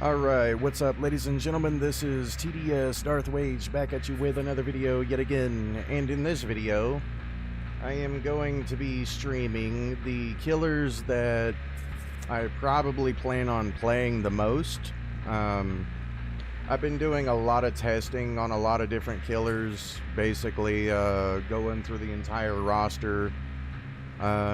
Alright, what's up ladies and gentlemen, this is TDS Darth Wage back at you with another video yet again, and in this video I am going to be streaming the killers that I probably plan on playing the most. I've been doing a lot of testing on a lot of different killers, basically going through the entire roster,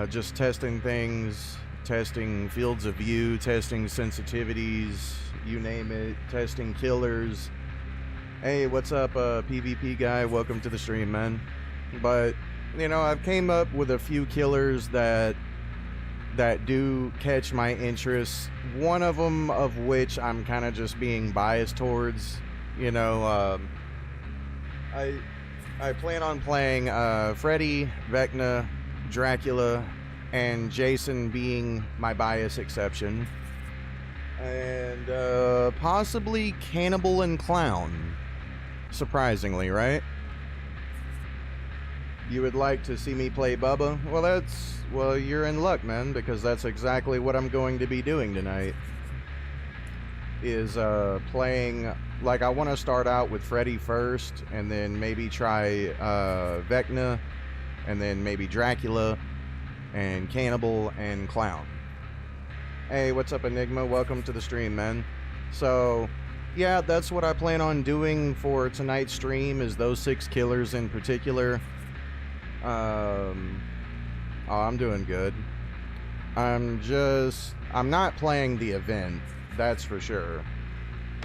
just testing things, testing fields of view, testing sensitivities, you name it, testing killers. Hey, what's up, PvP guy? Welcome to the stream, man. But, you know, I've came up with a few killers that do catch my interest. One of them of which I'm kind of just being biased towards. You know, I plan on playing Freddy, Vecna, Dracula, and Jason being my bias exception, and possibly Cannibal and Clown. Surprisingly, right? You would like to see me play Bubba? Well, you're in luck, man, because that's exactly what I'm going to be doing tonight. Is playing, like, I want to start out with Freddy first, and then maybe try Vecna, and then maybe Dracula, and Cannibal and Clown. Hey, what's up, Enigma? Welcome to the stream, man. So, yeah, that's what I plan on doing for tonight's stream, is those 6 killers in particular. Oh, I'm doing good. I'm not playing the event, that's for sure.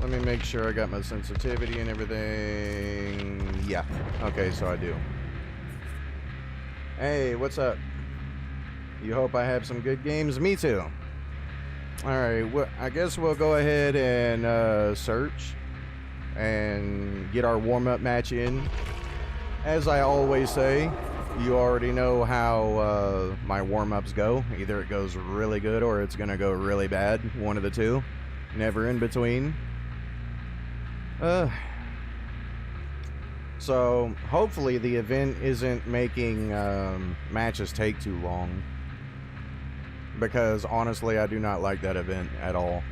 Let me make sure I got my sensitivity and everything. Yeah, okay, so I do. Hey, what's up? You hope I have some good games? Me too. Alright, well, I guess we'll go ahead and search and get our warm-up match in. As I always say, you already know how my warm-ups go. Either it goes really good or it's gonna go really bad. One of the two. Never in between. So, hopefully the event isn't making matches take too long. Because, honestly, I do not like that event at all.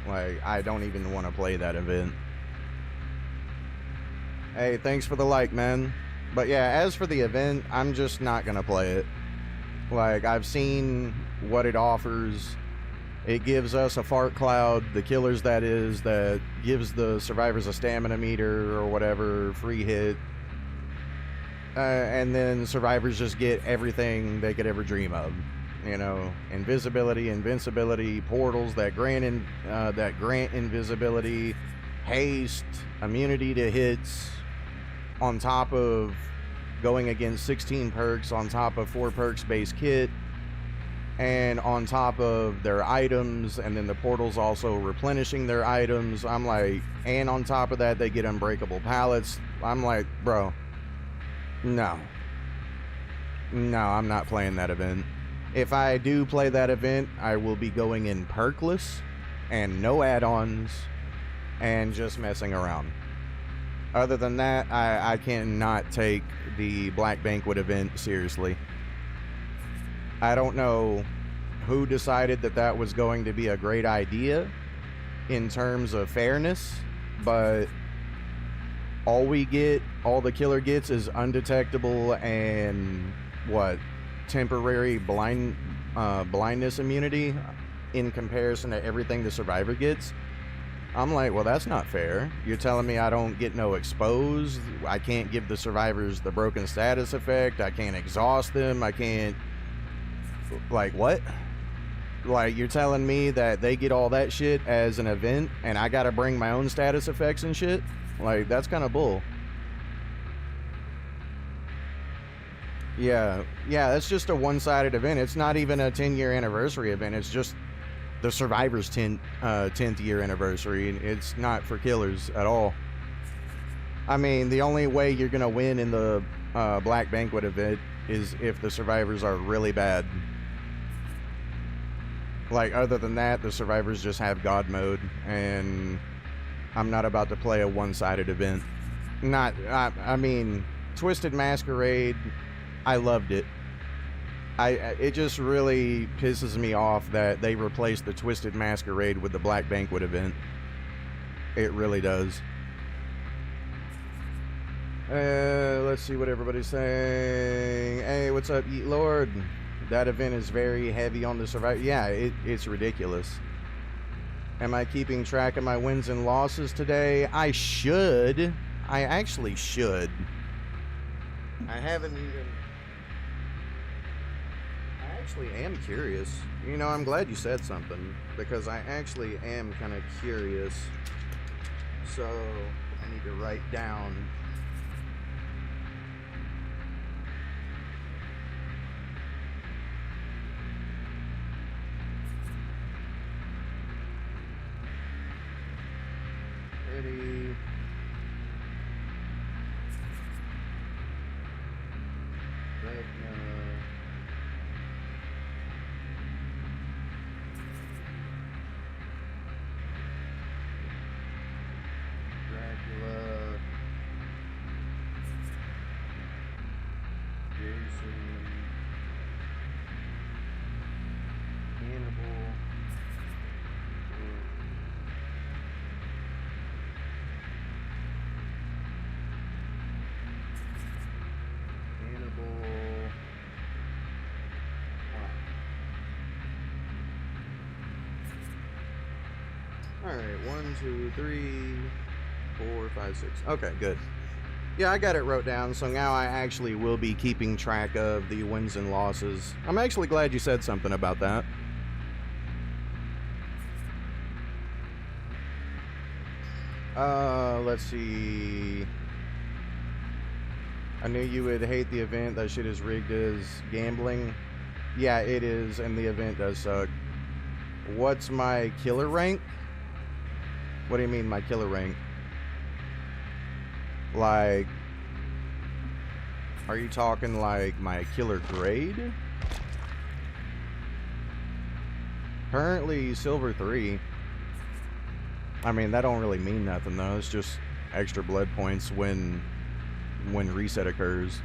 Like, I don't even want to play that event. Hey, thanks for the like, man. But yeah, as for the event, I'm just not gonna play it. Like, I've seen what it offers. It gives us a fart cloud, the killers that is, that gives the survivors a stamina meter or whatever, free hit. And then survivors just get everything they could ever dream of. You know, invisibility, invincibility, portals that grant invisibility, haste, immunity to hits, on top of going against 16 perks, on top of 4 perks base kit, and on top of their items, and then the portals also replenishing their items. I'm like, and on top of that, they get unbreakable pallets. I'm like, bro, no, I'm not playing that event. If I do play that event, I will be going in perkless and no add-ons and just messing around. Other than that, I cannot take the Black Banquet event seriously. I don't know who decided that that was going to be a great idea in terms of fairness, but all the killer gets is undetectable and what? Temporary blindness immunity in comparison to everything the survivor gets. I'm like, well, that's not fair. You're telling me I don't get no exposed, I can't give the survivors the broken status effect, I can't exhaust them, I can't, like, what? Like, you're telling me that they get all that shit as an event and I gotta bring my own status effects and shit? Like, that's kind of bull. Yeah, that's just a one-sided event. It's not even a 10-year anniversary event. It's just the Survivor's 10th year anniversary. It's not for killers at all. I mean, the only way you're going to win in the Black Banquet event is if the survivors are really bad. Like, other than that, the survivors just have God mode, and I'm not about to play a one-sided event. I mean, Twisted Masquerade, I loved it. It just really pisses me off that they replaced the Twisted Masquerade with the Black Banquet event. It really does. Let's see what everybody's saying. Hey, what's up, Eat Lord? That event is very heavy on the survival. Yeah, it's ridiculous. Am I keeping track of my wins and losses today? I should. I actually should. I haven't even... I actually am curious. You know, I'm glad you said something, because I actually am kind of curious. So, I need to write down... Freddy... Vecna... Dracula... Jason... Cannibal... Alright, 1, 2, 3, 4, 5, 6. Okay, good. Yeah, I got it wrote down, so now I actually will be keeping track of the wins and losses. I'm actually glad you said something about that. Let's see. I knew you would hate the event. That shit is rigged as gambling. Yeah, it is, and the event does suck. What's my killer rank? What do you mean, my killer rank? Like, are you talking like my killer grade? Currently silver 3. I mean, that don't really mean nothing though. It's just extra blood points when reset occurs.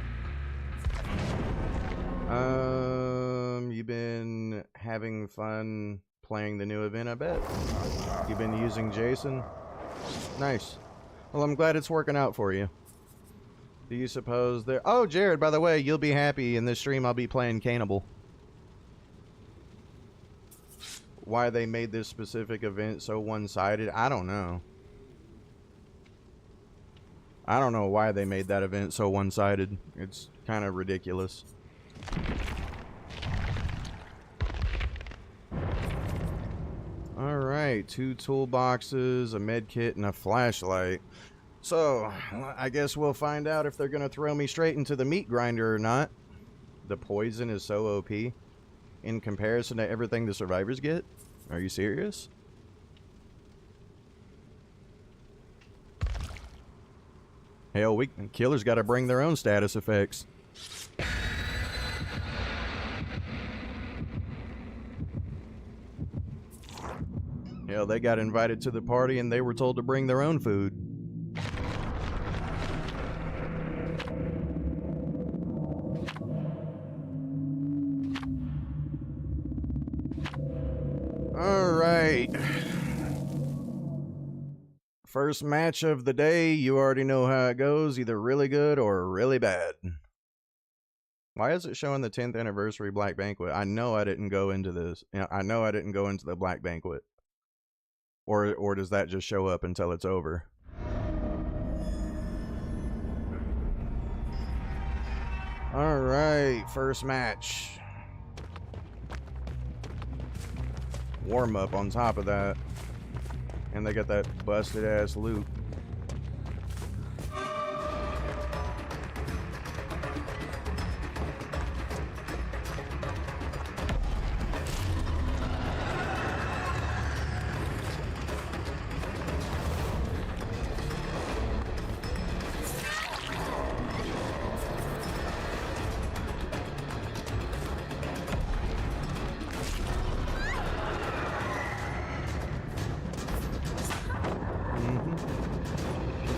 You've been having fun playing the new event, I bet. You've been using Jason? Nice. Well, I'm glad it's working out for you. Do you suppose there... Oh, Jared, by the way, you'll be happy in this stream I'll be playing Cannibal. Why they made this specific event so one-sided, I don't know. I don't know why they made that event so one-sided. It's kind of ridiculous. Alright, 2 toolboxes, a med kit, and a flashlight. So, I guess we'll find out if they're going to throw me straight into the meat grinder or not. The poison is so OP in comparison to everything the survivors get. Are you serious? Hell, killers got to bring their own status effects. Hell, they got invited to the party and they were told to bring their own food. Alright. First match of the day, you already know how it goes, either really good or really bad. Why is it showing the 10th anniversary Black Banquet? I know I didn't go into this. I know I didn't go into the Black Banquet. Or does that just show up until it's over? Alright, first match. Warm up on top of that. And they got that busted ass loot.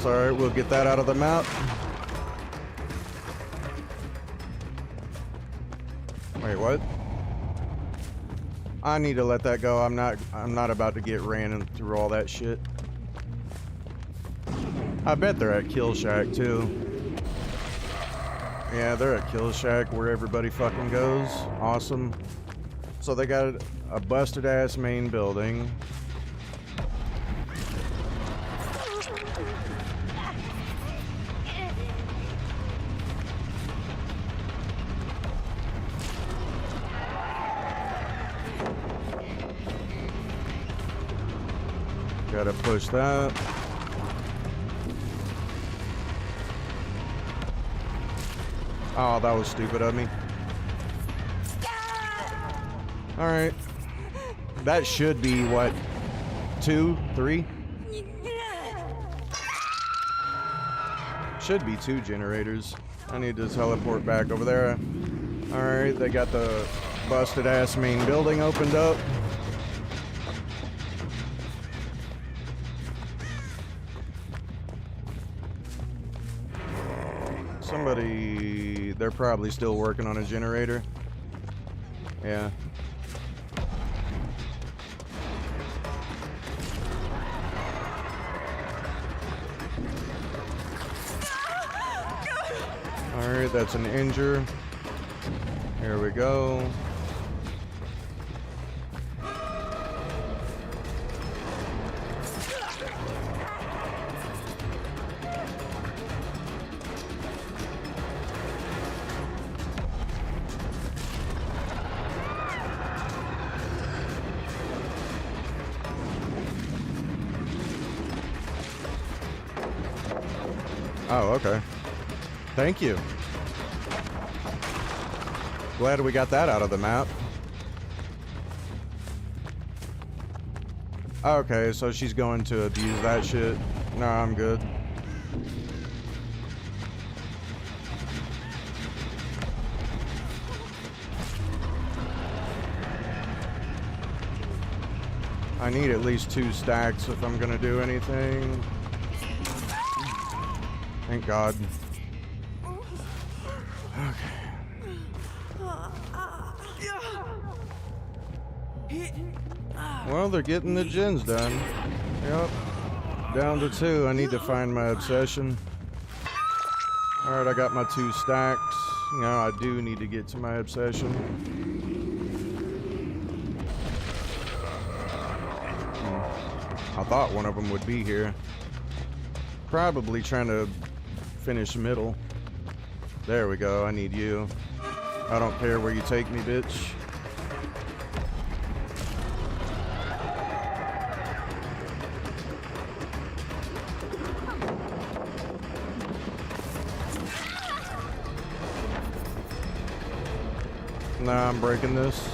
Alright, we'll get that out of the map. Wait, what? I need to let that go. I'm not about to get ran through all that shit. I bet they're at Kill Shack too. Yeah, they're at Kill Shack where everybody fucking goes. Awesome. So they got a busted ass main building. Gotta push that. Oh, that was stupid of me. Alright. That should be, what, 2, 3? Should be 2 generators. I need to teleport back over there. Alright, they got the busted ass main building opened up. Somebody, they're probably still working on a generator. Yeah. Alright, that's an injure. Here we go. Oh, okay. Thank you. Glad we got that out of the map. Okay, so she's going to abuse that shit. No, I'm good. I need at least 2 stacks if I'm gonna do anything. Thank God. Okay. Well, they're getting the gens done. Yep. Down to 2. I need to find my obsession. Alright, I got my 2 stacks. Now I do need to get to my obsession. I thought one of them would be here. Probably trying to finish middle. There we go. I need you. I don't care where you take me, bitch. Nah, I'm breaking this.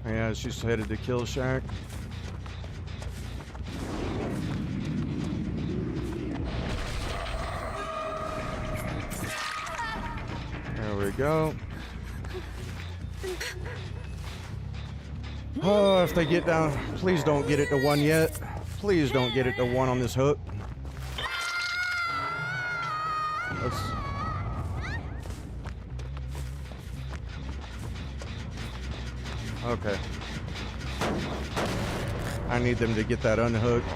Yeah, she's headed to Kill Shack. There we go. Oh, if they get down, please don't get it to 1 yet. Please don't get it to 1 on this hook. Let's... Okay. I need them to get that unhooked.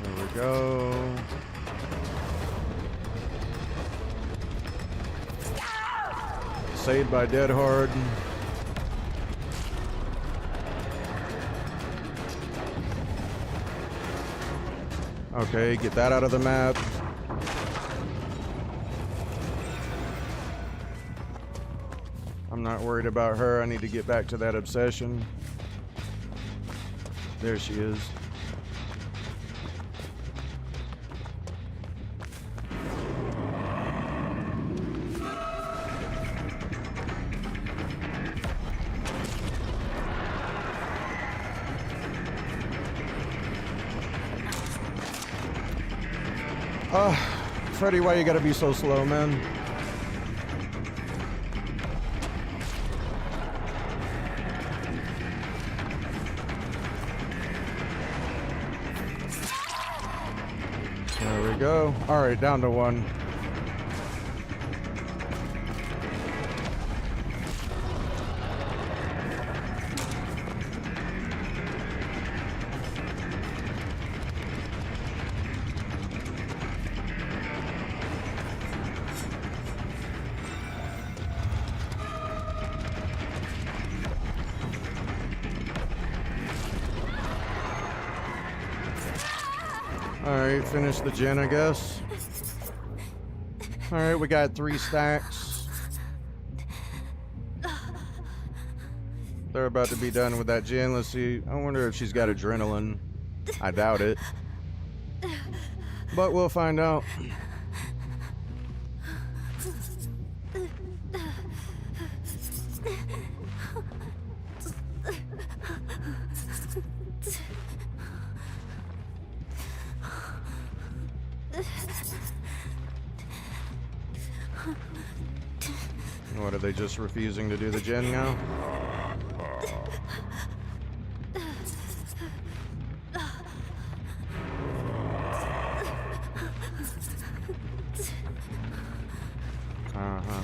There we go. Saved by Dead Hard. Okay, get that out of the map. I'm not worried about her. I need to get back to that obsession. There she is. Freddy, why you gotta be so slow, man? go. Alright, down to one. Alright, finish the gen, I guess. Alright, we got 3 stacks. They're about to be done with that gen. Let's see. I wonder if she's got adrenaline. I doubt it. But we'll find out. What, are they just refusing to do the gen now? Uh-huh.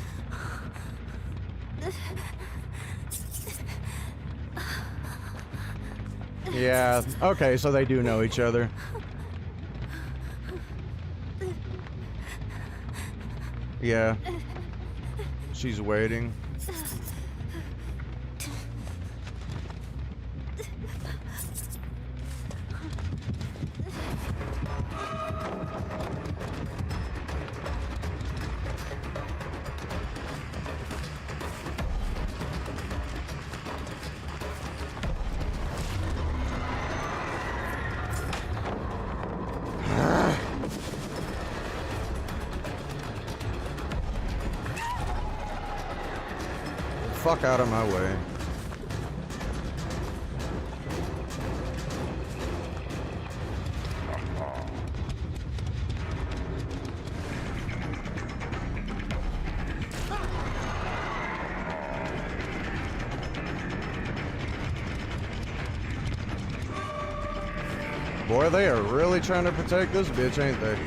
Yeah, okay, so they do know each other. Yeah. She's waiting. Fuck out of my way. Boy, they are really trying to protect this bitch, ain't they?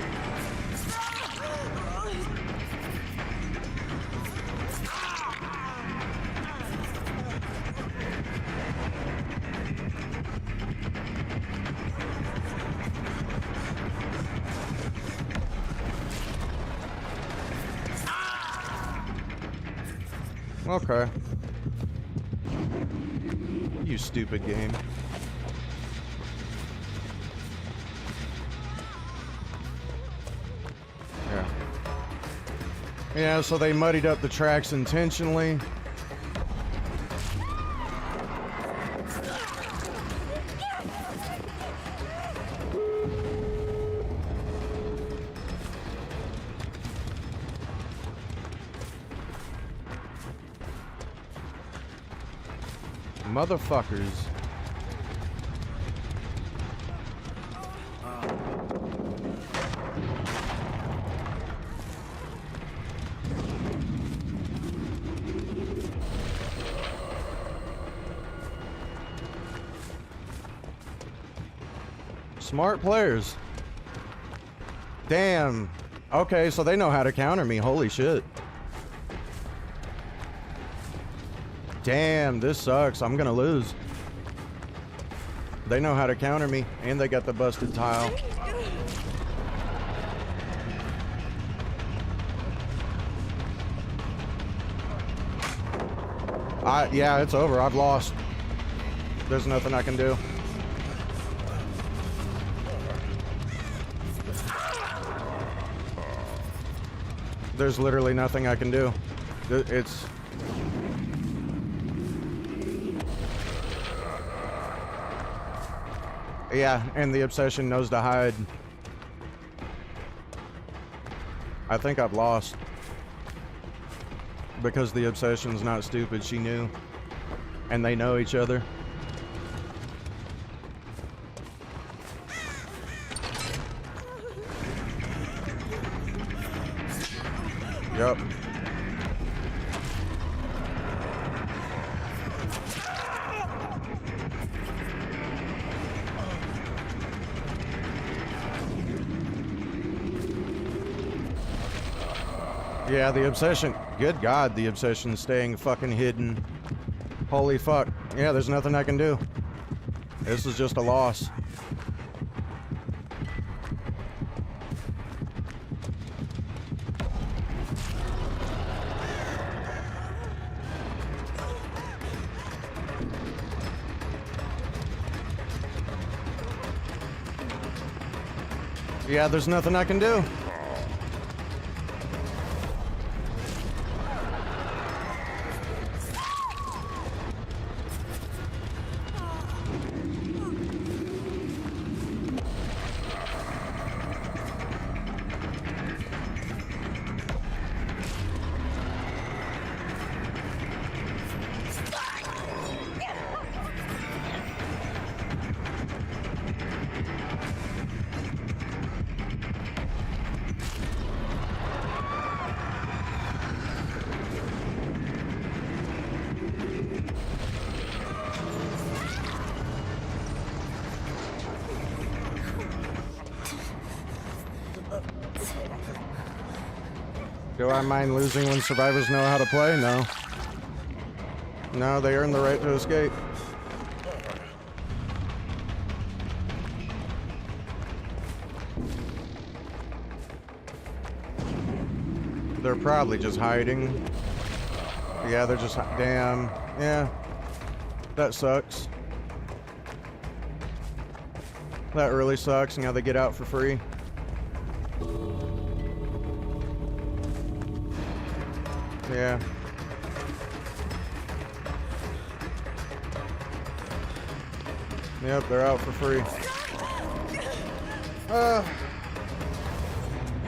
Okay. You stupid game. Yeah. Yeah, so they muddied up the tracks intentionally. Motherfuckers. Smart players. Damn. Okay, so they know how to counter me. Holy shit. Damn, this sucks. I'm gonna lose. They know how to counter me, and they got the busted tile. Yeah, it's over. I've lost. There's nothing I can do. There's literally nothing I can do. It's... Yeah, and the obsession knows to hide. I think I've lost. Because the obsession's not stupid, she knew. And they know each other. Yep. Yeah, the obsession. Good God, the obsession's staying fucking hidden. Holy fuck. Yeah, there's nothing I can do. This is just a loss. Yeah, there's nothing I can do. Do I mind losing when survivors know how to play? No. No, they earn the right to escape. They're probably just hiding. Yeah, they're just... Damn. Yeah. That sucks. That really sucks. Now they get out for free. Yeah. Yep, they're out for free.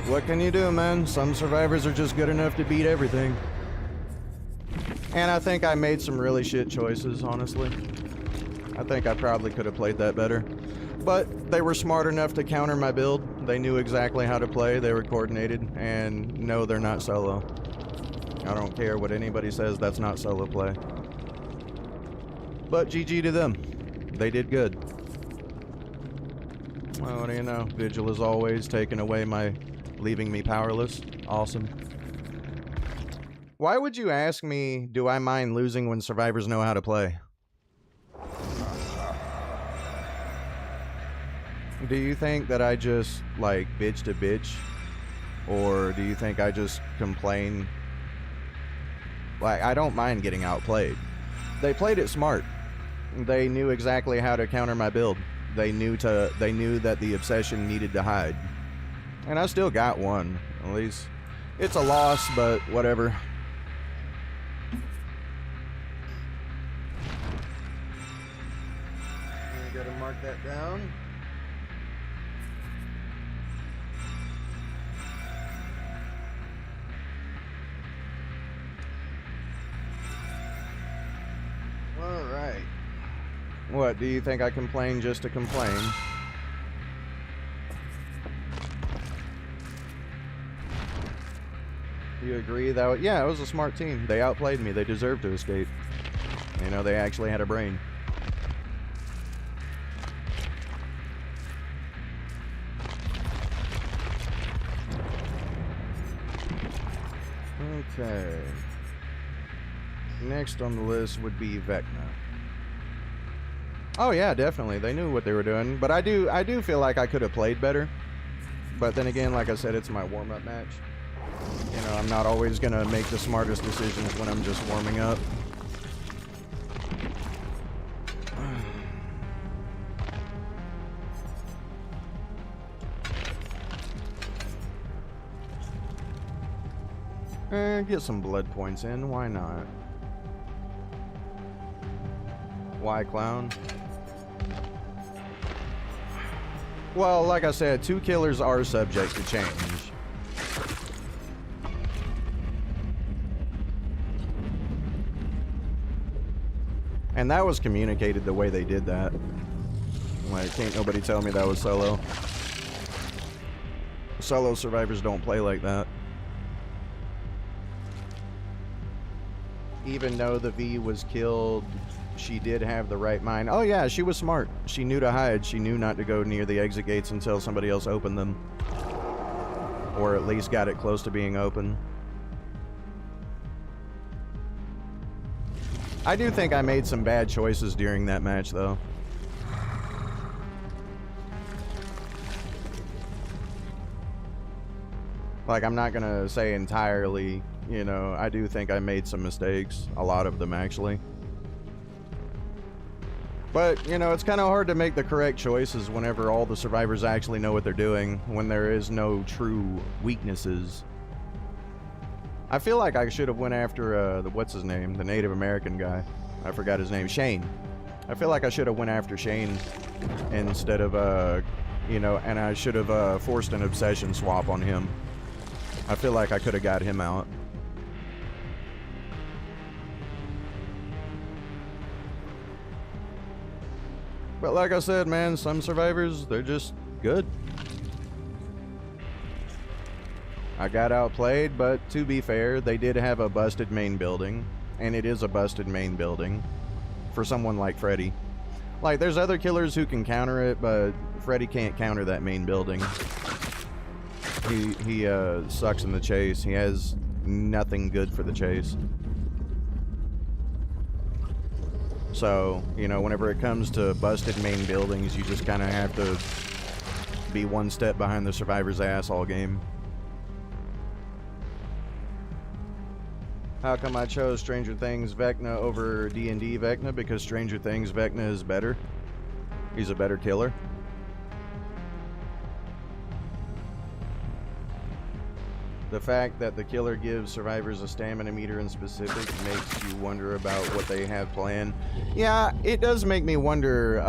What can you do, man? Some survivors are just good enough to beat everything. And I think I made some really shit choices, honestly. I think I probably could have played that better. But they were smart enough to counter my build. They knew exactly how to play. They were coordinated. And no, they're not solo. I don't care what anybody says, that's not solo play. But GG to them. They did good. Well, what do you know? Vigil is always taking away my... leaving me powerless. Awesome. Why would you ask me, do I mind losing when survivors know how to play? Do you think that I just, like, bitch to bitch? Or do you think I just complain? Like, I don't mind getting outplayed. They played it smart. They knew exactly how to counter my build. They knew that the obsession needed to hide. And I still got one. At least it's a loss, but whatever. I gotta mark that down. Alright. What, do you think I complain just to complain? You agree that, yeah, it was a smart team. They outplayed me. They deserved to escape. You know, they actually had a brain. Okay. Next on the list would be Vecna. Oh yeah, definitely. They knew what they were doing. But I do feel like I could have played better. But then again, like I said, it's my warm-up match. You know, I'm not always gonna make the smartest decisions when I'm just warming up. Get some blood points in, why not? Why, clown? Well, like I said, 2 killers are subject to change. And that was communicated the way they did that. Like, can't nobody tell me that was solo. Solo survivors don't play like that. Even though the V was killed, she did have the right mind. Oh yeah, she was smart. She knew to hide. She knew not to go near the exit gates until somebody else opened them. Or at least got it close to being open. I do think I made some bad choices during that match, though. Like, I'm not gonna say entirely, you know, I do think I made some mistakes. A lot of them, actually. But, you know, it's kind of hard to make the correct choices whenever all the survivors actually know what they're doing, when there is no true weaknesses. I feel like I should have went after, what's his name? The Native American guy. I forgot his name. Shane. I feel like I should have went after Shane instead of, you know, and I should have forced an obsession swap on him. I feel like I could have got him out. But like I said, man, some survivors, they're just good. I got outplayed, but to be fair, they did have a busted main building. And it is a busted main building for someone like Freddy. Like, there's other killers who can counter it, but Freddy can't counter that main building. He sucks in the chase. He has nothing good for the chase. So, you know, whenever it comes to busted main buildings, you just kind of have to be one step behind the survivor's ass all game. How come I chose Stranger Things Vecna over D&D Vecna? Because Stranger Things Vecna is better. He's a better killer. The fact that the killer gives survivors a stamina meter in specific makes you wonder about what they have planned. Yeah, it does make me wonder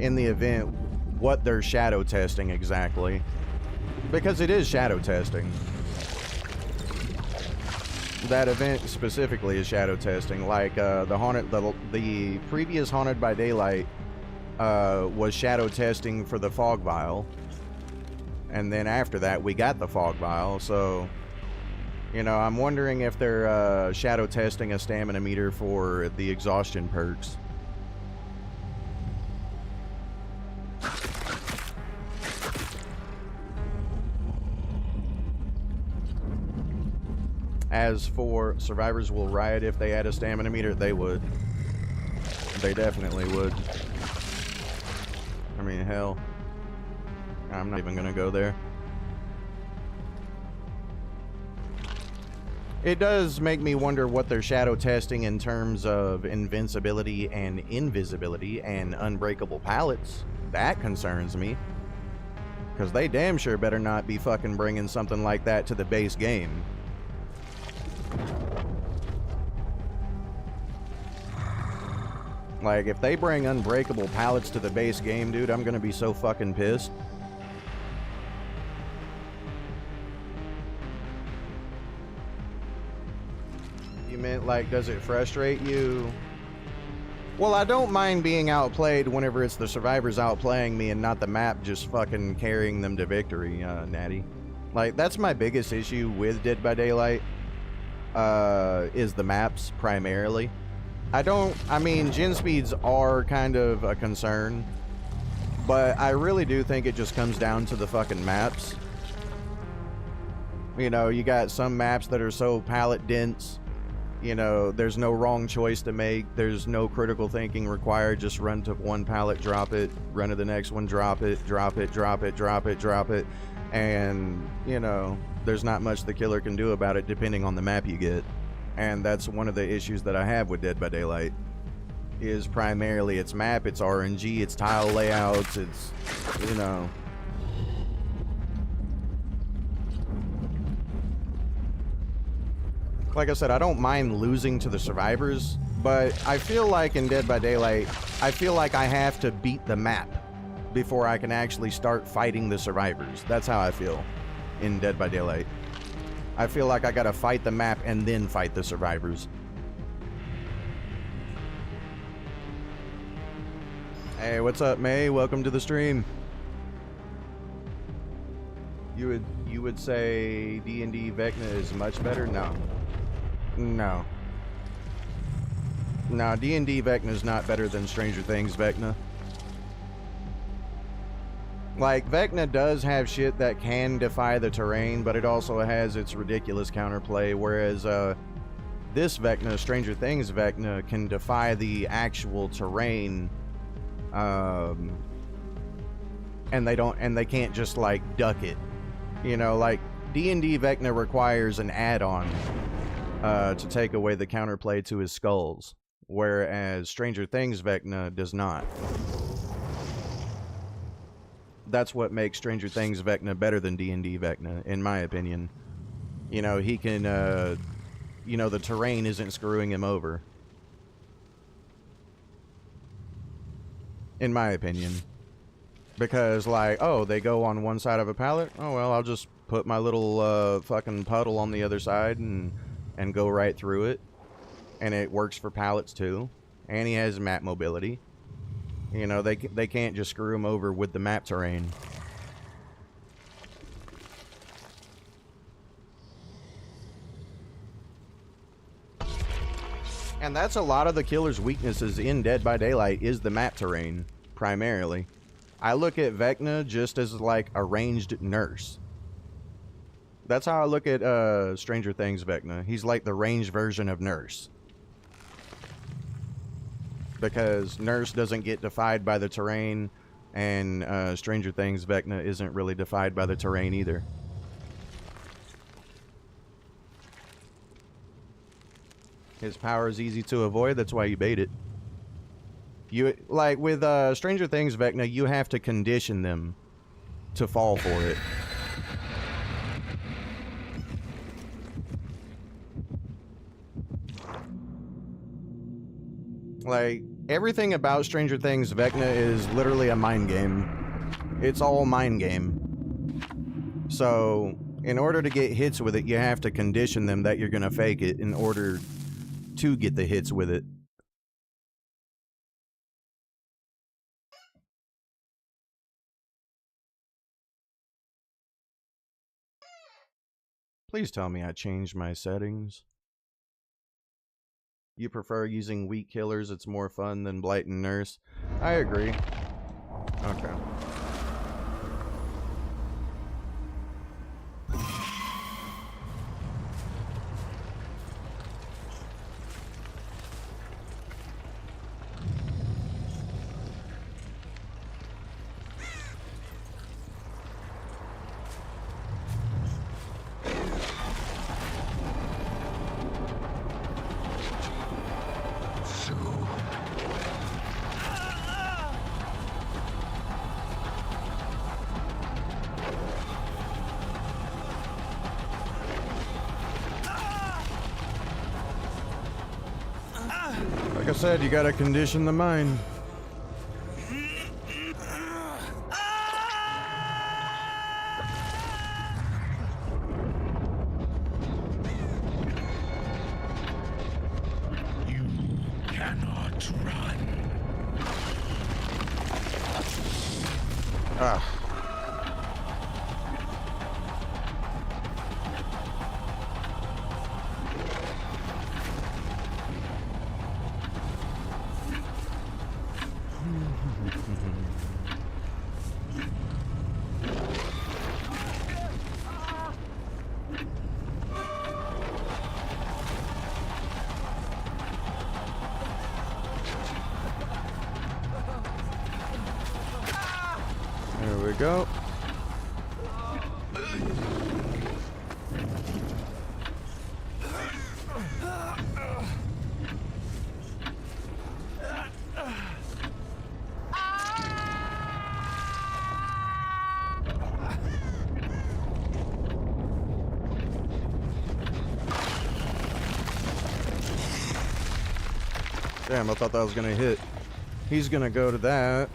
in the event what they're shadow testing exactly. Because it is shadow testing. That event specifically is shadow testing. Like the previous Haunted by Daylight was shadow testing for the fog vial. And then after that we got the fog vial, so... You know, I'm wondering if they're shadow testing a stamina meter for the exhaustion perks. As for survivors will riot if they add a stamina meter, they would. They definitely would. I mean, hell. I'm not even gonna go there. It does make me wonder what they're shadow testing in terms of invincibility and invisibility and unbreakable pallets. That concerns me. Because they damn sure better not be fucking bringing something like that to the base game. Like, if they bring unbreakable pallets to the base game, dude, I'm gonna be so fucking pissed. Meant like, does it frustrate you? Well, I don't mind being outplayed whenever it's the survivors outplaying me and not the map just fucking carrying them to victory, Natty. Like, that's my biggest issue with Dead by Daylight, is the maps primarily. I mean, gen speeds are kind of a concern, but I really do think it just comes down to the fucking maps. You know, you got some maps that are so pallet dense. You know, there's no wrong choice to make. There's no critical thinking required. Just run to one pallet, drop it, run to the next one, drop it, drop it, drop it, drop it, drop it. And, you know, there's not much the killer can do about it depending on the map you get. And that's one of the issues that I have with Dead by Daylight. Is primarily its map, its RNG, its tile layouts, its, you know... Like I said, I don't mind losing to the survivors, but I feel like in Dead by Daylight, I feel like I have to beat the map before I can actually start fighting the survivors. That's how I feel in Dead by Daylight. I feel like I gotta fight the map and then fight the survivors. Hey, what's up, May? Welcome to the stream. You would say D&D Vecna is much better? No. No. No, D&D Vecna is not better than Stranger Things Vecna. Like, Vecna does have shit that can defy the terrain, but it also has its ridiculous counterplay, whereas, This Vecna, Stranger Things Vecna, can defy the actual terrain, and they can't just like duck it. You know, like D&D Vecna requires an add-on to take away the counterplay to his skulls, whereas Stranger Things Vecna does not. That's what makes Stranger Things Vecna better than D&D Vecna, in my opinion. You know, he can, you know, the terrain isn't screwing him over. In my opinion. Because, like, oh, they go on one side of a pallet? Oh, well, I'll just put my little, fucking puddle on the other side and go right through it. And it works for pallets, too. And he has map mobility. You know, they can't just screw him over with the map terrain. And that's a lot of the killer's weaknesses in Dead by Daylight, is the map terrain, primarily. I look at Vecna just as like a ranged nurse. That's how I look at Stranger Things Vecna. He's like the ranged version of Nurse. Because Nurse doesn't get defied by the terrain, and Stranger Things Vecna isn't really defied by the terrain either. His power is easy to avoid, that's why you bait it. You, like with Stranger Things Vecna, you have to condition them to fall for it. Like, everything about Stranger Things Vecna is literally a mind game. It's all mind game. So, in order to get hits with it, you have to condition them that you're gonna fake it in order to get the hits with it. Please tell me I changed my settings. You prefer using weak killers, it's more fun than Blight and Nurse. I agree. Okay. Like I said, you gotta condition the mind. You cannot run. Ah. There we go. Damn, I thought that was gonna hit. He's gonna go to that.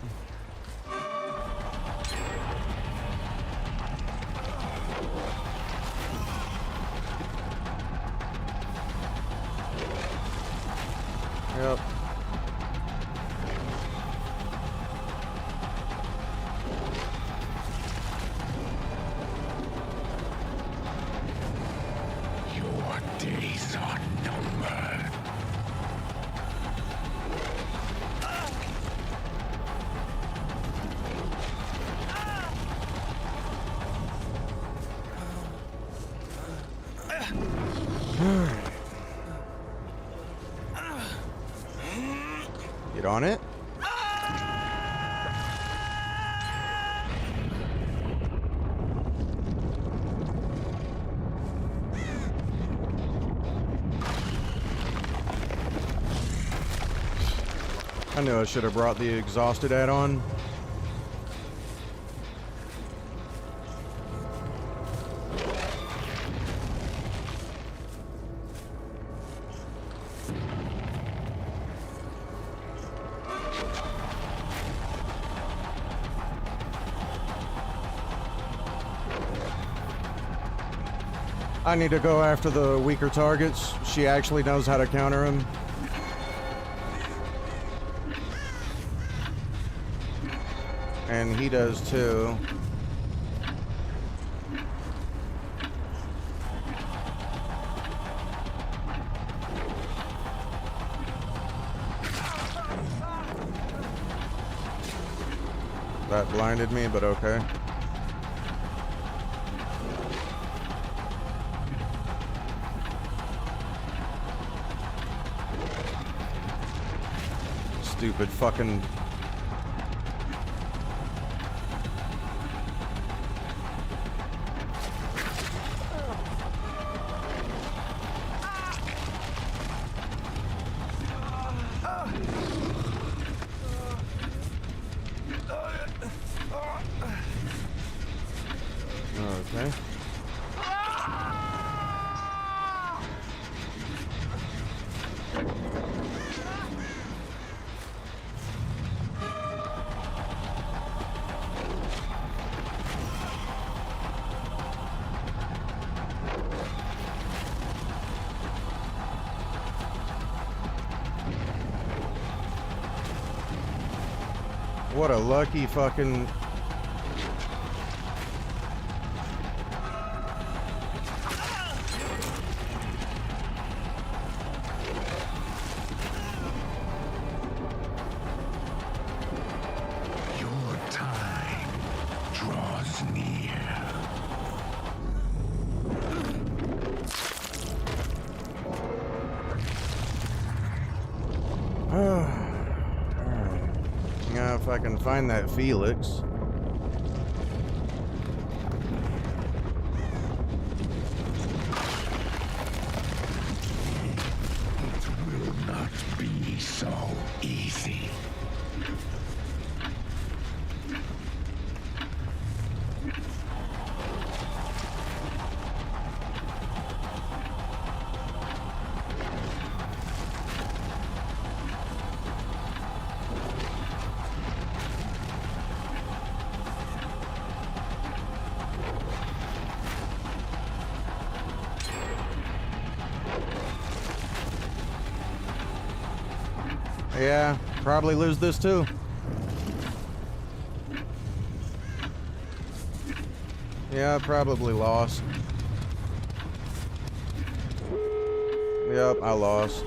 Yep. Your days are numbered. Get on it. I knew I should have brought the exhausted add-on. I need to go after the weaker targets. She actually knows how to counter them. And he does too. That blinded me, but okay. Stupid fucking... Okay. What a lucky fucking... Your time draws near. Yeah, if I can find that Felix. It will not be so easy. Yeah, probably lose this too. Yeah, probably lost. Yep, I lost.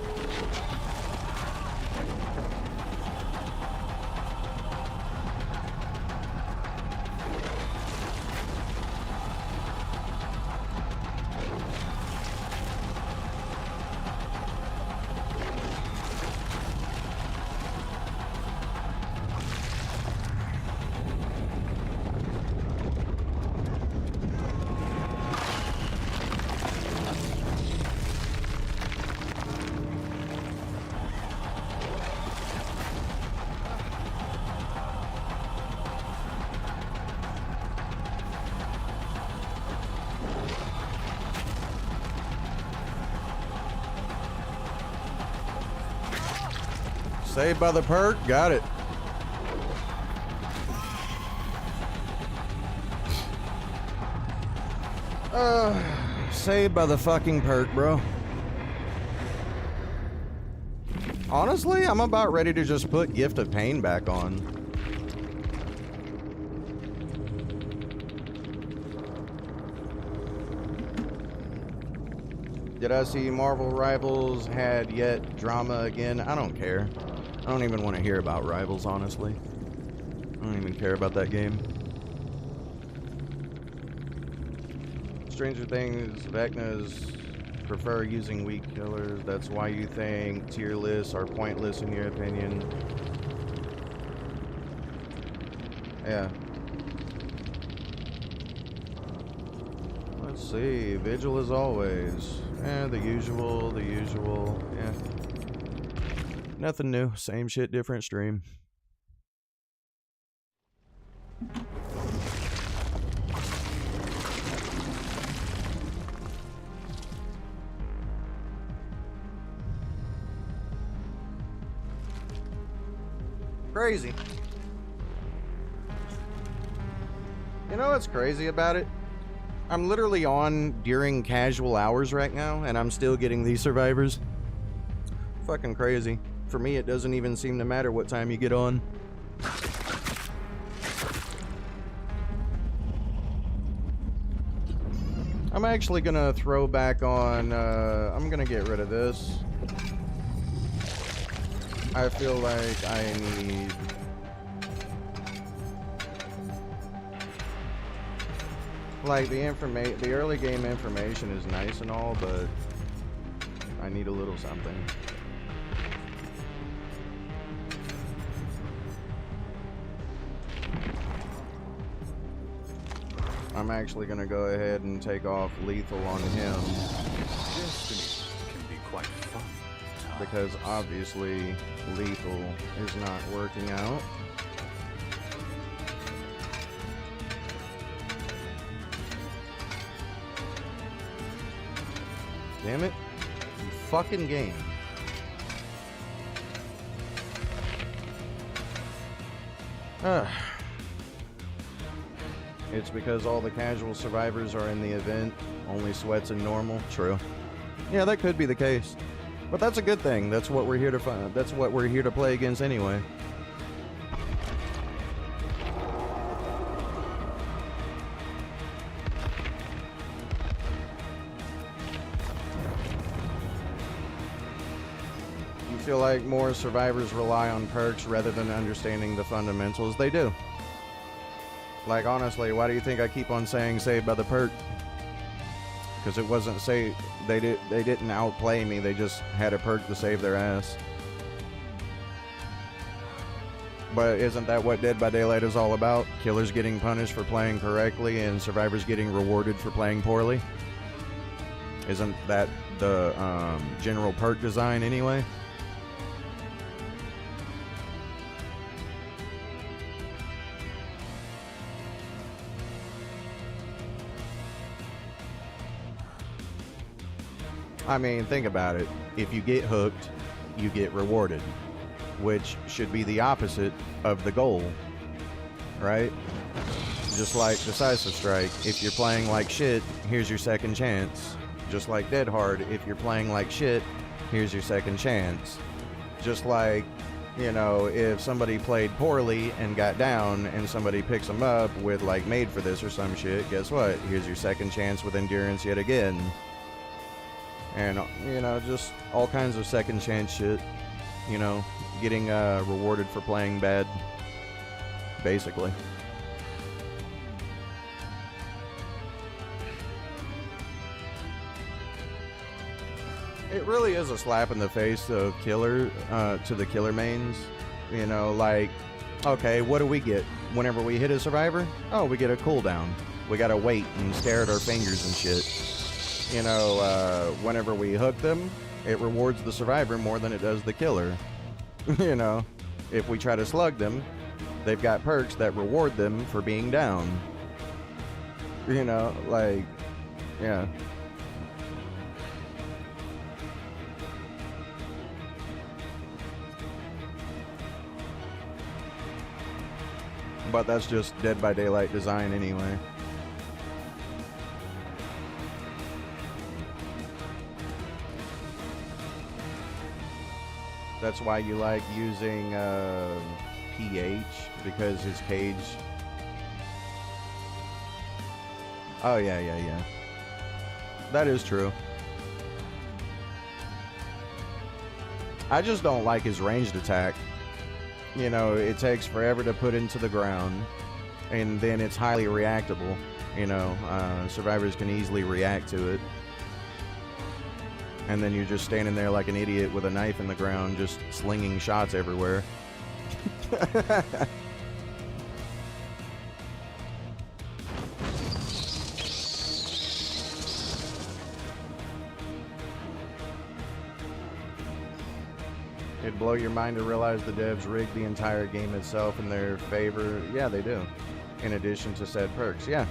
Saved by the perk, got it. Saved by the fucking perk, bro. Honestly, I'm about ready to just put Gift of Pain back on. Did I see Marvel Rivals had yet drama again? I don't care. I don't even want to hear about Rivals, honestly. I don't even care about that game. Stranger Things, Vecna's prefer using weak killers. That's why you think tier lists are pointless in your opinion. Yeah. Let's see. Vigil as always. The usual, yeah. Nothing new. Same shit, different stream. Crazy. You know what's crazy about it? I'm literally on during casual hours right now, and I'm still getting these survivors. Fucking crazy. For me, it doesn't even seem to matter what time you get on. I'm actually gonna throw back on, I'm gonna get rid of this. I feel like I need... Like, the early game information is nice and all, but I need a little something. I'm actually gonna go ahead and take off lethal on him. Destiny can be quite fun. Because obviously lethal is not working out. Damn it. You fucking game. It's because all the casual survivors are in the event, only sweats in normal. True. Yeah, that could be the case. But that's a good thing. That's what we're here to find. That's what we're here to play against anyway. You feel like more survivors rely on perks rather than understanding the fundamentals? They do. Like, honestly, why do you think I keep on saying saved by the perk? Because it wasn't say they didn't outplay me, they just had a perk to save their ass. But isn't that what Dead by Daylight is all about? Killers getting punished for playing correctly and survivors getting rewarded for playing poorly? Isn't that the general perk design anyway? I mean, think about it. If you get hooked, you get rewarded, which should be the opposite of the goal, right? Just like Decisive Strike, if you're playing like shit, here's your second chance. Just like Dead Hard, if you're playing like shit, here's your second chance. Just like, you know, if somebody played poorly and got down and somebody picks them up with like Made for This or some shit, guess what? Here's your second chance with Endurance yet again. And, you know, just all kinds of second chance shit. You know, getting rewarded for playing bad, basically. It really is a slap in the face of to the killer mains. You know, like, okay, what do we get whenever we hit a survivor? Oh, we get a cooldown. We gotta wait and stare at our fingers and shit. You know, whenever we hook them, it rewards the survivor more than it does the killer. You know, if we try to slug them, they've got perks that reward them for being down. You know, like, yeah. But that's just Dead by Daylight design anyway. That's why you like using PH, because his cage... Oh, yeah. That is true. I just don't like his ranged attack. You know, it takes forever to put into the ground, and then it's highly reactable. You know, survivors can easily react to it. And then you're just standing there like an idiot with a knife in the ground, just slinging shots everywhere. It'd blow your mind to realize the devs rigged the entire game itself in their favor. Yeah, they do. In addition to said perks, yeah.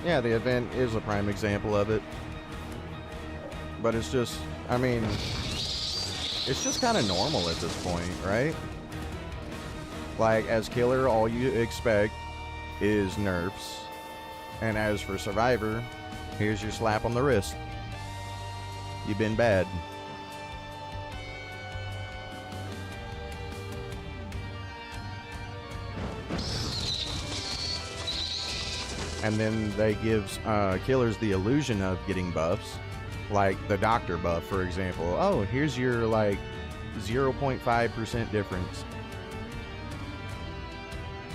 Yeah, the event is a prime example of it. But it's just, I mean, it's just kind of normal at this point, right? Like, as killer, all you expect is nerfs. And as for survivor, here's your slap on the wrist. You've been bad. And then they give killers the illusion of getting buffs, like the doctor buff, for example. Oh, here's your like 0.5% difference.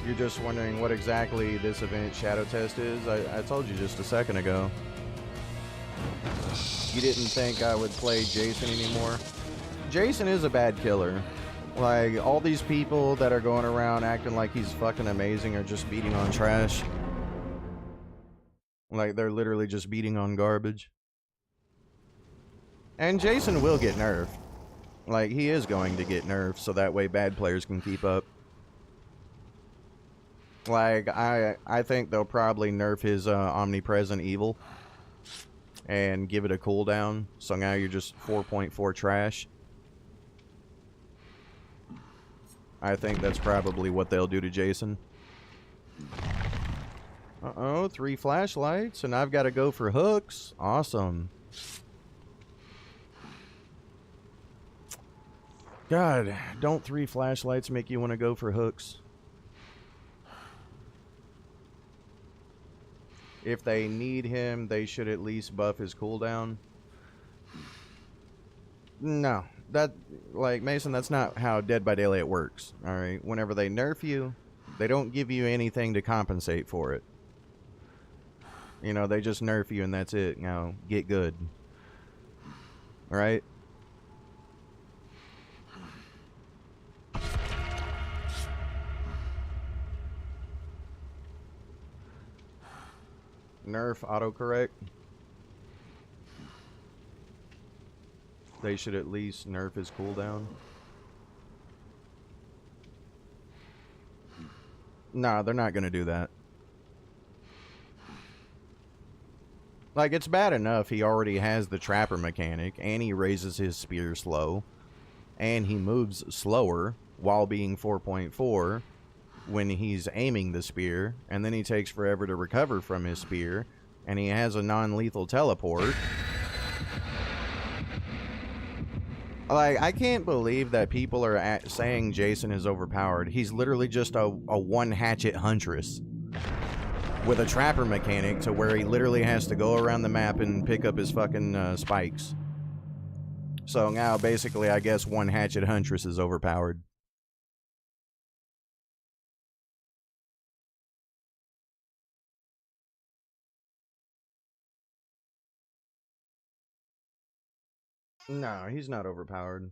You're just wondering what exactly this event shadow test is? I told you just a second ago. You didn't think I would play Jason anymore? Jason is a bad killer. Like, all these people that are going around acting like he's fucking amazing are just beating on trash. Like, they're literally just beating on garbage. And Jason will get nerfed. Like, he is going to get nerfed, so that way bad players can keep up. Like, I think they'll probably nerf his omnipresent evil and give it a cooldown, so now you're just 4.4 trash. I think that's probably what they'll do to Jason. Uh-oh, 3 flashlights, and I've got to go for hooks. Awesome. God, don't 3 flashlights make you want to go for hooks? If they need him, they should at least buff his cooldown. No, that, like, Mason, that's not how Dead by Daylight works, alright? Whenever they nerf you, they don't give you anything to compensate for it. You know, they just nerf you and that's it. Now, get good. Alright? Nerf autocorrect. They should at least nerf his cooldown. Nah, they're not gonna do that. Like, it's bad enough he already has the trapper mechanic, and he raises his spear slow, and he moves slower while being 4.4 when he's aiming the spear, and then he takes forever to recover from his spear, and he has a non-lethal teleport. Like, I can't believe that people are saying Jason is overpowered. He's literally just a one-hatchet huntress with a trapper mechanic to where he literally has to go around the map and pick up his fucking spikes. So now, basically, I guess one-hatchet huntress is overpowered. No, he's not overpowered.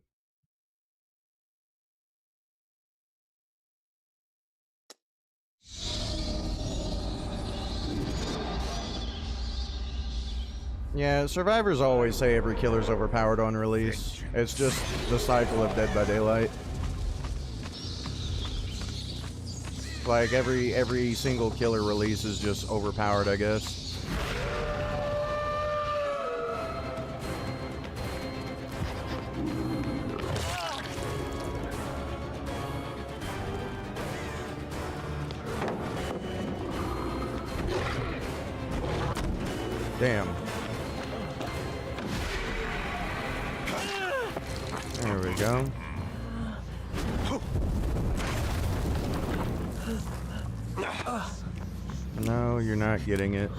Yeah, survivors always say every killer's overpowered on release. It's just the cycle of Dead by Daylight. Like, every single killer release is just overpowered, I guess. Damn. There we go. No, you're not getting it.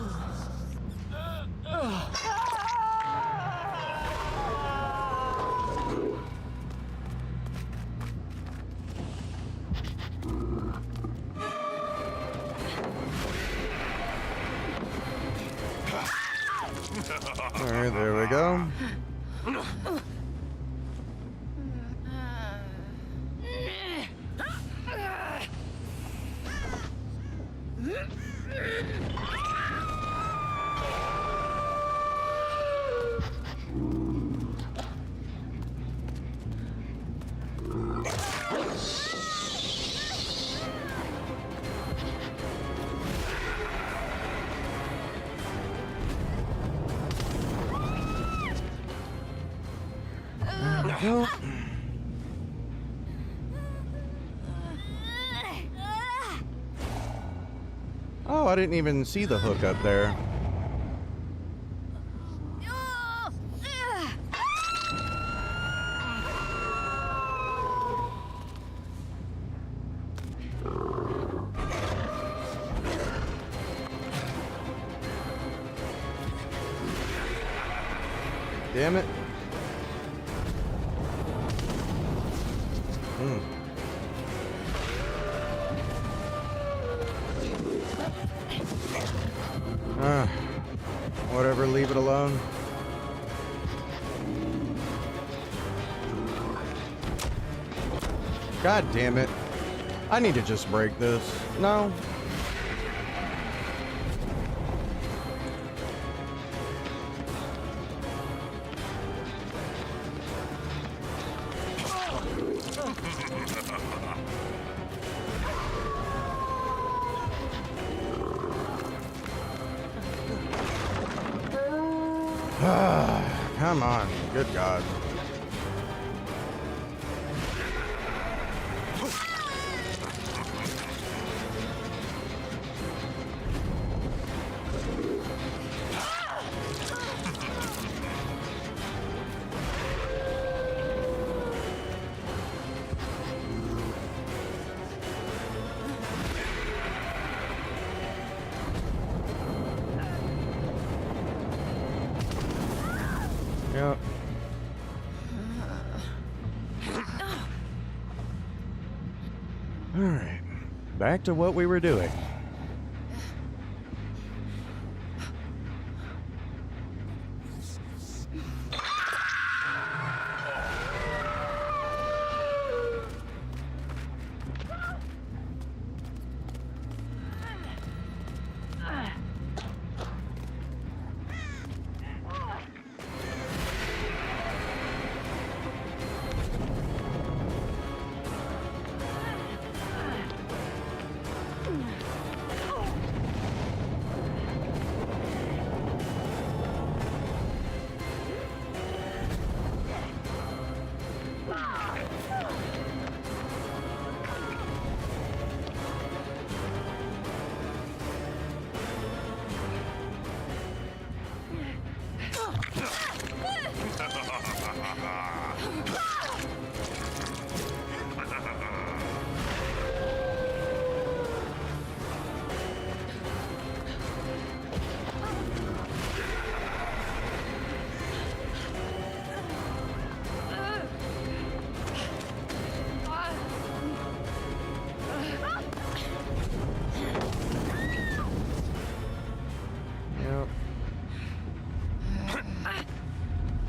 Alright, there we go. Nope. Oh, I didn't even see the hook up there. Damn it. Whatever, leave it alone. God damn it. I need to just break this. No. Come on. Good God. Yep. All right. Back to what we were doing.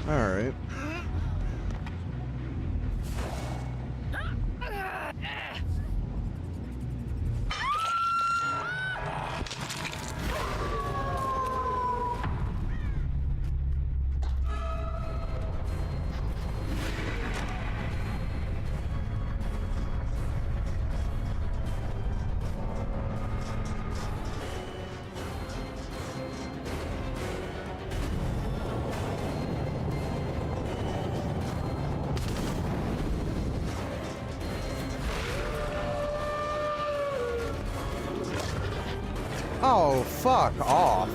Alright. Oh, fuck off.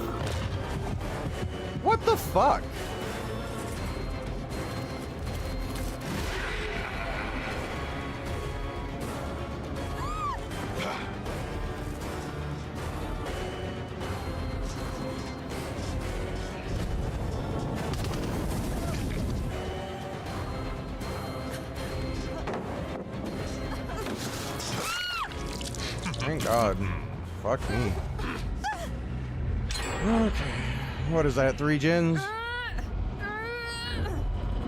What the fuck? Thank God. Fuck me. Okay. What is that, 3 gens?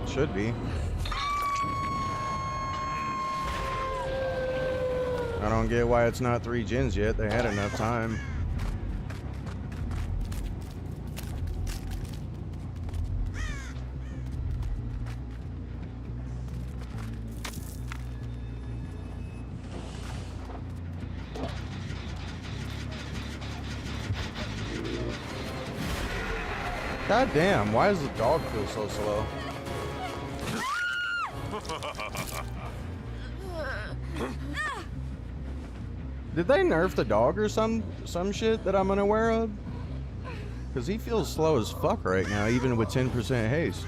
Should be. I don't get why it's not 3 gens yet. They had enough time. God damn, why does the dog feel so slow? Did they nerf the dog or some shit that I'm unaware of? Because he feels slow as fuck right now, even with 10% haste.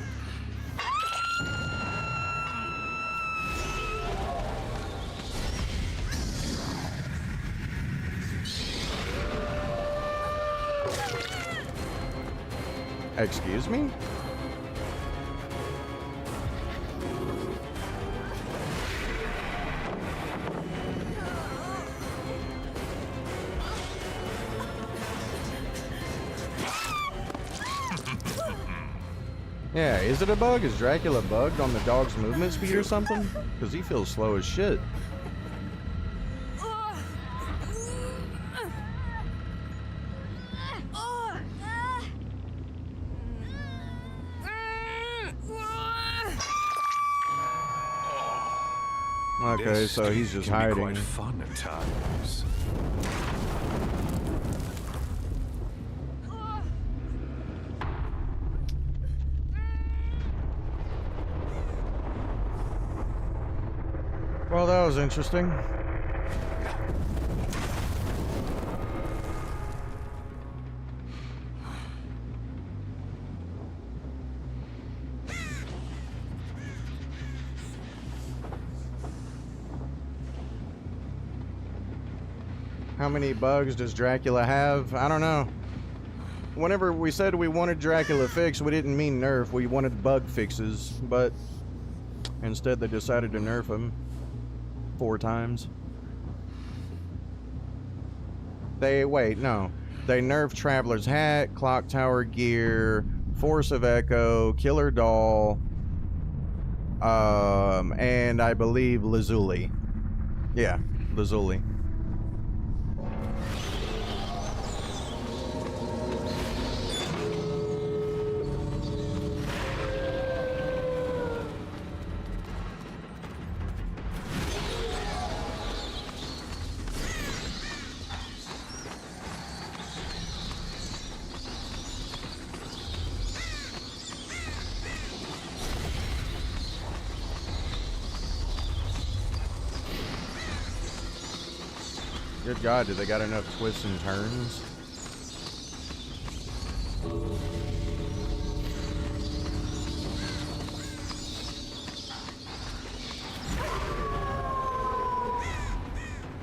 Excuse me? Yeah, is it a bug? Is Dracula bugged on the dog's movement speed or something? Because he feels slow as shit. Okay, so he's just hiding. Quite fun at times. Well, that was interesting. How many bugs does Dracula have? I don't know. Whenever we said we wanted Dracula fixed, we didn't mean nerf. We wanted bug fixes, but instead they decided to nerf him 4 times. They nerfed Traveler's Hat, Clock Tower Gear, Force of Echo, Killer Doll, and I believe Lazuli. Yeah, Lazuli. Good God, do they got enough twists and turns? Oh,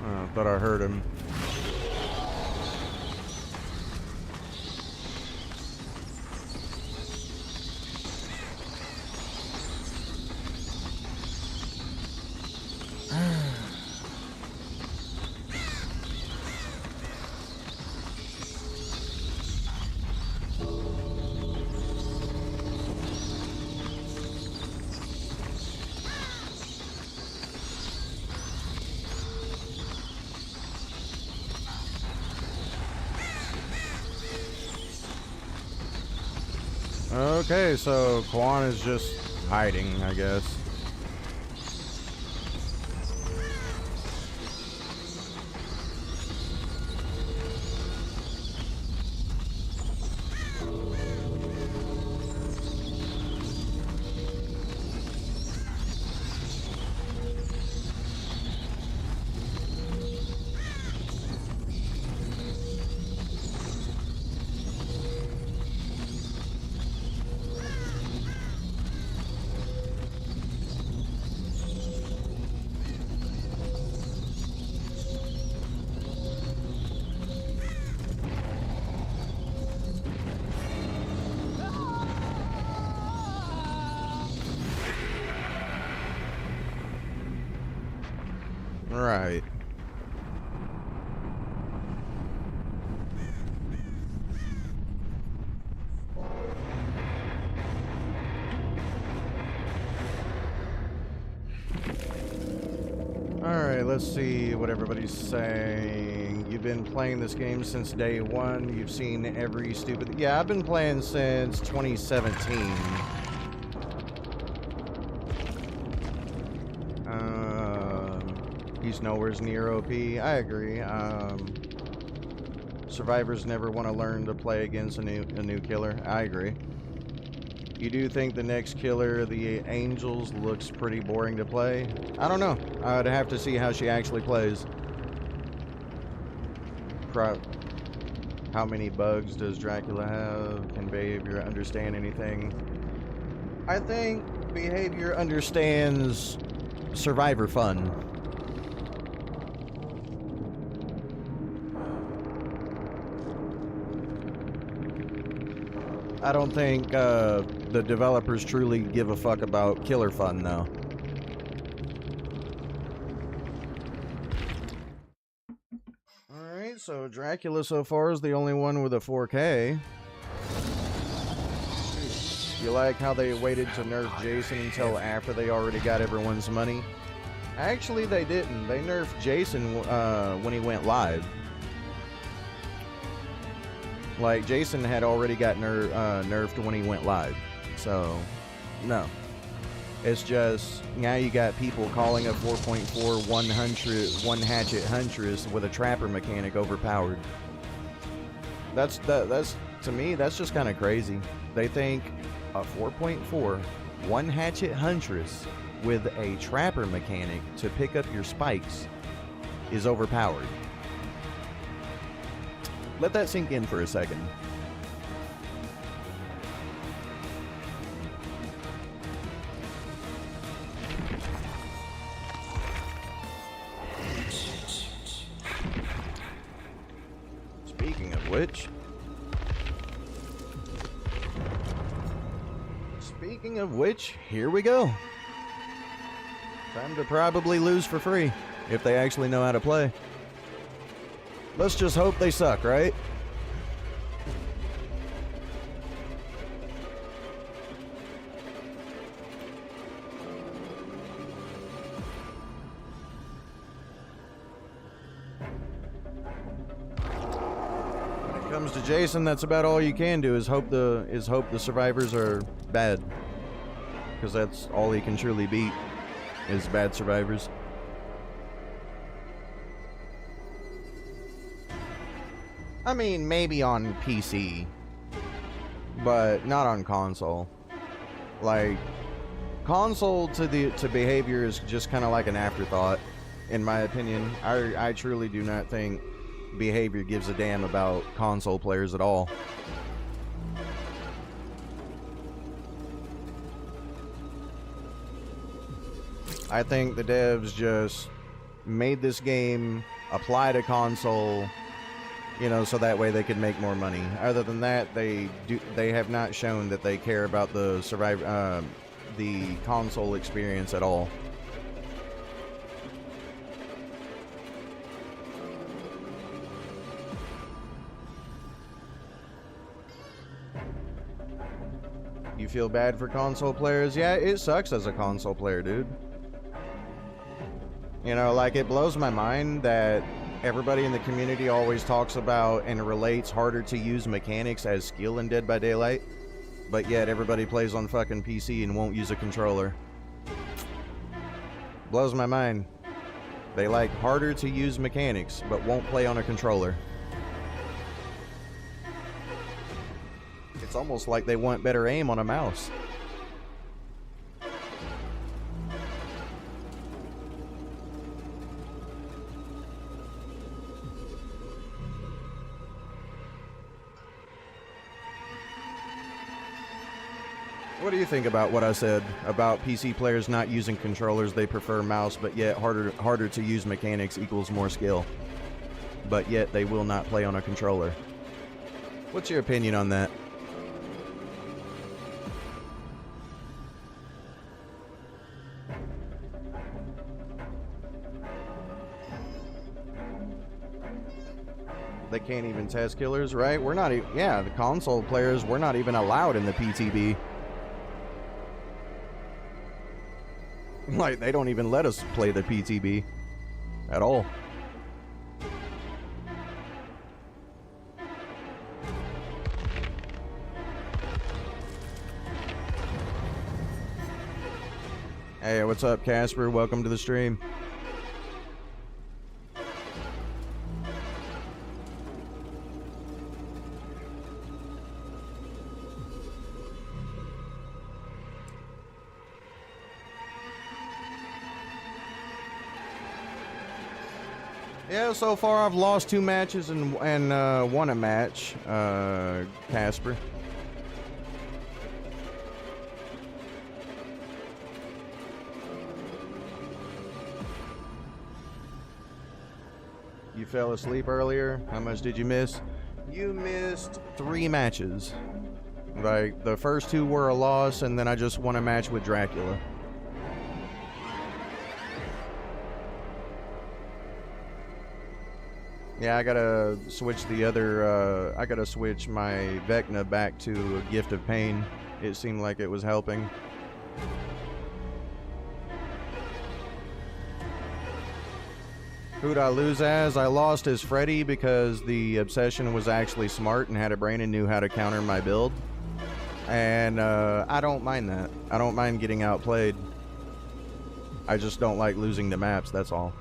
I thought I heard him. Okay, so Quan is just hiding, I guess. Right. Alright, let's see what everybody's saying. You've been playing this game since day one. You've seen every stupid... Yeah, I've been playing since 2017. He's nowhere near OP. I agree. Survivors never want to learn to play against a new killer. I agree. You do think the next killer, the Angels, looks pretty boring to play? I don't know. I would have to see how she actually plays. How many bugs does Dracula have? Can behavior understand anything? I think behavior understands survivor fun. I don't think the developers truly give a fuck about killer fun, though. Alright, so Dracula so far is the only one with a 4K. You like how they waited to nerf Jason until after they already got everyone's money? Actually, they didn't. They nerfed Jason when he went live. Like, Jason had already got nerfed when he went live. So, no. It's just, now you got people calling a 4.4 one hatchet huntress with a trapper mechanic overpowered. That's to me, that's just kind of crazy. They think a 4.4 one hatchet huntress with a trapper mechanic to pick up your spikes is overpowered. Let that sink in for a second. Speaking of which, here we go. Time to probably lose for free, if they actually know how to play. Let's just hope they suck, right? When it comes to Jason, that's about all you can do is hope the survivors are bad. Because that's all he can truly beat, is bad survivors. I mean, maybe on PC, but not on console. Like, console to behavior is just kind of like an afterthought, in my opinion. I truly do not think behavior gives a damn about console players at all. I think the devs just made this game apply to console, you know, so that way they could make more money. Other than that, they have not shown that they care about the the console experience at all. You feel bad for console players? Yeah, it sucks as a console player, dude. You know, like, it blows my mind that everybody in the community always talks about and relates harder to use mechanics as skill in Dead by Daylight, but yet everybody plays on fucking PC and won't use a controller. Blows my mind. They like harder to use mechanics, but won't play on a controller. It's almost like they want better aim on a mouse. What do you think about what I said about PC players not using controllers? They prefer mouse, but yet harder to use mechanics equals more skill. But yet they will not play on a controller. What's your opinion on that? They can't even test killers, right? We're not even, yeah, the console players, we're not even allowed in the PTB. Like, they don't even let us play the PTB at all. Hey, what's up, Casper? Welcome to the stream. Yeah, so far I've lost 2 matches and won a match, Casper. You fell asleep earlier? How much did you miss? You missed 3 matches. Like, the first 2 were a loss, and then I just won a match with Dracula. Yeah, I gotta switch the other, I gotta switch my Vecna back to a Gift of Pain. It seemed like it was helping. Who'd I lose as? I lost as Freddy because the Obsession was actually smart and had a brain and knew how to counter my build. And I don't mind that. I don't mind getting outplayed. I just don't like losing the maps, that's all.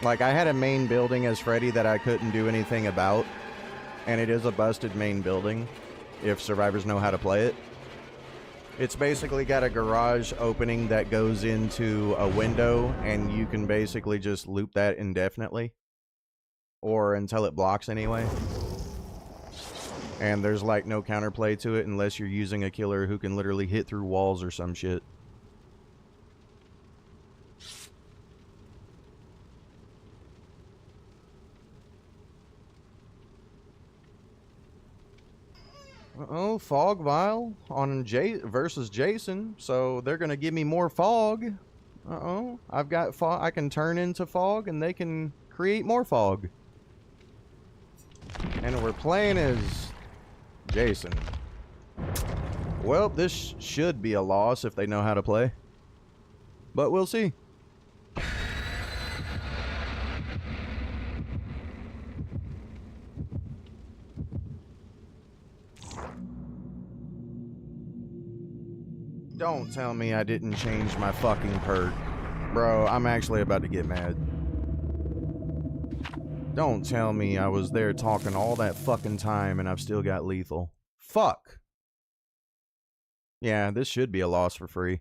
Like, I had a main building as Freddy that I couldn't do anything about. And it is a busted main building, if survivors know how to play it. It's basically got a garage opening that goes into a window, and you can basically just loop that indefinitely. Or until it blocks anyway. And there's like no counterplay to it unless you're using a killer who can literally hit through walls or some shit. Uh-oh, Fog Vial on versus Jason, so they're gonna give me more fog. Uh-oh, I've got fog. I can turn into fog, and they can create more fog. And we're playing as Jason. Well, this should be a loss if they know how to play, but we'll see. Don't tell me I didn't change my fucking perk. Bro, I'm actually about to get mad. Don't tell me I was there talking all that fucking time and I've still got lethal. Fuck. Yeah, this should be a loss for free.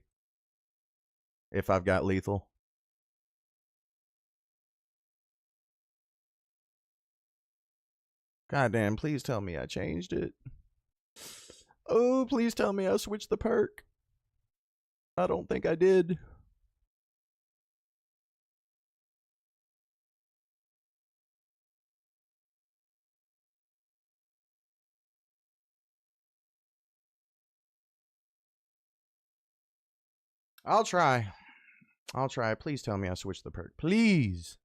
If I've got lethal. Goddamn, please tell me I changed it. Oh, please tell me I switched the perk. I don't think I did. I'll try. I'll try. Please tell me I switched the perk. Please.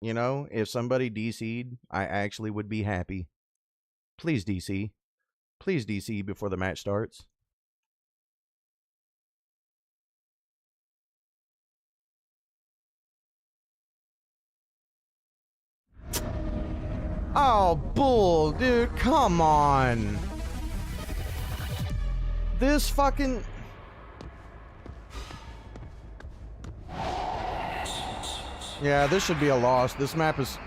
You know, if somebody DC'd, I actually would be happy. Please DC. Please DC before the match starts. Oh, bull, dude, come on. This fucking... Yeah, this should be a loss. This map is...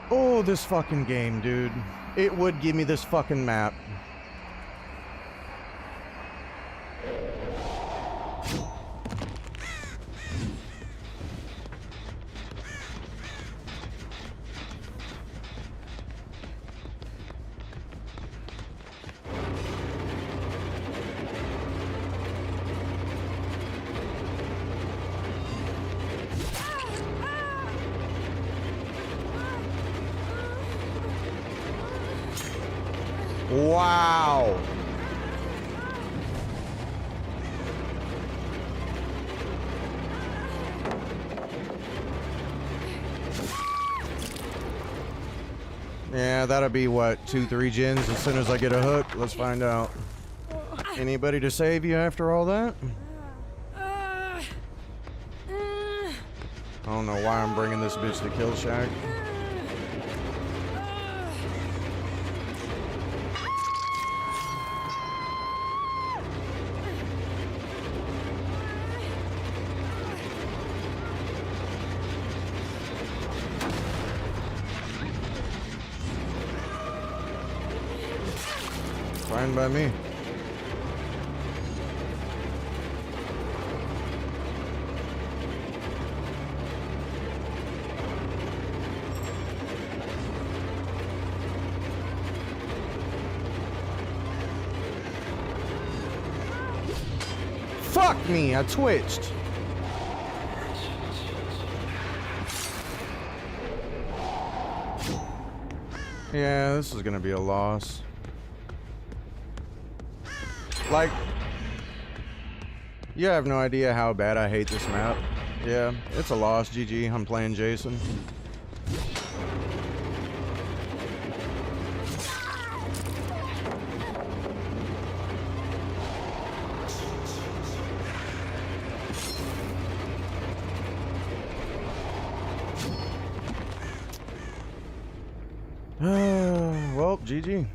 Oh, this fucking game, dude. It would give me this fucking map. Wow. Yeah, that'll be what, 2-3 gens as soon as I get a hook. Let's find out. Anybody to save you after all that? I don't know why I'm bringing this bitch to Kill Shack. Fine by me. Fuck me, I twitched. Yeah, this is gonna be a loss. Like, you have no idea how bad I hate this map. Yeah, it's a loss, GG. I'm playing Jason. Well, GG.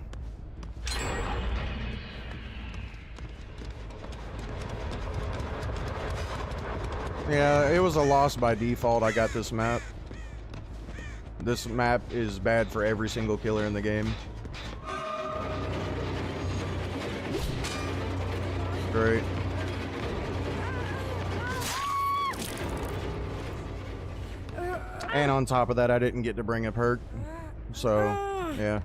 Yeah, it was a loss by default. I got this map. This map is bad for every single killer in the game. Great. And on top of that, I didn't get to bring a perk. So, yeah.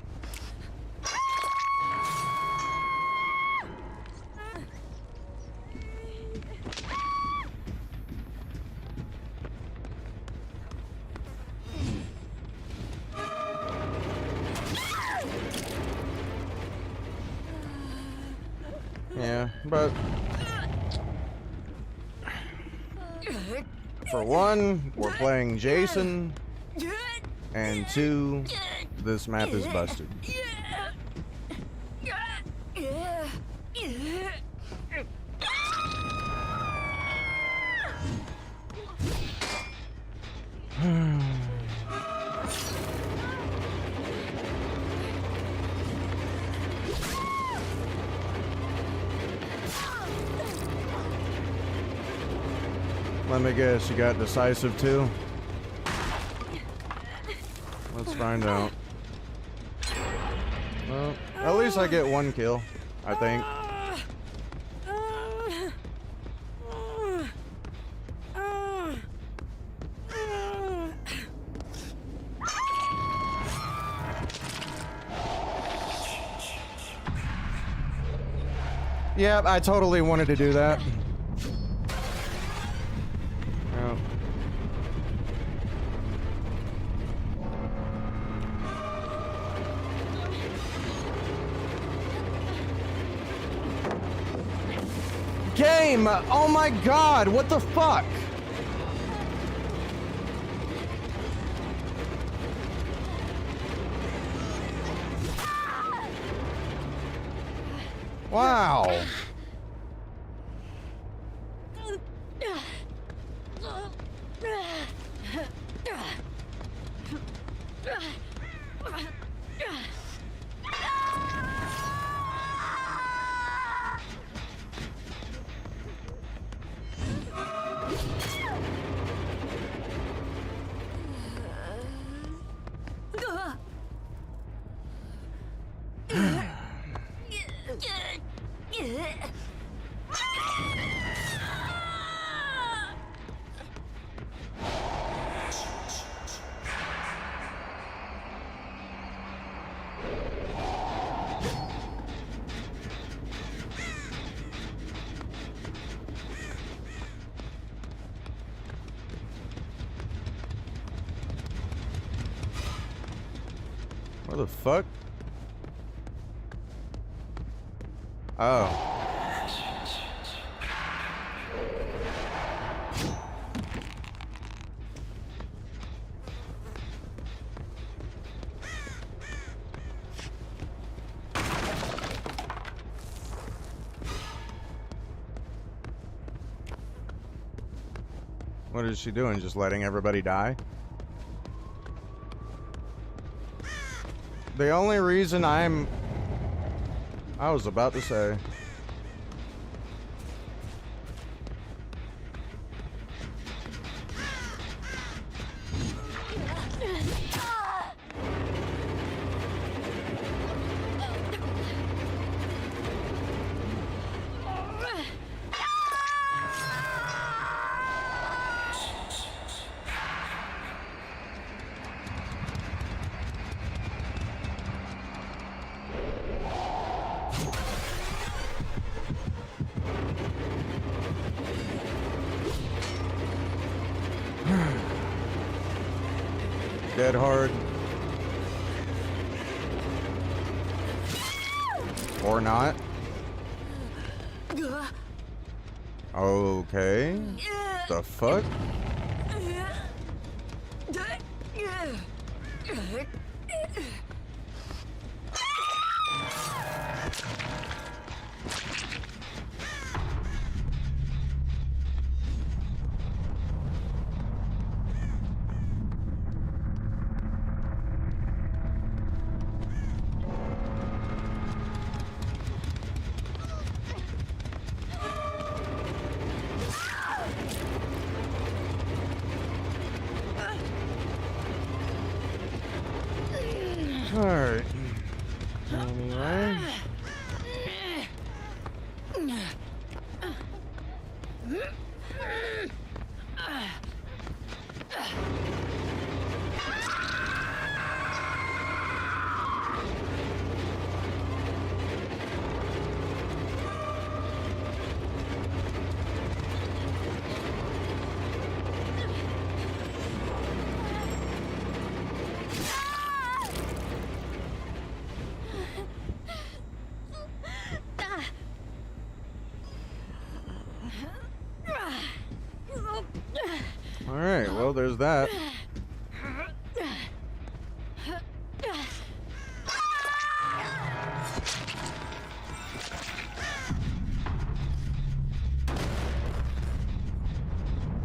Yeah, but for one, we're playing Jason, and two, this map is busted. Let me guess, you got decisive too? Let's find out. Well, at least I get one kill, I think. Yeah, I totally wanted to do that. Game! Oh my god, what the fuck? Wow. What the fuck? Oh. What is she doing? Just letting everybody die? The only reason I was about to say. that hard. Or not. Okay. The fuck? Alright. Anyway. Alright, well, there's that.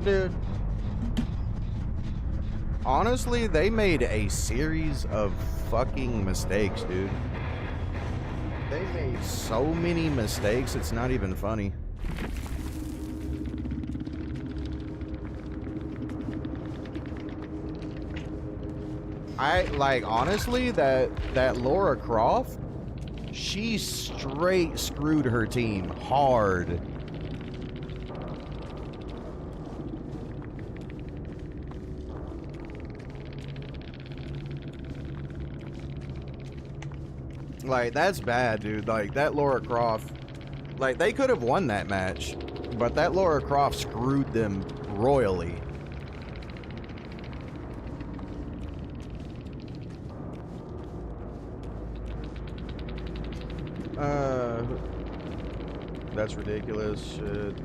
Dude. Honestly, they made a series of fucking mistakes, dude. They made so many mistakes, it's not even funny. Honestly, that Lara Croft, she straight screwed her team hard. Like, that's bad, dude. Like, that Lara Croft, like, they could have won that match, but that Lara Croft screwed them royally. That's ridiculous.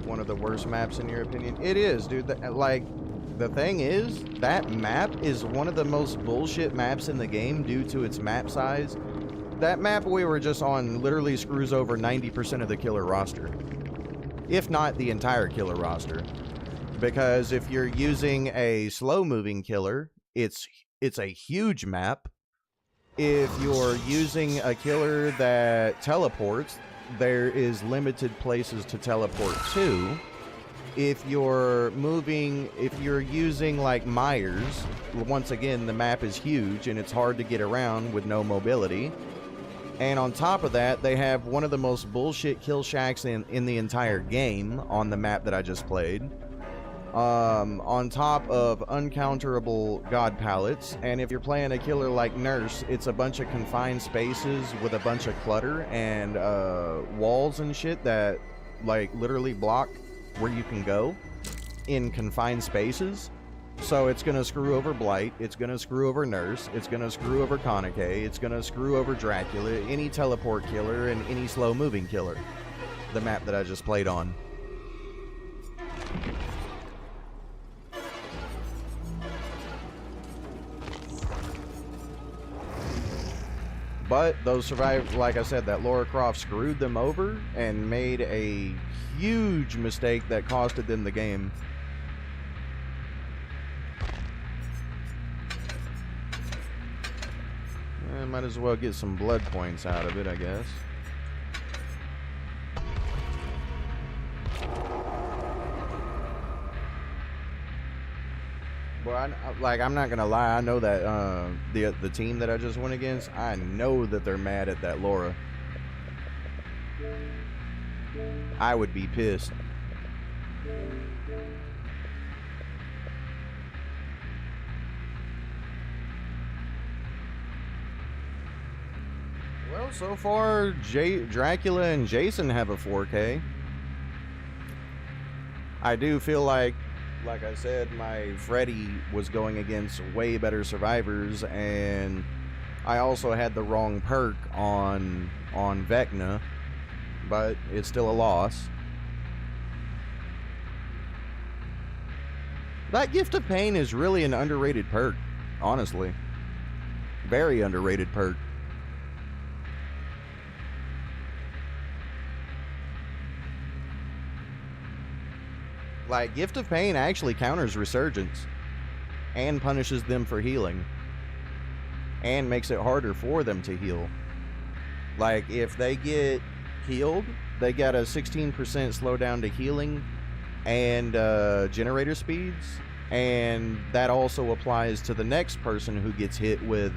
One of the worst maps in your opinion? It is, dude. Like, the thing is, that map is one of the most bullshit maps in the game due to its map size. That map we were just on literally screws over 90% of the killer roster. If not the entire killer roster. Because if you're using a slow-moving killer, it's a huge map. If you're using a killer that teleports, there is limited places to teleport to. If you're using like Myers, once again, the map is huge and it's hard to get around with no mobility. And on top of that, they have one of the most bullshit kill shacks in the entire game on the map that I just played. On top of uncounterable god palettes, and if you're playing a killer like Nurse, it's a bunch of confined spaces with a bunch of clutter and walls and shit that like literally block where you can go in confined spaces. So it's gonna screw over Blight, it's gonna screw over Nurse, it's gonna screw over Konake, it's gonna screw over Dracula, any teleport killer, and any slow moving killer. The map that I just played on. But those survived, like I said, that Lara Croft screwed them over and made a huge mistake that costed them the game. I might as well get some blood points out of it, I guess. Well, I'm not gonna lie. I know that the team that I just went against, I know that they're mad at that Laura. I would be pissed. Well, so far, Dracula and Jason have a 4K. I do feel like like I said, my Freddy was going against way better survivors, and I also had the wrong perk on Vecna, but it's still a loss. That Gift of Pain is really an underrated perk, honestly. Very underrated perk. Like, Gift of Pain actually counters Resurgence and punishes them for healing and makes it harder for them to heal. Like, if they get healed, they got a 16% slowdown to healing and generator speeds, and that also applies to the next person who gets hit with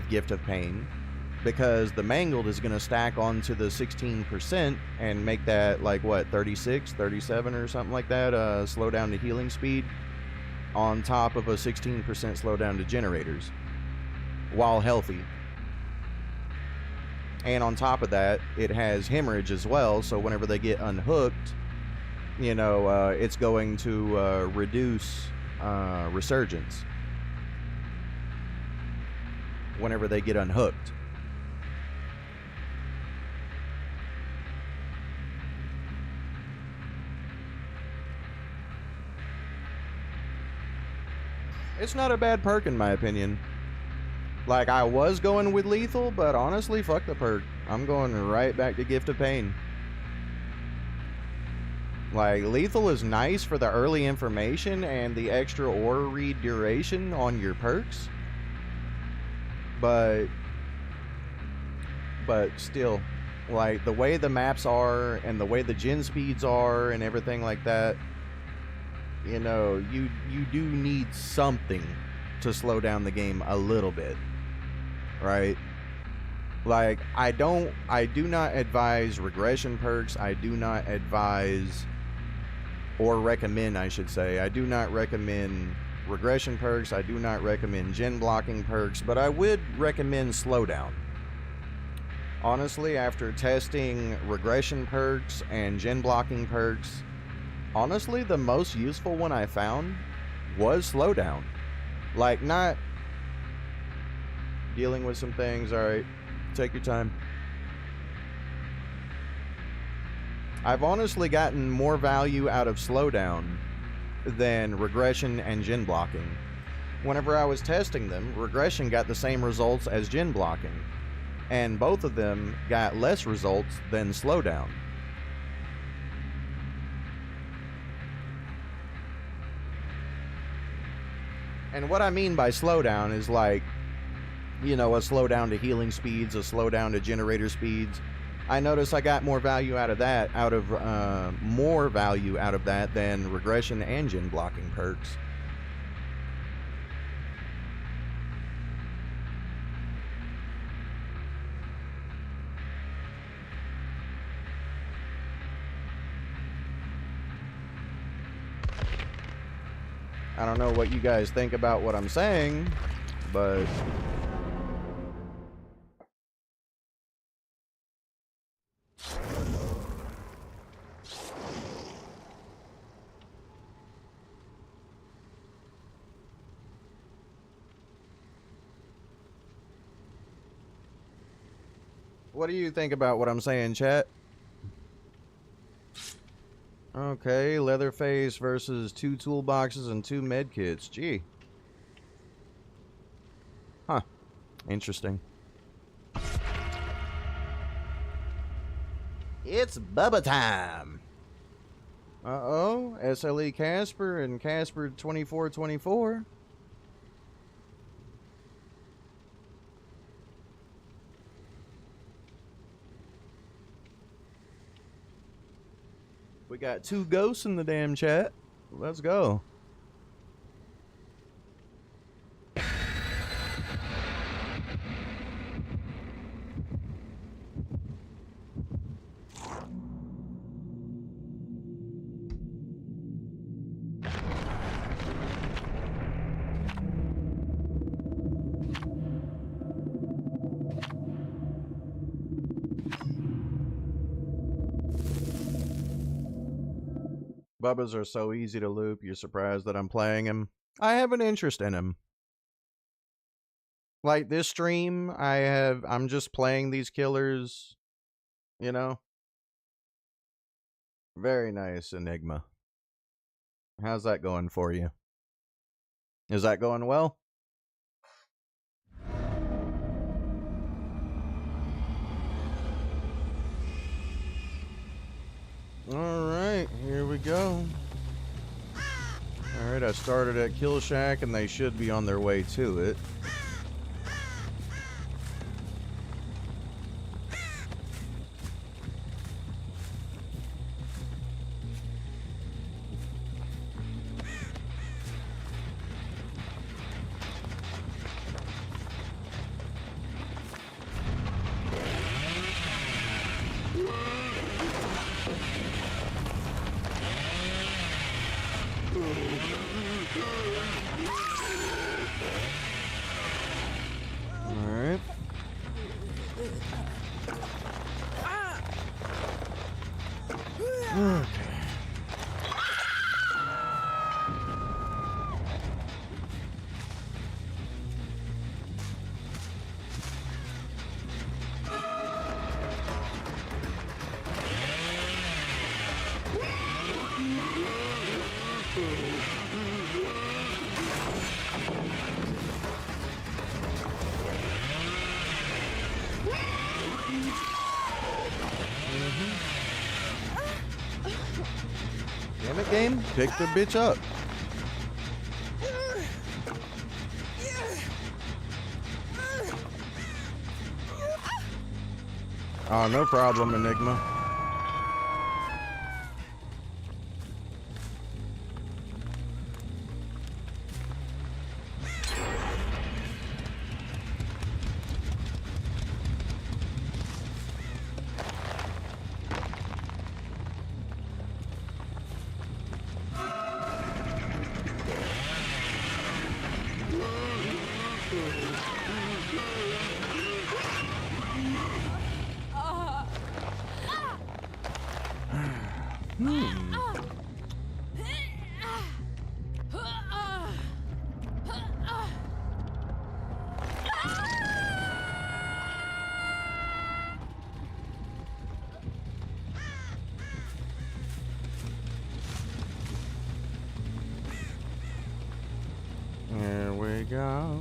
Gift of Pain, because the Mangled is going to stack onto the 16% and make that, like, what, 36, 37 or something like that, slowdown to healing speed, on top of a 16% slowdown to generators, while healthy. And on top of that, it has Hemorrhage as well, so whenever they get unhooked, you know, it's going to reduce Resurgence whenever they get unhooked. It's not a bad perk in my opinion. Like, I was going with Lethal, but honestly, fuck the perk. I'm going right back to Gift of Pain. Like, Lethal is nice for the early information and the extra aura read duration on your perks. But still, like, the way the maps are and the way the gen speeds are and everything like that, you know, you do need something to slow down the game a little bit, right? Like, I do not advise regression perks. I do not advise, or recommend, I should say, I do not recommend regression perks. I do not recommend gen blocking perks, but I would recommend slowdown. Honestly, after testing regression perks and gen blocking perks, honestly, the most useful one I found was slowdown. Like, not dealing with some things. Alright, take your time. I've honestly gotten more value out of slowdown than regression and gen blocking. Whenever I was testing them, regression got the same results as gen blocking, and both of them got less results than slowdown. And what I mean by slowdown is, like, you know, a slowdown to healing speeds, a slowdown to generator speeds. I noticed I got more value out of that, more value out of that than regression and gen blocking perks. I don't know what you guys think about what I'm saying, but what do you think about what I'm saying, chat? Okay, Leatherface versus 2 toolboxes and 2 medkits. Gee. Huh. Interesting. It's Bubba time! Uh-oh. SLE Casper and Casper 2424. We got 2 ghosts in the damn chat. Let's go. Bubbas are so easy to loop, you're surprised that I'm playing him. I have an interest in him. Like this stream, I'm just playing these killers, you know? Very nice, Enigma. How's that going for you? Is that going well? Alright, here we go. Alright, I started at Kill Shack and they should be on their way to it. Alright. Okay. Damn it, game. Pick the bitch up. Oh, no problem, Enigma. Here we go.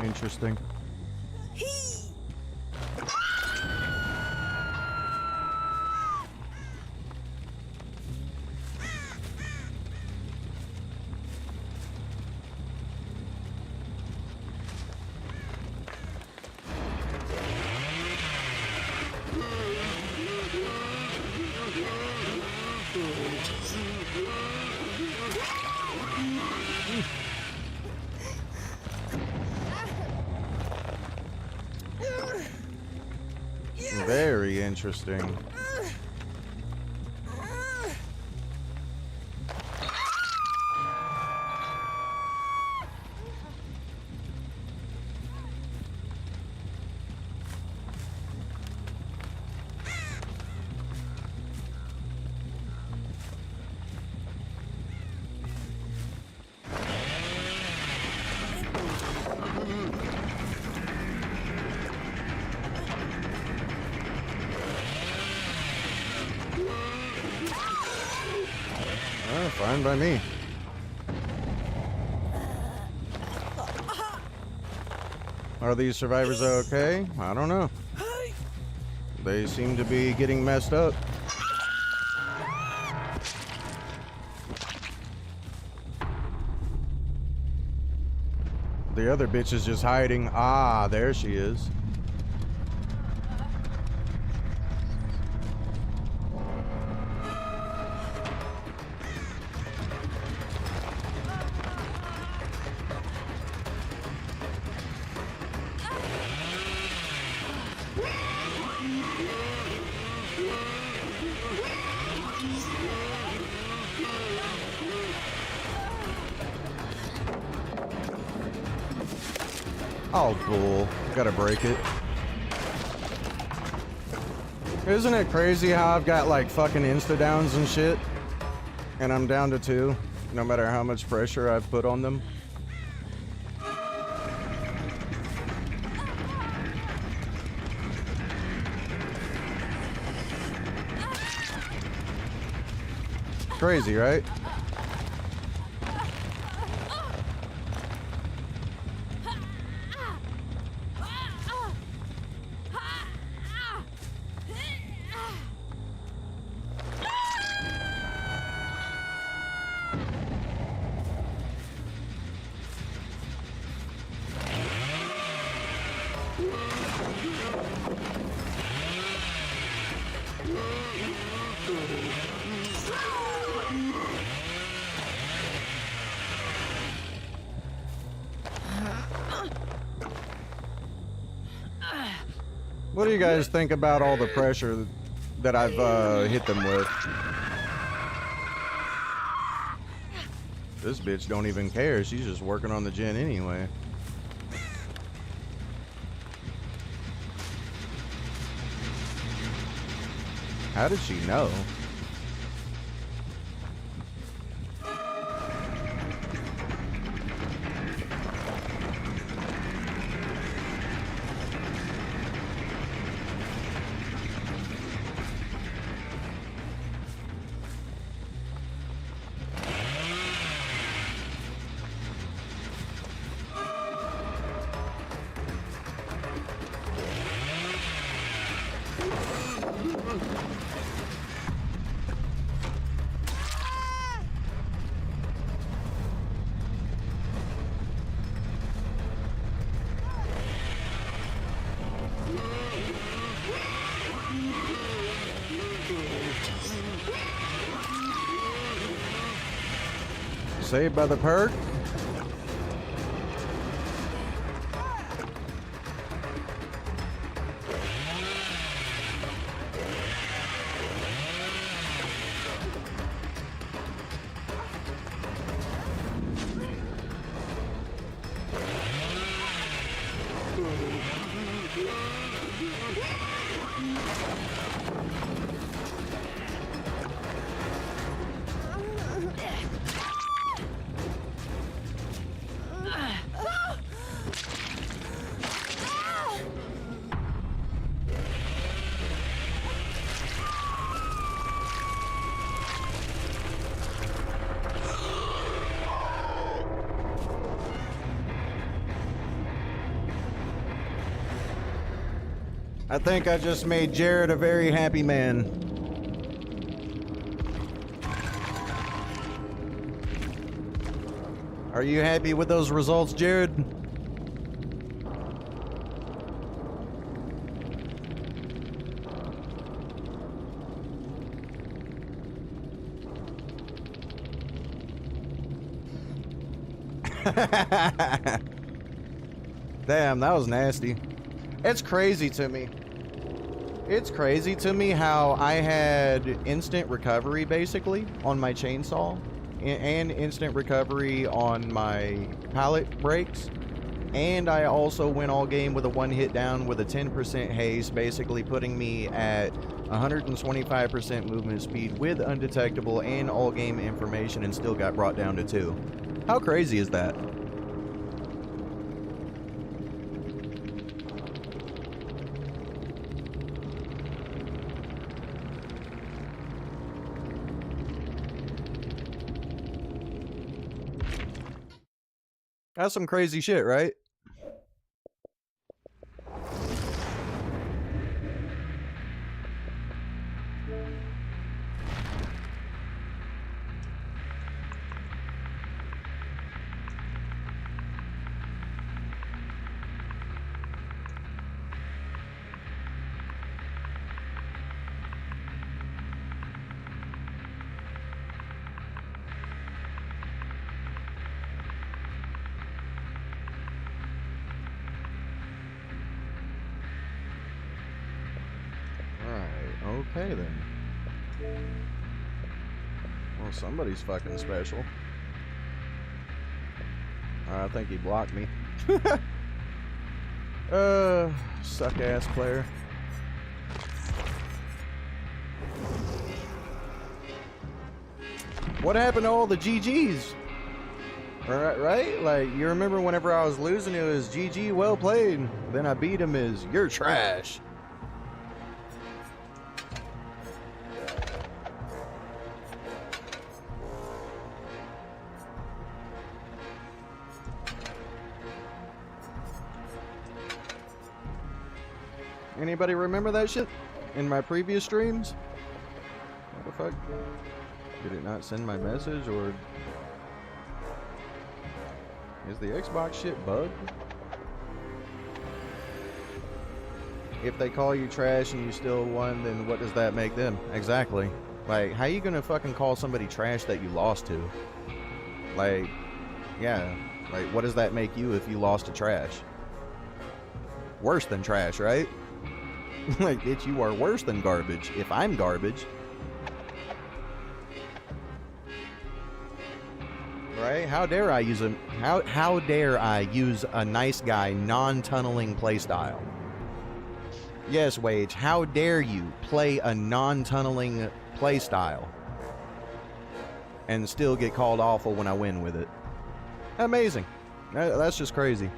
Interesting. Very interesting. Fine by me. Are these survivors okay? I don't know. They seem to be getting messed up. The other bitch is just hiding. Ah, there she is. Oh, bull. Gotta break it. Isn't it crazy how I've got like fucking insta-downs and shit? And I'm down to 2, no matter how much pressure I've put on them. Crazy, right? What do you guys think about all the pressure that I've hit them with? This bitch don't even care. She's just working on the gen anyway. How did she know? Saved by the perk. I think I just made Jared a very happy man. Are you happy with those results, Jared? Damn, that was nasty. It's crazy to me. It's crazy to me how I had instant recovery basically on my chainsaw and instant recovery on my pallet brakes. And I also went all game with a one hit down with a 10% haste, basically putting me at 125% movement speed with undetectable and all game information, and still got brought down to 2. How crazy is that? That's some crazy shit, right? Okay then. Well, somebody's fucking special. I think he blocked me. Suck ass player. What happened to all the GGs? Right? Like, you remember whenever I was losing, it was GG, well played. Then I beat him as, you're trash. Anybody remember that shit in my previous streams? What the fuck? Did it not send my message, or is the Xbox shit bugged? If they call you trash and you still won, then what does that make them? Exactly. Like, how you gonna fucking call somebody trash that you lost to? Like, yeah. Like, what does that make you if you lost to trash? Worse than trash, right? Like, bitch, you are worse than garbage if I'm garbage. Right? How dare I use a how dare I use a nice guy non-tunneling playstyle? Yes, Wage, how dare you play a non-tunneling playstyle and still get called awful when I win with it? Amazing. That's just crazy.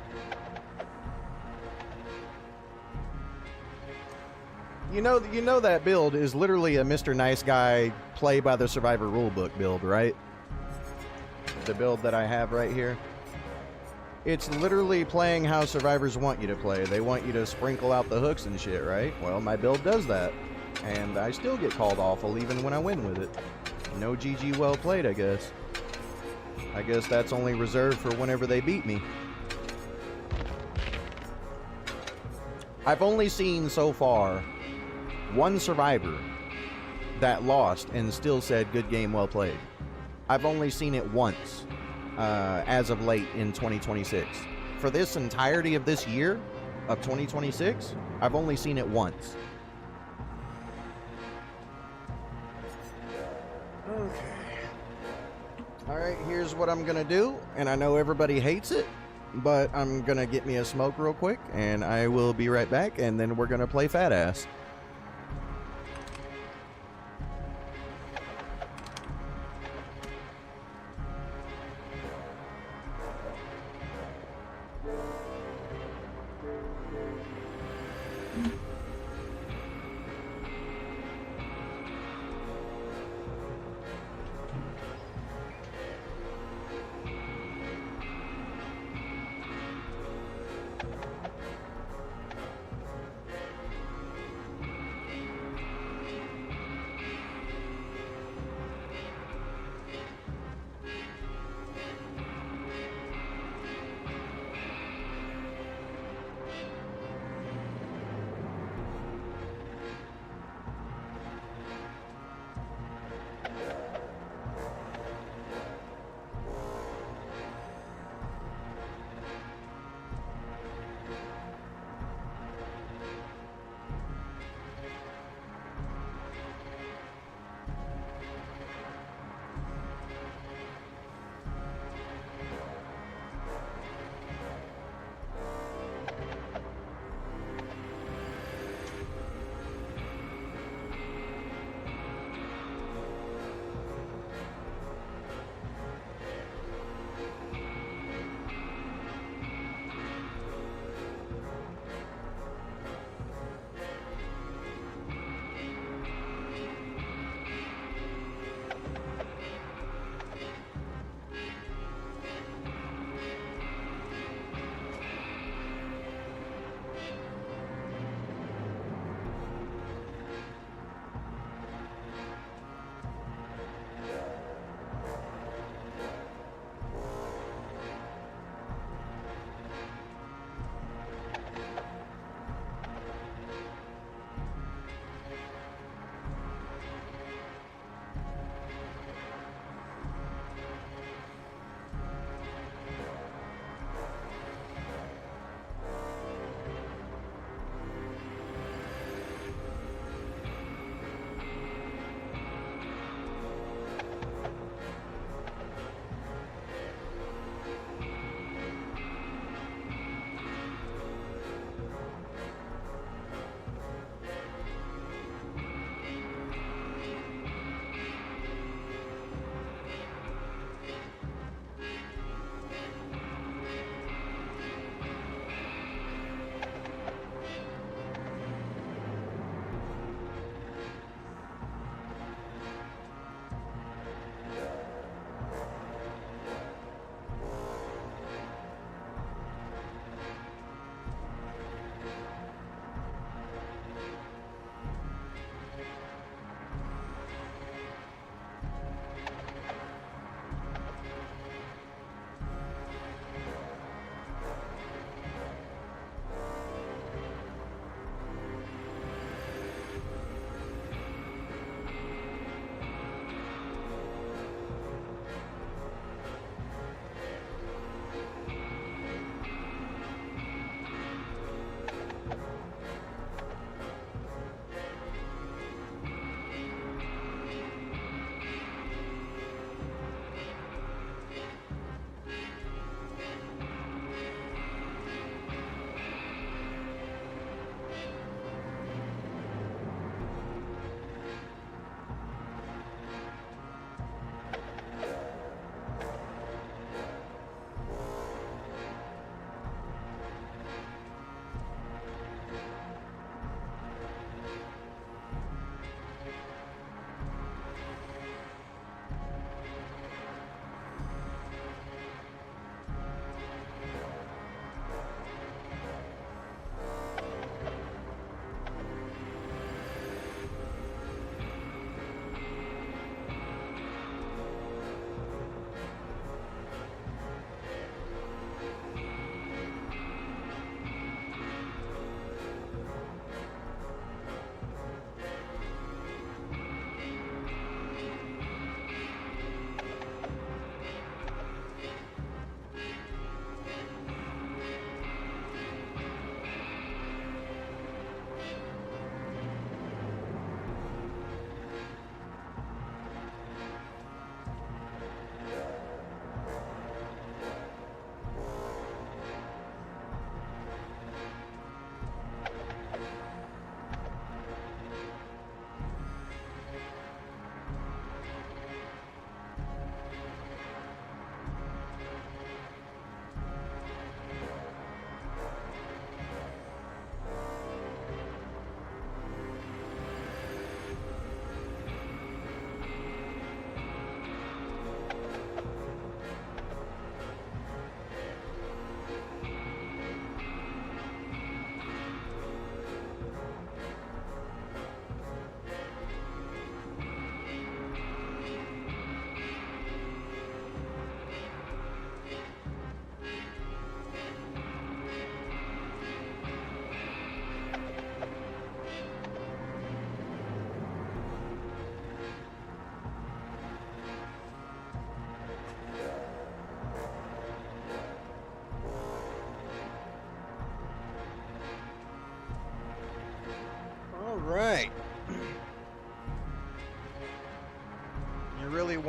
You know that build is literally a Mr. Nice Guy play by the Survivor rulebook build, right? The build that I have right here. It's literally playing how survivors want you to play. They want you to sprinkle out the hooks and shit, right? Well, my build does that. And I still get called awful even when I win with it. No GG well played, I guess. I guess that's only reserved for whenever they beat me. I've only seen so far one survivor that lost and still said good game well played. I've only seen it once as of late in 2026. For this entirety of this year of 2026, I've only seen it once. Okay. Alright, here's what I'm gonna do, and I know everybody hates it, but I'm gonna get me a smoke real quick, and I will be right back, and then we're gonna play Fat Ass.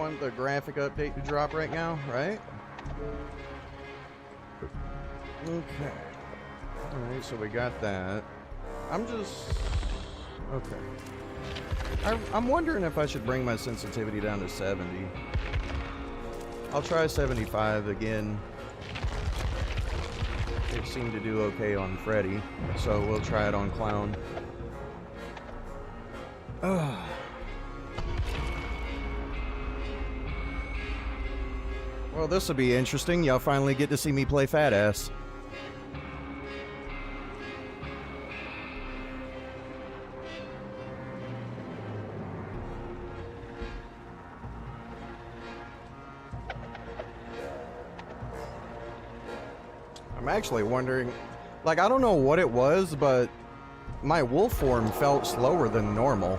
want the graphic update to drop right now, right? Okay. Alright, so we got that. Okay. I'm wondering if I should bring my sensitivity down to 70. I'll try 75 again. It seemed to do okay on Freddy, so we'll try it on Clown. Well, this will be interesting. Y'all finally get to see me play fat ass. I'm actually wondering, like, I don't know what it was, but my wolf form felt slower than normal.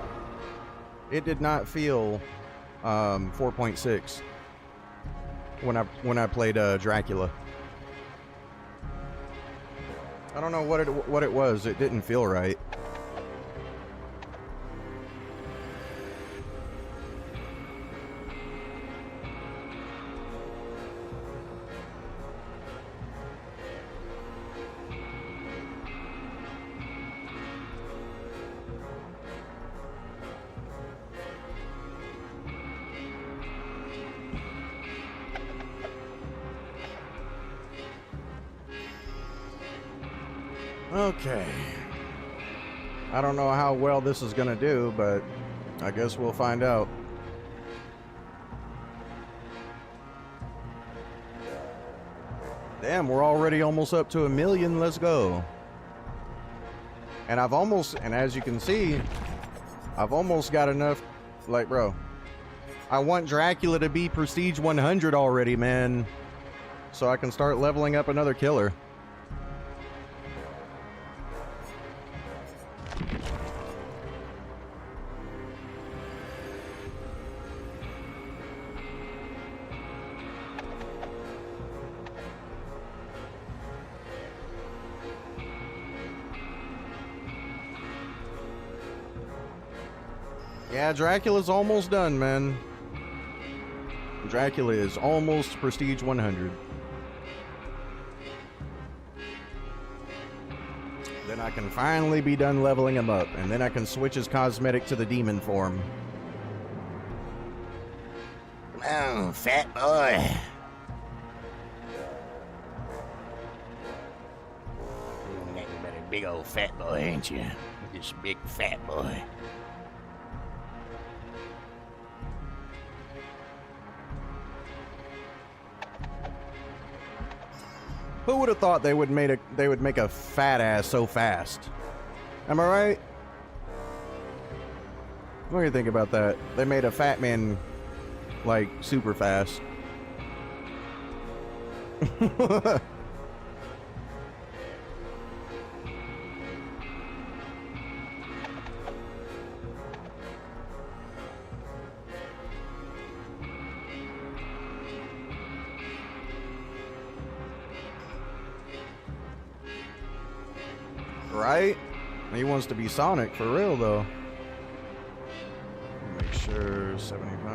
It did not feel 4.6 when I played Dracula. I don't know what it was. It didn't feel right. Okay. I don't know how well this is gonna do, but I guess we'll find out. Damn, we're already almost up to 1 million. Let's go. And as you can see, I've almost got enough. Like, bro, I want Dracula to be Prestige 100 already, man, so I can start leveling up another killer. Yeah, Dracula's almost done, man. Dracula is almost Prestige 100. Then I can finally be done leveling him up, and then I can switch his cosmetic to the demon form. Come on, fat boy. Nothing but a big old fat boy, ain't you? This big fat boy. Who would have thought they would make a fat ass so fast? Am I right? What do you think about that? They made a fat man like super fast. Right? He wants to be Sonic for real, though. Make sure 75,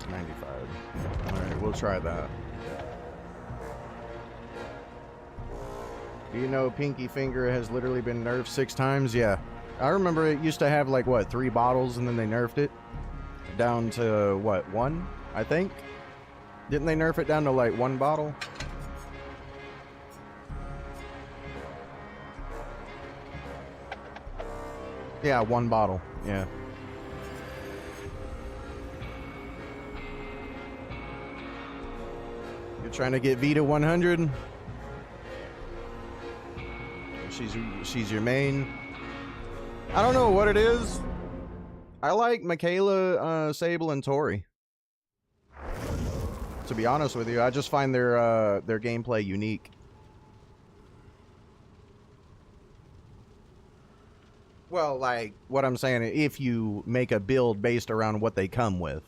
95. Alright, we'll try that. Do you know Pinky Finger has literally been nerfed 6 times? Yeah. I remember it used to have, like, what, 3 bottles, and then they nerfed it down to, what, 1, I think? Didn't they nerf it down to, like, 1 bottle? Yeah, 1 bottle. Yeah. You're trying to get V to 100? She's your main. I don't know what it is. I like Michaela, Sable, and Tori. To be honest with you, I just find their gameplay unique. Well, like, what I'm saying, if you make a build based around what they come with.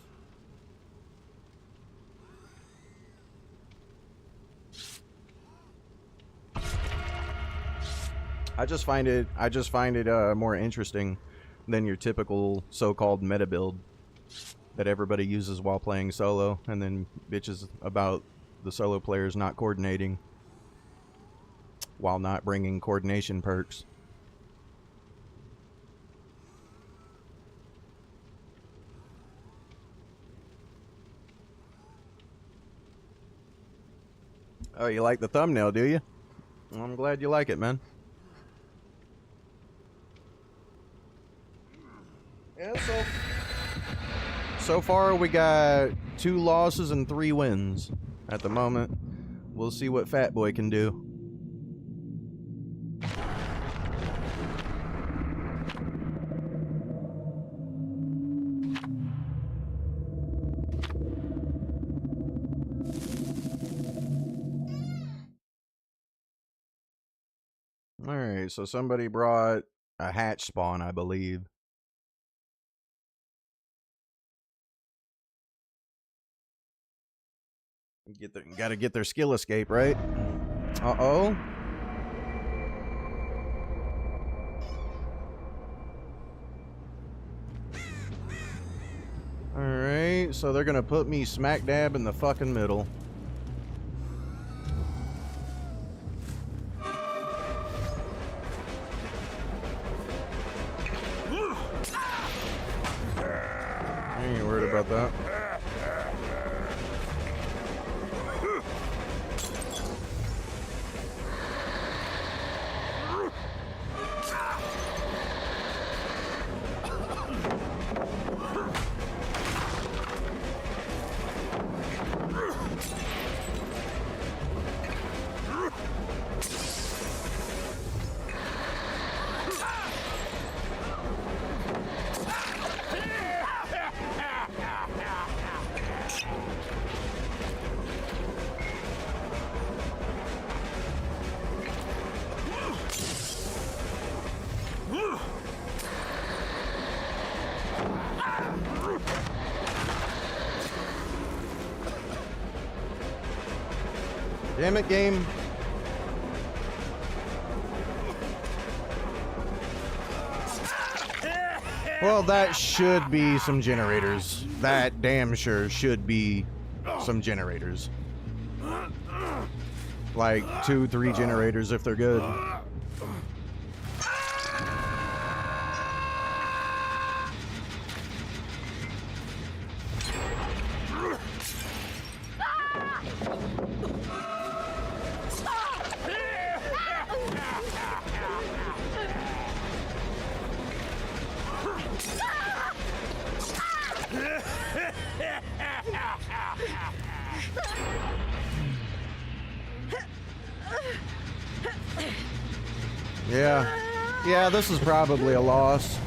I just find it more interesting than your typical so-called meta build. that everybody uses while playing solo, and then bitches about the solo players not coordinating while not bringing coordination perks. Oh, you like the thumbnail, do you? Well, I'm glad you like it, man. Yeah, so far we got 2 losses and 3 wins at the moment. We'll see what Fat Boy can do. Alright, so somebody brought a hatch spawn, I believe. Gotta get their skill escape, right? Uh-oh. Alright, so they're gonna put me smack dab in the fucking middle. I ain't worried about that. Damn it, game. Well, that should be some generators. That damn sure should be some generators. Like 2, 3 generators if they're good. Yeah, this is probably a loss.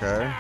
Okay.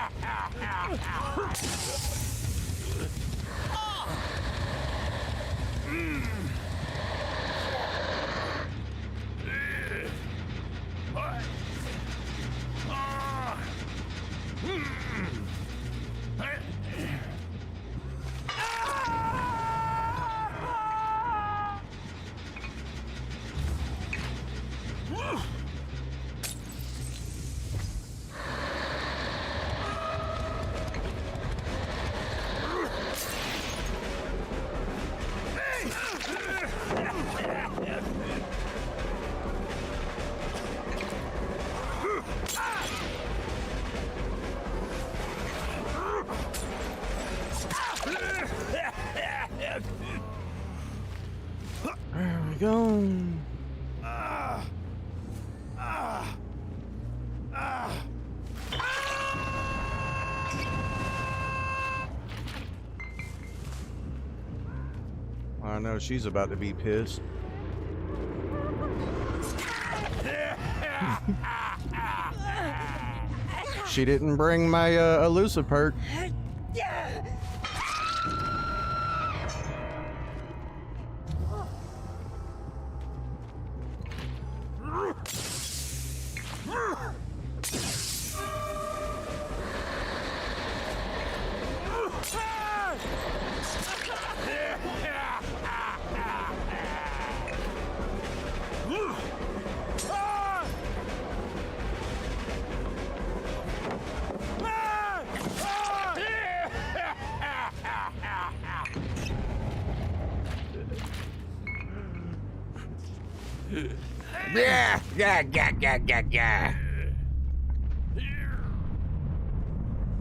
There we go. I know she's about to be pissed. She didn't bring my elusive perk. Yeah.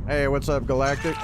Hey, what's up, Galactic?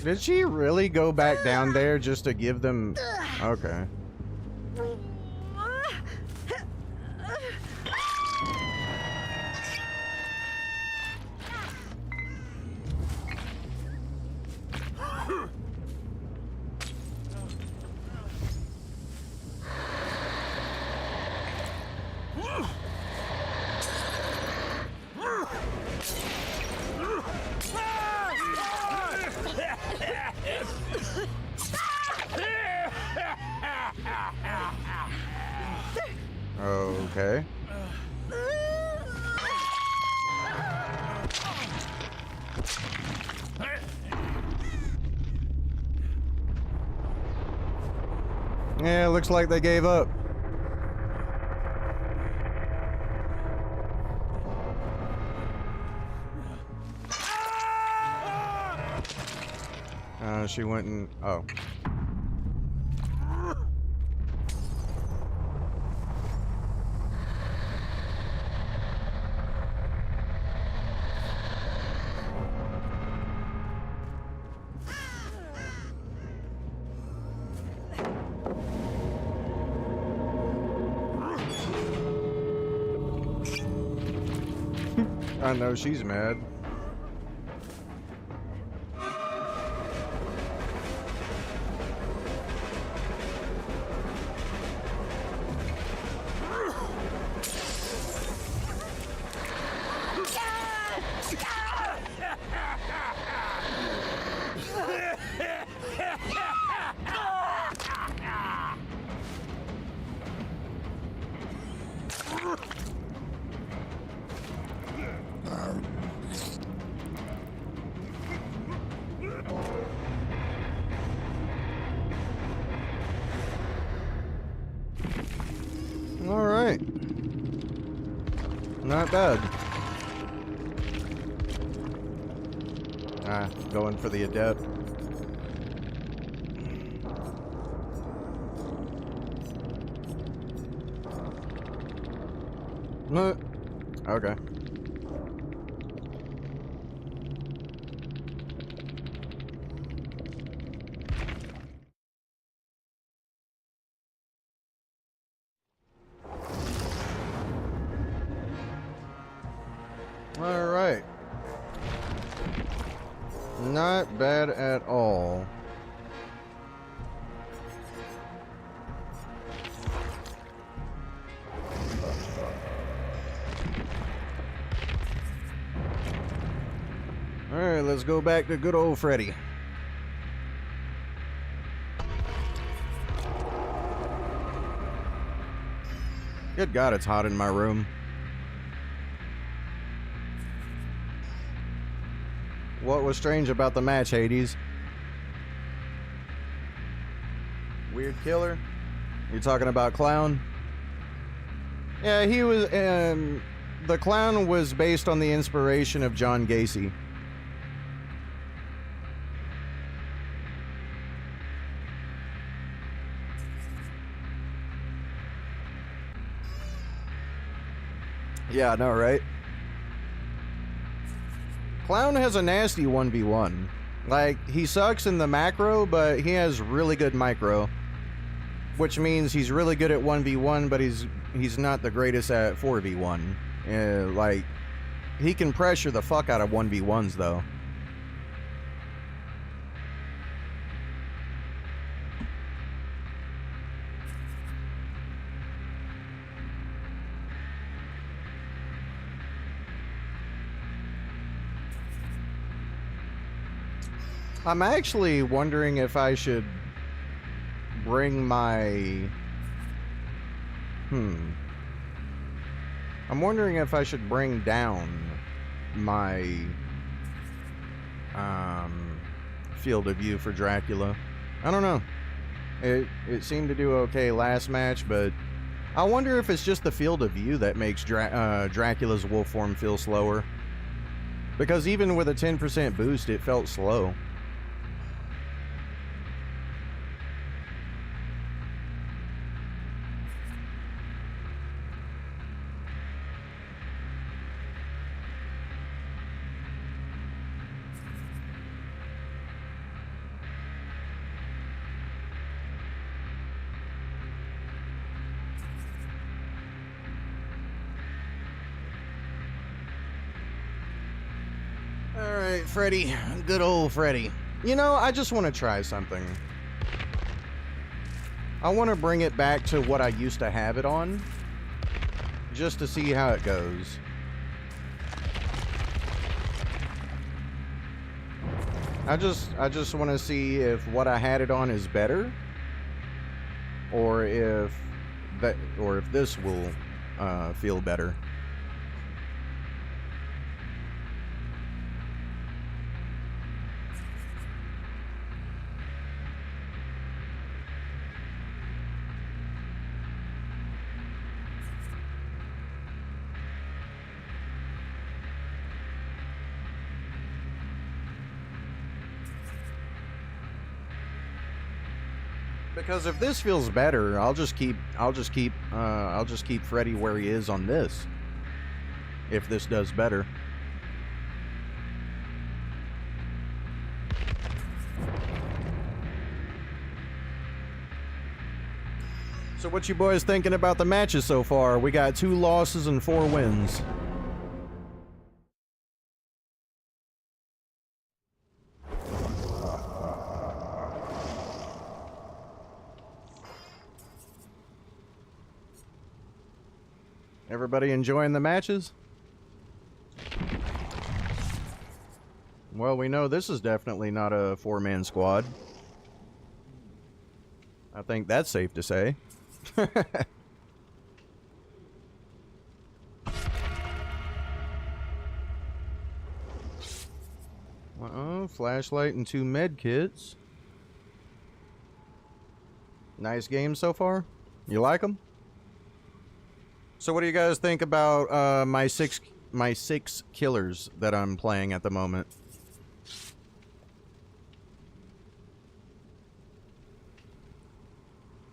Did she really go back down there just to give them... Okay. Okay. Yeah, looks like they gave up. She went and... Oh. I know she's mad. All right. Not bad. Going for the adept. No. Okay. All right. Not bad at all. All right, let's go back to good old Freddy. Good God, it's hot in my room. What was strange about the match, Hades? Weird killer? You talking about Clown? Yeah, he was, the Clown was based on the inspiration of John Gacy. Yeah, I know, right? Clown has a nasty 1v1. Like, he sucks in the macro, but he has really good micro. Which means he's really good at 1v1, but he's not the greatest at 4v1. Like, he can pressure the fuck out of 1v1s, though. I'm actually wondering if I should bring my... I'm wondering if I should bring down my field of view for Dracula. I don't know. It seemed to do okay last match, but I wonder if it's just the field of view that makes Dracula's wolf form feel slower. Because even with a 10% boost, it felt slow. Alright, Freddy. Good old Freddy. You know, I just want to try something. I want to bring it back to what I used to have it on. Just to see how it goes. I just want to see if what I had it on is better. Or if this will feel better. Because if this feels better, I'll just keep Freddy where he is on this. If this does better. So what you boys thinking about the matches so far? We got 2 losses and 4 wins. Everybody enjoying the matches? Well, we know this is definitely not a 4-man squad. I think that's safe to say. Flashlight and 2 med kits. Nice game so far? You like them? So what do you guys think about my six killers that I'm playing at the moment?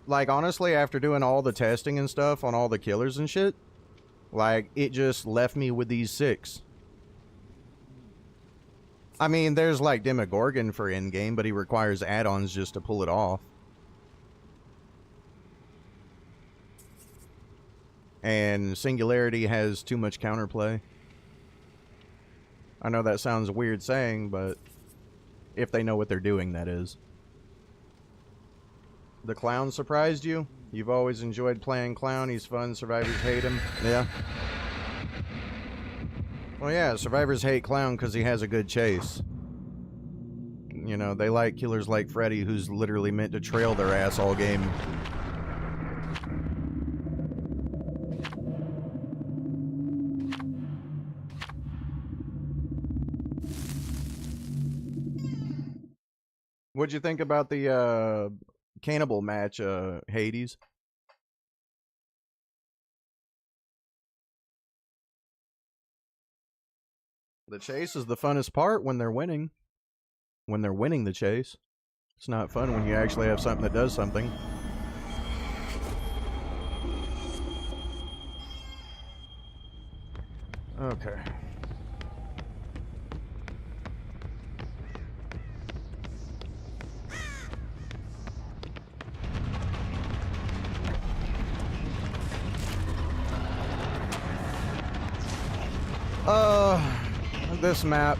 Like, honestly, after doing all the testing and stuff on all the killers and shit, like, it just left me with these 6. I mean, there's, like, Demogorgon for in-game, but he requires add-ons just to pull it off. And Singularity has too much counterplay. I know that sounds weird saying, but if they know what they're doing, that is. The Clown surprised you? You've always enjoyed playing Clown. He's fun. Survivors hate him. Yeah. Well, yeah, survivors hate Clown because he has a good chase. You know, they like killers like Freddy, who's literally meant to trail their ass all game. What'd you think about the Cannibal match, Hades? The chase is the funnest part when they're winning. When they're winning the chase. It's not fun when you actually have something that does something. Okay. This map.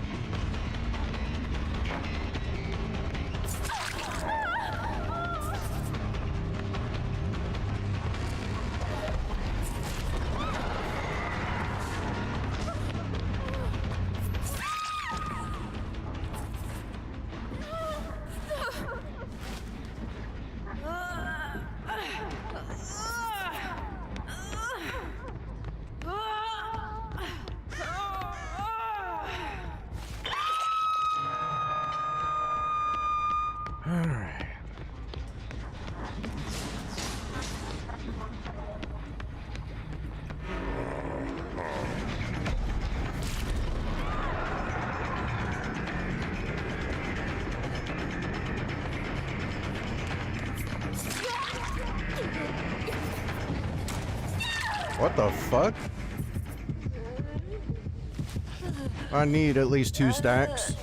Alright. What the fuck? I need at least 2 stacks.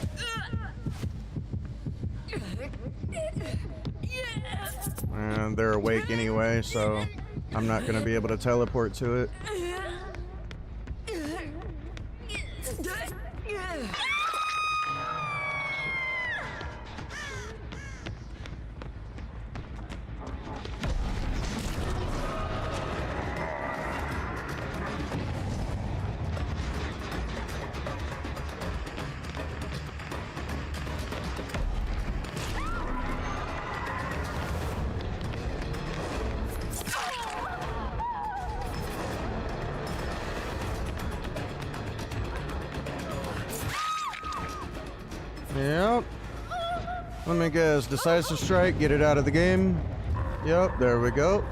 And they're awake anyway, so I'm not going to be able to teleport to it. Yep. Let me guess. Decisive strike. Get it out of the game. Yep. There we go.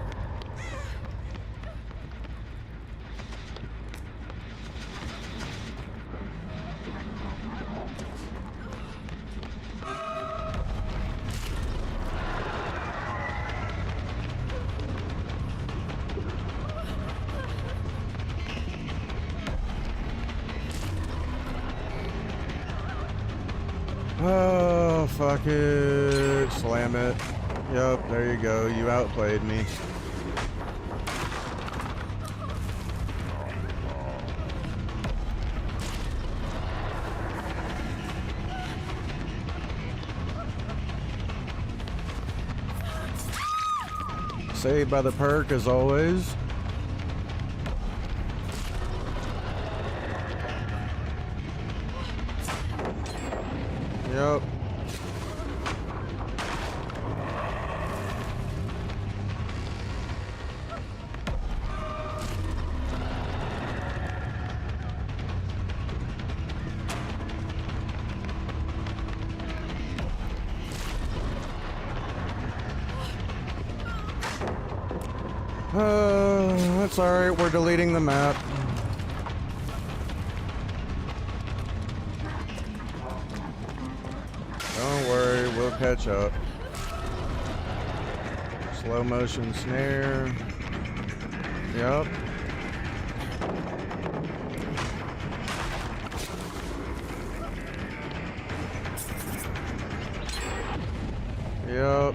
Oh, fuck it. Slam it. Yup, there you go. You outplayed me. Saved by the perk as always. Yep. That's alright, we're deleting the map. Don't worry, we'll catch up. Slow motion snare. Yep. Yep.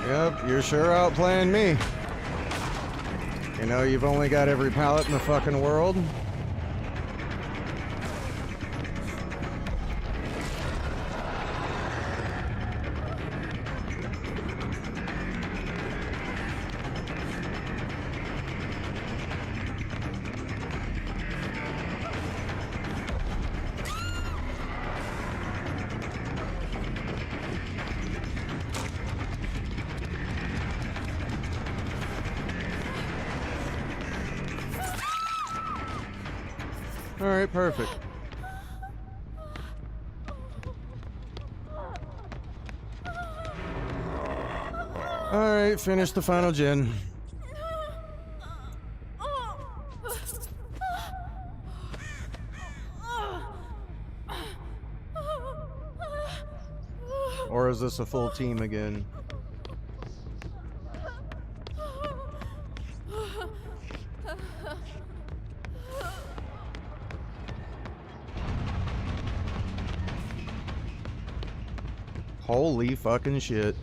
Yep, you're sure outplaying me. You know, you've only got every pallet in the fucking world. All right, perfect. All right, finish the final gen. Or is this a full team again? Holy fucking shit.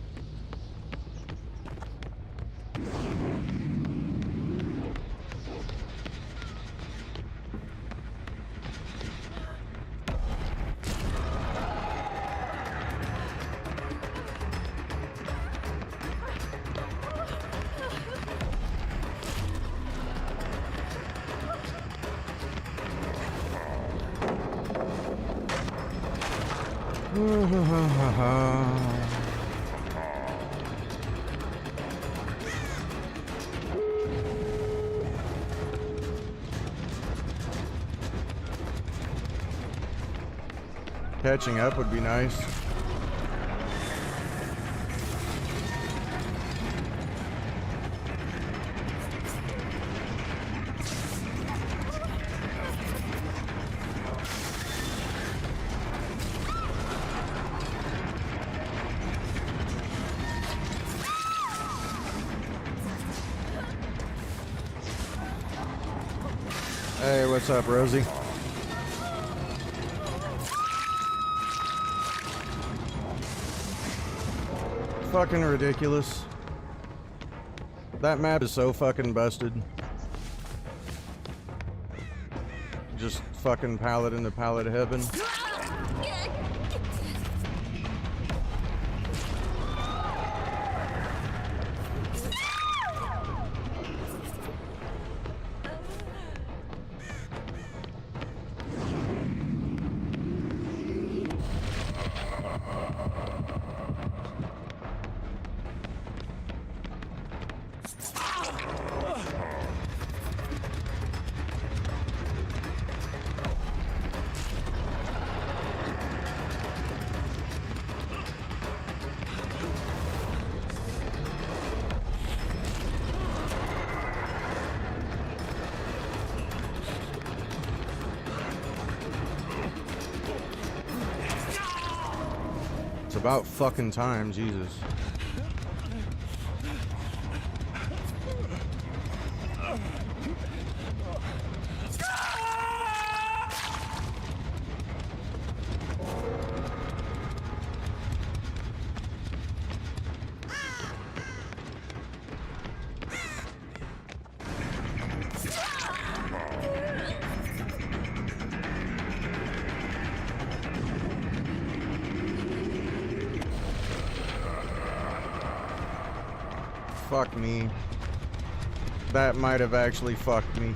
Catching up would be nice. Hey, what's up, Rosie? Fucking ridiculous. That map is so fucking busted. Just fucking pallet into pallet heaven. It's about fucking time, Jesus. Fuck me. That might have actually fucked me.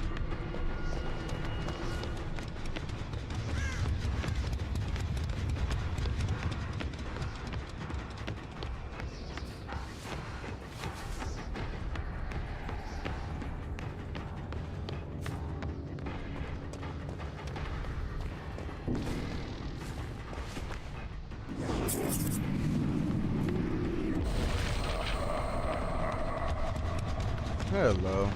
Hello.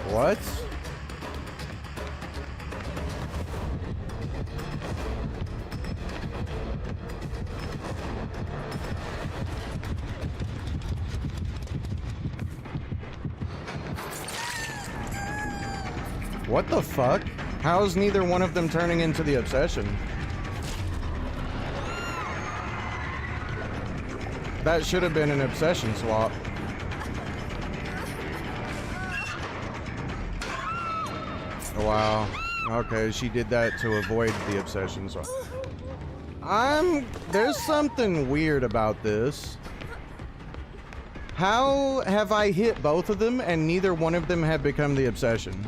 What? What the fuck? How's neither one of them turning into the obsession? That should have been an obsession swap. Wow. Okay, she did that to avoid the obsession swap. There's something weird about this. How have I hit both of them and neither one of them have become the obsession?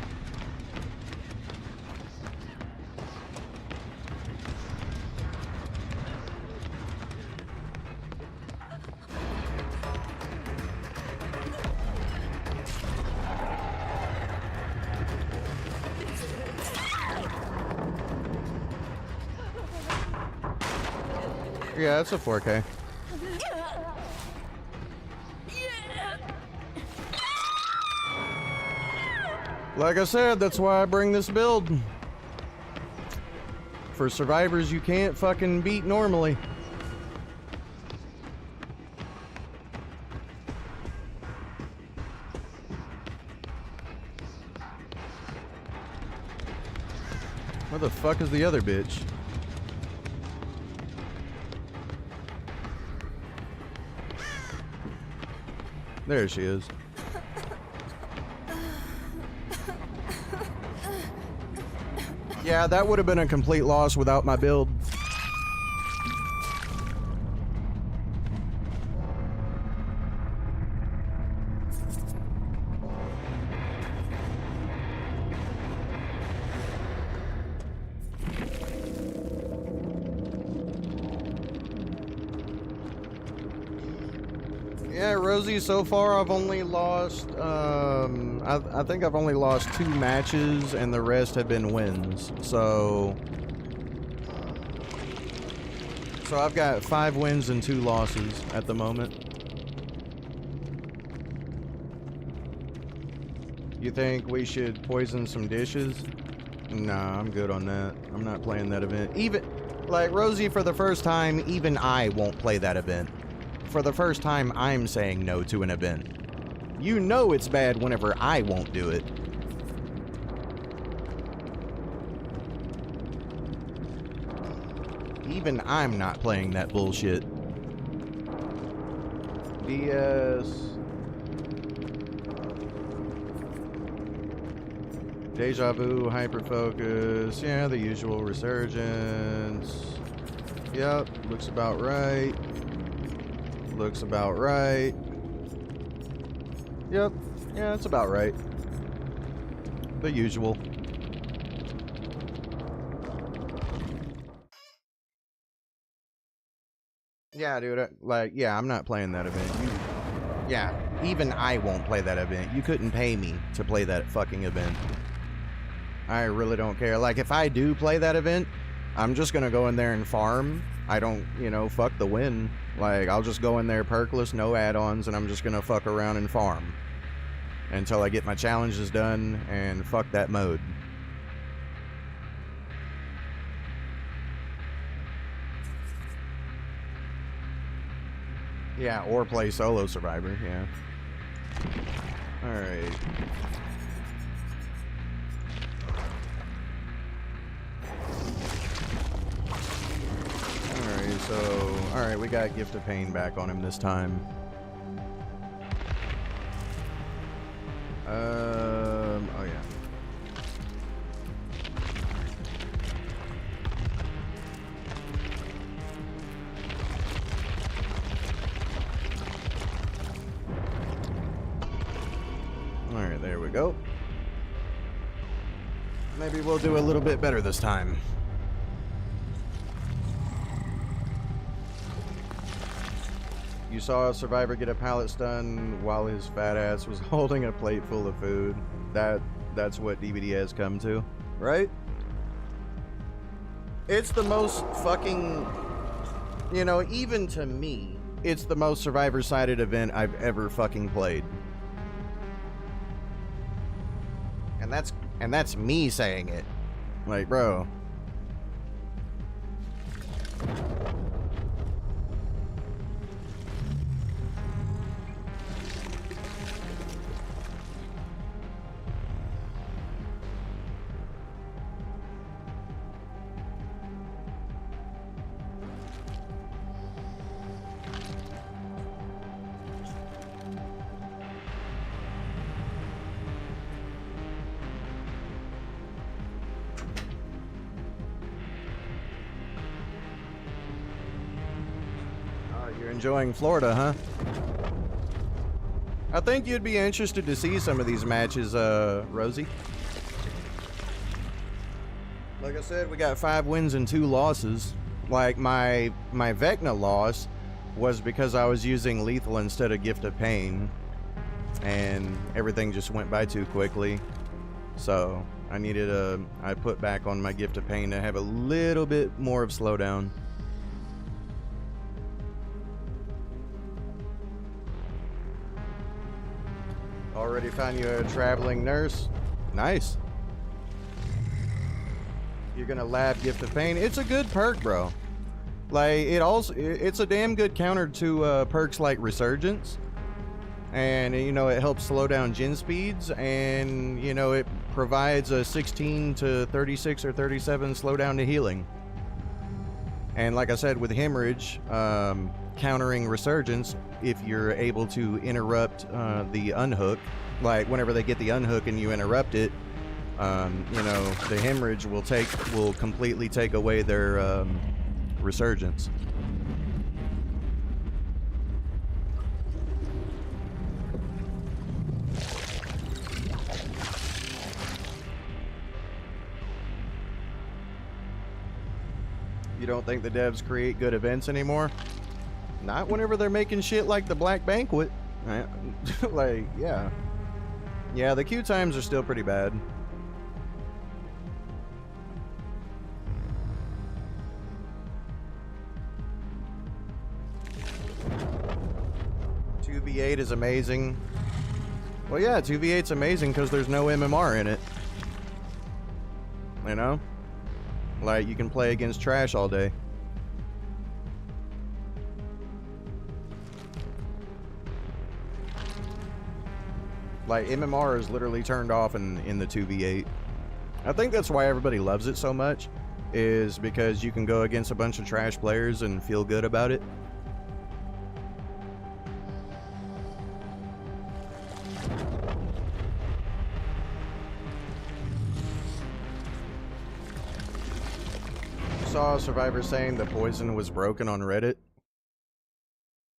Yeah, that's a 4K. Like I said, that's why I bring this build. For survivors you can't fucking beat normally. Where the fuck is the other bitch? There she is. Yeah, that would have been a complete loss without my build. Yeah, Rosie, so far I've only lost, I think I've only lost 2 matches and the rest have been wins. So I've got 5 wins and 2 losses at the moment. You think we should poison some dishes? Nah, I'm good on that. I'm not playing that event. Even, like, Rosie, for the first time, even I won't play that event. For the first time, I'm saying no to an event. You know it's bad whenever I won't do it. Even I'm not playing that bullshit. DS. Deja vu, hyperfocus. Yeah, the usual resurgence. Yep, looks about right. Looks about right. Yep. Yeah, that's about right. The usual. Yeah, dude. Yeah, I'm not playing that event. Yeah, even I won't play that event. You couldn't pay me to play that fucking event. I really don't care. Like, if I do play that event, I'm just gonna go in there and farm. I don't, you know, fuck the win. Like, I'll just go in there perkless, no add-ons, and I'm just gonna fuck around and farm until I get my challenges done and fuck that mode. Yeah, or play solo survivor, yeah. Alright. Alright, so... Alright, we got Gift of Pain back on him this time. Oh yeah. Alright, there we go. Maybe we'll do a little bit better this time. You saw a survivor get a pallet stun while his fat ass was holding a plate full of food. That's what DVD has come to, right? It's the most fucking, you know, even to me, it's the most survivor-sided event I've ever fucking played. And that's me saying it. Like, bro. You're enjoying Florida, huh? I think you'd be interested to see some of these matches, Rosie. Like I said, we got 5 wins and 2 losses. Like, my Vecna loss was because I was using lethal instead of Gift of Pain. And everything just went by too quickly. So, I put back on my Gift of Pain to have a little bit more of slowdown. Already found you a traveling nurse. Nice. You're gonna lab Gift of Pain. It's a good perk, bro. Like, it's a damn good counter to perks like Resurgence. And, you know, it helps slow down gen speeds. And, you know, provides a 16 to 36 or 37 slowdown to healing. And like I said, with hemorrhage, countering resurgence, if you're able to interrupt the unhook, like whenever they get the unhook and you interrupt it, you know, the hemorrhage will completely take away their resurgence. You don't think the devs create good events anymore? Not whenever they're making shit like the Black Banquet. Like, yeah. Yeah, the queue times are still pretty bad. V8 is amazing. Well, yeah, 2v8's amazing because there's no MMR in it. You know? Like, you can play against trash all day. Like, MMR is literally turned off in the 2v8. I think that's why everybody loves it so much, is because you can go against a bunch of trash players and feel good about it. Saw a survivor saying the poison was broken on Reddit.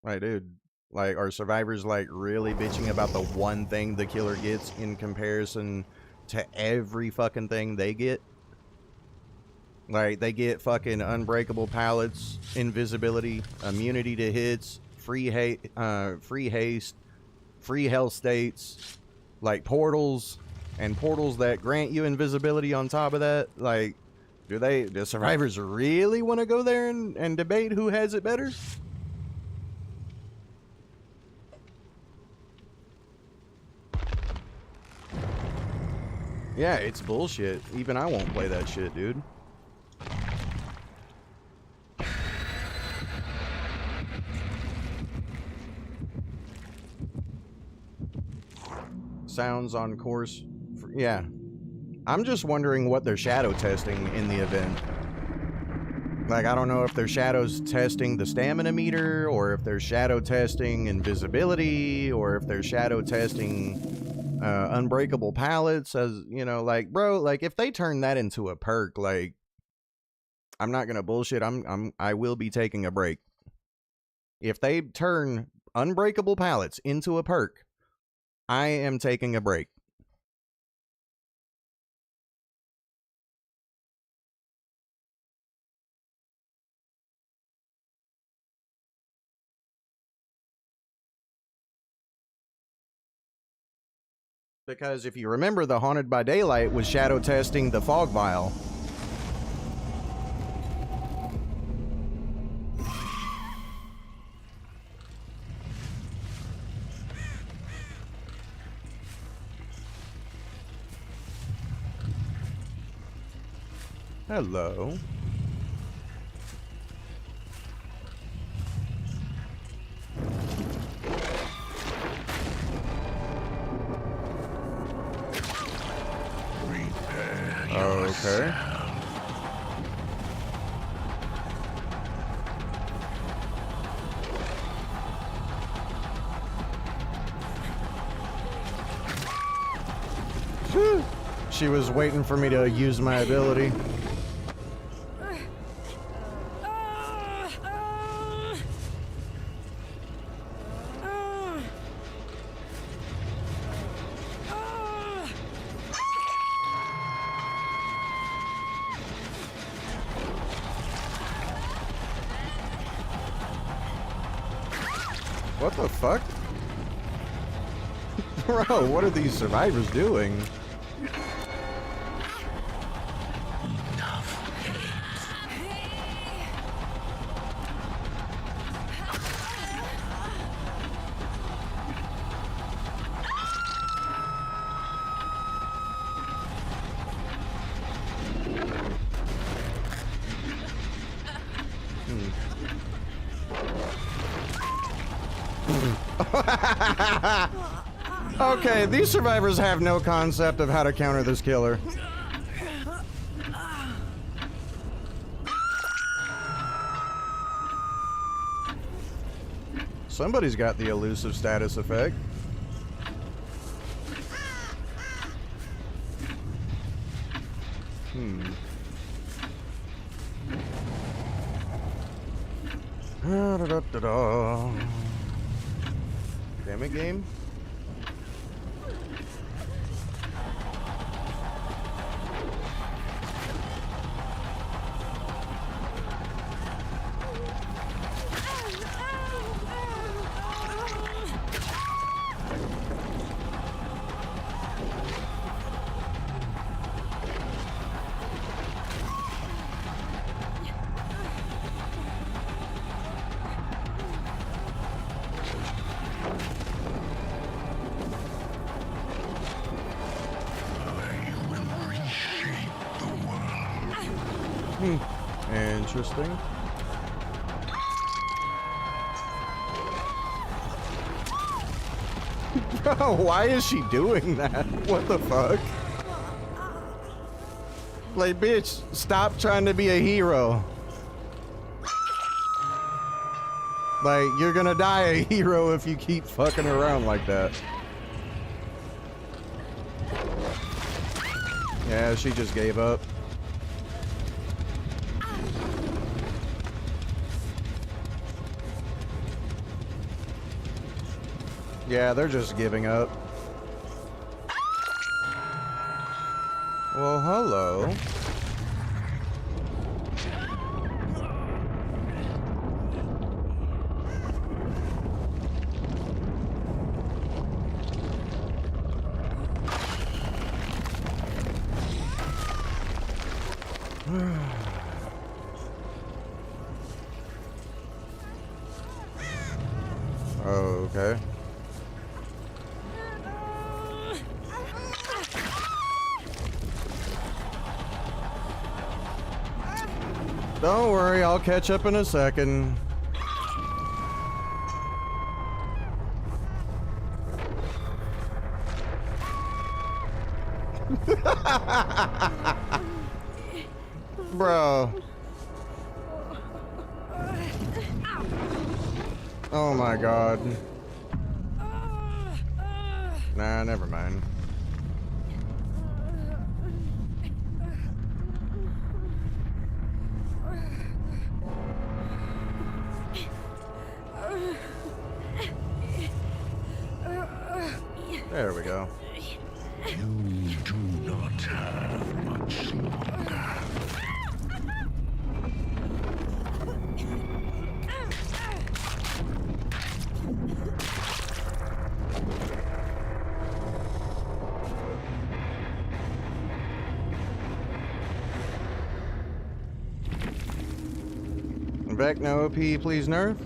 Right, dude. Like, are survivors like really bitching about the one thing the killer gets in comparison to every fucking thing they get? Like, they get fucking unbreakable pallets, invisibility, immunity to hits, free haste, free health states, like portals, and portals that grant you invisibility on top of that. Like, do survivors really want to go there and debate who has it better? Yeah, it's bullshit. Even I won't play that shit, dude. Sounds on course. Yeah. I'm just wondering what they're shadow testing in the event. Like, I don't know if they're shadows testing the stamina meter, or if they're shadow testing invisibility, or if they're shadow testing unbreakable pallets. As you know, like, bro, like if they turn that into a perk, like, I'm not gonna bullshit. I will be taking a break. If they turn unbreakable pallets into a perk, I am taking a break. Because if you remember, the Haunted by Daylight was shadow testing the fog vial. Hello. Okay. She was waiting for me to use my ability. What the fuck? Bro, what are these survivors doing? Okay, these survivors have no concept of how to counter this killer. Somebody's got the elusive status effect. Damn it, game. Interesting. Bro, why is she doing that? What the fuck? Like, bitch, stop trying to be a hero. Like, you're gonna die a hero if you keep fucking around like that. Yeah, she just gave up. Yeah, they're just giving up. Well, hello. Oh, okay. Don't worry, I'll catch up in a second. Bro. Oh my god. Nah, never mind. There we go. You do not have much longer. Vecna OP, please nerf.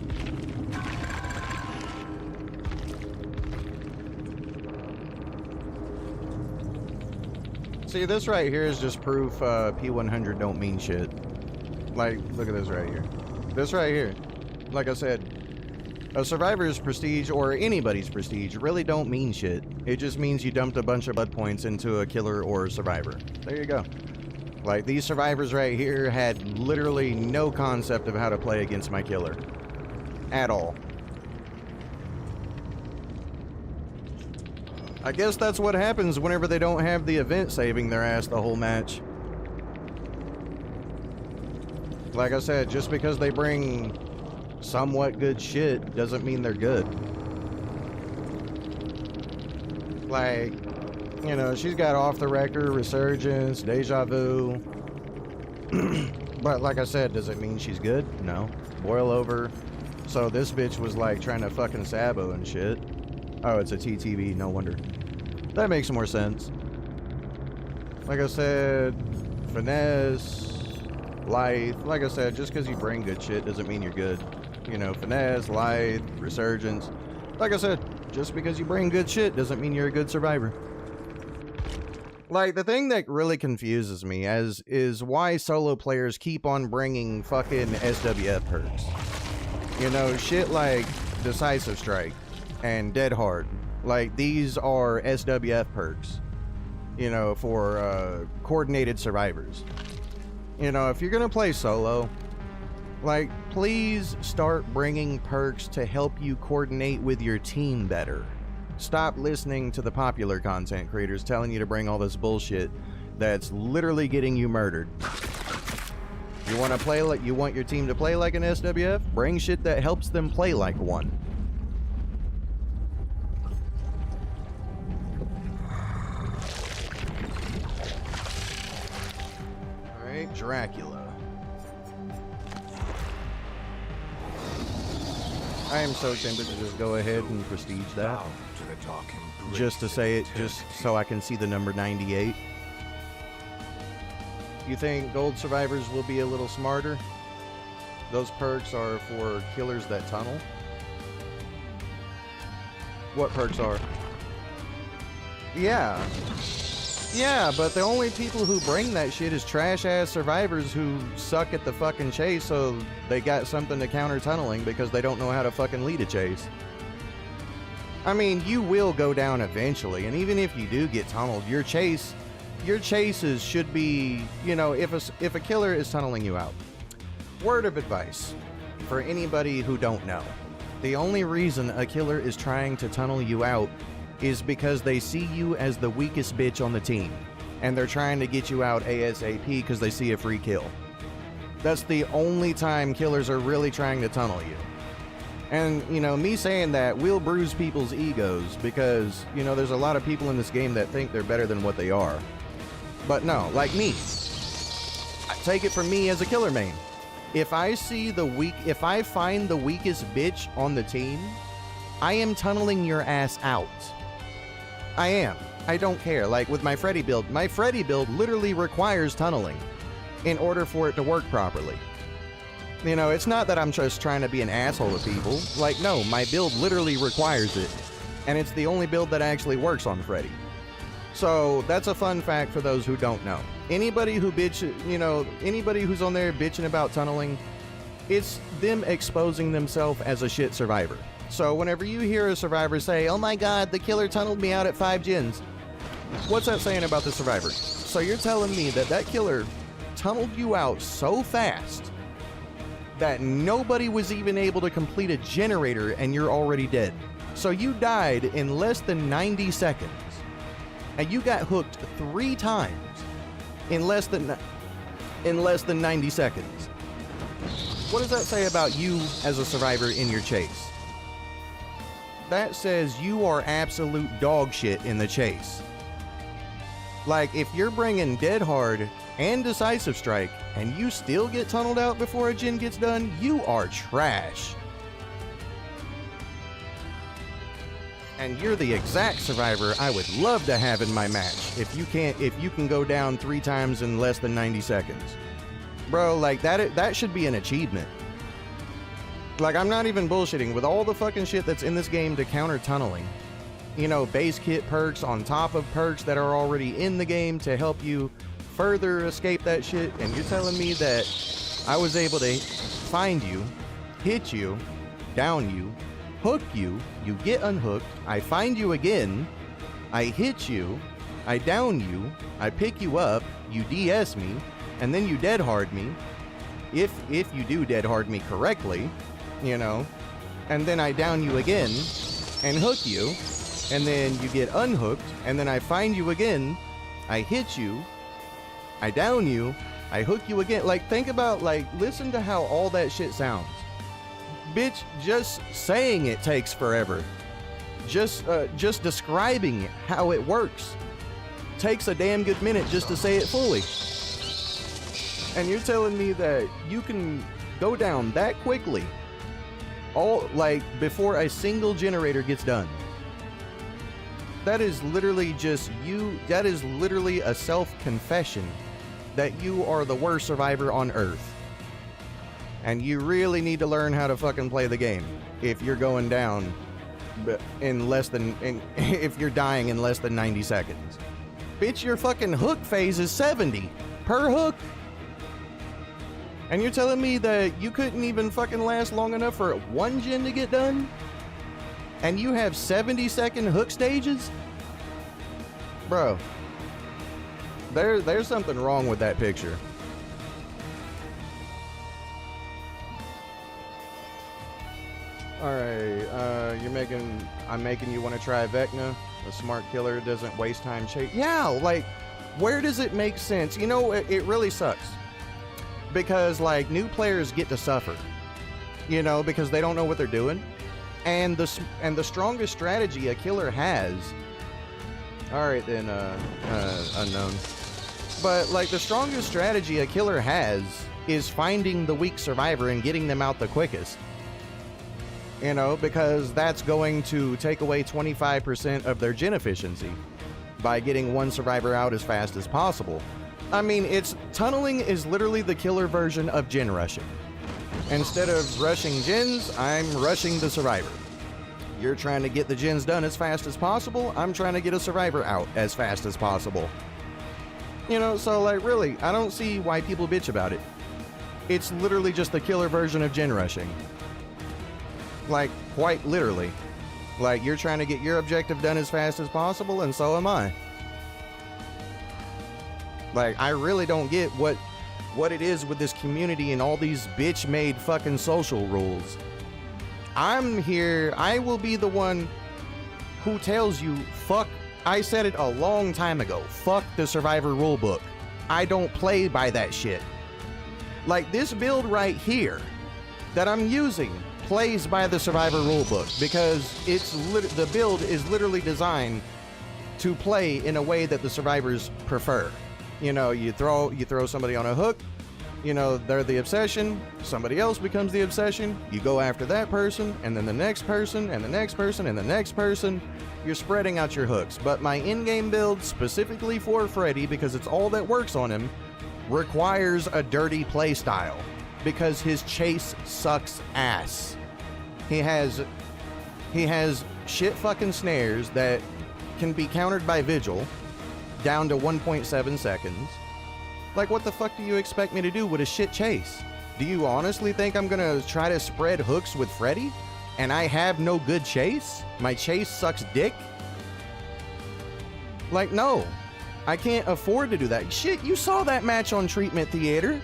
See, this right here is just proof P100 don't mean shit. Like, look at this right here. This right here. Like I said, a survivor's prestige, or anybody's prestige, really don't mean shit. It just means you dumped a bunch of blood points into a killer or a survivor. There you go. Like, these survivors right here had literally no concept of how to play against my killer. At all. I guess that's what happens whenever they don't have the event saving their ass the whole match. Like I said, just because they bring somewhat good shit doesn't mean they're good. Like, you know, she's got Off the Record, Resurgence, Deja Vu. But like I said, does it mean she's good? No. Boil over. So this bitch was like trying to fucking Sabo and shit. Oh, it's a TTV, no wonder. That makes more sense. Like I said, Finesse, Lithe. Like I said, just because you bring good shit doesn't mean you're good. You know, Finesse, Lithe, Resurgence. Like I said, just because you bring good shit doesn't mean you're a good survivor. Like, the thing that really confuses me is why solo players keep on bringing fucking SWF perks. You know, shit like Decisive Strike and Dead Hard. Like, these are SWF perks, you know, for coordinated survivors. You know, if you're gonna play solo, like, please start bringing perks to help you coordinate with your team better. Stop listening to the popular content creators telling you to bring all this bullshit that's literally getting you murdered. You want to play like you want your team to play like an SWF? Bring shit that helps them play like one. All right, Dracula. I am so tempted to just go ahead and prestige that. Just to say it, just so I can see the number 98. You think gold survivors will be a little smarter? Those perks are for killers that tunnel. What perks are? Yeah. Yeah, but the only people who bring that shit is trash-ass survivors who suck at the fucking chase, so they got something to counter tunneling because they don't know how to fucking lead a chase. I mean, you will go down eventually, and even if you do get tunneled, your chases should be, you know, if a killer is tunneling you out. Word of advice for anybody who don't know. The only reason a killer is trying to tunnel you out is because they see you as the weakest bitch on the team, and they're trying to get you out ASAP because they see a free kill. That's the only time killers are really trying to tunnel you. And, you know, me saying that will bruise people's egos because, you know, there's a lot of people in this game that think they're better than what they are. But no, like me. Take it from me as a killer main. If I find the weakest bitch on the team, I am tunneling your ass out. I am. I don't care. Like with my Freddy build literally requires tunneling in order for it to work properly. You know, it's not that I'm just trying to be an asshole to people. Like, no, my build literally requires it. And it's the only build that actually works on Freddy. So, that's a fun fact for those who don't know. Anybody who anybody who's on there bitching about tunneling, it's them exposing themselves as a shit survivor. So, whenever you hear a survivor say, "Oh my god, the killer tunneled me out at 5 gens," what's that saying about the survivor? So, you're telling me that that killer tunneled you out so fast that nobody was even able to complete a generator and you're already dead. So you died in less than 90 seconds. And you got hooked 3 times in less than 90 seconds. What does that say about you as a survivor in your chase? That says you are absolute dog shit in the chase. Like, if you're bringing Dead Hard and Decisive Strike, and you still get tunneled out before a gen gets done, you are trash. And you're the exact survivor I would love to have in my match if you can go down 3 times in less than 90 seconds. Bro, like that should be an achievement. Like, I'm not even bullshitting. With all the fucking shit that's in this game to counter tunneling, you know, base kit perks on top of perks that are already in the game to help you further escape that shit, and you're telling me that I was able to find you, hit you, down you, hook you, you get unhooked, I find you again, I hit you, I down you, I pick you up, you DS me, and then you dead hard me, if you do dead hard me correctly, you know, and then I down you again, and hook you, and then you get unhooked, and then I find you again, I hit you, I down you, I hook you again. Like, think about, like, listen to how all that shit sounds. Bitch, just saying it takes forever. Just describing how it works takes a damn good minute just to say it fully. And you're telling me that you can go down that quickly, all, like, before a single generator gets done. That is literally just you, that is literally a self-confession that you are the worst survivor on Earth. And you really need to learn how to fucking play the game if you're going down if you're dying in less than 90 seconds. Bitch, your fucking hook phase is 70 per hook. And you're telling me that you couldn't even fucking last long enough for 1 gen to get done? and you have 70-second hook stages? Bro, there's something wrong with that picture. Alright, I'm making you want to try Vecna. A smart killer doesn't waste time chase. Yeah, like, where does it make sense? You know, it really sucks. Because, like, new players get to suffer. You know, because they don't know what they're doing. And the strongest strategy a killer has... Alright then, unknown. But, like, the strongest strategy a killer has is finding the weak survivor and getting them out the quickest. You know, because that's going to take away 25% of their gen efficiency by getting one survivor out as fast as possible. I mean, tunneling is literally the killer version of gen rushing. Instead of rushing gens, I'm rushing the survivor. You're trying to get the gens done as fast as possible, I'm trying to get a survivor out as fast as possible. You know, so like really, I don't see why people bitch about it. It's literally just the killer version of gen rushing. Like, quite literally. Like, you're trying to get your objective done as fast as possible, and so am I. Like, I really don't get what it is with this community and all these bitch-made fucking social rules. I'm here, I will be the one who tells you, fuck, I said it a long time ago, fuck the Survivor rulebook. I don't play by that shit. Like, this build right here that I'm using plays by the Survivor rulebook because the build is literally designed to play in a way that the survivors prefer. You know, you throw somebody on a hook, you know, they're the obsession, somebody else becomes the obsession, you go after that person, and then the next person, and the next person, and the next person. You're spreading out your hooks. But my in-game build, specifically for Freddy, because it's all that works on him, requires a dirty play style because his chase sucks ass. He has shit fucking snares that can be countered by Vigil down to 1.7 seconds. Like, what the fuck do you expect me to do with a shit chase? Do you honestly think I'm gonna try to spread hooks with Freddy and I have no good chase? My chase sucks dick? Like, no. I can't afford to do that. Shit, you saw that match on Treatment Theater.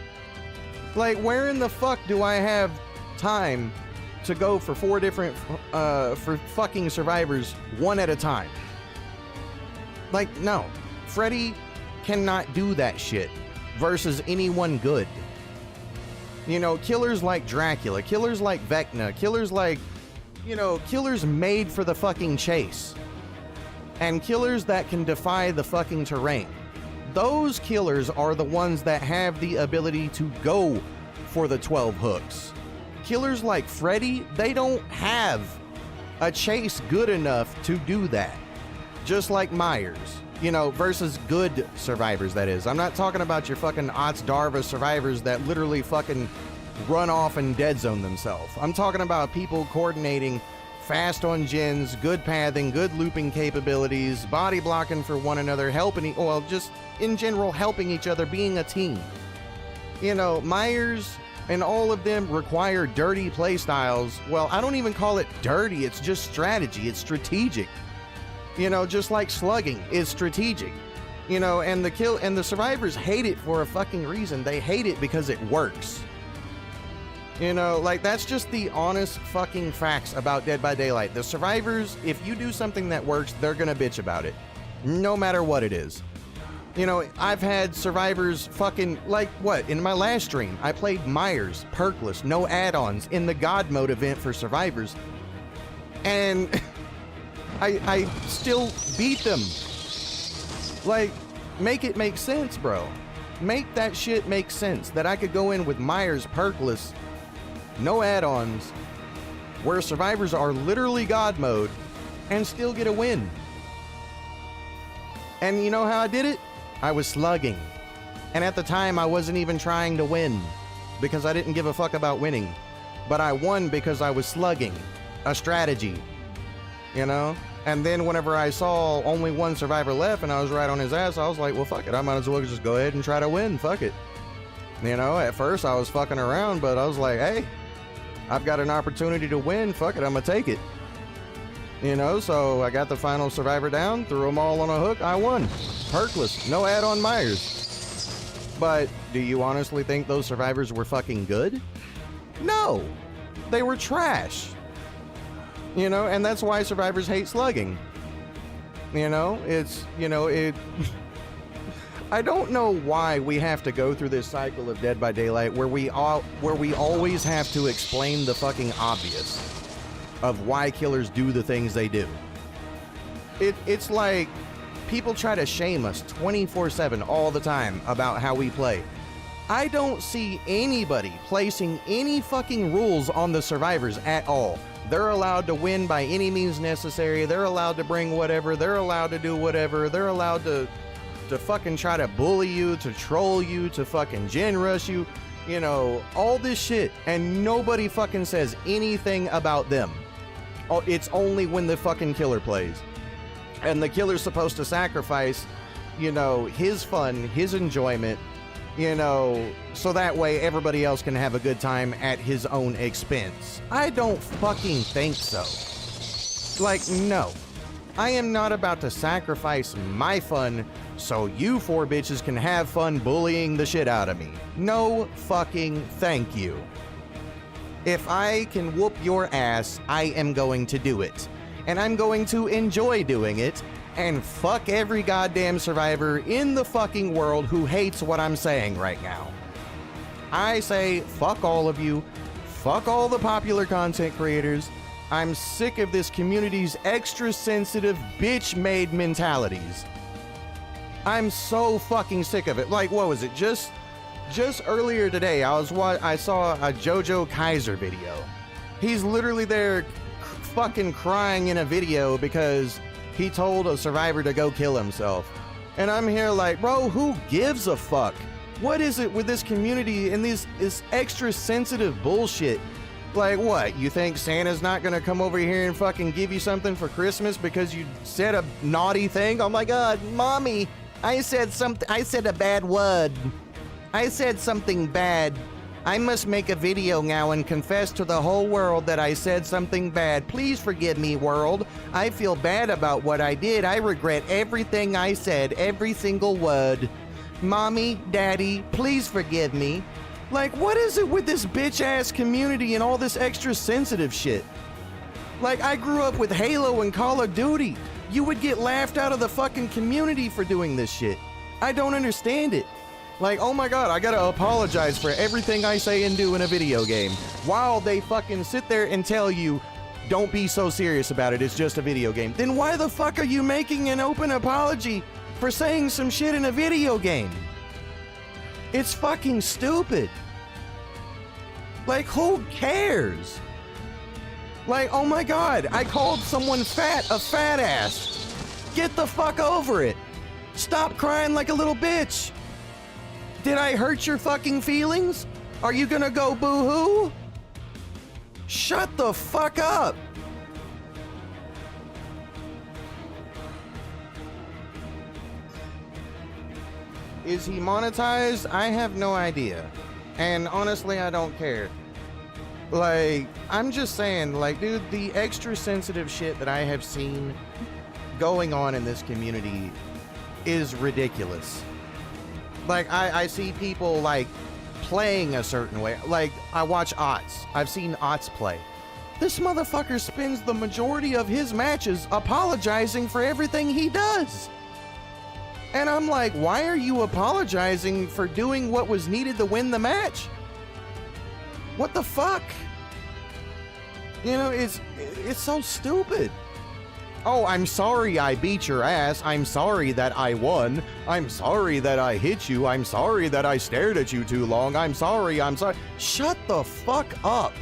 Like, where in the fuck do I have time to go for 4 different, for fucking survivors one at a time? Like, no. Freddy cannot do that shit versus anyone good. You know, killers like Dracula, killers like Vecna, killers like, you know, killers made for the fucking chase. And killers that can defy the fucking terrain. Those killers are the ones that have the ability to go for the 12 hooks. Killers like Freddy, they don't have a chase good enough to do that. Just like Myers, you know, versus good survivors, that is. I'm not talking about your fucking Ots Darva survivors that literally fucking run off and dead zone themselves. I'm talking about people coordinating fast on gens, good pathing, good looping capabilities, body blocking for one another, helping, well, just in general, helping each other, being a team. You know, Myers and all of them require dirty play styles. Well, I don't even call it dirty, it's just strategy, it's strategic. You know, just like slugging is strategic. You know, and the survivors hate it for a fucking reason. They hate it because it works. You know, like, that's just the honest fucking facts about Dead by Daylight. The survivors, if you do something that works, they're gonna bitch about it. No matter what it is. You know, I've had survivors fucking, like, what? In my last stream, I played Myers, perkless, no add-ons, in the God Mode event for survivors. And I still beat them. Like, make it make sense, bro. Make that shit make sense. That I could go in with Myers, perkless, no add-ons, where survivors are literally God mode, and still get a win. And you know how I did it? I was slugging. And at the time, I wasn't even trying to win, because I didn't give a fuck about winning. But I won because I was slugging. A strategy. You know? And then whenever I saw only one survivor left and I was right on his ass, I was like, well, fuck it. I might as well just go ahead and try to win. Fuck it. You know, at first I was fucking around, but I was like, hey, I've got an opportunity to win. Fuck it, I'm gonna take it. You know, so I got the final survivor down, threw them all on a hook, I won. Perkless, no add-on Myers. But do you honestly think those survivors were fucking good? No, they were trash. You know, and that's why survivors hate slugging. You know, I don't know why we have to go through this cycle of Dead by Daylight where we always have to explain the fucking obvious of why killers do the things they do. It's like people try to shame us 24/7 all the time about how we play. I don't see anybody placing any fucking rules on the survivors at all. They're allowed to win by any means necessary. They're allowed to bring whatever. They're allowed to do whatever. They're allowed to fucking try to bully you, to troll you, to fucking gen rush you. You know, all this shit. And nobody fucking says anything about them. It's only when the fucking killer plays. And the killer's supposed to sacrifice, you know, his fun, his enjoyment, you know, so that way everybody else can have a good time at his own expense. I don't fucking think so. Like, no. I am not about to sacrifice my fun so you four bitches can have fun bullying the shit out of me. No fucking thank you. If I can whoop your ass, I am going to do it. And I'm going to enjoy doing it. And fuck every goddamn survivor in the fucking world who hates what I'm saying right now. I say fuck all of you. Fuck all the popular content creators. I'm sick of this community's extra sensitive bitch-made mentalities. I'm so fucking sick of it. Like, what was it? Just earlier today, I saw a JoJo Kaiser video. He's literally there fucking crying in a video because he told a survivor to go kill himself. And I'm here like, bro, who gives a fuck? What is it with this community and this extra sensitive bullshit? Like, what? You think Santa's not gonna come over here and fucking give you something for Christmas because you said a naughty thing? Oh my god, mommy, I said a bad word. I said something bad. I must make a video now and confess to the whole world that I said something bad. Please forgive me, world. I feel bad about what I did. I regret everything I said, every single word. Mommy, daddy, please forgive me. Like, what is it with this bitch-ass community and all this extra sensitive shit? Like, I grew up with Halo and Call of Duty. You would get laughed out of the fucking community for doing this shit. I don't understand it. Like, oh my god, I gotta apologize for everything I say and do in a video game. While they fucking sit there and tell you, don't be so serious about it, it's just a video game. Then why the fuck are you making an open apology for saying some shit in a video game? It's fucking stupid. Like, who cares? Like, oh my god, I called someone fat a fat ass. Get the fuck over it. Stop crying like a little bitch. Did I hurt your fucking feelings? Are you gonna go boo-hoo? Shut the fuck up. Is he monetized? I have no idea. And honestly, I don't care. Like, I'm just saying, like, dude, the extra sensitive shit that I have seen going on in this community is ridiculous. Like, I see people, like, playing a certain way. Like, I watch Otts. I've seen Otts play. This motherfucker spends the majority of his matches apologizing for everything he does. And I'm like, why are you apologizing for doing what was needed to win the match? What the fuck? You know, it's so stupid. Oh, I'm sorry I beat your ass. I'm sorry that I won. I'm sorry that I hit you. I'm sorry that I stared at you too long. I'm sorry. Shut the fuck up.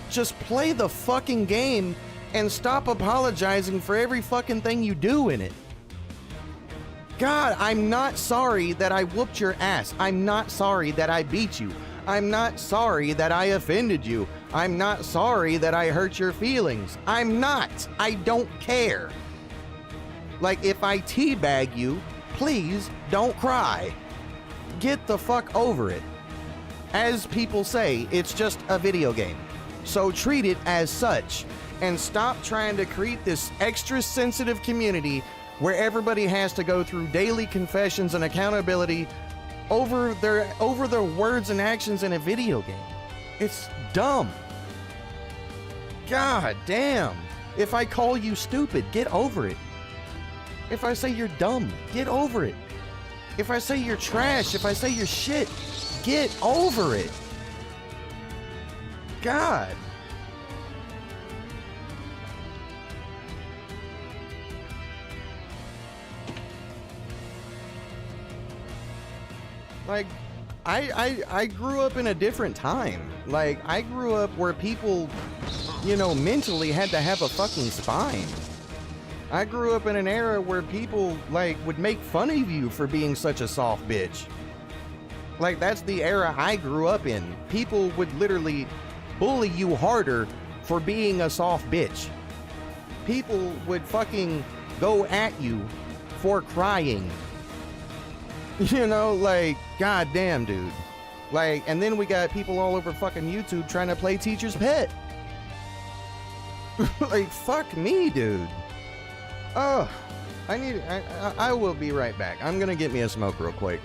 Just play the fucking game and stop apologizing for every fucking thing you do in it. God, I'm not sorry that I whooped your ass. I'm not sorry that I beat you. I'm not sorry that I offended you. I'm not sorry that I hurt your feelings. I'm not. I don't care. Like, if I teabag you, please don't cry. Get the fuck over it. As people say, it's just a video game. So treat it as such. and stop trying to create this extra sensitive community where everybody has to go through daily confessions and accountability over their words and actions in a video game. It's dumb. God damn. If I call you stupid, get over it. If I say you're dumb, get over it. If I say you're trash, if I say you're shit, get over it. God. Like, I grew up in a different time. Like, I grew up where people, you know, mentally had to have a fucking spine. I grew up in an era where people, like, would make fun of you for being such a soft bitch. Like, that's the era I grew up in. People would literally bully you harder for being a soft bitch. People would fucking go at you for crying. You know, like, goddamn, dude. Like, and then we got people all over fucking YouTube trying to play teacher's pet. Like, fuck me, dude. Oh, I will be right back. I'm gonna get me a smoke real quick.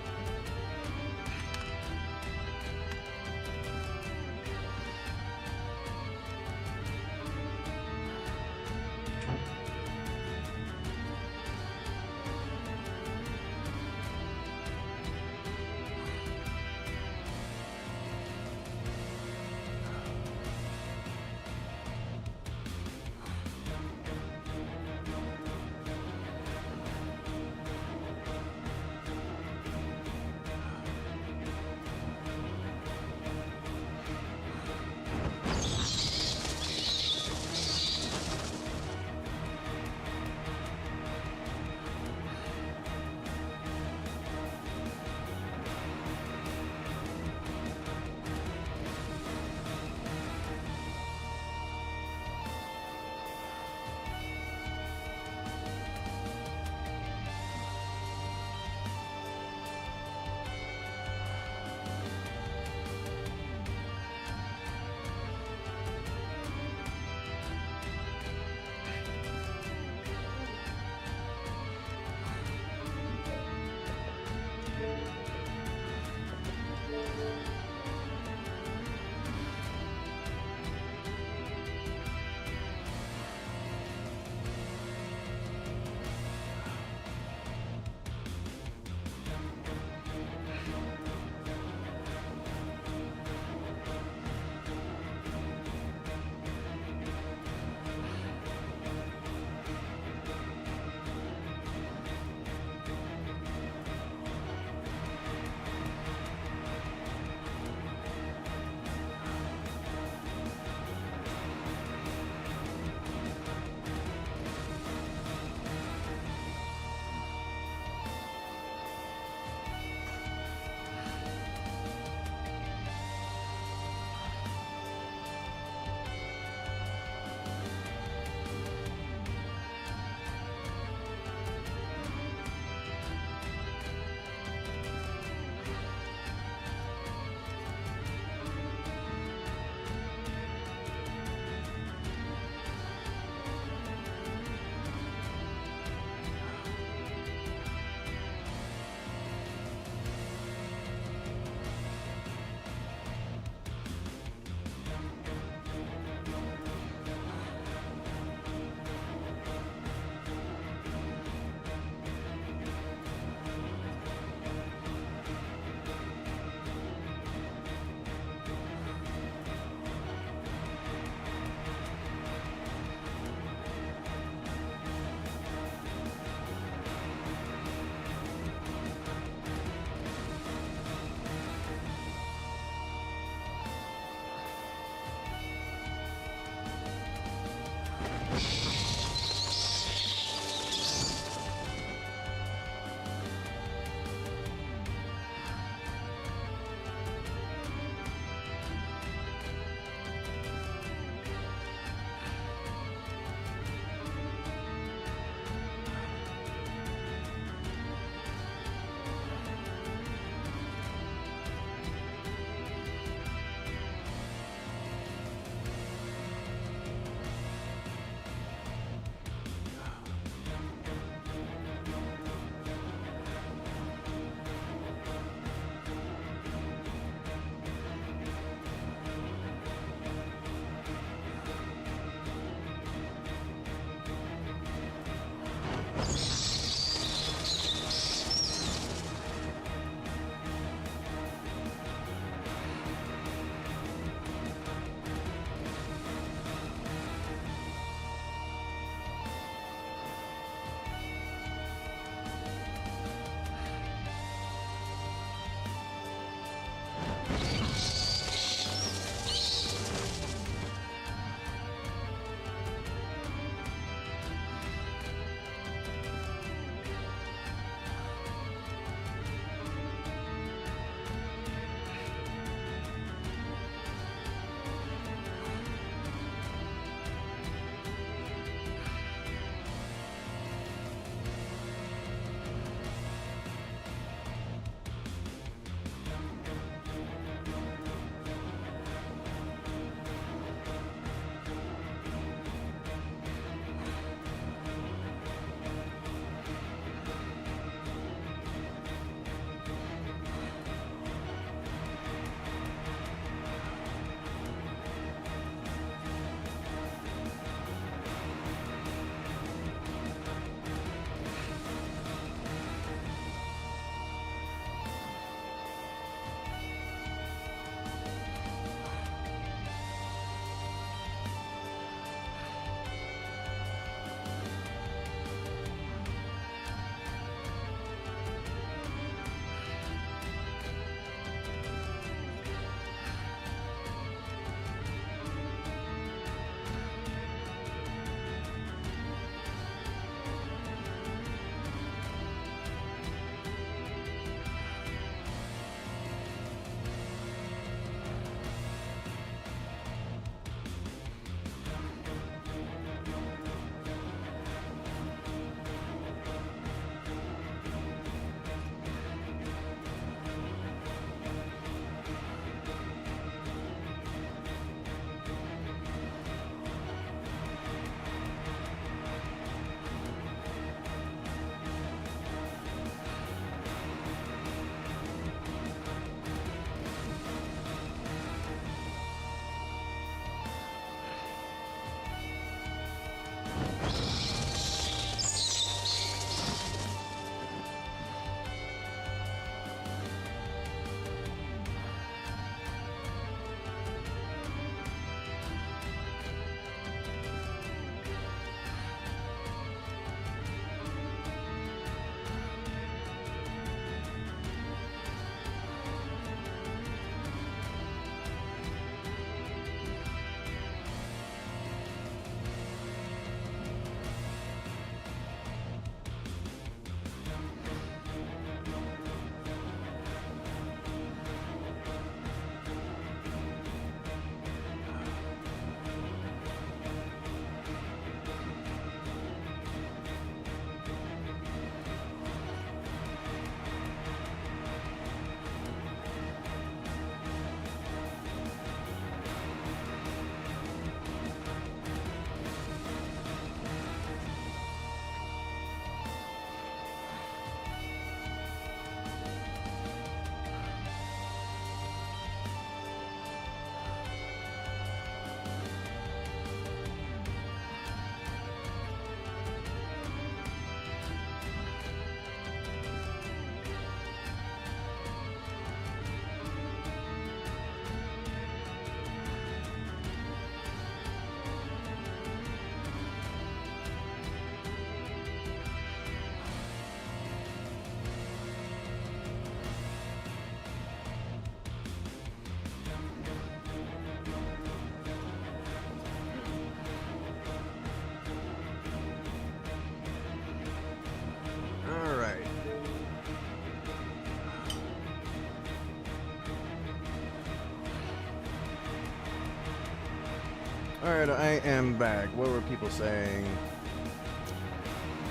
Alright, I am back. What were people saying?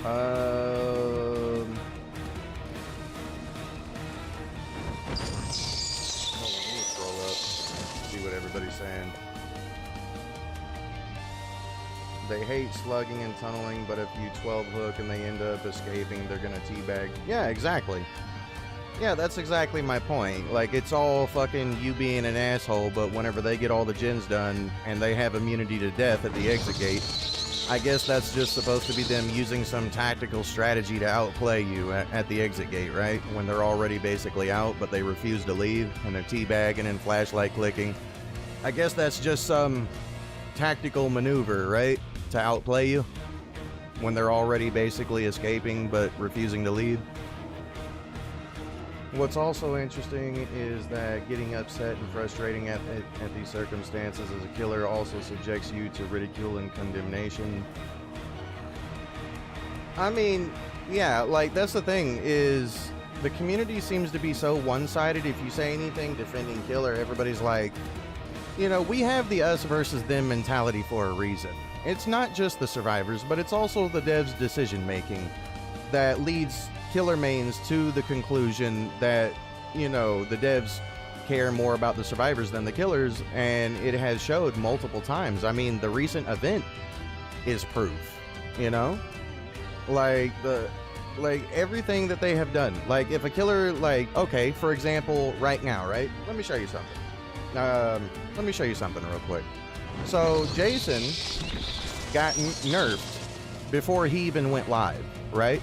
Hold on, let me scroll up, see what everybody's saying. They hate slugging and tunneling, but if you 12 hook and they end up escaping, they're gonna teabag. Yeah, exactly. Yeah, that's exactly my point. Like, it's all fucking you being an asshole, but whenever they get all the gens done and they have immunity to death at the exit gate, I guess that's just supposed to be them using some tactical strategy to outplay you at the exit gate, right? When they're already basically out, but they refuse to leave, and they're teabagging and flashlight clicking. I guess that's just some tactical maneuver, right? To outplay you when they're already basically escaping but refusing to leave. What's also interesting is that getting upset and frustrating at these circumstances as a killer also subjects you to ridicule and condemnation. I mean, yeah, like, that's the thing, is the community seems to be so one-sided. If you say anything defending killer, everybody's like, you know, we have the us versus them mentality for a reason. It's not just the survivors, but it's also the devs' decision-making that leads killer mains to the conclusion that, you know, the devs care more about the survivors than the killers, and it has showed multiple times. I mean, the recent event is proof, you know? Like, everything that they have done. Like, if a killer, like, okay, for example, right now, right? Let me show you something. Let me show you something real quick. So, Jason got nerfed before he even went live, right?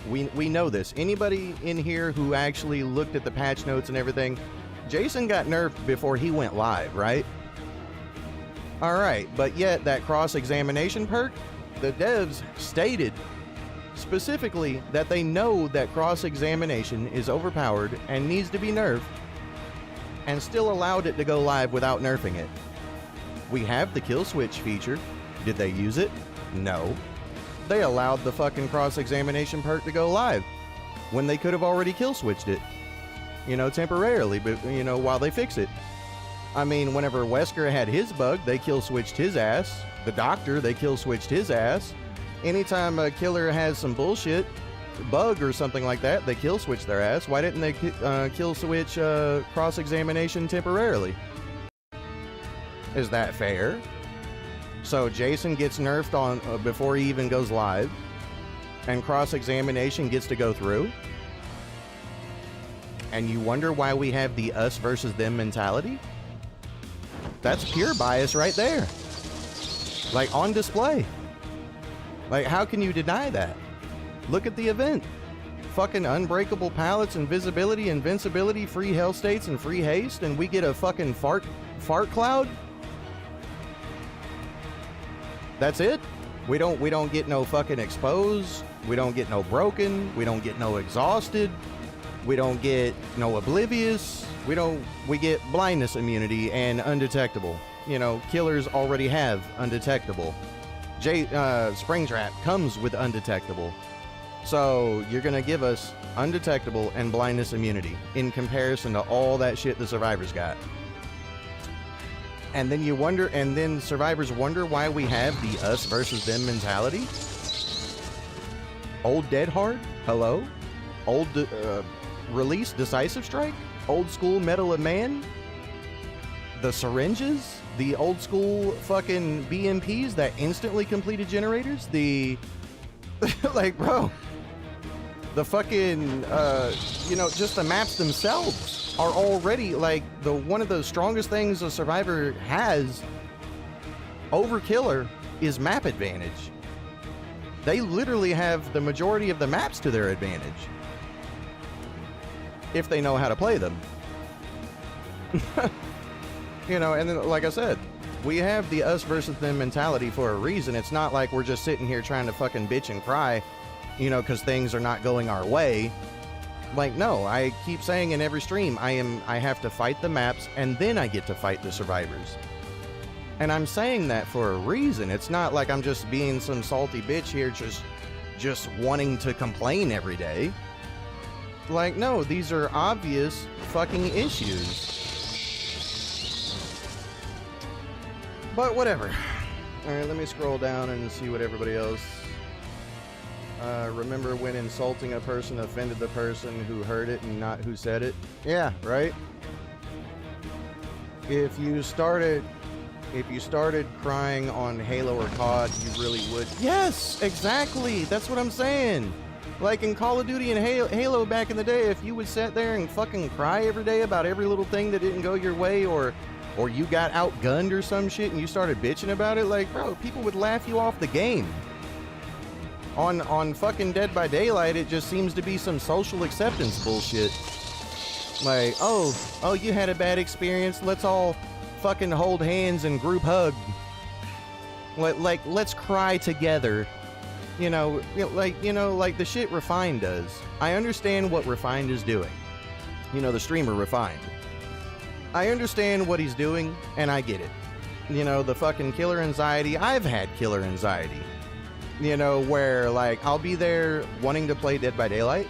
We know this. Anybody in here who actually looked at the patch notes and everything, Jason got nerfed before he went live, right? Alright, but yet that cross-examination perk, the devs stated specifically that they know that cross-examination is overpowered and needs to be nerfed, and still allowed it to go live without nerfing it. We have the kill switch feature. Did they use it? No. They allowed the fucking cross-examination perk to go live when they could have already kill switched it, you know, temporarily, but, you know, while they fix it. I mean, whenever Wesker had his bug, they kill switched his ass. The doctor, they kill switched his ass. Anytime a killer has some bullshit bug or something like that, they kill switch their ass. Why didn't they kill switch cross-examination temporarily? Is that fair? So Jason gets nerfed on before he even goes live, and cross-examination gets to go through, and you wonder why we have the us versus them mentality? That's pure bias right there. Like, on display. Like, how can you deny that? Look at the event. Fucking unbreakable pallets, invisibility, invincibility, free hell states, and free haste, and we get a fucking fart cloud? That's it? We don't get no fucking exposed. We don't get no broken. We don't get no exhausted. We don't get no oblivious. We get blindness immunity and undetectable. You know, killers already have undetectable. Springtrap comes with undetectable. So you're gonna give us undetectable and blindness immunity in comparison to all that shit the survivors got. And then you wonder, and then survivors wonder why we have the us versus them mentality. Old Dead Hard? Hello? Old Release Decisive Strike? Old school Metal of Man? The syringes? The old school fucking BMPs that instantly completed generators? The... like, bro. The fucking, you know, just the maps themselves are already, like, one of the strongest things a survivor has over killer is map advantage. They literally have the majority of the maps to their advantage. If they know how to play them. You know, and then, like I said, we have the us versus them mentality for a reason. It's not like we're just sitting here trying to fucking bitch and cry, you know, because things are not going our way. Like, no, I keep saying in every stream, I have to fight the maps, and then I get to fight the survivors. And I'm saying that for a reason. It's not like I'm just being some salty bitch here, just wanting to complain every day. Like, no, these are obvious fucking issues. But whatever. Alright, let me scroll down and see what everybody else... remember when insulting a person offended the person who heard it and not who said it? Yeah, right? If you started crying on Halo or COD, you really would. Yes, exactly. That's what I'm saying. Like in Call of Duty and Halo back in the day, if you would sit there and fucking cry every day about every little thing that didn't go your way, or you got outgunned or some shit and you started bitching about it, like, bro, people would laugh you off the game. On fucking Dead by Daylight, it just seems to be some social acceptance bullshit. Like, oh, you had a bad experience, let's all fucking hold hands and group hug. Like, let's cry together. Like the shit Refined does. I understand what Refined is doing. The streamer Refined. I understand what he's doing, and I get it. The fucking killer anxiety. I've had killer anxiety. Where, like, I'll be there wanting to play Dead by Daylight.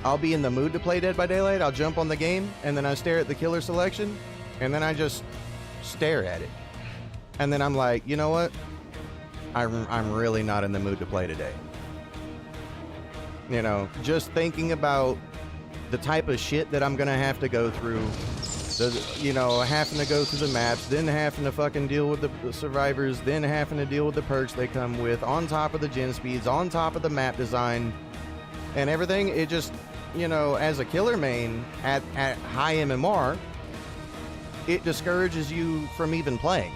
I'll be in the mood to play Dead by Daylight. I'll jump on the game, and then I stare at the killer selection, and then I just stare at it. And then I'm like, you know what? I'm really not in the mood to play today. Just thinking about the type of shit that I'm gonna have to go through. Having to go through the maps, then having to fucking deal with the survivors, then having to deal with the perks they come with, on top of the gen speeds, on top of the map design, and everything. It just, as a killer main at high MMR, it discourages you from even playing.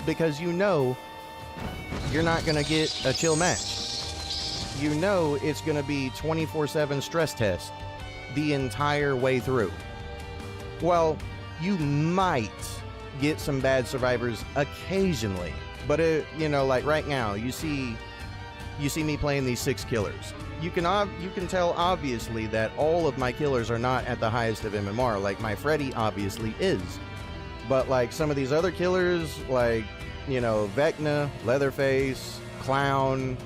Because you're not going to get a chill match. It's going to be 24/7 stress test the entire way through. Well, you might get some bad survivors occasionally, but like right now, you see me playing these 6 killers. You can tell obviously that all of my killers are not at the highest of MMR. Like my Freddy obviously is, but like some of these other killers, like Vecna, Leatherface, Clown,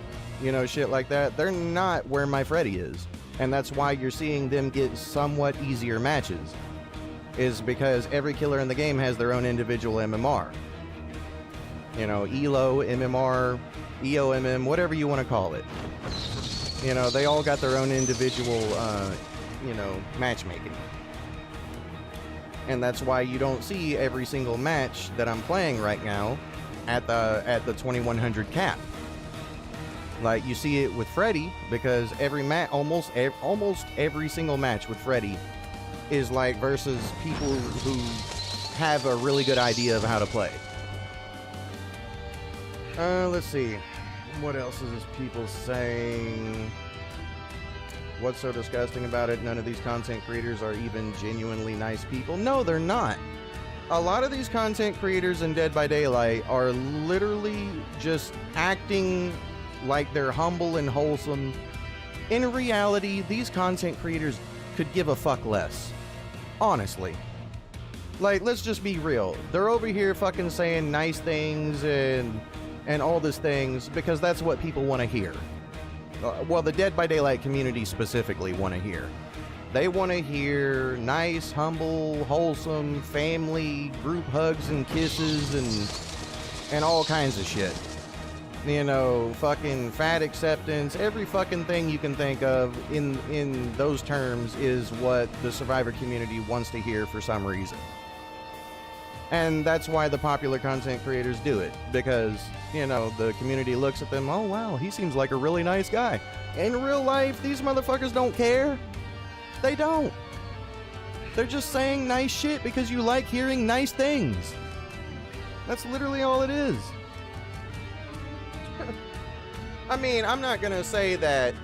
shit like that, they're not where my Freddy is, and that's why you're seeing them get somewhat easier matches. Is because every killer in the game has their own individual MMR. ELO, MMR, EOMM, whatever you want to call it. They all got their own individual, matchmaking. And that's why you don't see every single match that I'm playing right now at the 2100 cap. Like, you see it with Freddy, because almost every single match with Freddy is like versus people who have a really good idea of how to play. Let's see. What else is people saying? What's so disgusting about it? None of these content creators are even genuinely nice people. No, they're not. A lot of these content creators in Dead by Daylight are literally just acting like they're humble and wholesome. In reality, these content creators could give a fuck less. Honestly. Like, let's just be real. They're over here fucking saying nice things and all these things because that's what people want to hear. Well, the Dead by Daylight community specifically want to hear. They want to hear nice, humble, wholesome, family, group hugs and kisses and all kinds of shit. Fucking fat acceptance, every fucking thing you can think of in those terms is what the Survivor community wants to hear for some reason. And that's why the popular content creators do it, because, the community looks at them, oh wow, he seems like a really nice guy. In real life, these motherfuckers don't care. They don't. They're just saying nice shit because you like hearing nice things. That's literally all it is. I mean, I'm not gonna say that,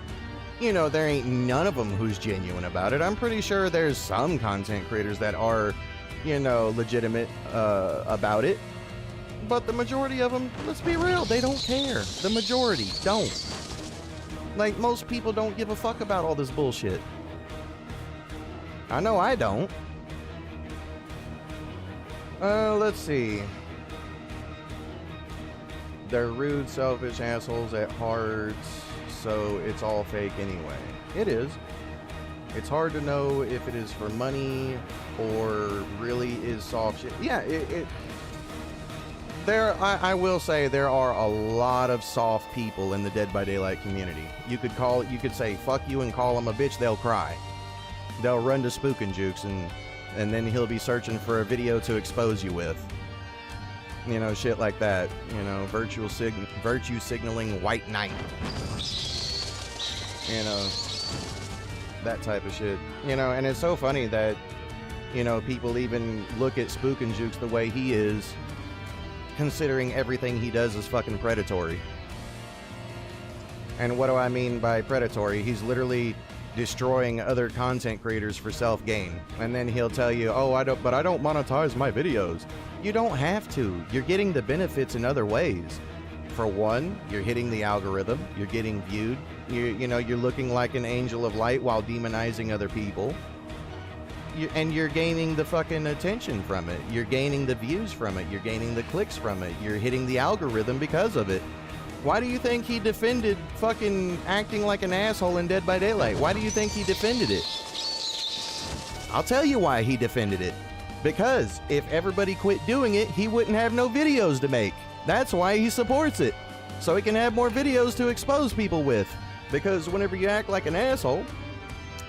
there ain't none of them who's genuine about it. I'm pretty sure there's some content creators that are, legitimate about it. But the majority of them, let's be real, they don't care. The majority don't. Like, most people don't give a fuck about all this bullshit. I know I don't. Let's see. They're rude, selfish assholes at heart, so it's all fake anyway. It is. It's hard to know if it is for money or really is soft shit. Yeah, I will say there are a lot of soft people in the Dead by Daylight community. You could say fuck you and call them a bitch, they'll cry. They'll run to Spook and Jukes and then he'll be searching for a video to expose you with. You know, shit like that. You know, virtue signaling white knight. You know, that type of shit. You know, and it's so funny that, you know, people even look at Spook and Jukes the way he is, considering everything he does is fucking predatory. And what do I mean by predatory? He's literally destroying other content creators for self-gain. And then he'll tell you, oh, I don't monetize my videos. You don't have to. You're getting the benefits in other ways. For one, you're hitting the algorithm, you're getting viewed, you're looking like an angel of light while demonizing other people. And you're gaining the fucking attention from it. You're gaining the views from it. You're gaining the clicks from it. You're hitting the algorithm because of it. Why do you think he defended fucking acting like an asshole in Dead by Daylight? Why do you think he defended it? I'll tell you why he defended it. Because if everybody quit doing it, he wouldn't have no videos to make. That's why he supports it. So he can have more videos to expose people with. Because whenever you act like an asshole,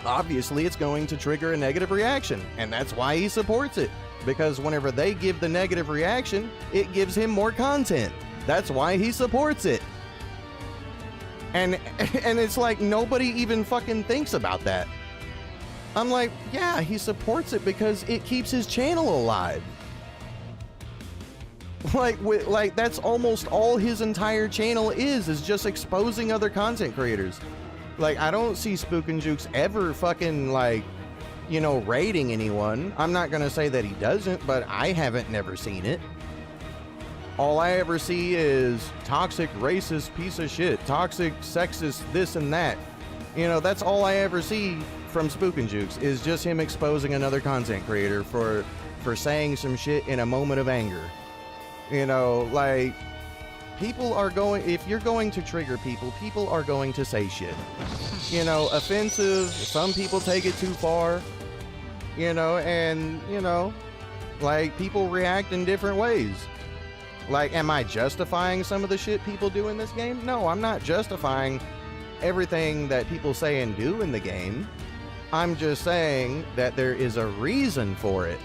obviously it's going to trigger a negative reaction. And that's why he supports it. Because whenever they give the negative reaction, it gives him more content. That's why he supports it. And it's like nobody even fucking thinks about that. I'm like, yeah, he supports it because it keeps his channel alive. Like that's almost all his entire channel is just exposing other content creators. Like, I don't see Spook and Jukes ever fucking, like, you know, raiding anyone. I'm not gonna say that he doesn't, but I haven't never seen it. All I ever see is toxic, racist piece of shit, toxic, sexist, this and that. You know, that's all I ever see from Spook and Jukes, is just him exposing another content creator for saying some shit in a moment of anger. You know, like, people are going, if you're going to trigger people, people are going to say shit. You know, offensive, some people take it too far, you know, and, you know, like, people react in different ways. Like, am I justifying some of the shit people do in this game? No, I'm not justifying everything that people say and do in the game. I'm just saying that there is a reason for it.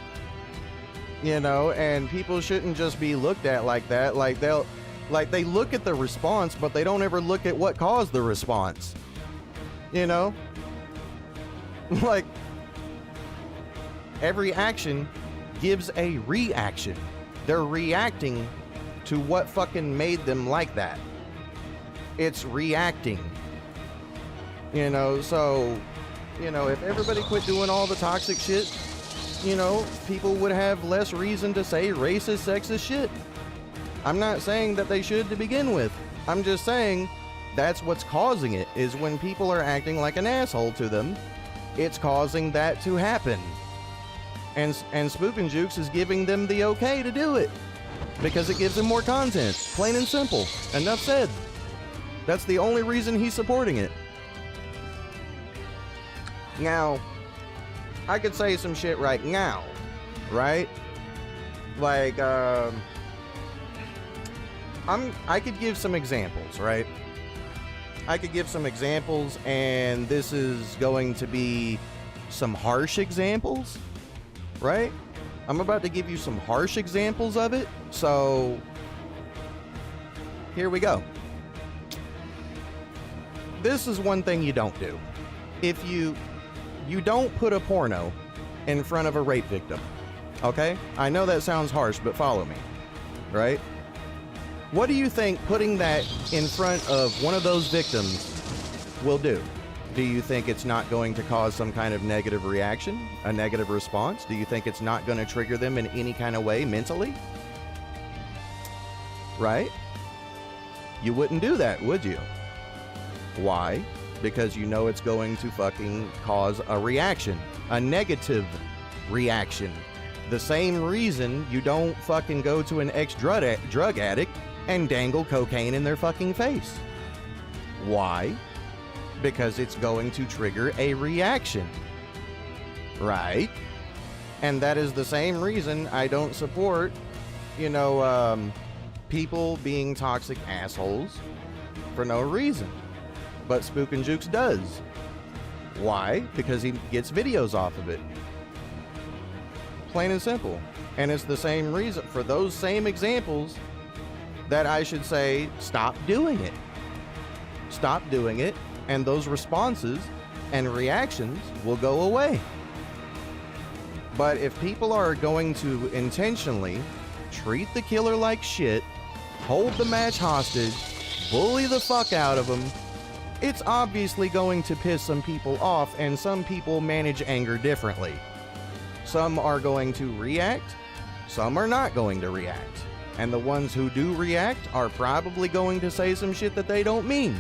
You know, and people shouldn't just be looked at like that. Like, they look at the response, but they don't ever look at what caused the response. You know? Like, every action gives a reaction. They're reacting to what fucking made them like that. It's reacting. You know, so, you know, if everybody quit doing all the toxic shit, you know, people would have less reason to say racist, sexist shit. I'm not saying that they should to begin with. I'm just saying that's what's causing it, is when people are acting like an asshole to them, it's causing that to happen. And Spook and Jukes is giving them the okay to do it. Because it gives them more content. Plain and simple. Enough said. That's the only reason he's supporting it. Now, I could say some shit right now, right? Like, I could give some examples, right? I could give some examples, and this is going to be some harsh examples, right? I'm about to give you some harsh examples of it, so here we go. This is one thing you don't do. If you don't put a porno in front of a rape victim, okay? I know that sounds harsh, but follow me, right? What do you think putting that in front of one of those victims will do? Do you think it's not going to cause some kind of negative reaction, a negative response? Do you think it's not going to trigger them in any kind of way mentally? Right? You wouldn't do that, would you? Why? Because you know it's going to fucking cause a reaction, a negative reaction. The same reason you don't fucking go to an ex-drug addict and dangle cocaine in their fucking face. Why? Because it's going to trigger a reaction. Right? And that is the same reason I don't support, you know, people being toxic assholes for no reason. But Spook and Jukes does. Why? Because he gets videos off of it. Plain and simple. And it's the same reason, for those same examples, that I should say, stop doing it. Stop doing it, and those responses and reactions will go away. But if people are going to intentionally treat the killer like shit, hold the match hostage, bully the fuck out of them, it's obviously going to piss some people off, and some people manage anger differently. Some are going to react, some are not going to react. And the ones who do react are probably going to say some shit that they don't mean.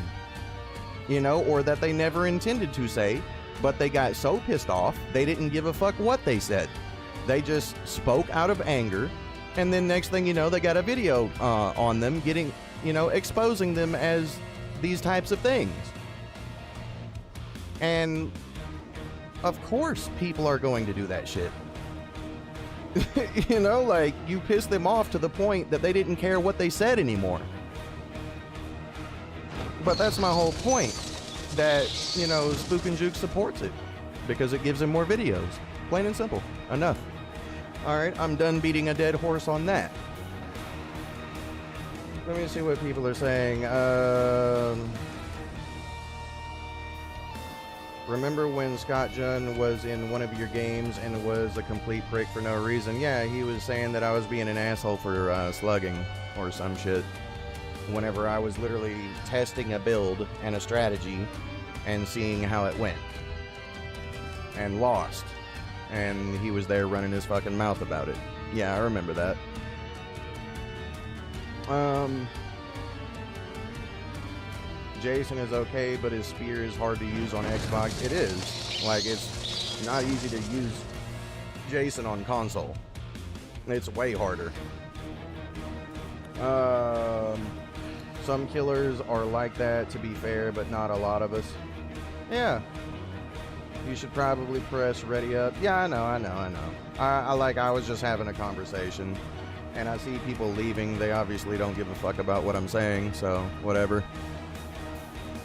You know, or that they never intended to say, but they got so pissed off, they didn't give a fuck what they said. They just spoke out of anger, and then next thing you know, they got a video on them getting, you know, exposing them as these types of things. And of course people are going to do that shit. You know, like, you piss them off to the point that they didn't care what they said anymore. But that's my whole point, that, you know, Spook and Juke supports it because it gives him more videos. Plain and simple. Enough. Alright, I'm done beating a dead horse on that. Let me see what people are saying. Remember when Scott Jun was in one of your games and was a complete prick for no reason? Yeah, he was saying that I was being an asshole for slugging or some shit. Whenever I was literally testing a build and a strategy and seeing how it went. And lost. And he was there running his fucking mouth about it. Yeah, I remember that. Jason is okay, but his spear is hard to use on Xbox. It is. Like, it's not easy to use Jason on console. It's way harder. Some killers are like that, to be fair, but not a lot of us. Yeah. You should probably press ready up. Yeah, I know. I was just having a conversation, and I see people leaving. They obviously don't give a fuck about what I'm saying, so whatever.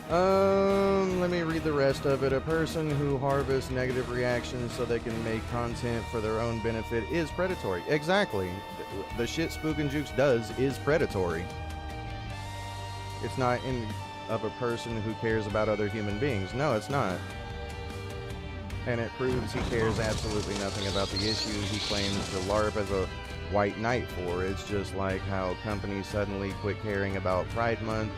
Let me read the rest of it. A person who harvests negative reactions so they can make content for their own benefit is predatory. Exactly. The shit Spook and Jukes does is predatory. It's not in of a person who cares about other human beings. No, it's not. And it proves he cares absolutely nothing about the issue he claims to LARP as a white knight for. It's just like how companies suddenly quit caring about Pride Month.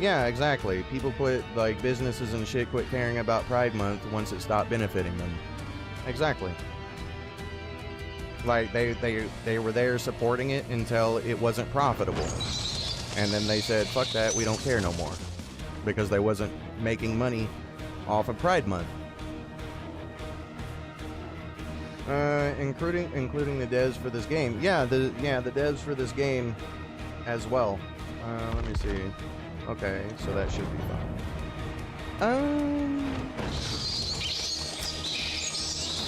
Yeah, exactly. People quit, like, businesses and shit quit caring about Pride Month once it stopped benefiting them. Exactly. Like, they were there supporting it until it wasn't profitable. And then they said, fuck that, we don't care no more. Because they wasn't making money off of Pride Month. Including the devs for this game. Yeah, the devs for this game as well. Let me see. Okay, so that should be fine.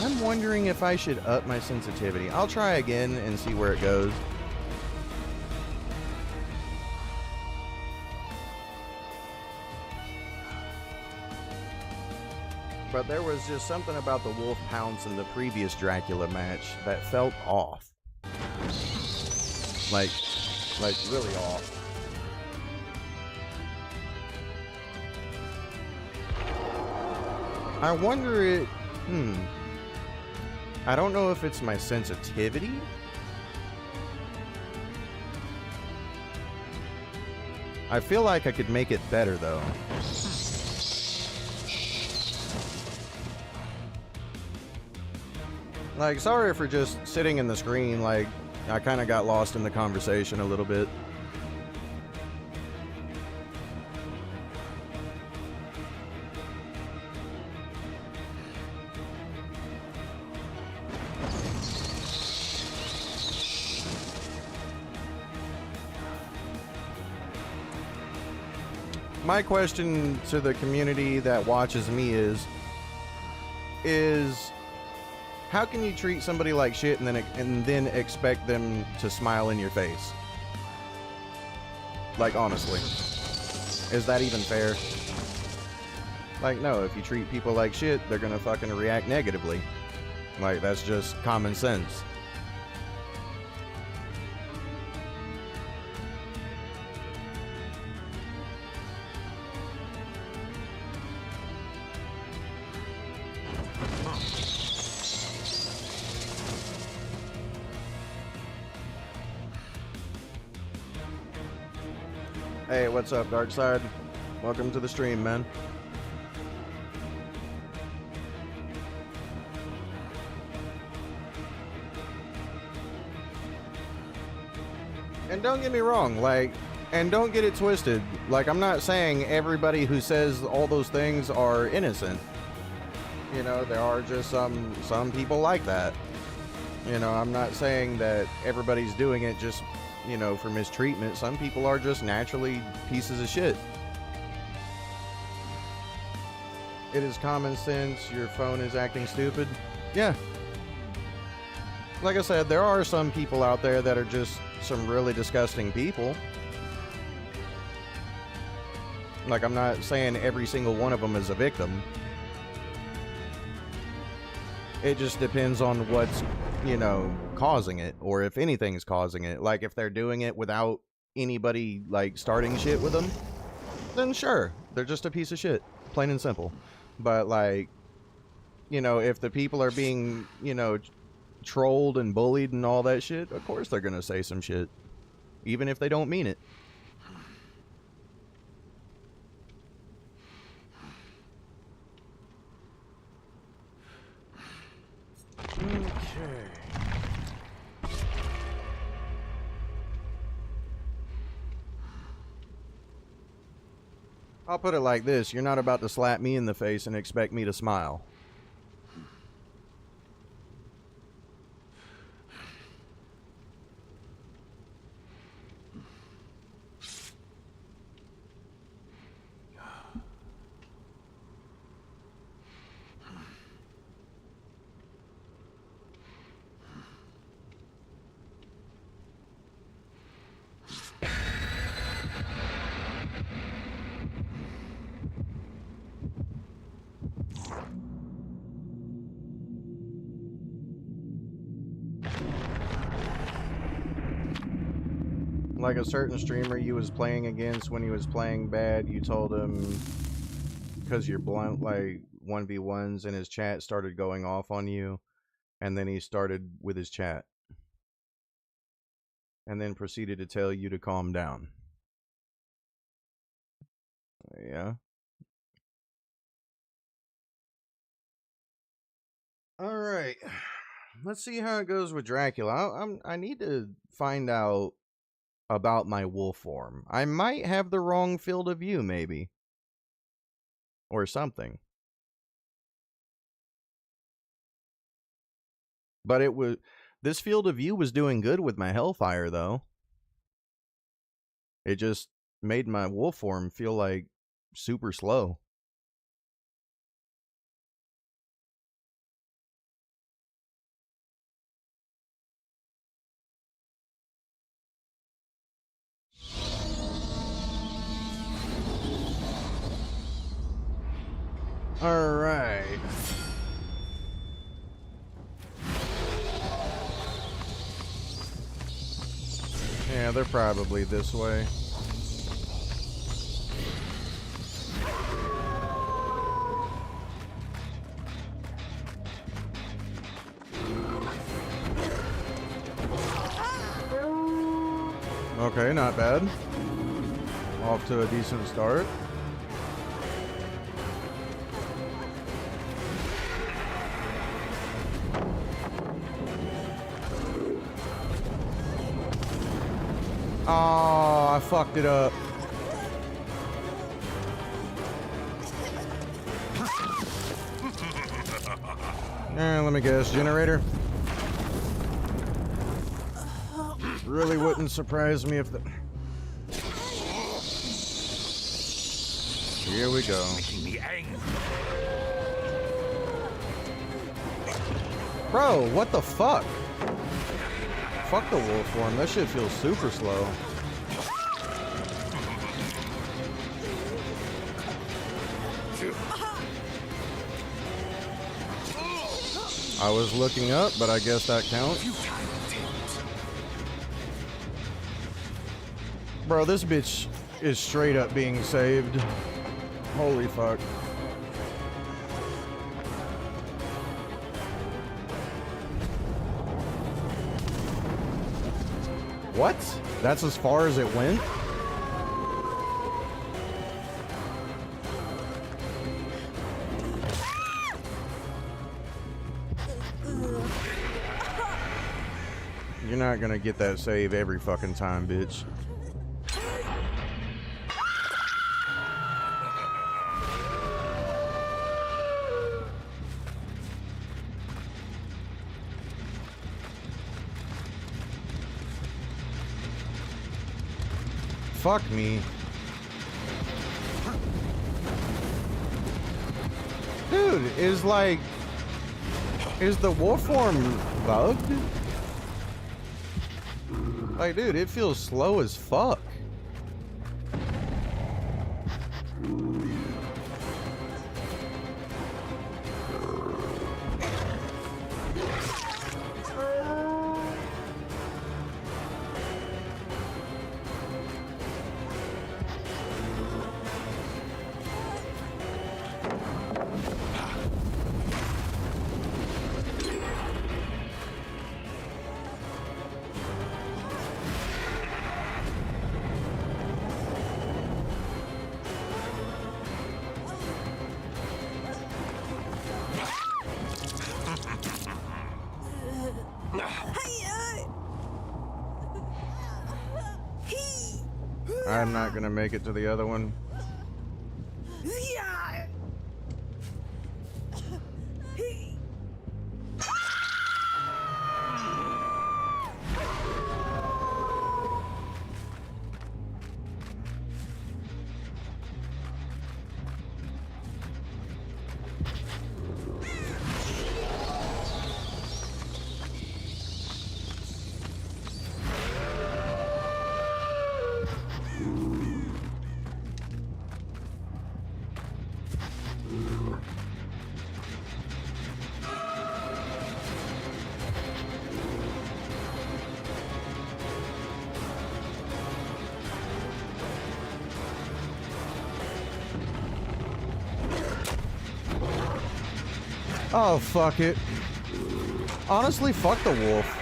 I'm wondering if I should up my sensitivity. I'll try again and see where it goes. But there was just something about the wolf pounce in the previous Dracula match that felt off. Like really off. I wonder I don't know if it's my sensitivity. I feel like I could make it better though. Like, sorry for just sitting in the screen, like, I kind of got lost in the conversation a little bit. My question to the community that watches me is how can you treat somebody like shit and then expect them to smile in your face? Like, honestly. Is that even fair? Like, no, if you treat people like shit, they're gonna fucking react negatively. Like, that's just common sense. Hey, what's up, Darkside? Welcome to the stream, man. And don't get me wrong, like, and don't get it twisted. Like, I'm not saying everybody who says all those things are innocent. You know, there are just some people like that. You know, I'm not saying that everybody's doing it just, you know, for mistreatment. Some people are just naturally pieces of shit. It is common sense. Your phone is acting stupid. Yeah. Like I said, there are some people out there that are just some really disgusting people. Like, I'm not saying every single one of them is a victim. It just depends on what's, you know, causing it, or if anything's causing it. Like, if they're doing it without anybody, like, starting shit with them, then sure, they're just a piece of shit. Plain and simple. But, like, you know, if the people are being, you know, trolled and bullied and all that shit, of course they're gonna say some shit. Even if they don't mean it. Okay. I'll put it like this. You're not about to slap me in the face and expect me to smile. Like a certain streamer you was playing against when he was playing bad, you told him because you're blunt, like 1v1s, and his chat started going off on you, and then he started with his chat and then proceeded to tell you to calm down. Yeah. All right. Let's see how it goes with Dracula. I need to find out about my wolf form. I might have the wrong field of view, maybe. Or something. But it was... This field of view was doing good with my Hellfire, though. It just made my wolf form feel like super slow. Alright. Yeah, they're probably this way. Okay, not bad. Off to a decent start. Oh, I fucked it up. Let me guess, generator? Really wouldn't surprise me if the... Here we go. Bro, what the fuck? Fuck the wolf form, that shit feels super slow. I was looking up, but I guess that counts. Bro, this bitch is straight up being saved. Holy fuck. What? That's as far as it went? You're not gonna get that save every fucking time, bitch. Fuck me. Dude, is the wolf form bugged? Like, dude, it feels slow as fuck. I'm not gonna make it to the other one. Oh, fuck it. Honestly, fuck the wolf.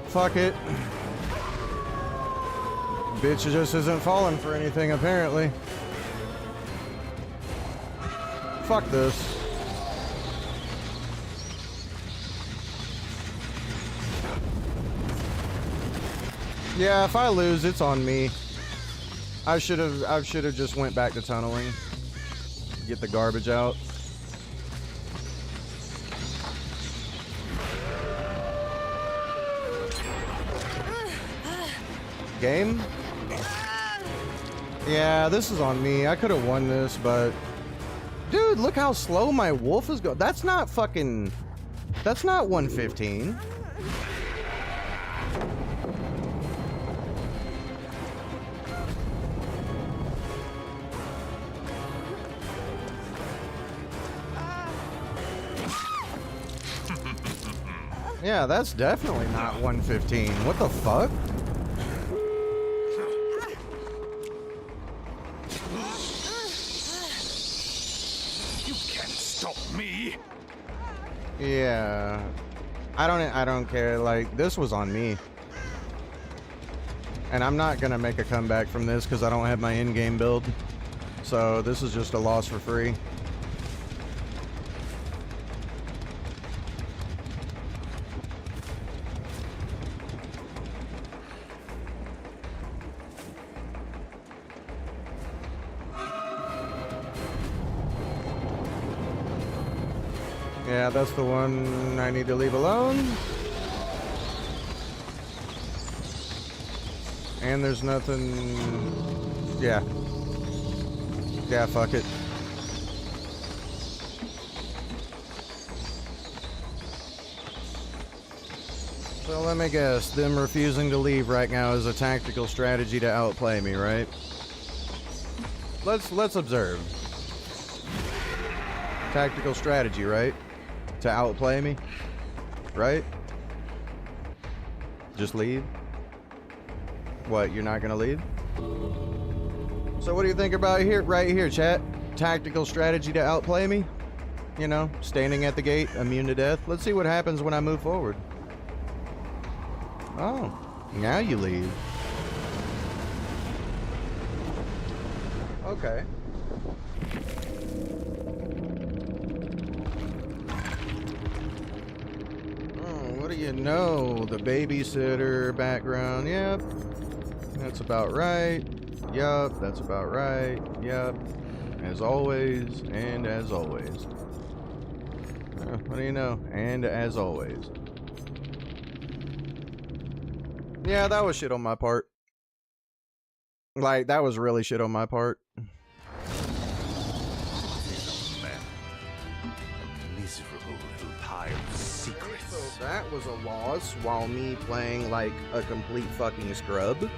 Fuck it. Bitch just isn't falling for anything, apparently. Fuck this. Yeah, if I lose, it's on me. I should have just went back to tunneling. Get the garbage out. Game? Yeah, this is on me. I could have won this, but... Dude, look how slow my wolf is going. That's not fucking... That's not 115. Yeah, that's definitely not 115. What the fuck? Yeah, I don't care. Like, this was on me, and I'm not gonna make a comeback from this because I don't have my in-game build. So this is just a loss for free. Yeah, that's the one I need to leave alone. And there's nothing... Yeah. Yeah, fuck it. So let me guess, them refusing to leave right now is a tactical strategy to outplay me, right? Let's observe. Tactical strategy, right? To outplay me, right? Just leave? What, you're not gonna leave? So what do you think about here, right here, chat? Tactical strategy to outplay me? You know, standing at the gate, immune to death. Let's see what happens when I move forward. Oh, now you leave. Okay. Oh, what do you know? The babysitter background. Yep. That's about right. Yup, that's about right. Yup. As always, and as always. What do you know? And as always. Yeah, that was shit on my part. Like, that was really shit on my part. Miserable little pile of secrets. So that was a loss while me playing like a complete fucking scrub.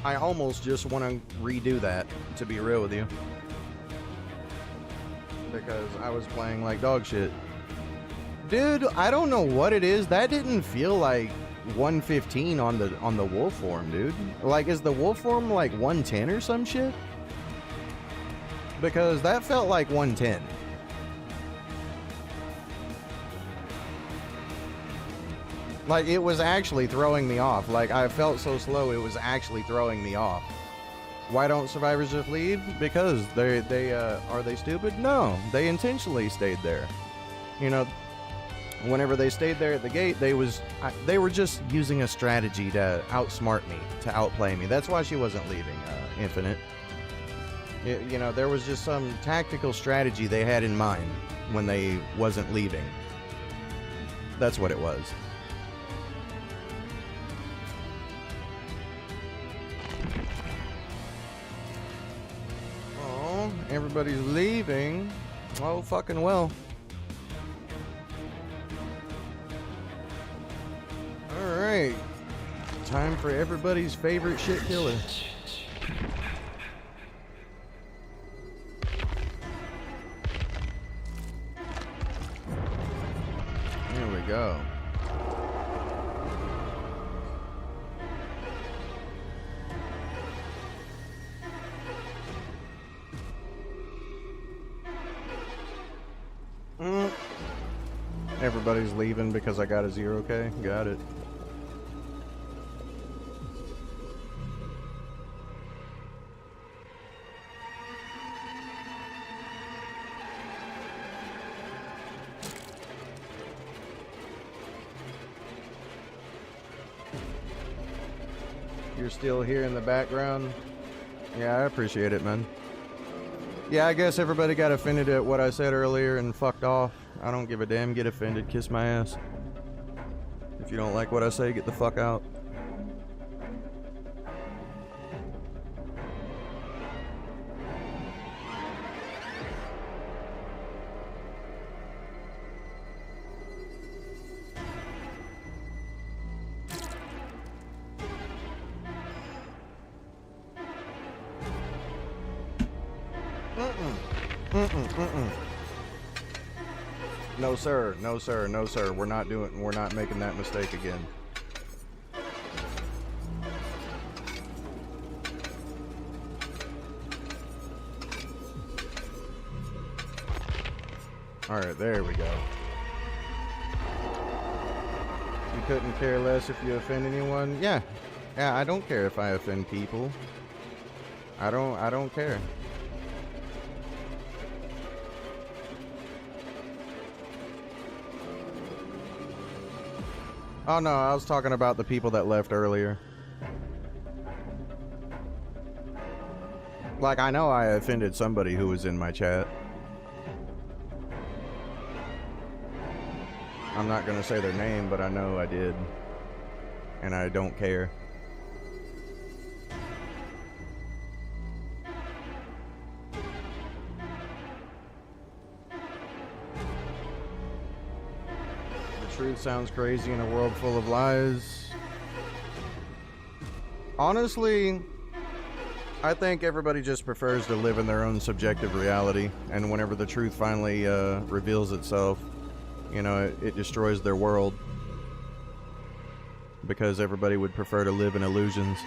I almost just want to redo that, to be real with you. Because I was playing like dog shit. Dude, I don't know what it is. That didn't feel like 115 on the wolf form, dude. Like, is the wolf form like 110 or some shit? Because that felt like 110. Like, it was actually throwing me off. Like, I felt so slow, it was actually throwing me off. Why don't survivors just leave? Because are they stupid? No, they intentionally stayed there. You know, whenever they stayed there at the gate, they were just using a strategy to outsmart me, to outplay me. That's why she wasn't leaving, Infinite. You know, there was just some tactical strategy they had in mind when they wasn't leaving. That's what it was. Oh, everybody's leaving. Oh, fucking well. Alright. Time for everybody's favorite shit killer. Here we go. Everybody's leaving because I got a 0K. Got it. You're still here in the background. Yeah, I appreciate it, man. Yeah, I guess everybody got offended at what I said earlier and fucked off. I don't give a damn. Get offended. Kiss my ass. If you don't like what I say, get the fuck out. No sir, no sir, no sir. We're not making that mistake again. Alright, there we go. You couldn't care less if you offend anyone? Yeah. Yeah, I don't care if I offend people. I don't care. Oh no, I was talking about the people that left earlier. Like, I know I offended somebody who was in my chat. I'm not gonna say their name, but I know I did. And I don't care. The truth sounds crazy in a world full of lies. Honestly, I think everybody just prefers to live in their own subjective reality, and whenever the truth finally reveals itself, you know, it destroys their world. Because everybody would prefer to live in illusions.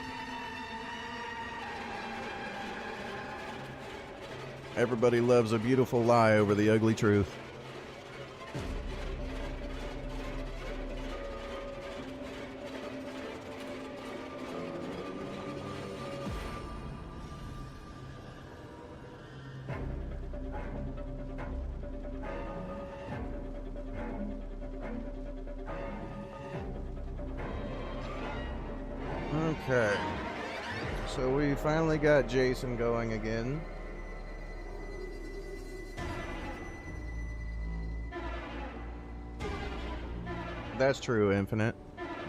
Everybody loves a beautiful lie over the ugly truth. Okay, so we finally got Jason going again. That's true, Infinite.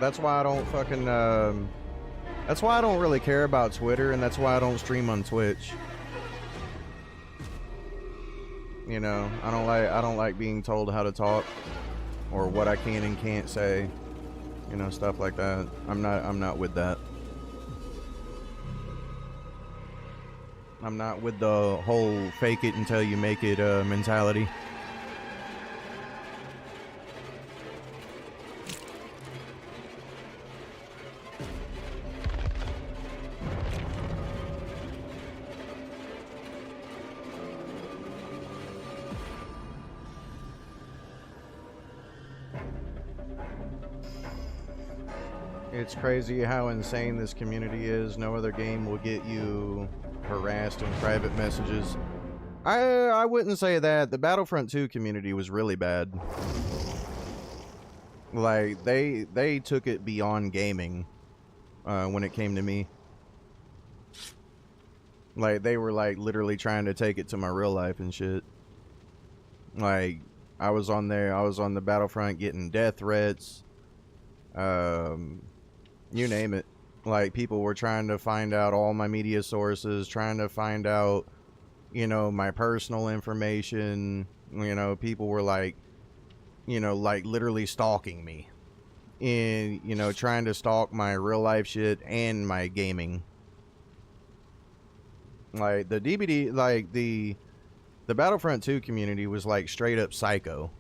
That's why I don't fucking, that's why I don't really care about Twitter, and that's why I don't stream on Twitch. You know, I don't like being told how to talk, or what I can and can't say. You know, stuff like that. I'm not with that. I'm not with the whole fake it until you make it mentality. It's crazy how insane this community is. No other game will get you harassed in private messages. I wouldn't say that. The Battlefront 2 community was really bad. Like, they took it beyond gaming when it came to me. Like, they were, like, literally trying to take it to my real life and shit. Like, I was on the Battlefront getting death threats. You name it. Like, people were trying to find out all my media sources, trying to find out, you know, my personal information. You know, people were like, you know, like literally stalking me. And, you know, trying to stalk my real life shit and my gaming. Like, the DBD, like, the Battlefront 2 community was like straight up psycho.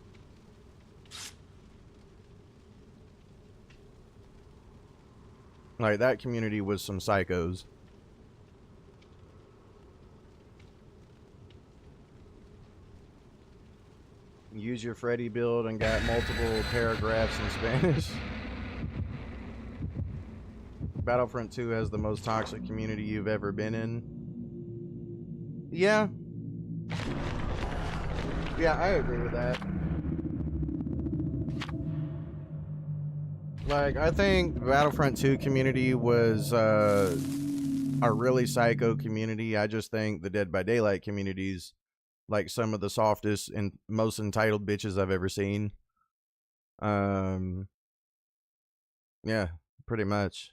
Like, that community was some psychos. Use your Freddy build and got multiple paragraphs in Spanish. Battlefront 2 has the most toxic community you've ever been in. Yeah. Yeah, I agree with that. Like, I think Battlefront 2 community was a really psycho community. I just think the Dead by Daylight communities, like, some of the softest and most entitled bitches I've ever seen. Yeah, pretty much.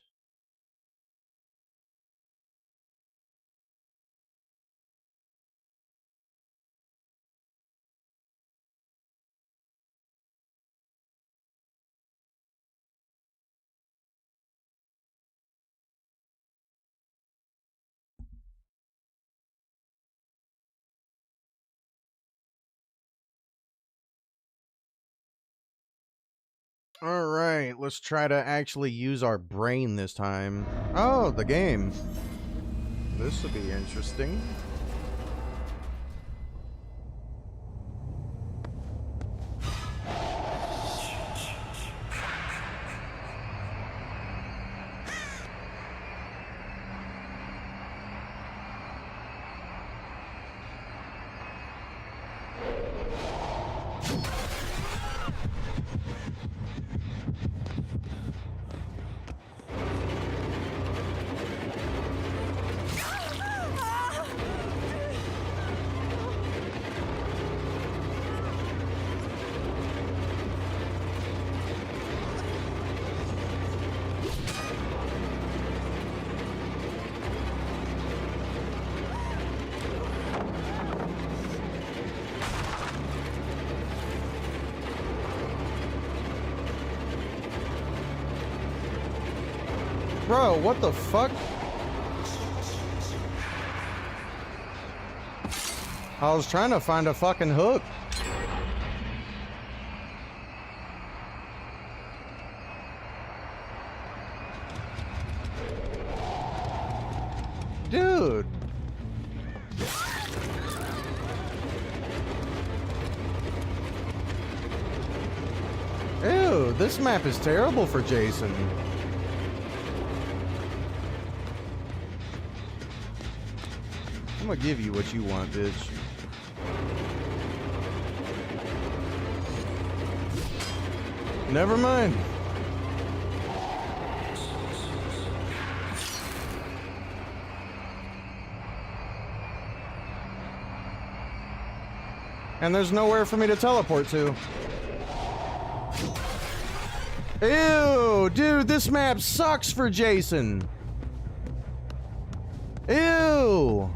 Alright, let's try to actually use our brain this time. Oh, the game. This will be interesting. Bro, what the fuck? I was trying to find a fucking hook. Dude. Ew, this map is terrible for Jason. I'm gonna give you what you want, bitch. Never mind. And there's nowhere for me to teleport to. Ew, dude, this map sucks for Jason. Ew.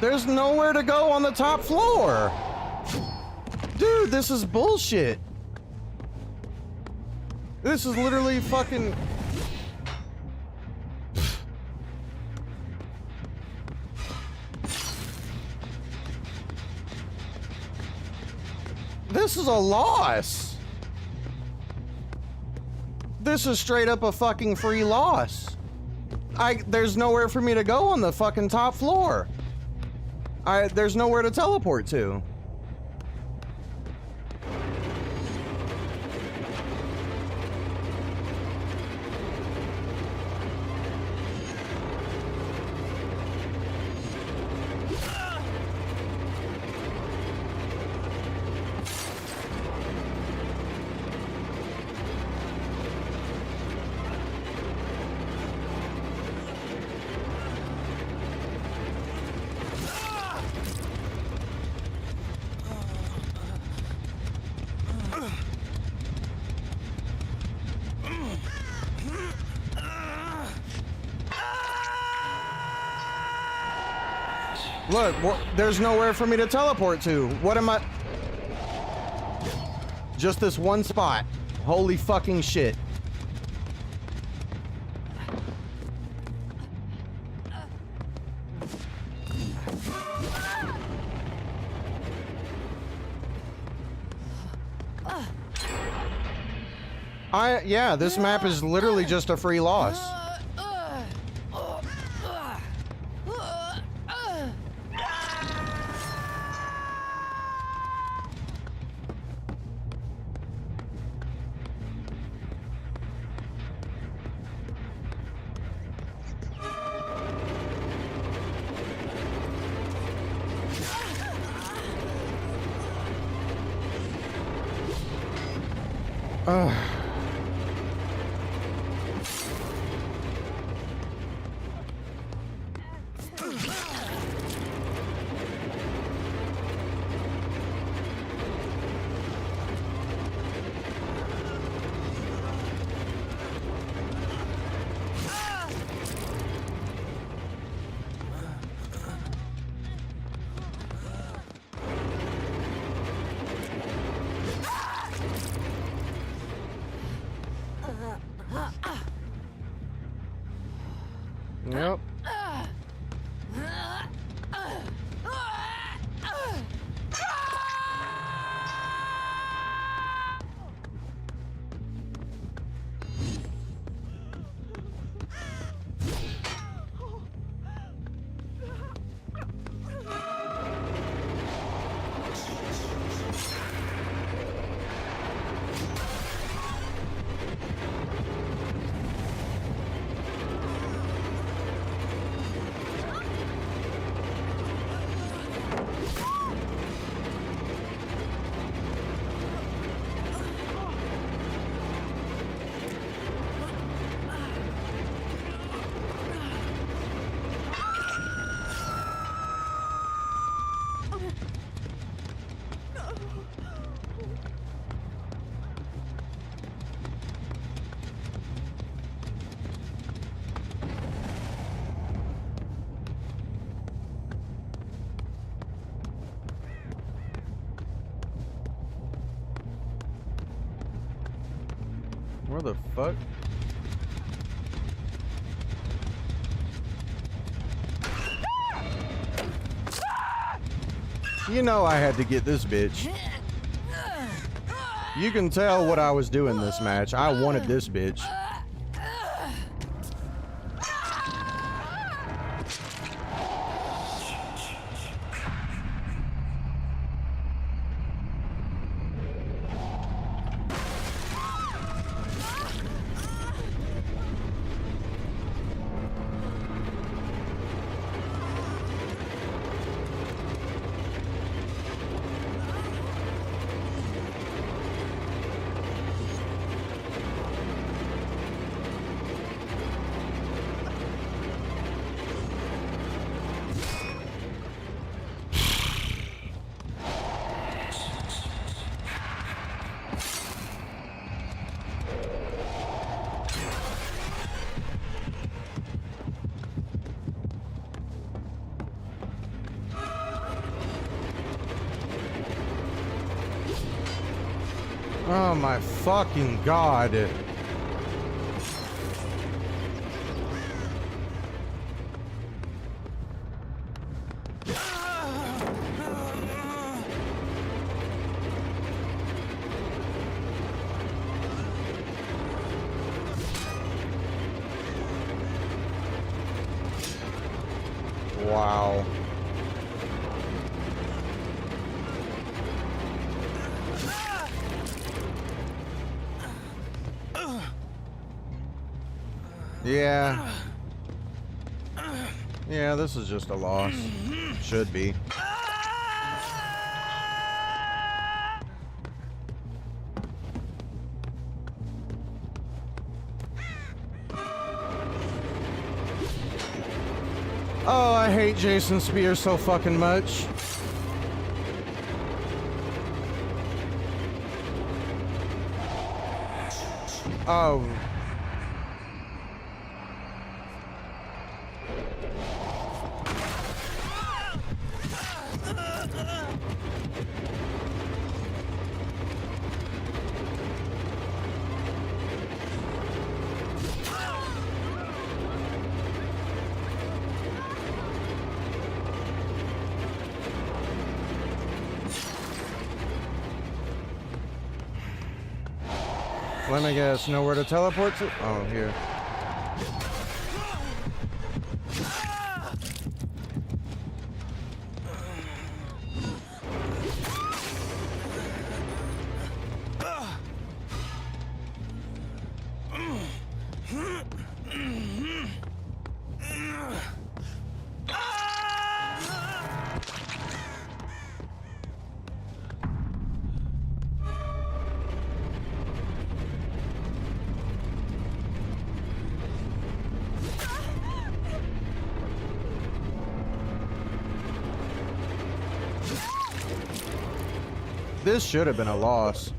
There's nowhere to go on the top floor. Dude, this is bullshit. This is literally fucking... This is a loss. This is straight up a fucking free loss. There's nowhere for me to go on the fucking top floor. There's nowhere to teleport to. Look, there's nowhere for me to teleport to. What am I... Just this one spot. Holy fucking shit. Yeah, this map is literally just a free loss. Yep. Where the fuck? You know I had to get this bitch. You can tell what I was doing this match. I wanted this bitch. Oh my fucking god. Wow. Yeah. Yeah, this is just a loss. Should be. Oh, I hate Jason Spears so fucking much. Oh. Let me guess, know where to teleport to? Oh, here. This should have been a loss.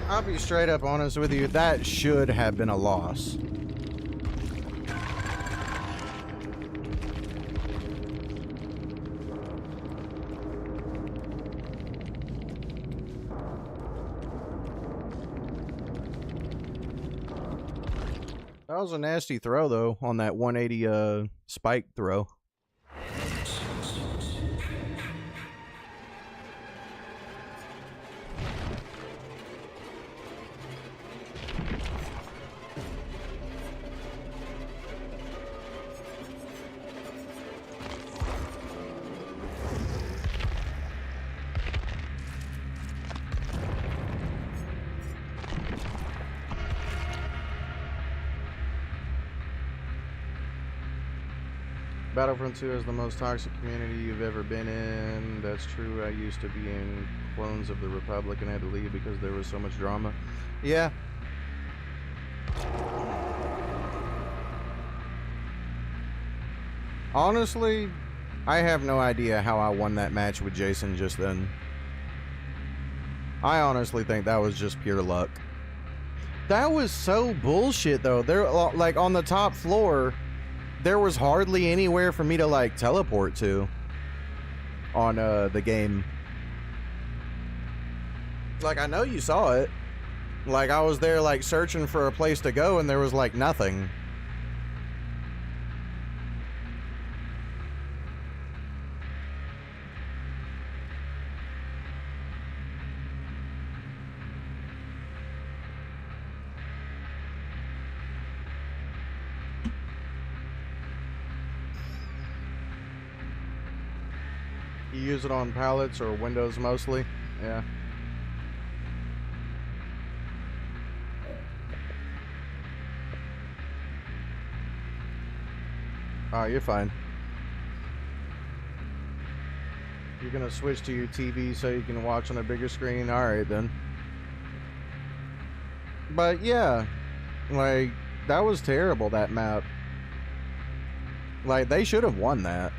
I'll be straight up honest with you, that should have been a loss. That was a nasty throw though, on that 180 spike throw. Battlefront 2 is the most toxic community you've ever been in. That's true. I used to be in Clones of the Republic and had to leave because there was so much drama. Yeah. Honestly, I have no idea how I won that match with Jason just then. I honestly think that was just pure luck. That was so bullshit, though. There, like, on the top floor, there was hardly anywhere for me to, like, teleport to on the game. Like, I know you saw it. Like, I was there, like, searching for a place to go, and there was, like, nothing. You use it on pallets or Windows mostly? Yeah. Oh, you're fine. You're gonna switch to your TV so you can watch on a bigger screen? Alright then. But yeah, like, that was terrible, that map. Like, they should have won that.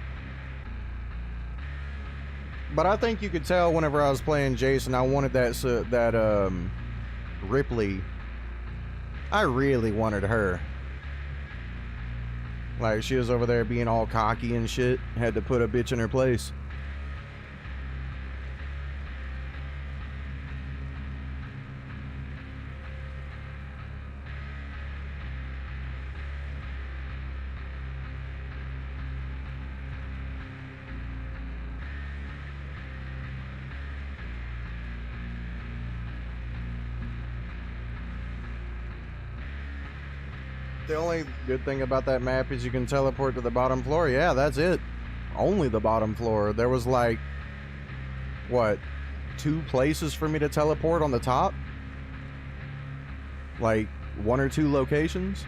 But I think you could tell whenever I was playing Jason, I wanted that Ripley. I really wanted her. Like, she was over there being all cocky and shit. Had to put a bitch in her place. The only good thing about that map is you can teleport to the bottom floor. Yeah, that's it. Only the bottom floor. There was like, what, 2 places for me to teleport on the top? Like, 1 or 2 locations?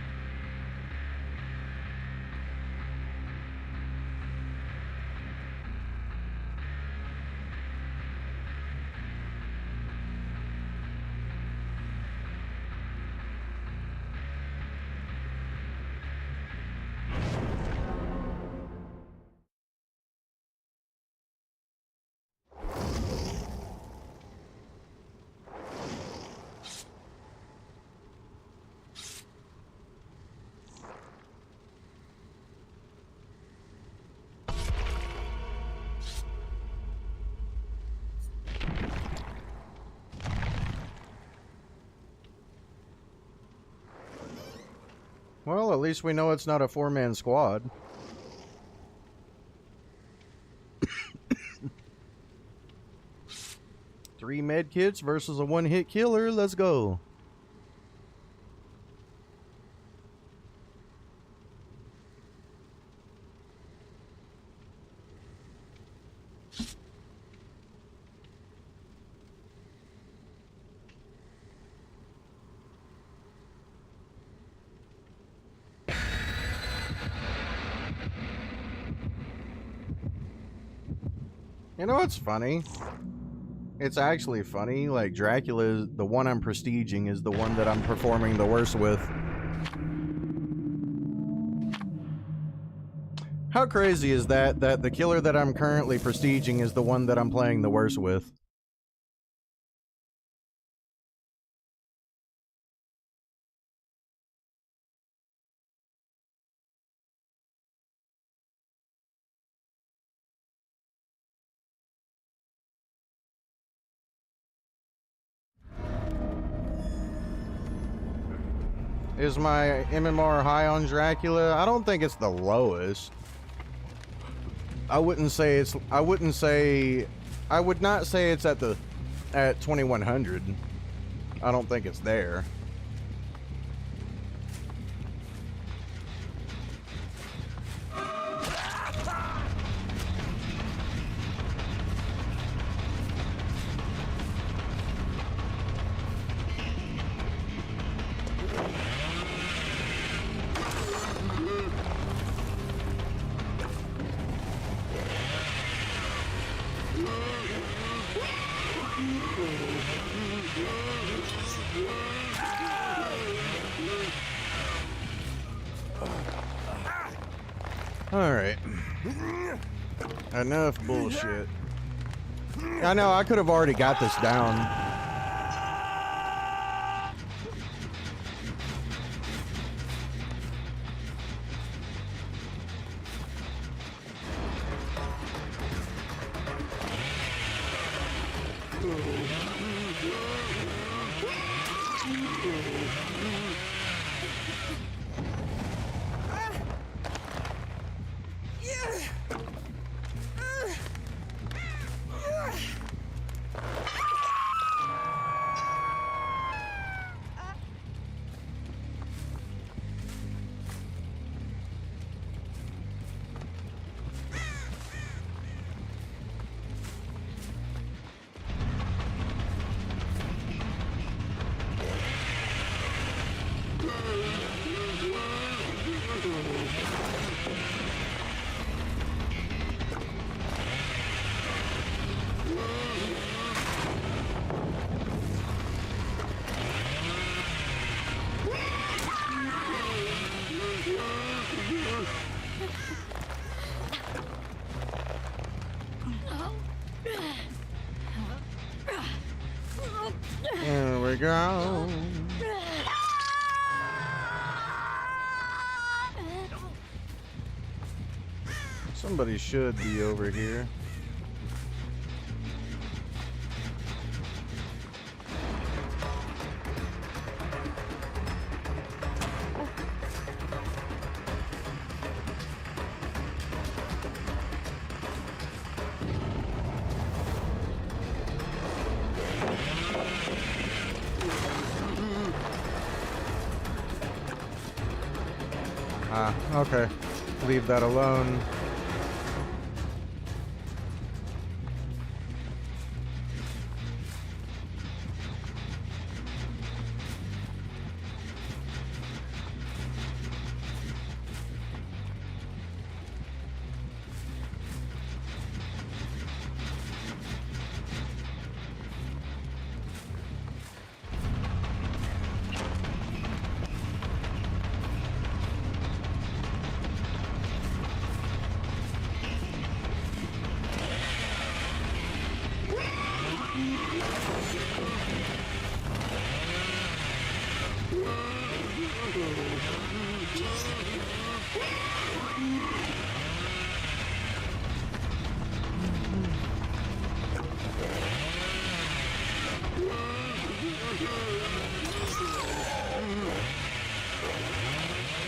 Well, at least we know it's not a 4-man squad. Three med kits versus a 1-hit killer. Let's go. You know what's funny? It's actually funny. Like, Dracula, the one I'm prestiging, is the one that I'm performing the worst with. How crazy is that, that the killer that I'm currently prestiging is the one that I'm playing the worst with? Is my MMR high on Dracula? I don't think it's the lowest. I would not say it's at 2100. I don't think it's there. Alright. Enough bullshit. I know, I could have already got this down. There we go. Somebody should be over here. Ah, okay. Leave that alone.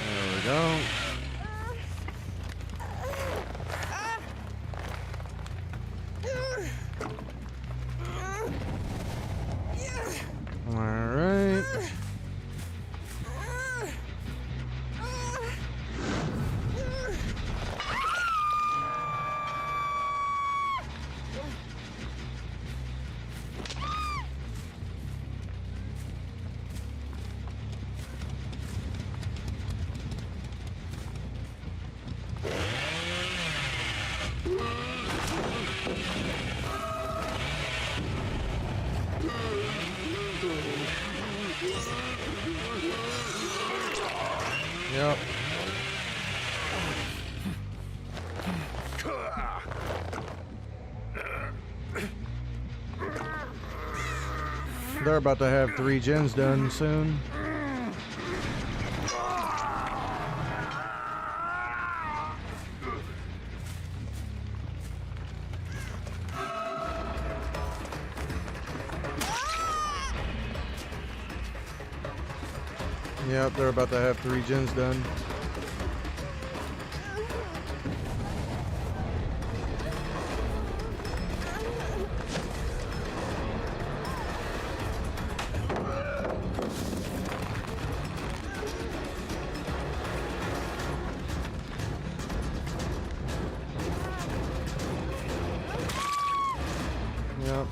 There we go. All right. Yep. They're about to have 3 gens done soon. Yep, they're about to have 3 gens done. Yep.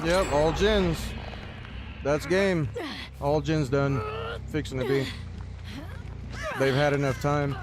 Yep, all gens. That's game. All gens done. Fixing to be. They've had enough time.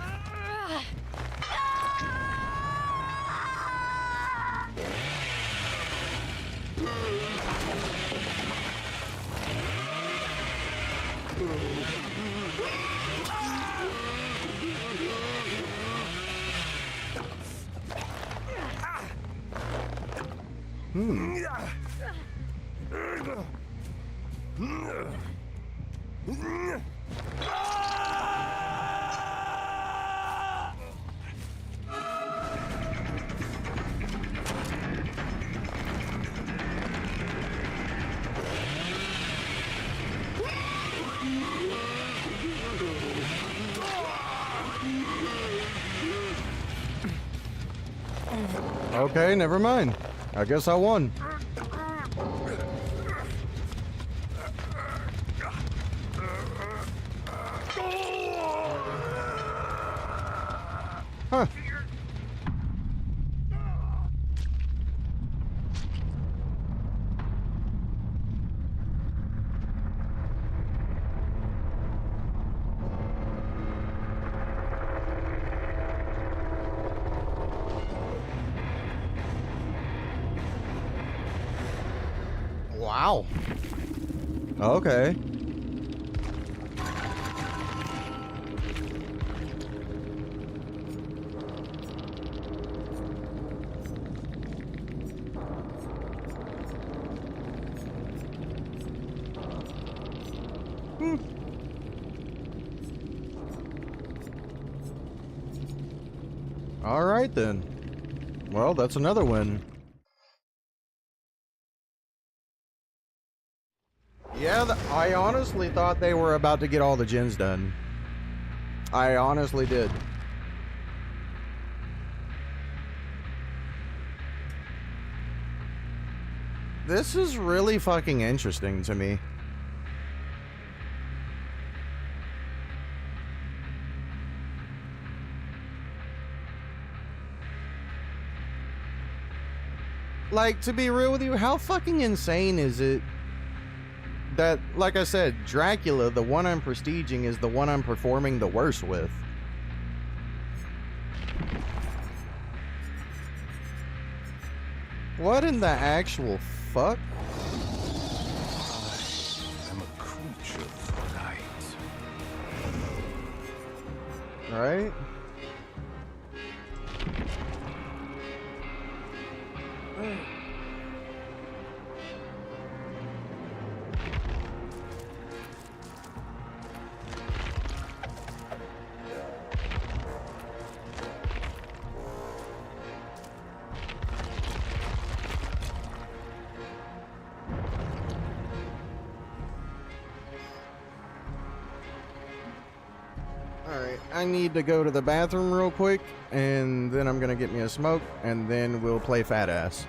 Okay, never mind. I guess I won. Huh. Wow. Okay. All right then. Well, that's another win. Yeah, I honestly thought they were about to get all the gens done. I honestly did. This is really fucking interesting to me. Like, to be real with you, how fucking insane is it that, like I said, Dracula, the one I'm prestiging, is the one I'm performing the worst with? What in the actual fuck? I'm a creature of light. Right? Alright, I need to go to the bathroom real quick, and then I'm gonna get me a smoke, and then we'll play Fat Ass.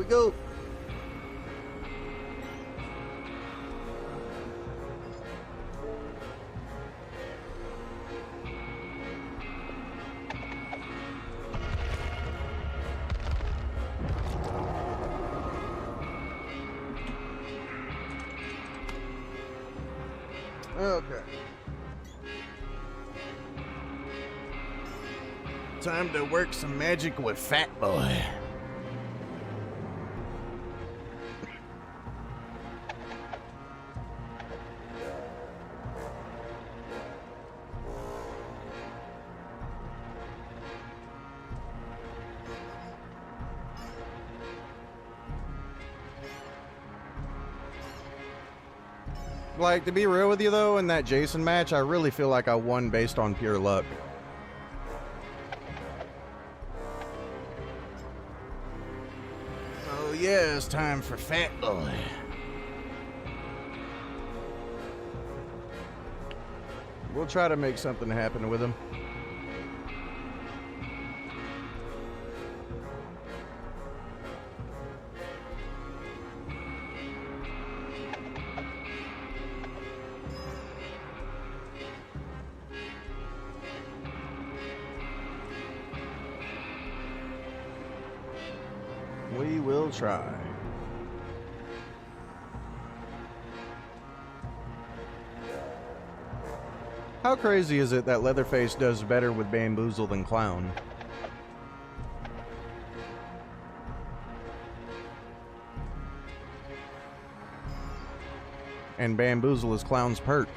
go. Okay. Time to work some magic with Fat Boy. Like, to be real with you though, in that Jason match, I really feel like I won based on pure luck. Oh yeah, it's time for Fat Boy. We'll try to make something happen with him. We will try. How crazy is it that Leatherface does better with Bamboozle than Clown? And Bamboozle is Clown's perk.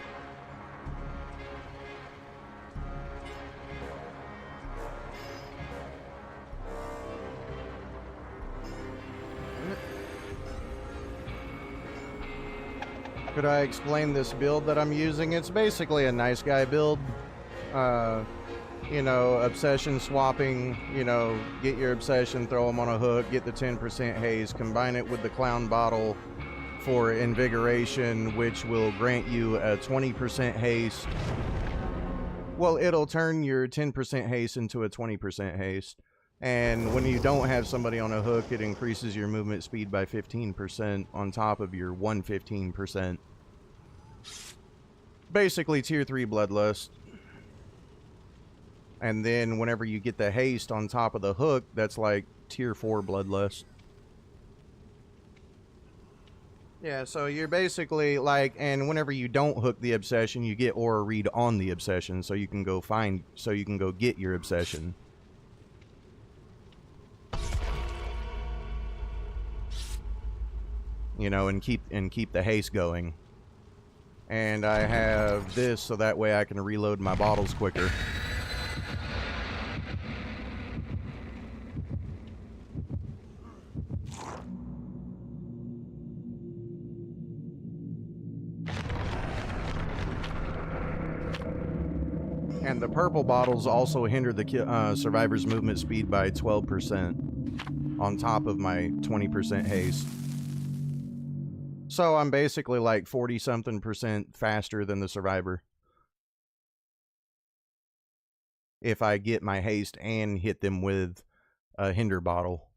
Could I explain this build that I'm using? It's basically a nice guy build. You know, obsession swapping, you know, get your obsession, throw them on a hook, get the 10% haze, combine it with the clown bottle for invigoration, which will grant you a 20% haste. Well, it'll turn your 10% haste into a 20% haste. And when you don't have somebody on a hook, it increases your movement speed by 15% on top of your 115%. Basically tier 3 bloodlust. And then whenever you get the haste on top of the hook, that's like tier 4 bloodlust. Yeah, so you're basically like, and whenever you don't hook the obsession, you get aura read on the obsession, so you can go get your obsession. You know, and keep the haste going. And I have this so that way I can reload my bottles quicker. And the purple bottles also hinder the survivor's movement speed by 12% on top of my 20% haste. So I'm basically like 40-something% faster than the survivor. If I get my haste and hit them with a hinder bottle.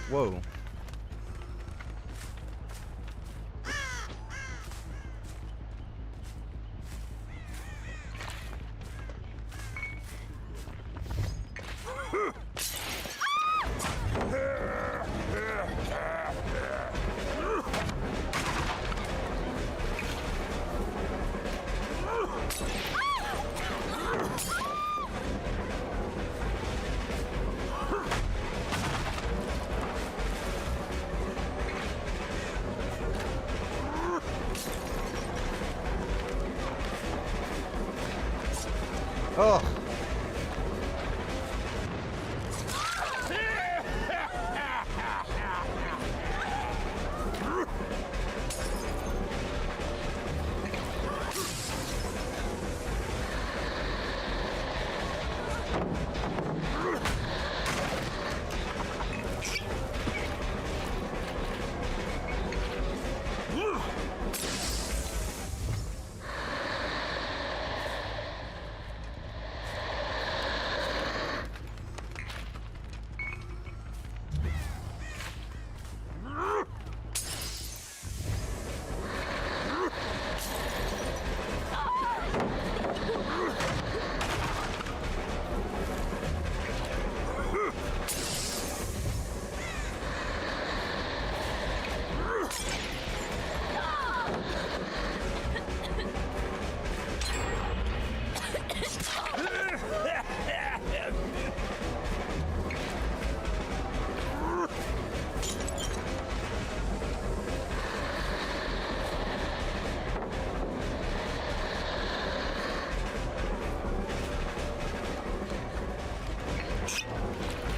Whoa. Oh.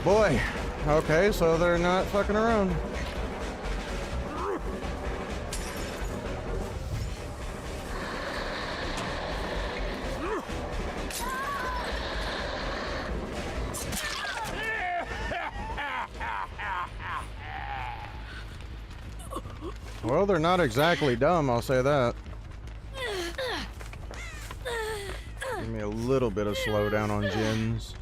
Boy. Okay, so they're not fucking around. Well, they're not exactly dumb, I'll say that. Give me a little bit of slowdown on gens.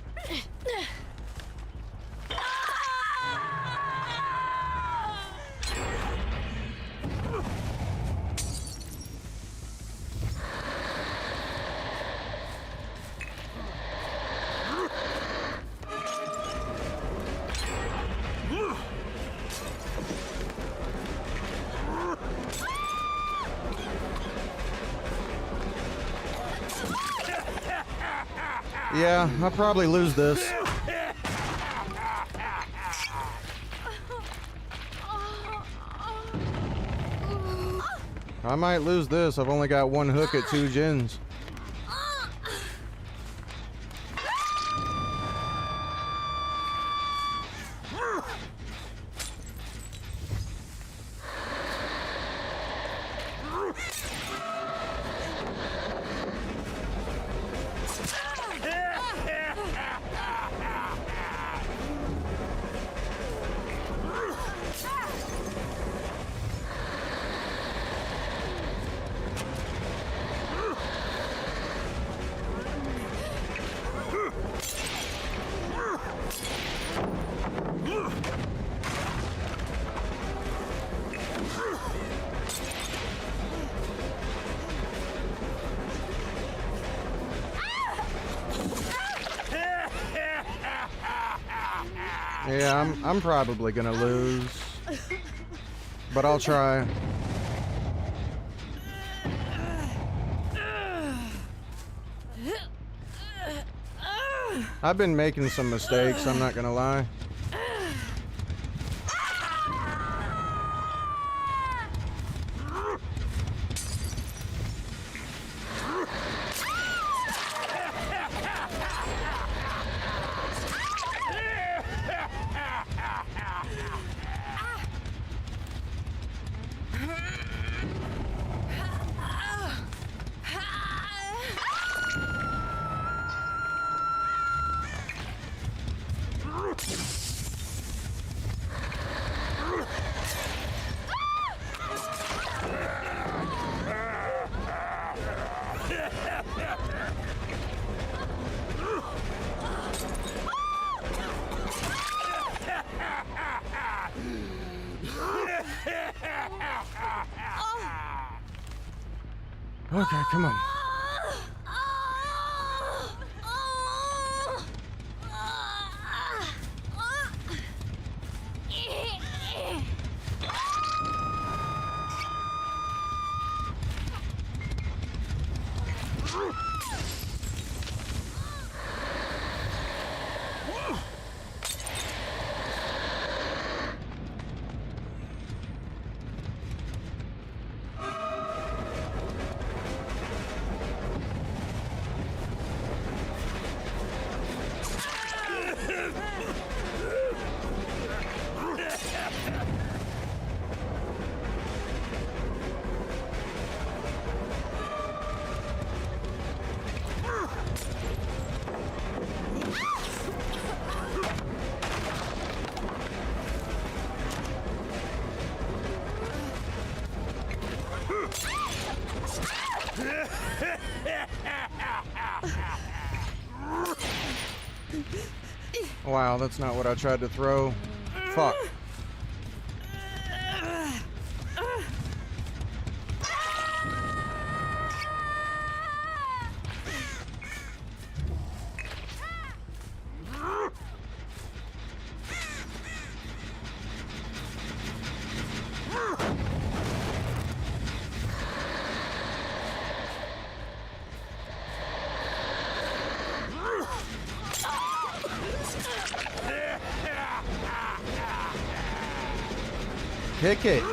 Yeah, I'll probably lose this. I might lose this. I've only got one hook at 2 gens. Yeah, I'm probably gonna lose, but I'll try. I've been making some mistakes, I'm not gonna lie. Okay, come on. Wow, that's not what I tried to throw. Fuck. Kick it.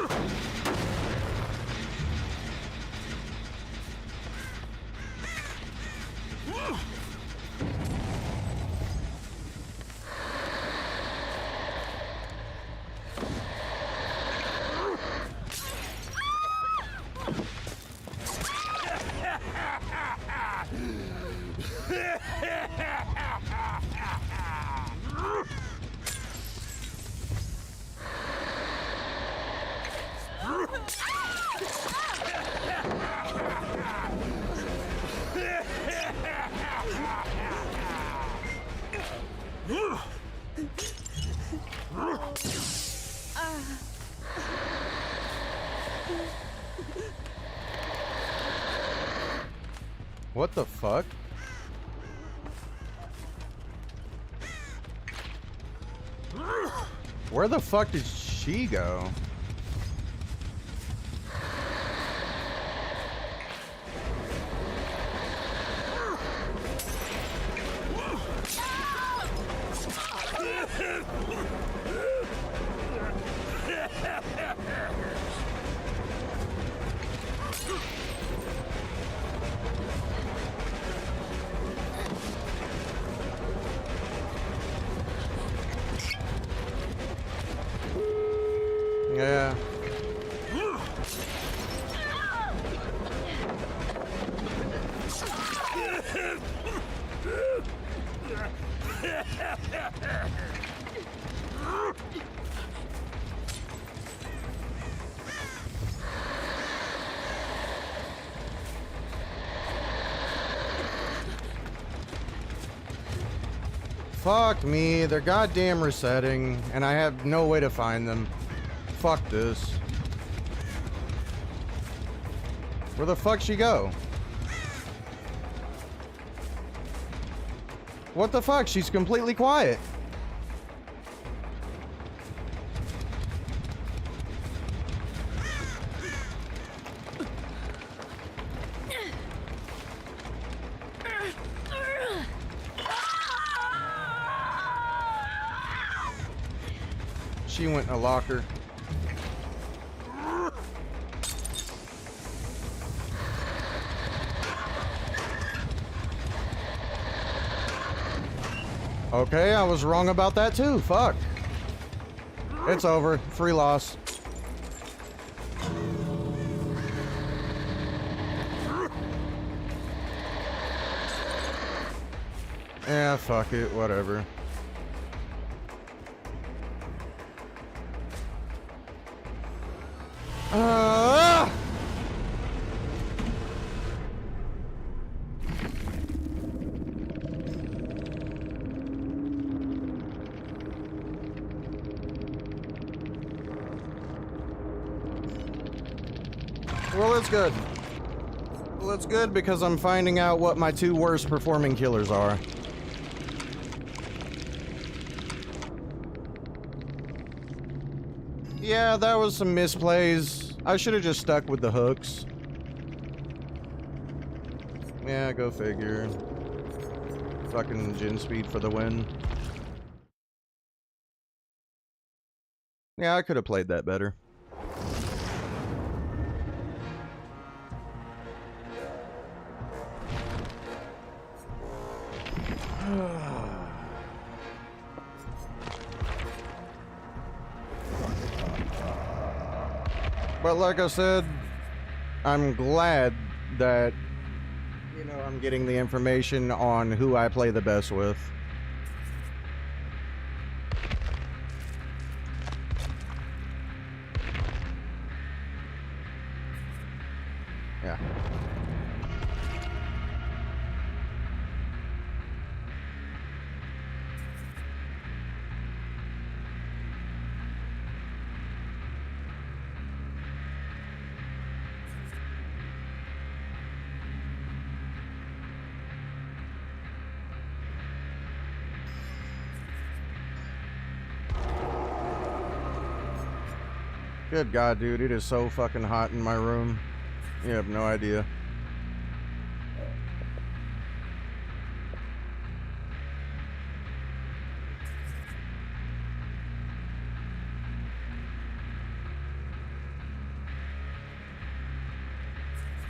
What the fuck? Where the fuck did she go? Yeah. Fuck me, they're goddamn resetting, and I have no way to find them. Fuck this. Where the fuck she go? What the fuck? She's completely quiet. She went in a locker. Okay, I was wrong about that too. Fuck. It's over. Free loss. Yeah, fuck it. Whatever. Well, it's good. Well, it's good because I'm finding out what my two worst performing killers are. Yeah, that was some misplays. I should have just stuck with the hooks. Yeah, go figure. Fucking gin speed for the win. Yeah, I could have played that better. But like I said, I'm glad that, you know, I'm getting the information on who I play the best with. Yeah. Good God, dude, it is so fucking hot in my room. You have no idea.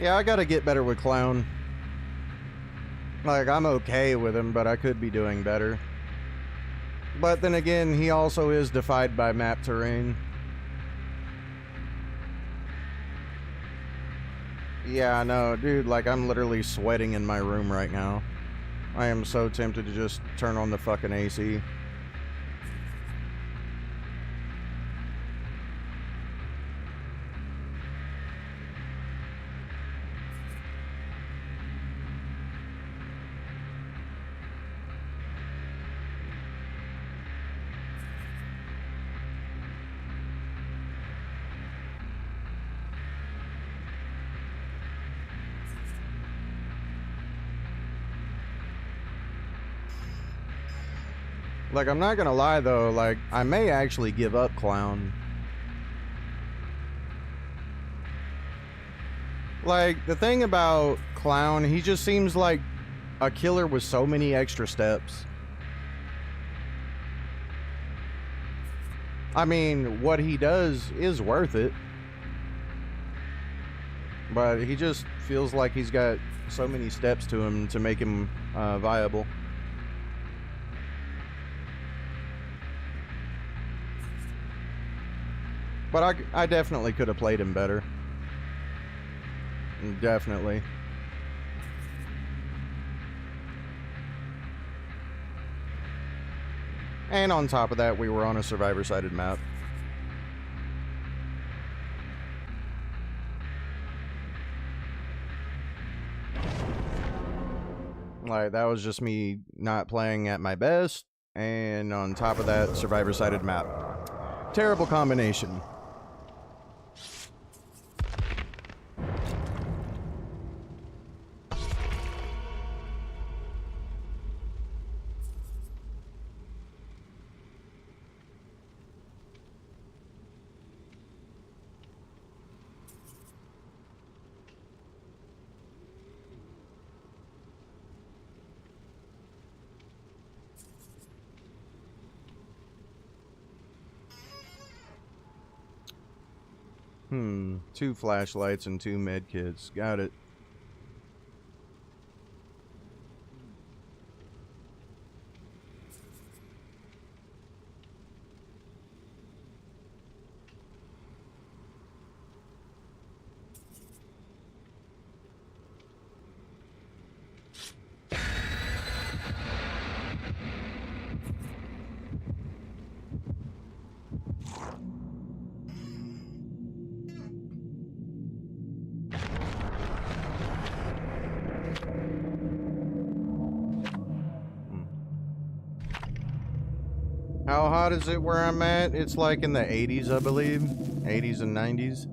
Yeah, I gotta get better with Clown. Like, I'm okay with him, but I could be doing better. But then again, he also is defied by map terrain. Yeah, I know, dude, like, I'm literally sweating in my room right now. I am so tempted to just turn on the fucking AC. Like, I'm not gonna lie though, like, I may actually give up Clown. Like, the thing about Clown, he just seems like a killer with so many extra steps. I mean, what he does is worth it. But he just feels like he's got so many steps to him to make him viable. But I definitely could have played him better. Definitely. And on top of that, we were on a survivor-sided map. Like, that was just me not playing at my best, and on top of that, survivor-sided map. Terrible combination. Two flashlights and 2 med kits. Got it. How hot is it where I'm at? It's like in the 80s, I believe. 80s and 90s.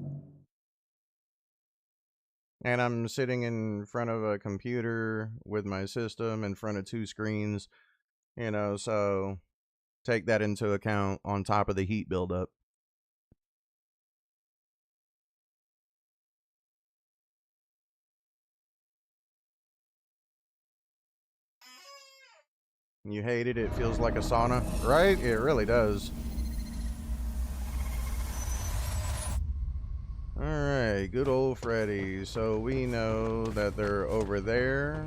And I'm sitting in front of a computer with my system in front of 2 screens. You know, so take that into account on top of the heat buildup. You hate it? It feels like a sauna, right? It really does. Alright, good old Freddy. So we know that they're over there.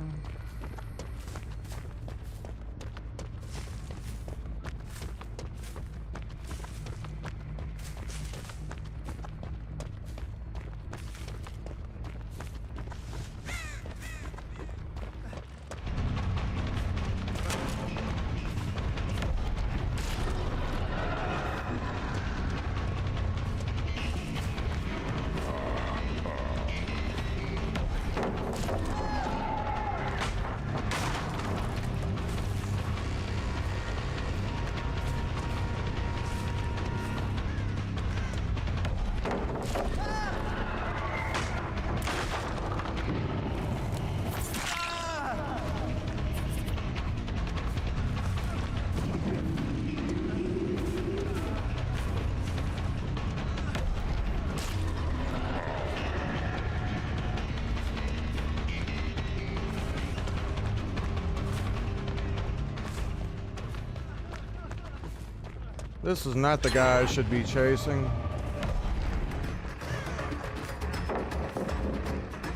This is not the guy I should be chasing.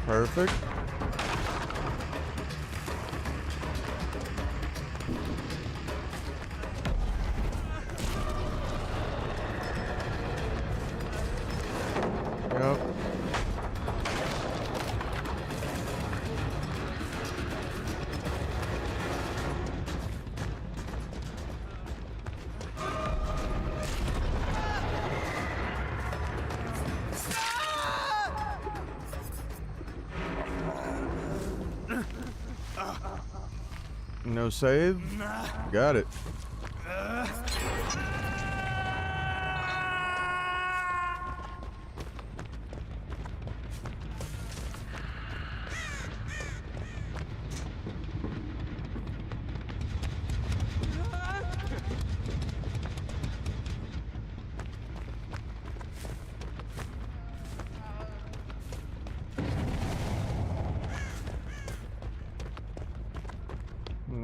Perfect. Yep. No save? Got it.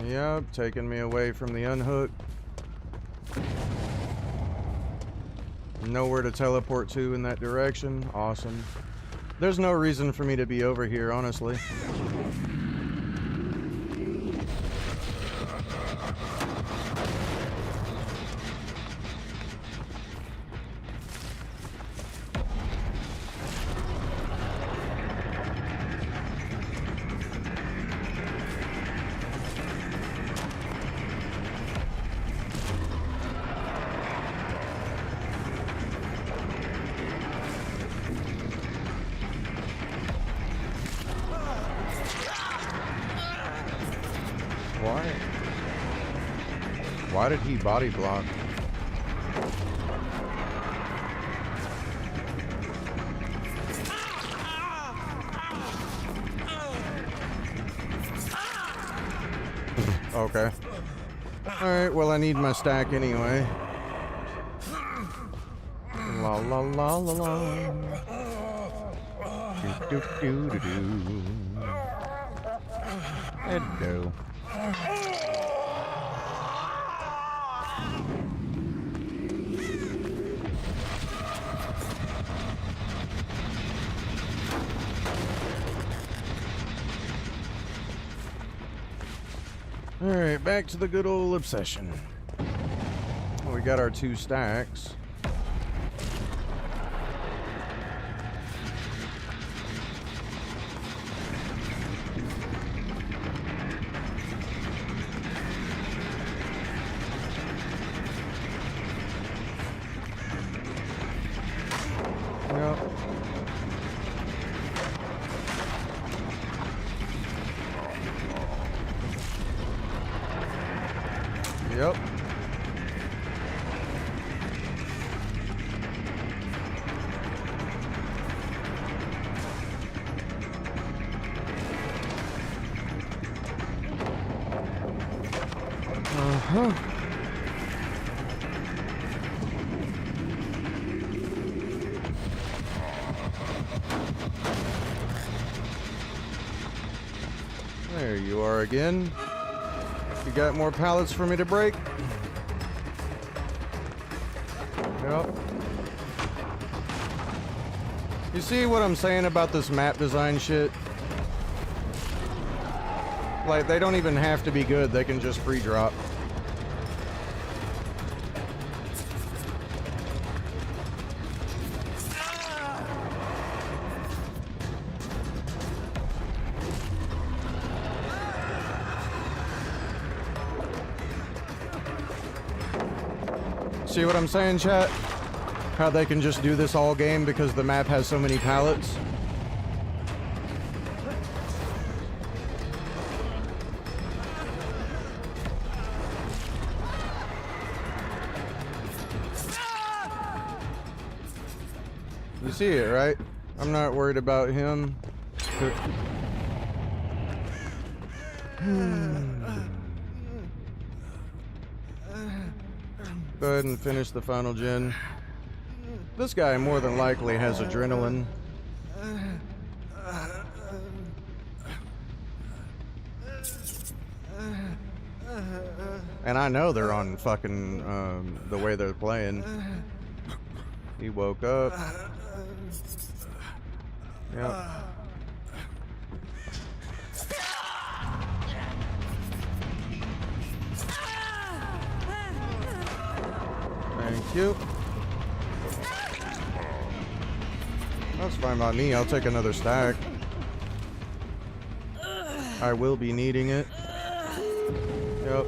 Yep, taking me away from the unhook. Nowhere to teleport to in that direction. Awesome. There's no reason for me to be over here, honestly. Why did he body block? Okay. Alright, well I need my stack anyway. La la la la la. Do do do do do. Hello. Alright, back to the good old obsession. We got our 2 stacks. Yep. Yep. Uh-huh. There you are again. You got more pallets for me to break? Yep. You see what I'm saying about this map design shit? Like, they don't even have to be good, they can just pre-drop. See what I'm saying, chat? How they can just do this all game because the map has so many pallets? You see it, right? I'm not worried about him. Go ahead and finish the final gen. This guy more than likely has adrenaline. And I know they're on fucking, the way they're playing. He woke up. Yep. Thank you. That's fine by me. I'll take another stack. I will be needing it. Yep.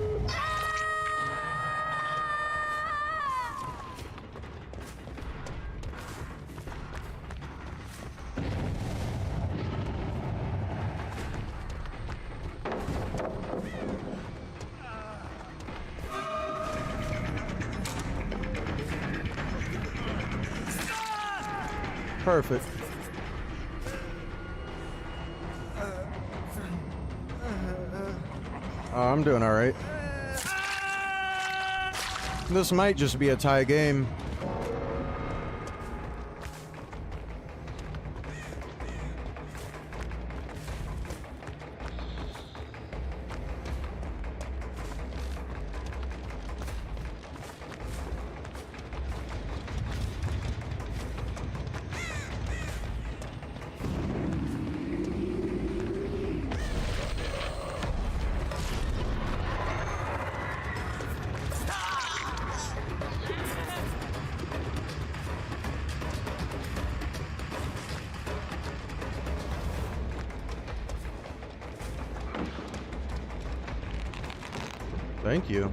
Perfect. I'm doing all right. This might just be a tie game. Thank you.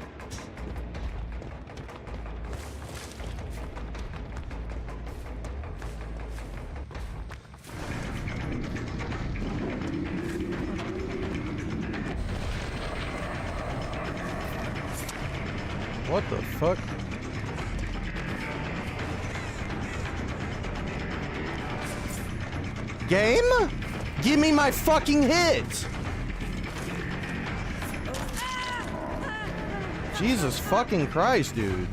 What the fuck? Game? Give me my fucking hit! Jesus fucking Christ, dude.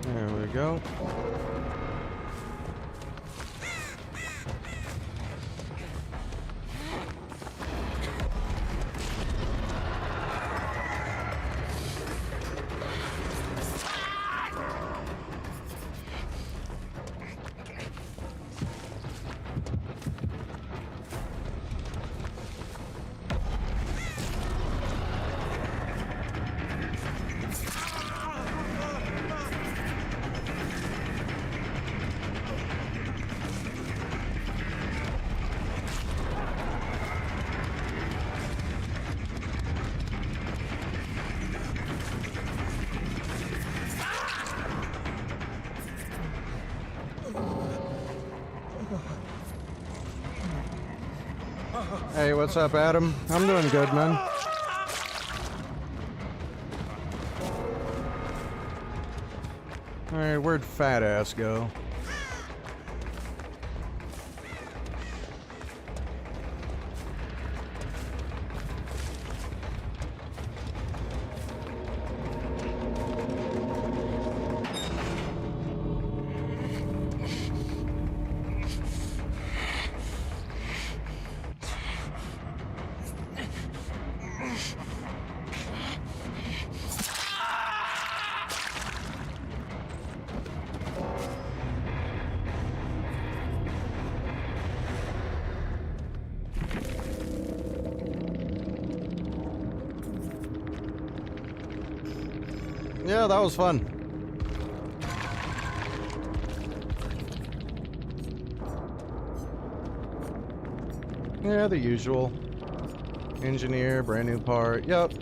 There we go. Hey, what's up, Adam? I'm doing good, man. Alright, where'd fat ass go? Yeah, that was fun. Yeah, the usual. Engineer, brand new part. Yup.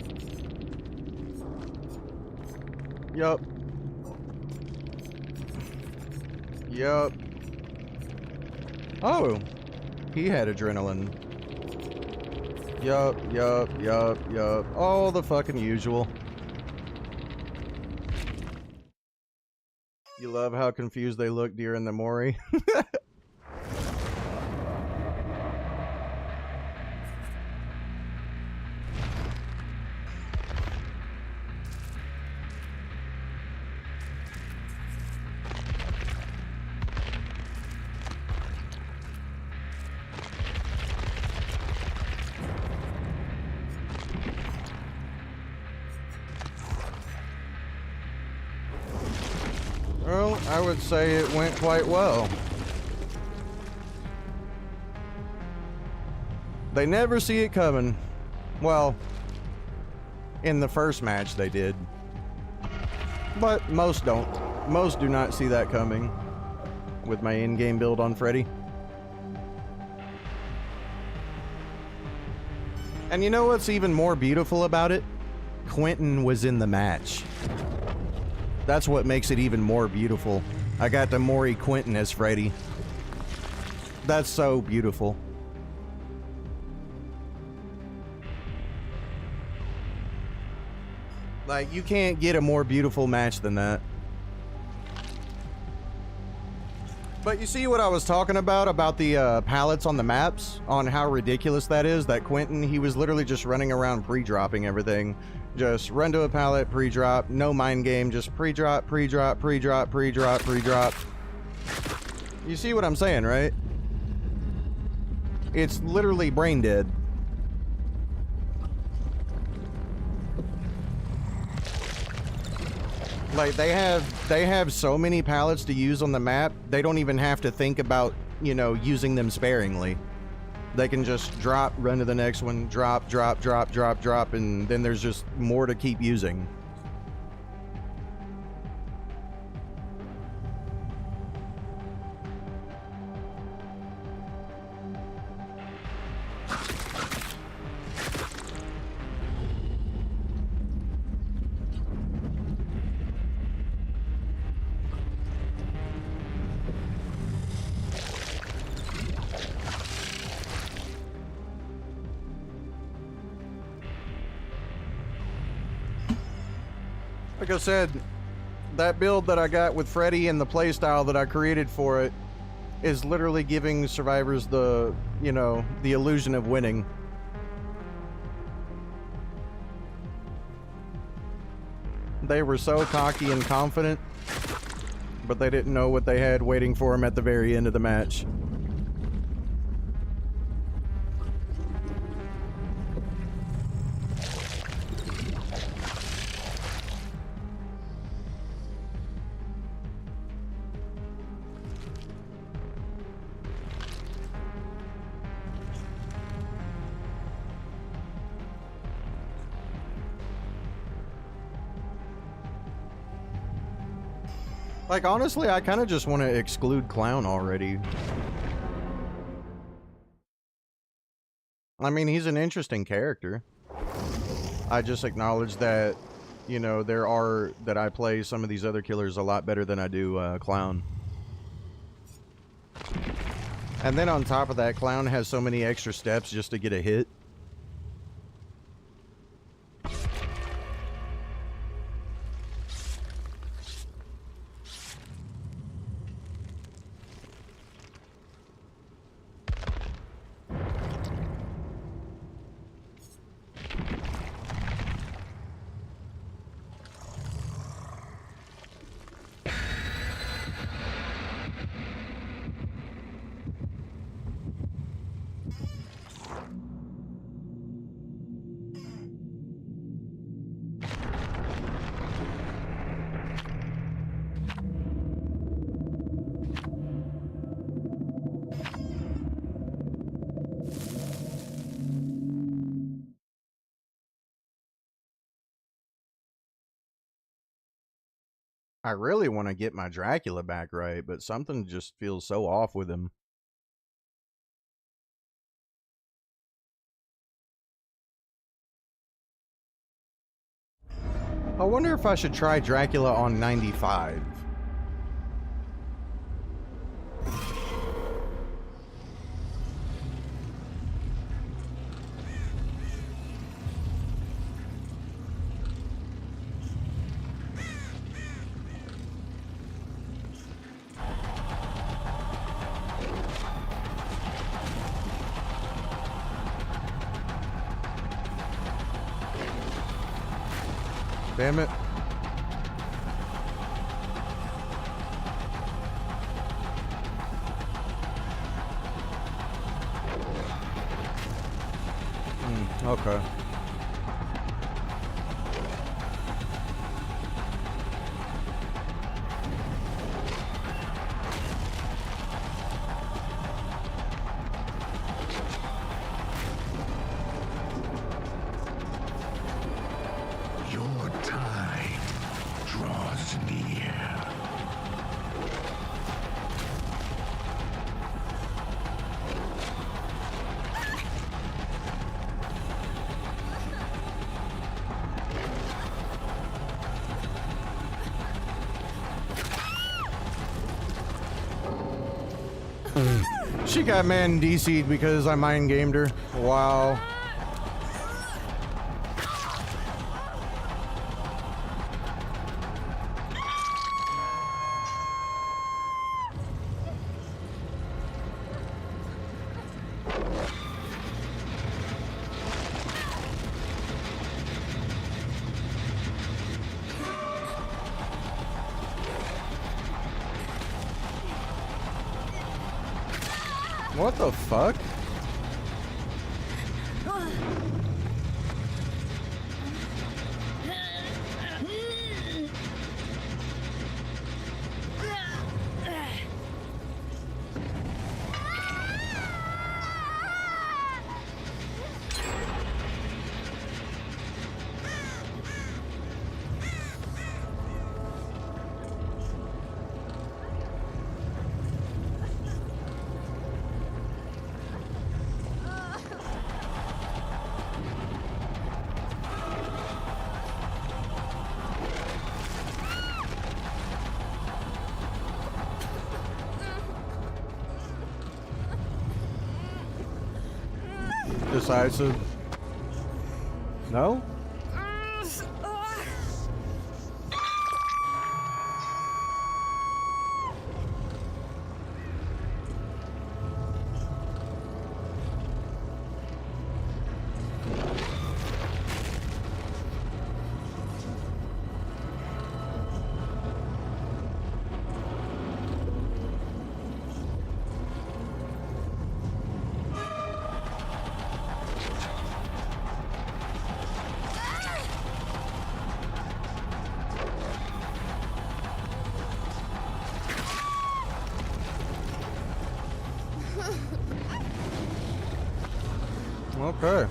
Yup. Yup. Oh, he had adrenaline. Yup, yup, yup, yup. All the fucking usual. You love how confused they look during the Mori. Well, I would say it went quite well. They never see it coming. Well, in the first match they did. But most don't. Most do not see that coming. with my in-game build on Freddy. And you know what's even more beautiful about it? Quentin was in the match. That's what makes it even more beautiful. I got to Maury Quentin as Freddy. That's so beautiful. Like, you can't get a more beautiful match than that. But you see what I was talking about the pallets on the maps, on how ridiculous that is? That Quentin, he was literally just running around pre-dropping everything. Just run to a pallet, pre-drop, no mind game, just pre-drop, pre-drop, pre-drop, pre-drop, pre-drop. You see what I'm saying, right? It's literally brain dead. Like, they have so many pallets to use on the map, they don't even have to think about, you know, using them sparingly. They can just drop, run to the next one, drop, drop, drop, drop, drop, and then there's just more to keep using. Like I said, that build that I got with Freddy and the playstyle that I created for it is literally giving survivors the, you know, the illusion of winning. They were so cocky and confident, but they didn't know what they had waiting for them at the very end of the match. Like, honestly, I kind of just want to exclude Clown already. I mean, he's an interesting character. I just acknowledge that, you know, that I play some of these other killers a lot better than I do Clown. And then on top of that, Clown has so many extra steps just to get a hit. I really want to get my Dracula back right, but something just feels so off with him. I wonder if I should try Dracula on 95. Damn it. Okay. Your time draws near. She got man DC'd because I mind gamed her. Wow. What the fuck? Decisive. No? Okay.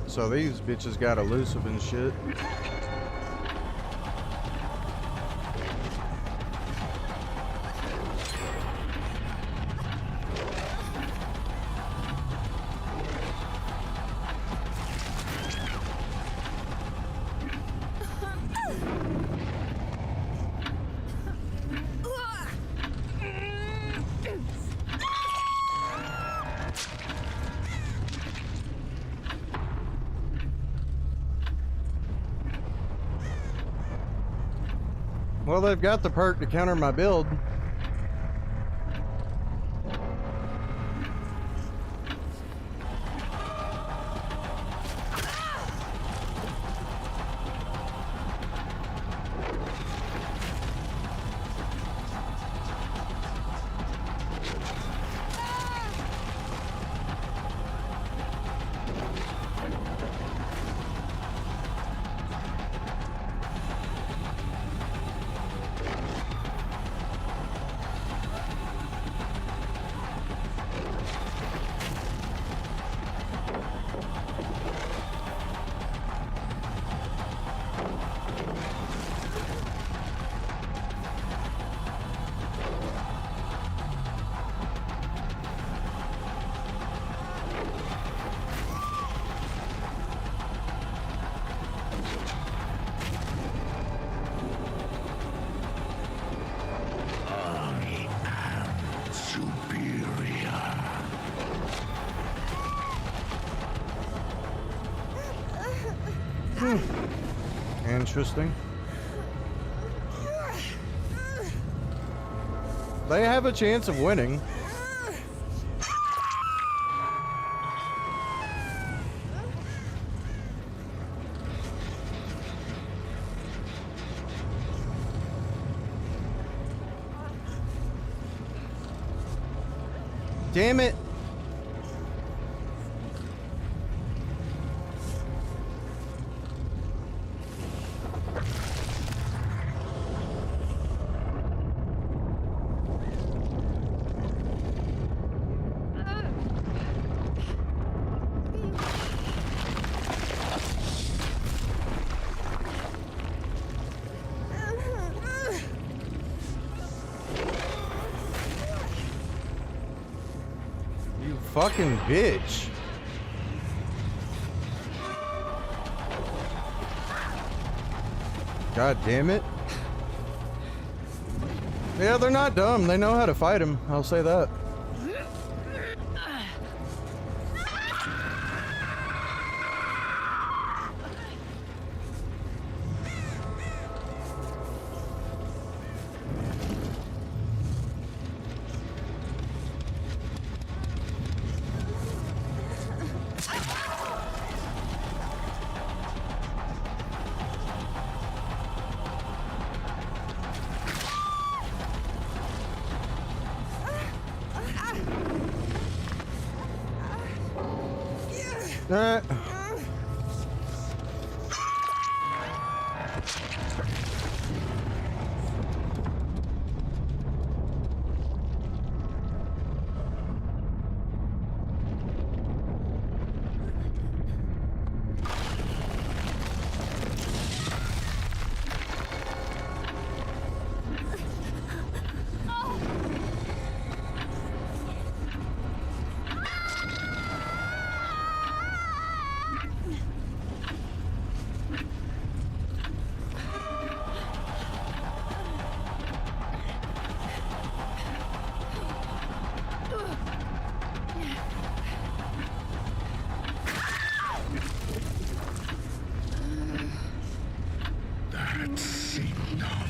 So these bitches got elusive and shit. Well, they've got the perk to counter my build. Interesting. They have a chance of winning. Damn it. Fucking bitch. God damn it. Yeah, they're not dumb. They know how to fight him. I'll say that. That's enough.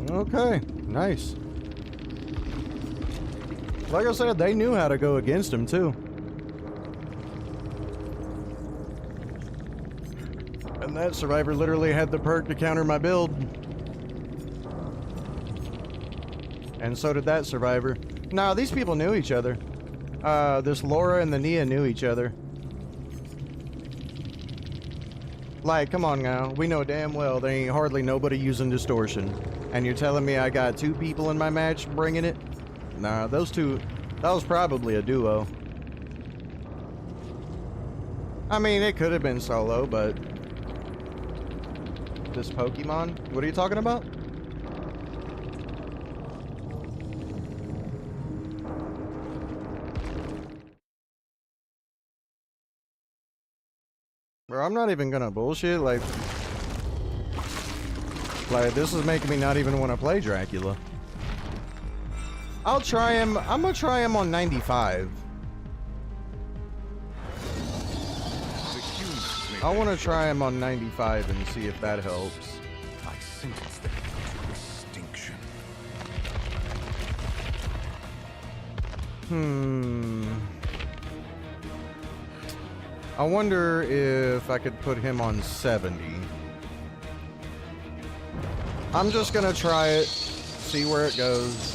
Okay, nice. Like I said, they knew how to go against him too. And that survivor literally had the perk to counter my build. And so did that survivor. Nah, these people knew each other. This Laura and the Nia knew each other. Like, come on now. We know damn well there ain't hardly nobody using distortion. And you're telling me I got 2 people in my match bringing it? Nah, those 2... That was probably a duo. I mean, it could have been solo, but... This Pokemon? What are you talking about? Bro, I'm not even gonna bullshit, like, this is making me not even want to play Dracula. I'll try him, I'm gonna try him on 95. I want to try him on 95 and see if that helps. I sense the extinction. I wonder if I could put him on 70. I'm just gonna try it, see where it goes.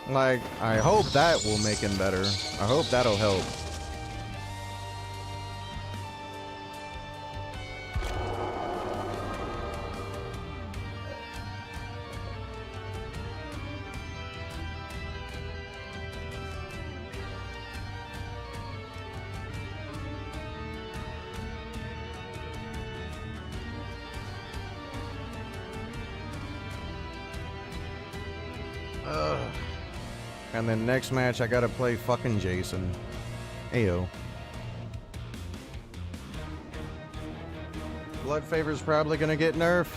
Like, I hope that will make him better. I hope that'll help. And then next match, I gotta play fucking Jason. Ayo. Blood Favor's probably gonna get nerfed.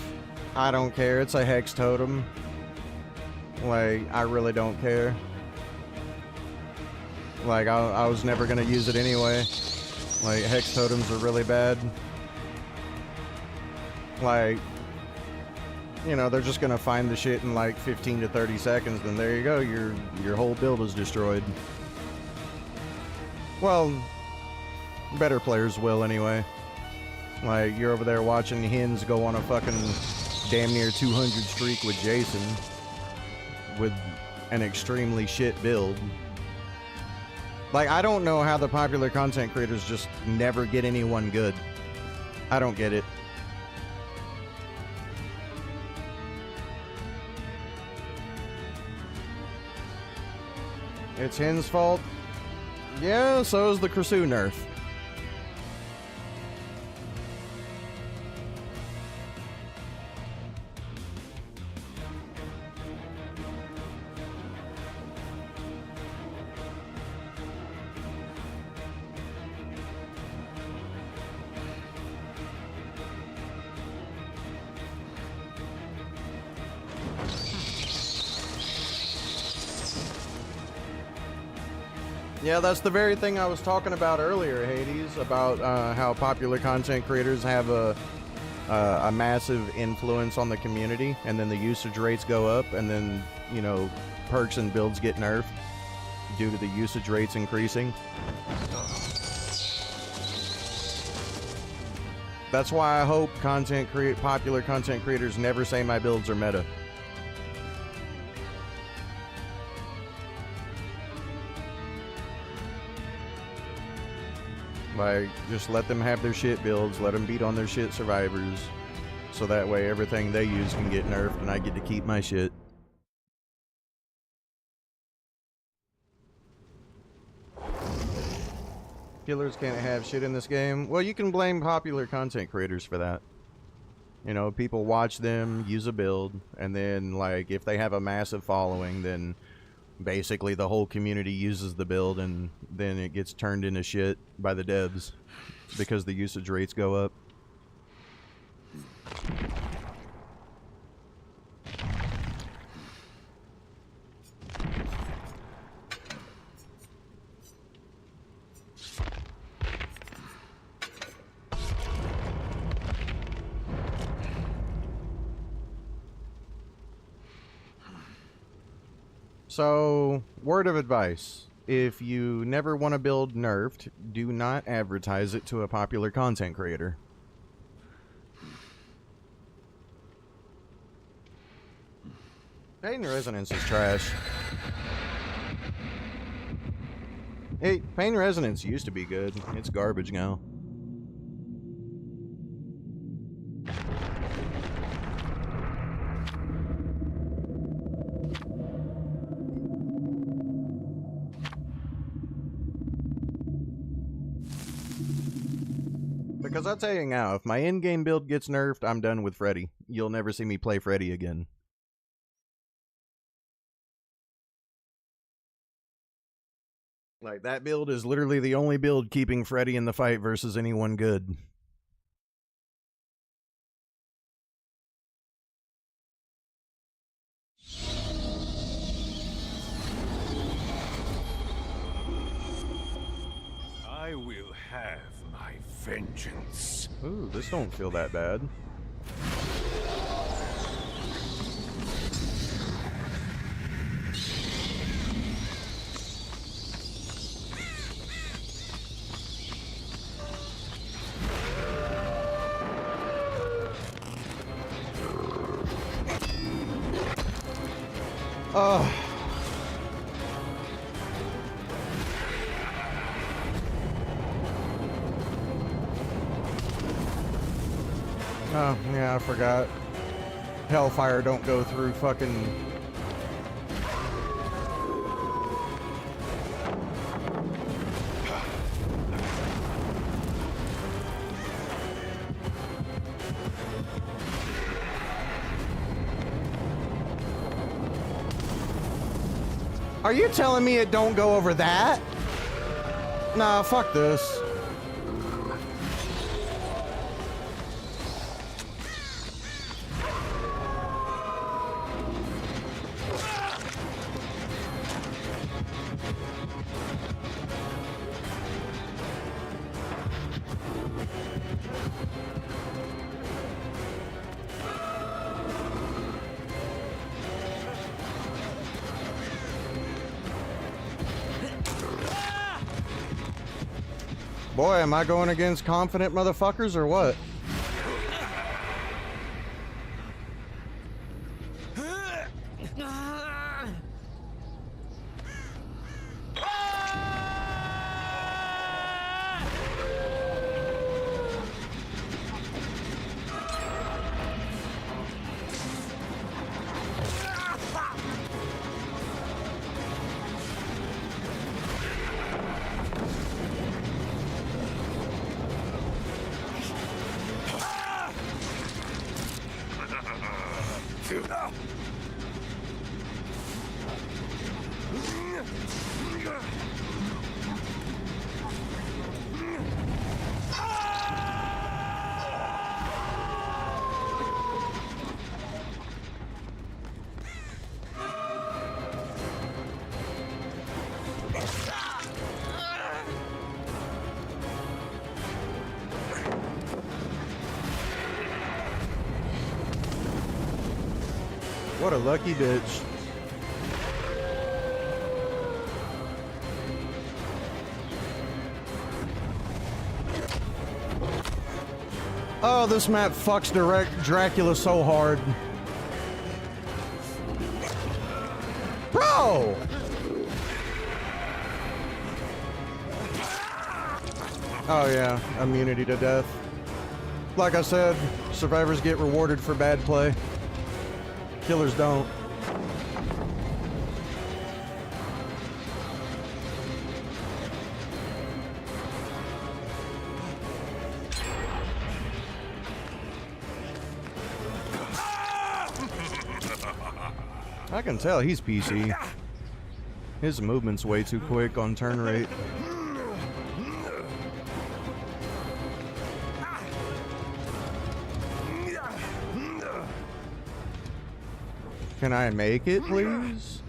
I don't care. It's a Hex Totem. Like, I really don't care. Like, I was never gonna use it anyway. Like, Hex Totems are really bad. Like... You know, they're just gonna find the shit in like 15 to 30 seconds, then there you go, your whole build is destroyed. Well, better players will anyway. Like, you're over there watching Hens go on a fucking damn near 200 streak with Jason with an extremely shit build. Like, I don't know how the popular content creators just never get anyone good. I don't get it. It's Hin's fault. Yeah, so is the Krasu nerf. Yeah, that's the very thing I was talking about earlier, Hades, about how popular content creators have a massive influence on the community, and then the usage rates go up, and then, you know, perks and builds get nerfed due to the usage rates increasing. That's why I hope popular content creators never say my builds are meta. Like, just let them have their shit builds, let them beat on their shit survivors, so that way everything they use can get nerfed and I get to keep my shit. Killers can't have shit in this game. Well, you can blame popular content creators for that. You know, people watch them use a build, and then, like, if they have a massive following, then basically the whole community uses the build, and then it gets turned into shit by the devs because the usage rates go up. So, word of advice. If you never want to build nerfed, do not advertise it to a popular content creator. Pain Resonance is trash. Hey, Pain Resonance used to be good. It's garbage now. Because I'll tell you now, if my in-game build gets nerfed, I'm done with Freddy. You'll never see me play Freddy again. Like, that build is literally the only build keeping Freddy in the fight versus anyone good. I will have my vengeance. Ooh, this don't feel that bad. Oh. Oh, yeah, I forgot. Hellfire don't go through fucking... Are you telling me it don't go over that? Nah, fuck this. Boy, am I going against confident motherfuckers or what? What a lucky bitch. Oh, this map fucks Dracula so hard. Bro! Oh yeah, immunity to death. Like I said, survivors get rewarded for bad play. Killers don't. I can tell he's PC. His movement's way too quick on turn rate. Can I make it, please?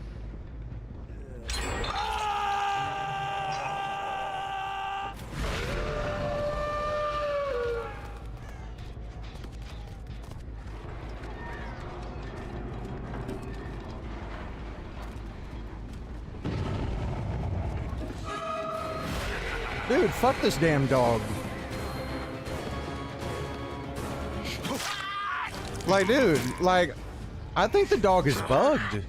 Dude, fuck this damn dog. Like, dude, like, I think the dog is bugged.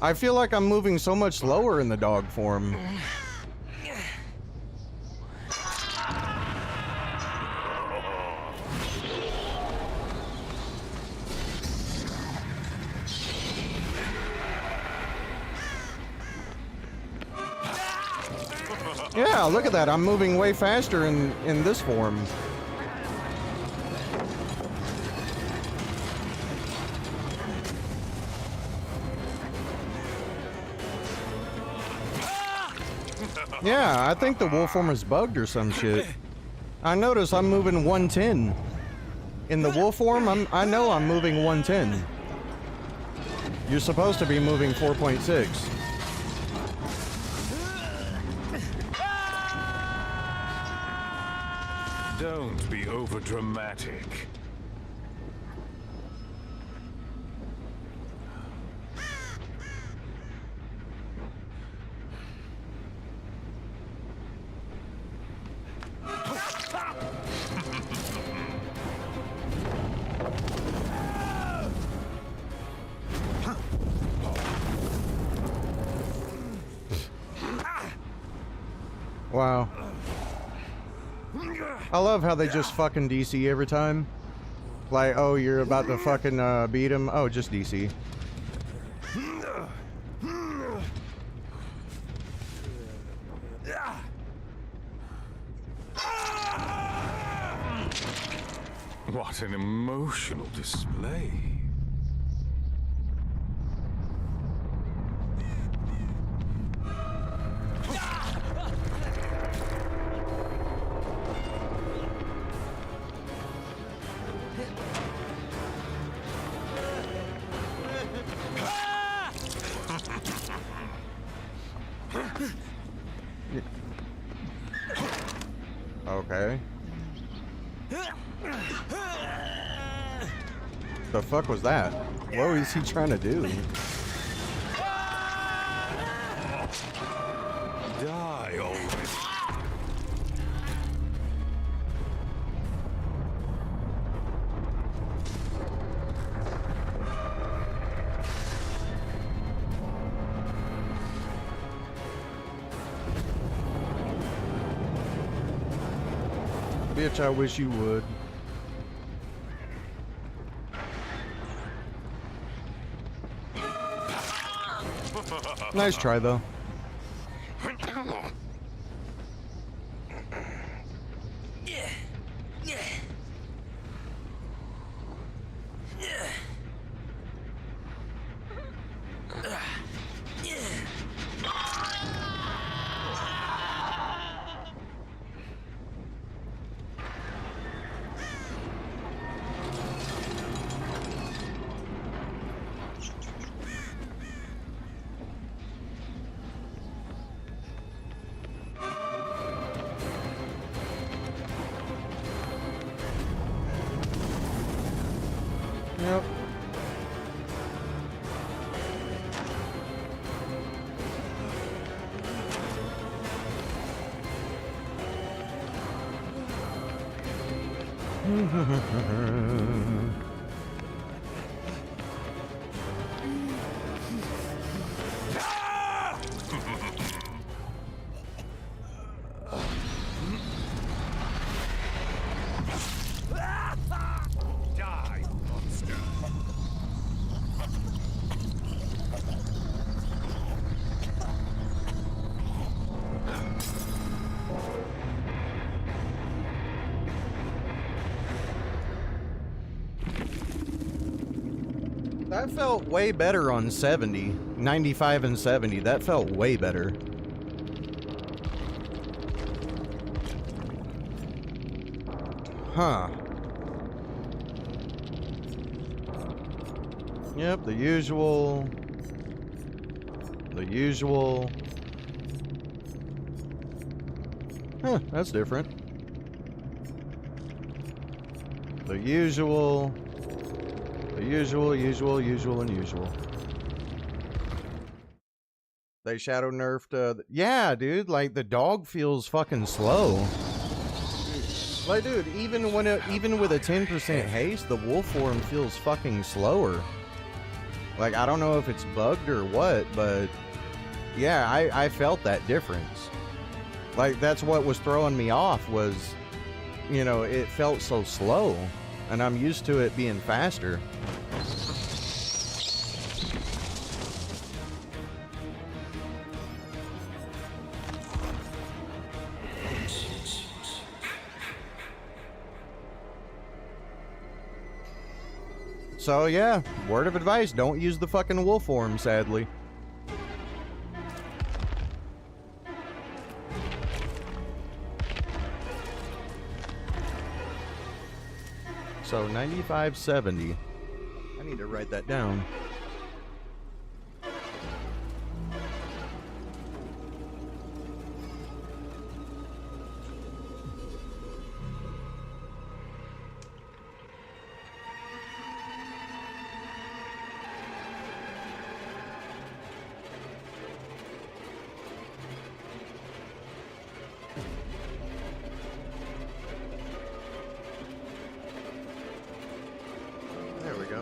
I feel like I'm moving so much slower in the dog form. Yeah, look at that. I'm moving way faster in this form. Yeah, I think the wolf form is bugged or some shit. I notice I'm moving 110. In the wolf form, I know I'm moving 110. You're supposed to be moving 4.6. Don't be overdramatic. Wow. I love how they just fucking DC every time. Like, oh, you're about to fucking beat him. Oh, just DC. What an emotional display. Okay. The fuck was that? What was he trying to do? Die already. Bitch, I wish you would. Nice try, though. Die, monster. That felt way better on 70. 95 and 70. That felt way better. Huh. Yep, the usual. The usual. Huh, that's different. The usual. The usual, and usual. They shadow nerfed, yeah, dude, like, the dog feels fucking slow. Like, dude, even with a 10% haste, the wolf form feels fucking slower. Like, I don't know if it's bugged or what, but yeah, I felt that difference. Like, that's what was throwing me off was, you know, it felt so slow, and I'm used to it being faster. So yeah, word of advice, don't use the fucking wolf form, sadly. So 9570. I need to write that down.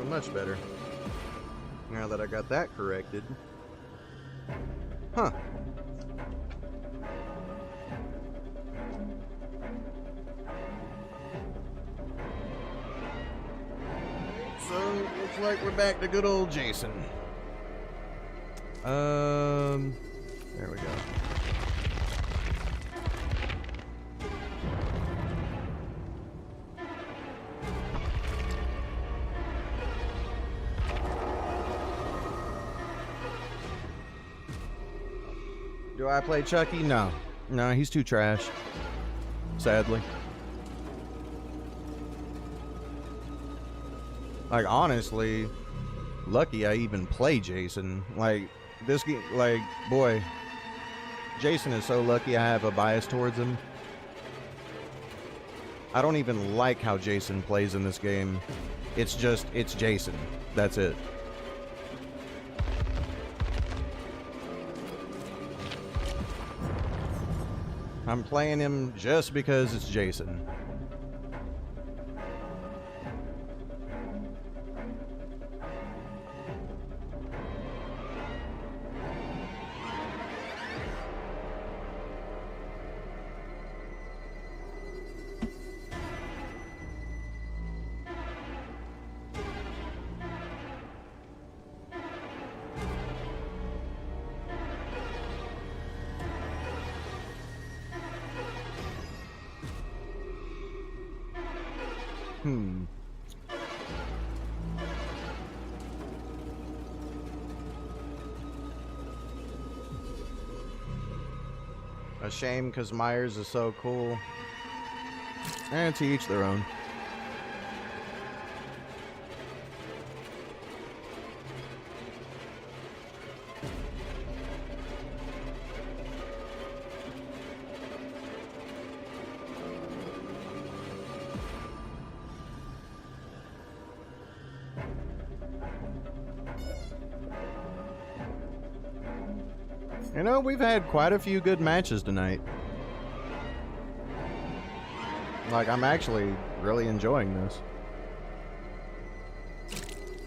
Much better. Now that I got that corrected. Huh. So, looks like we're back to good old Jason. There we go. Do I play Chucky? No. No, he's too trash. Sadly. Like, honestly, lucky I even play Jason. Like, this game, like, boy, Jason is so lucky I have a bias towards him. I don't even like how Jason plays in this game. It's just, it's Jason. That's it. I'm playing him just because it's Jason. A shame because Myers is so cool. And to each their own. You know, we've had quite a few good matches tonight. Like, I'm actually really enjoying this.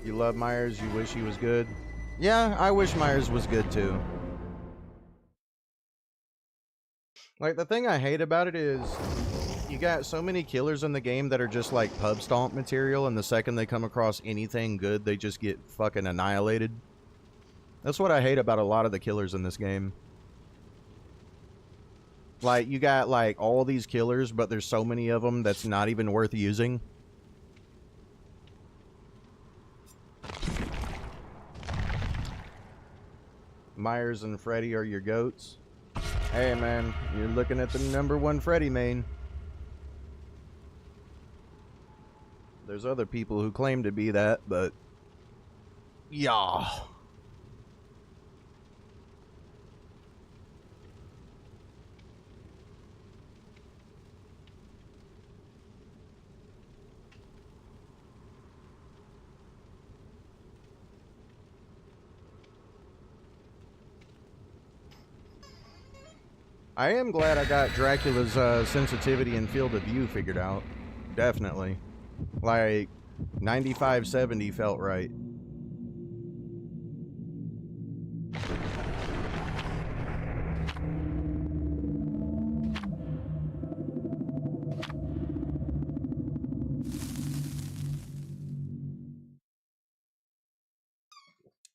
You love Myers, you wish he was good. Yeah, I wish Myers was good too. Like, the thing I hate about it is you got so many killers in the game that are just like pub stomp material, and the second they come across anything good, they just get fucking annihilated. That's what I hate about a lot of the killers in this game. Like, you got like all these killers, but there's so many of them that's not even worth using. Myers and Freddy are your goats. Hey man, you're looking at the #1 Freddy main. There's other people who claim to be that, but yeah. I am glad I got Dracula's sensitivity and field of view figured out. Definitely. Like, 95-70 felt right.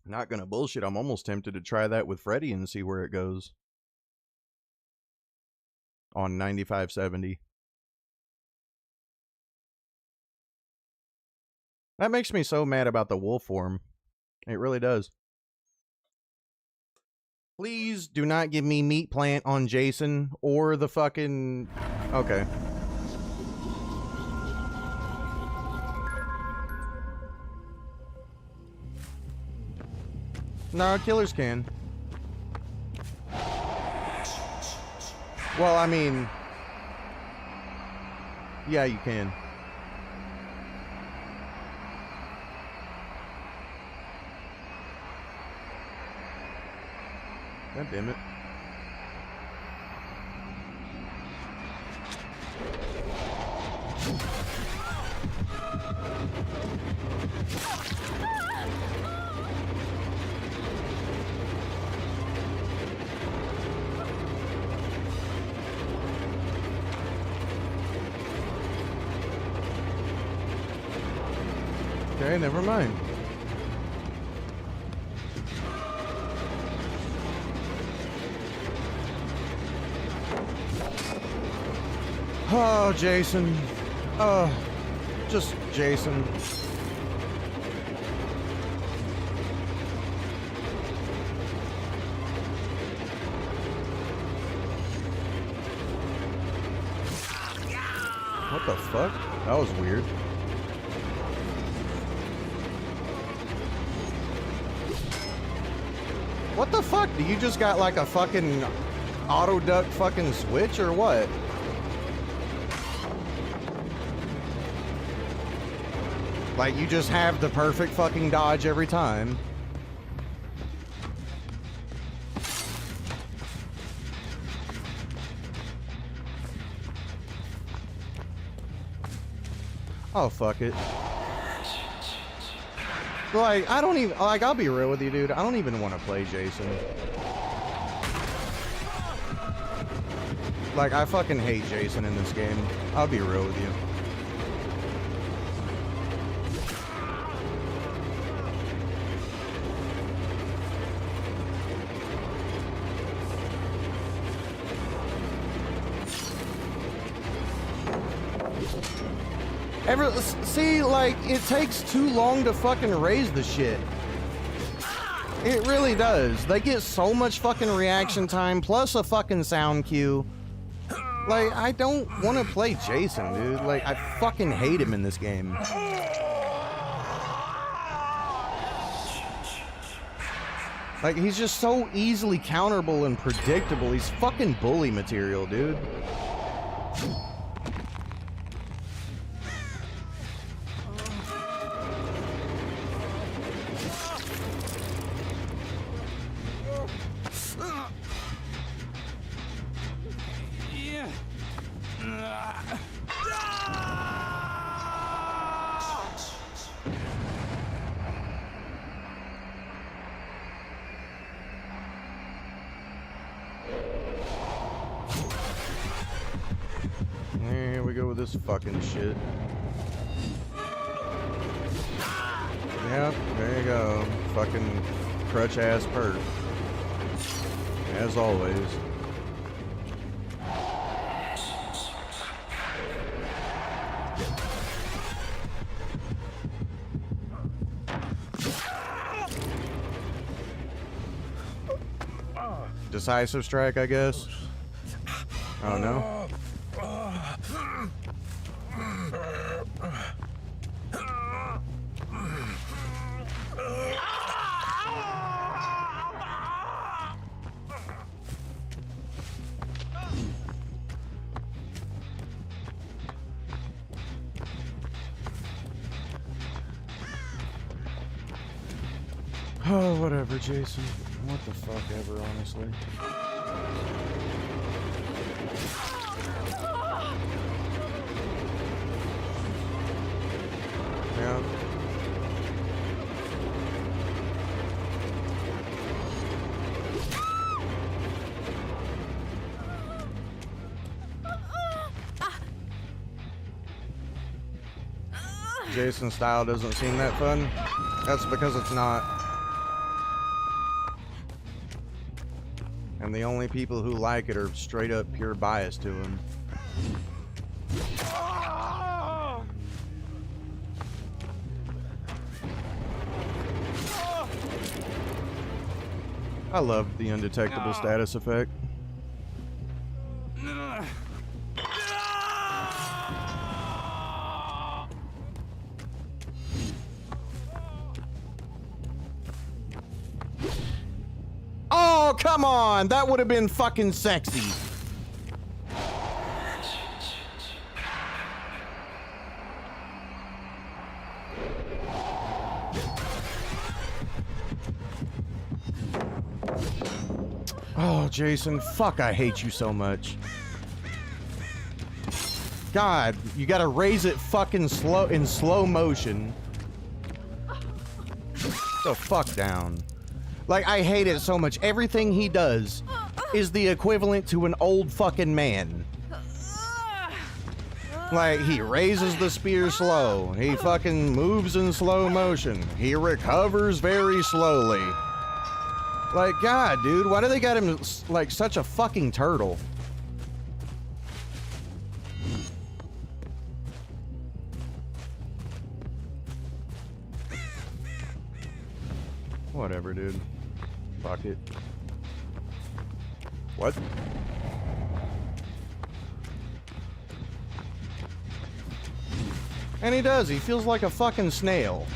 Not gonna bullshit, I'm almost tempted to try that with Freddy and see where it goes. On 95-70. That makes me so mad about the wolf form. It really does. Please do not give me meat plant on Jason or the fucking... Okay. No, killers can. Well, I mean... Yeah, you can. God damn it. Okay, never mind. Oh, Jason. Oh, just Jason. What the fuck? That was weird. What the fuck? Do you just got like a fucking auto duck fucking switch or what? Like, you just have the perfect fucking dodge every time. Oh, fuck it. Like, I don't even... Like, I'll be real with you, dude. I don't even want to play Jason. Like, I fucking hate Jason in this game. I'll be real with you. See, like, it takes too long to fucking raise the shit. It really does. They get so much fucking reaction time, plus a fucking sound cue. Like, I don't want to play Jason, dude. Like, I fucking hate him in this game. Like, he's just so easily counterable and predictable. He's fucking bully material, dude. Here we go with this fucking shit. Yep, there you go. Fucking crutch ass perk. As always. Decisive strike, I guess. Oh no. Oh, whatever, Jason. What the fuck ever, honestly. Yeah. Jason's style doesn't seem that fun. That's because it's not. And the only people who like it are straight up pure bias to him. I love the undetectable status effect. Oh, come on! That would have been fucking sexy. Oh, Jason, fuck, I hate you so much. God, you gotta raise it fucking slow in slow motion. The fuck down. Like, I hate it so much. Everything he does is the equivalent to an old fucking man. Like, he raises the spear slow. He fucking moves in slow motion. He recovers very slowly. Like, God, dude, why do they got him like such a fucking turtle? Whatever, dude. Fuck it. What? And he does. He feels like a fucking snail.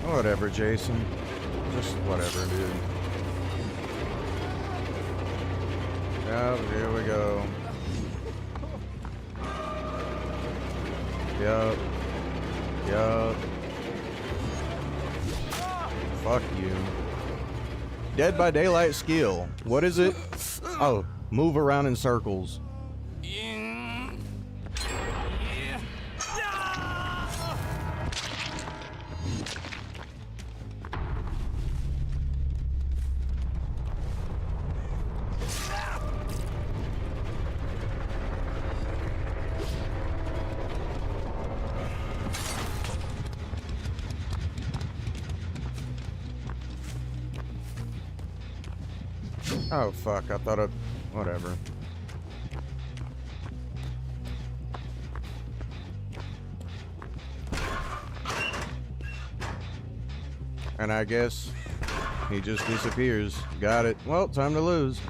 Whatever, Jason. Just whatever, dude. Yep, here we go. Yep. Yep. Fuck you. Dead by Daylight skill. What is it? Oh, move around in circles. Oh, fuck. I thought it... Whatever. And I guess he just disappears. Got it. Well, time to lose.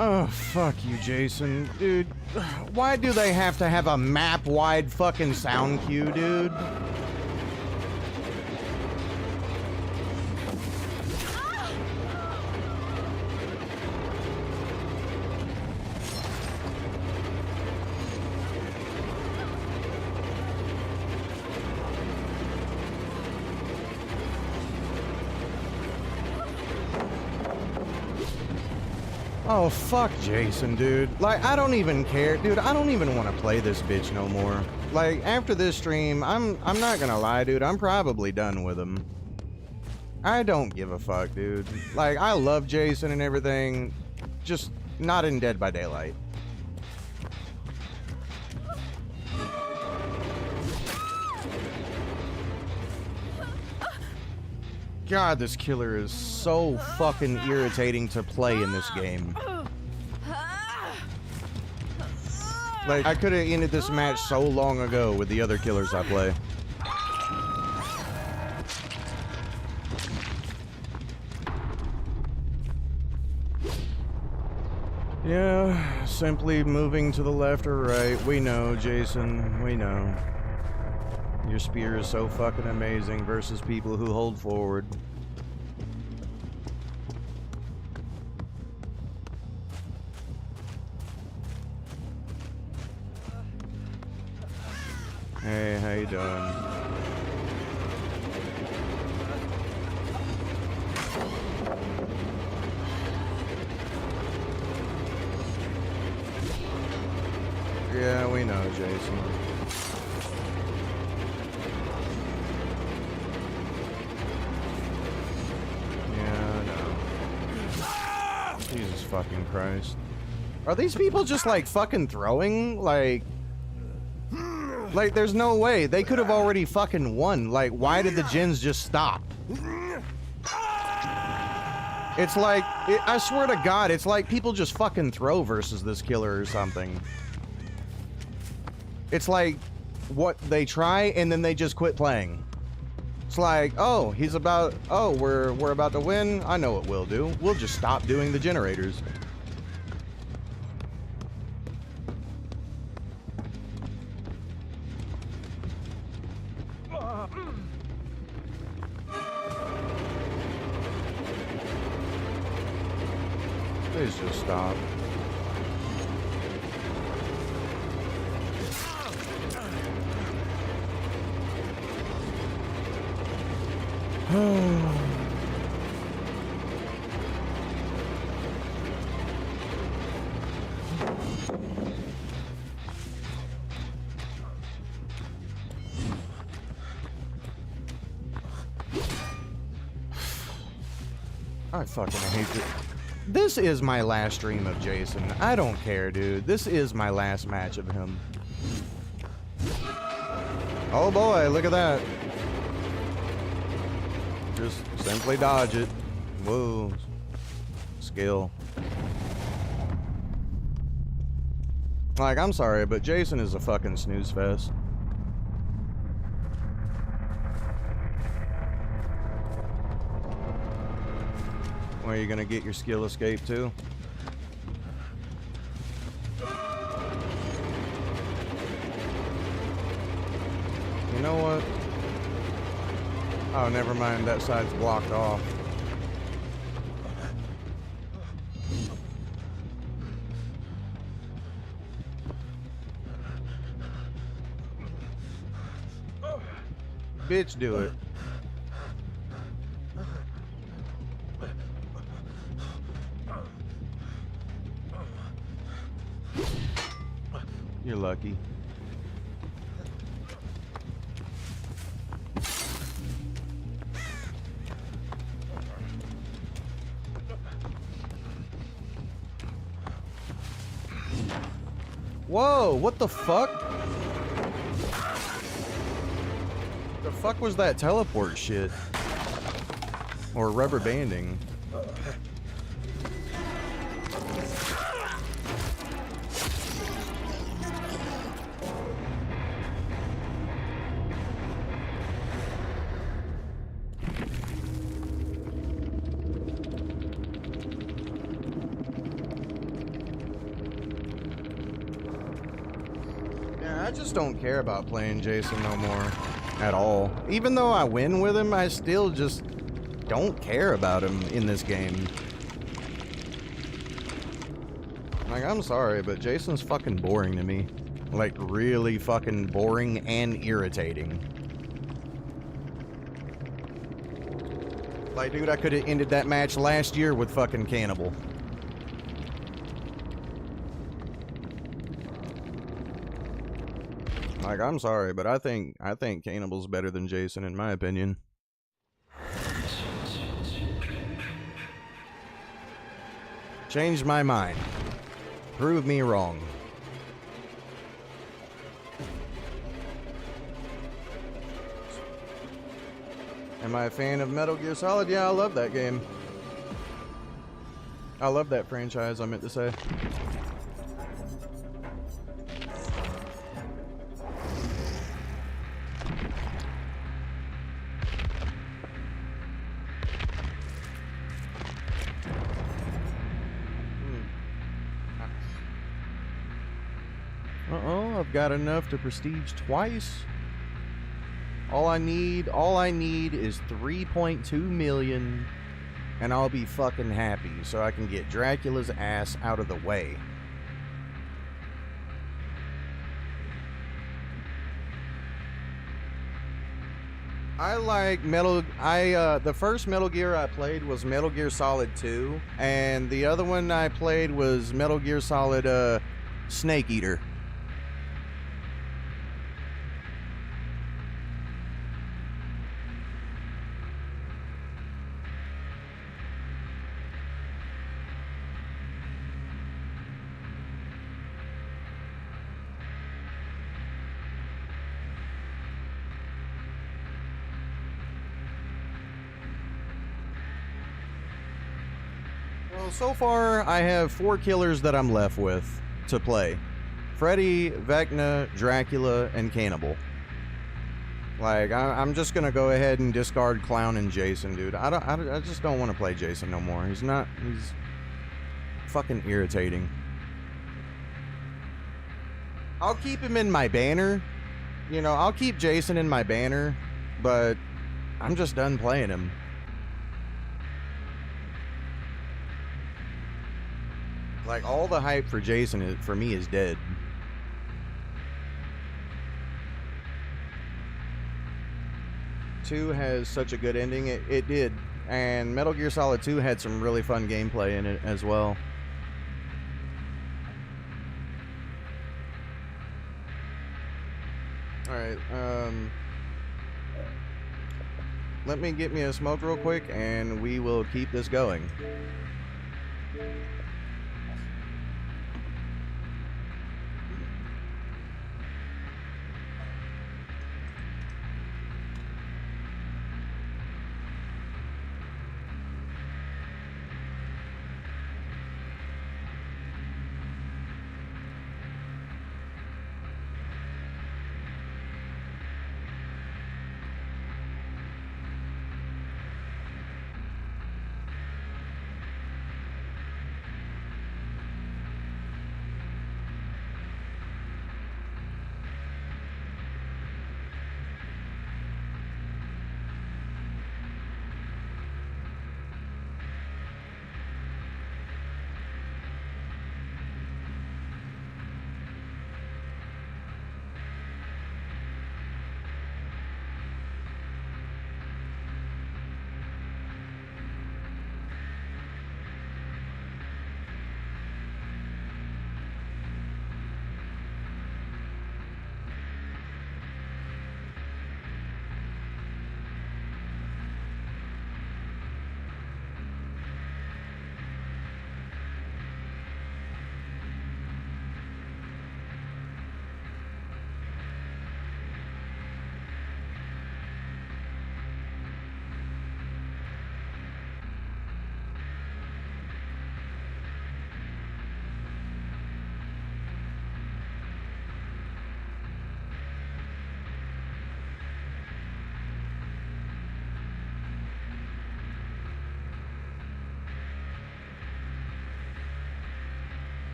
Oh, fuck you, Jason. Dude, why do they have to have a map-wide fucking sound cue, dude? Oh, fuck Jason, dude. Like, I don't even care. Dude, I don't even want to play this bitch no more. Like, after this stream, I'm not gonna lie, dude. I'm probably done with him. I don't give a fuck, dude. Like, I love Jason and everything. Just not in Dead by Daylight. God, this killer is so fucking irritating to play in this game. Like, I could have ended this match so long ago with the other killers I play. Yeah, simply moving to the left or right. We know, Jason, we know. Your spear is so fucking amazing versus people who hold forward. Hey, how you doing? Yeah, we know, Jason. Jesus fucking Christ. Are these people just like fucking throwing? Like, there's no way. They could have already fucking won. Like, why did the gens just stop? It's like, I swear to God, it's like people just fucking throw versus this killer or something. It's like, what, they try and then they just quit playing. It's like, oh, we're about to win. I know what we'll do. We'll just stop doing the generators. Please just stop. I fucking hate it. This is my last stream of Jason. I don't care, dude. This is my last match of him. Oh boy, look at that. Just simply dodge it. Whoa. Skill. Like, I'm sorry, but Jason is a fucking snooze fest. Where are you gonna get your skill escape too? You know what? Oh, never mind. That side's blocked off. Bitch, do it. You're lucky. Whoa, what the fuck? The fuck was that teleport shit? Or rubber banding? I just don't care about playing Jason no more at all. Even though I win with him, I still just don't care about him in this game. Like, I'm sorry, but Jason's fucking boring to me. Like, really fucking boring and irritating. Like, dude, I could have ended that match last year with fucking Cannibal. Like, I'm sorry, but I think Cannibal's better than Jason, in my opinion. Changed my mind. Prove me wrong. Am I a fan of Metal Gear Solid? Yeah, I love that game. I love that franchise, I meant to say. Uh-oh, I've got enough to prestige twice. All I need is 3.2 million, and I'll be fucking happy, so I can get Dracula's ass out of the way. I like the first Metal Gear I played was Metal Gear Solid 2, and the other one I played was Metal Gear Solid Snake Eater. So far, I have 4 killers that I'm left with to play. Freddy, Vecna, Dracula, and Cannibal. Like, I'm just gonna go ahead and discard Clown and Jason, dude. I just don't want to play Jason no more. He's fucking irritating. I'll keep him in my banner. You know, I'll keep Jason in my banner, but I'm just done playing him. Like, all the hype for Jason, for me, is dead. Two has such a good ending. It did. And Metal Gear Solid 2 had some really fun gameplay in it as well. Alright, let me get me a smoke real quick, and we will keep this going.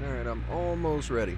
Alright, I'm almost ready.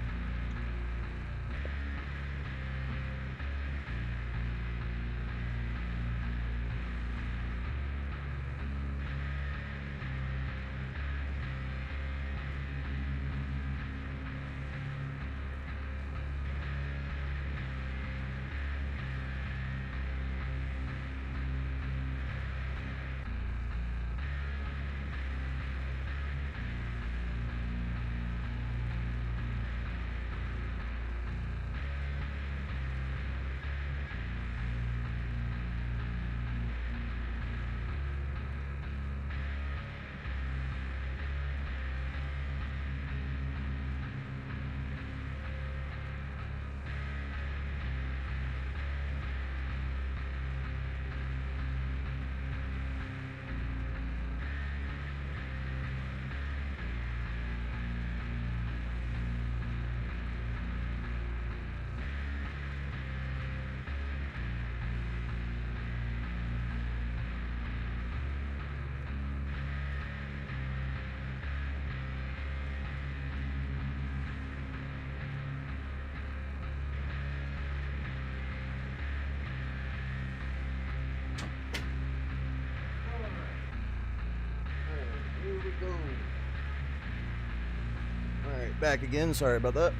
Alright, back again. Sorry about that.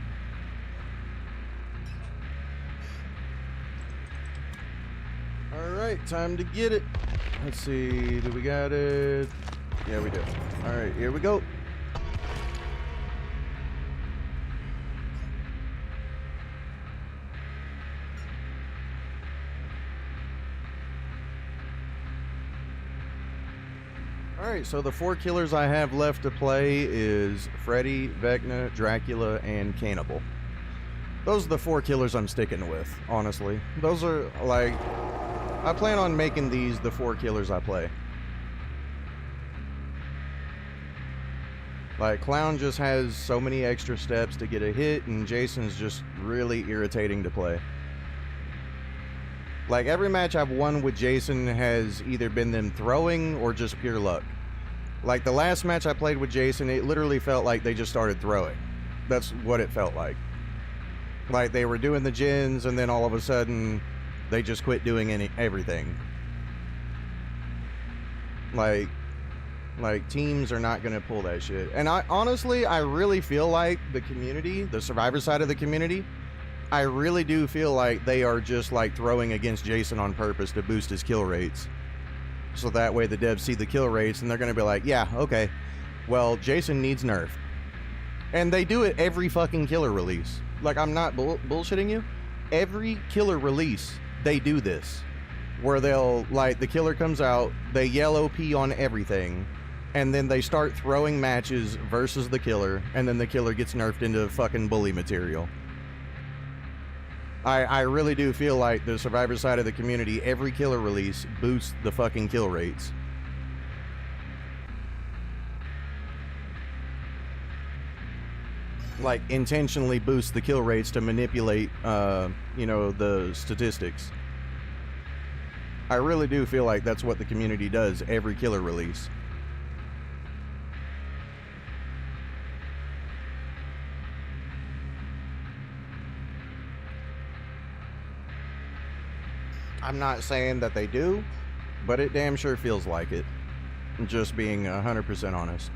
Alright, time to get it. Let's see. Do we got it? Yeah, we do. Alright, here we go. Alright, so the 4 killers I have left to play is Freddy, Vecna, Dracula, and Cannibal. Those are the 4 killers I'm sticking with, honestly. Those are, like... I plan on making these the 4 killers I play. Like, Clown just has so many extra steps to get a hit, and Jason's just really irritating to play. Like, every match I've won with Jason has either been them throwing or just pure luck. Like, the last match I played with Jason, it literally felt like they just started throwing. That's what it felt like. Like, they were doing the gens, and then all of a sudden, they just quit doing everything. Like, teams are not going to pull that shit. And honestly, I really feel like the community, the Survivor side of the community, I really do feel like they are just, like, throwing against Jason on purpose to boost his kill rates. So that way the devs see the kill rates and they're going to be like, yeah, okay, well, Jason needs nerf. And they do it every fucking killer release. Like, I'm not bullshitting you. Every killer release, they do this. Where they'll, like, the killer comes out, they yell OP on everything, and then they start throwing matches versus the killer, and then the killer gets nerfed into fucking bully material. I really do feel like the Survivor side of the community, every killer release boosts the fucking kill rates. Like, intentionally boost the kill rates to manipulate, you know, the statistics. I really do feel like that's what the community does every killer release. I'm not saying that they do, but it damn sure feels like it. Just being 100% honest.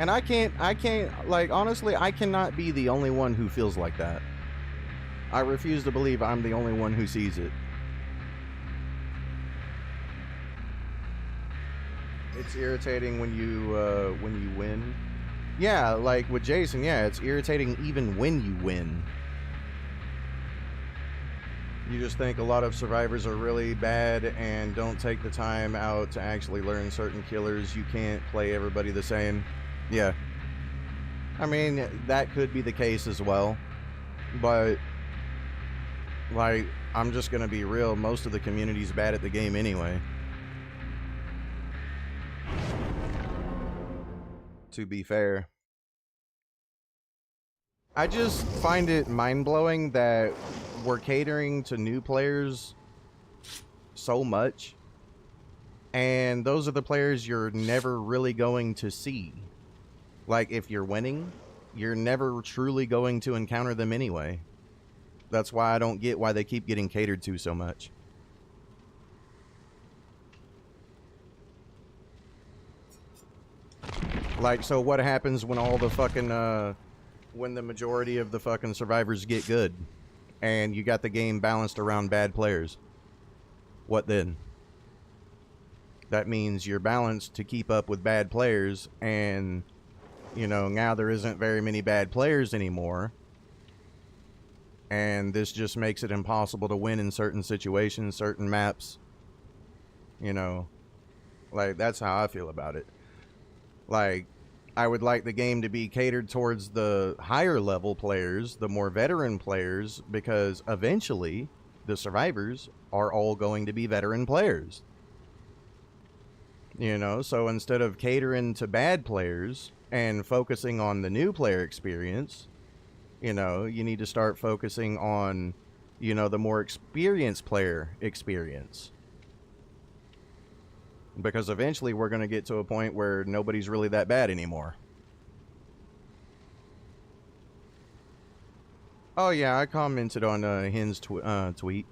And I can't, like, honestly, I cannot be the only one who feels like that. I refuse to believe I'm the only one who sees it. It's irritating when you win. Yeah, like with Jason, yeah, it's irritating even when you win. You just think a lot of survivors are really bad and don't take the time out to actually learn certain killers. You can't play everybody the same. Yeah. I mean, that could be the case as well. But, like, I'm just gonna be real. Most of the community's bad at the game anyway. to be fair. I just find it mind-blowing that we're catering to new players so much, and those are the players you're never really going to see. Like, if you're winning, you're never truly going to encounter them anyway. That's why I don't get why they keep getting catered to so much. Like, so what happens when all the fucking, when the majority of the fucking survivors get good and you got the game balanced around bad players? What then? That means you're balanced to keep up with bad players, and, you know, now there isn't very many bad players anymore. And this just makes it impossible to win in certain situations, certain maps. You know, like, that's how I feel about it. Like, I would like the game to be catered towards the higher level players, the more veteran players, because eventually the survivors are all going to be veteran players. You know, so instead of catering to bad players and focusing on the new player experience, you know, you need to start focusing on, you know, the more experienced player experience. Because eventually we're going to get to a point where nobody's really that bad anymore. Oh yeah, I commented on Hin's tweet.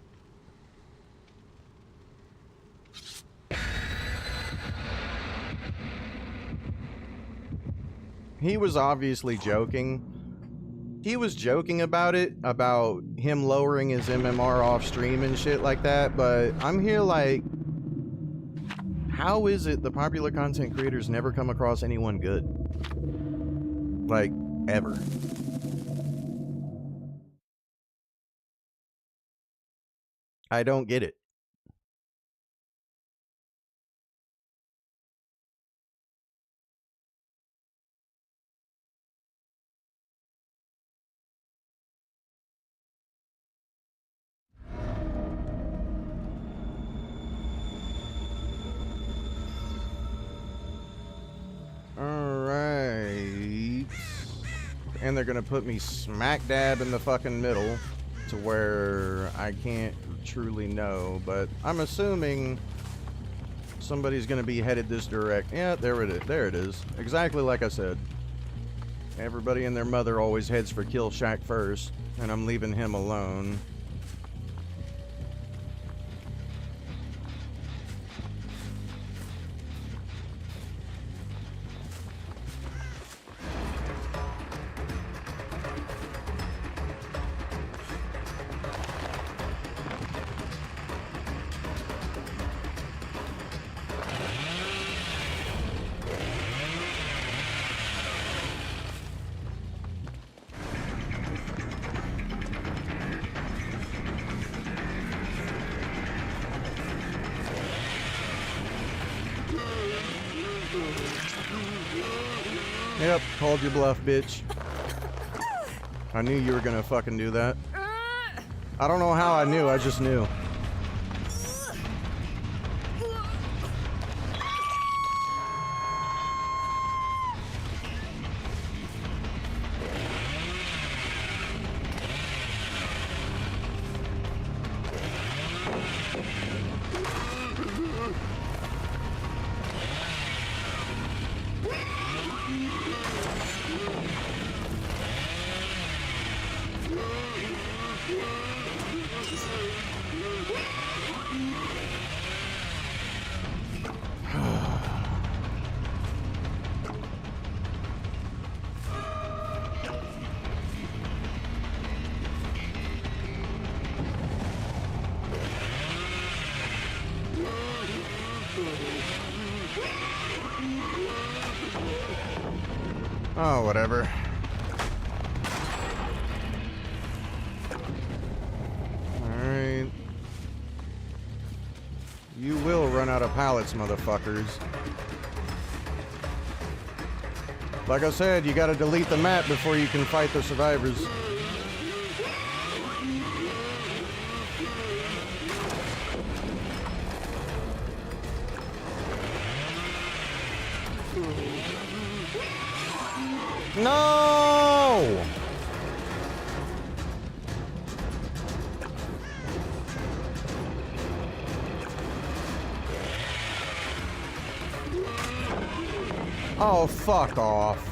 He was obviously joking. He was joking about it, about him lowering his MMR off stream and shit like that, but I'm here like, how is it the popular content creators never come across anyone good? Like, ever. I don't get it. Alright. And they're gonna put me smack dab in the fucking middle to where I can't truly know, but I'm assuming somebody's gonna be headed this direct. Yeah, there it is. There it is. Exactly like I said. Everybody and their mother always heads for Kill Shack first, and I'm leaving him alone. Yep, called your bluff, bitch. I knew you were gonna fucking do that. I don't know how I knew, I just knew. Oh, whatever. Alright. You will run out of pallets, motherfuckers. Like I said, you gotta delete the map before you can fight the survivors. No! Oh, fuck off.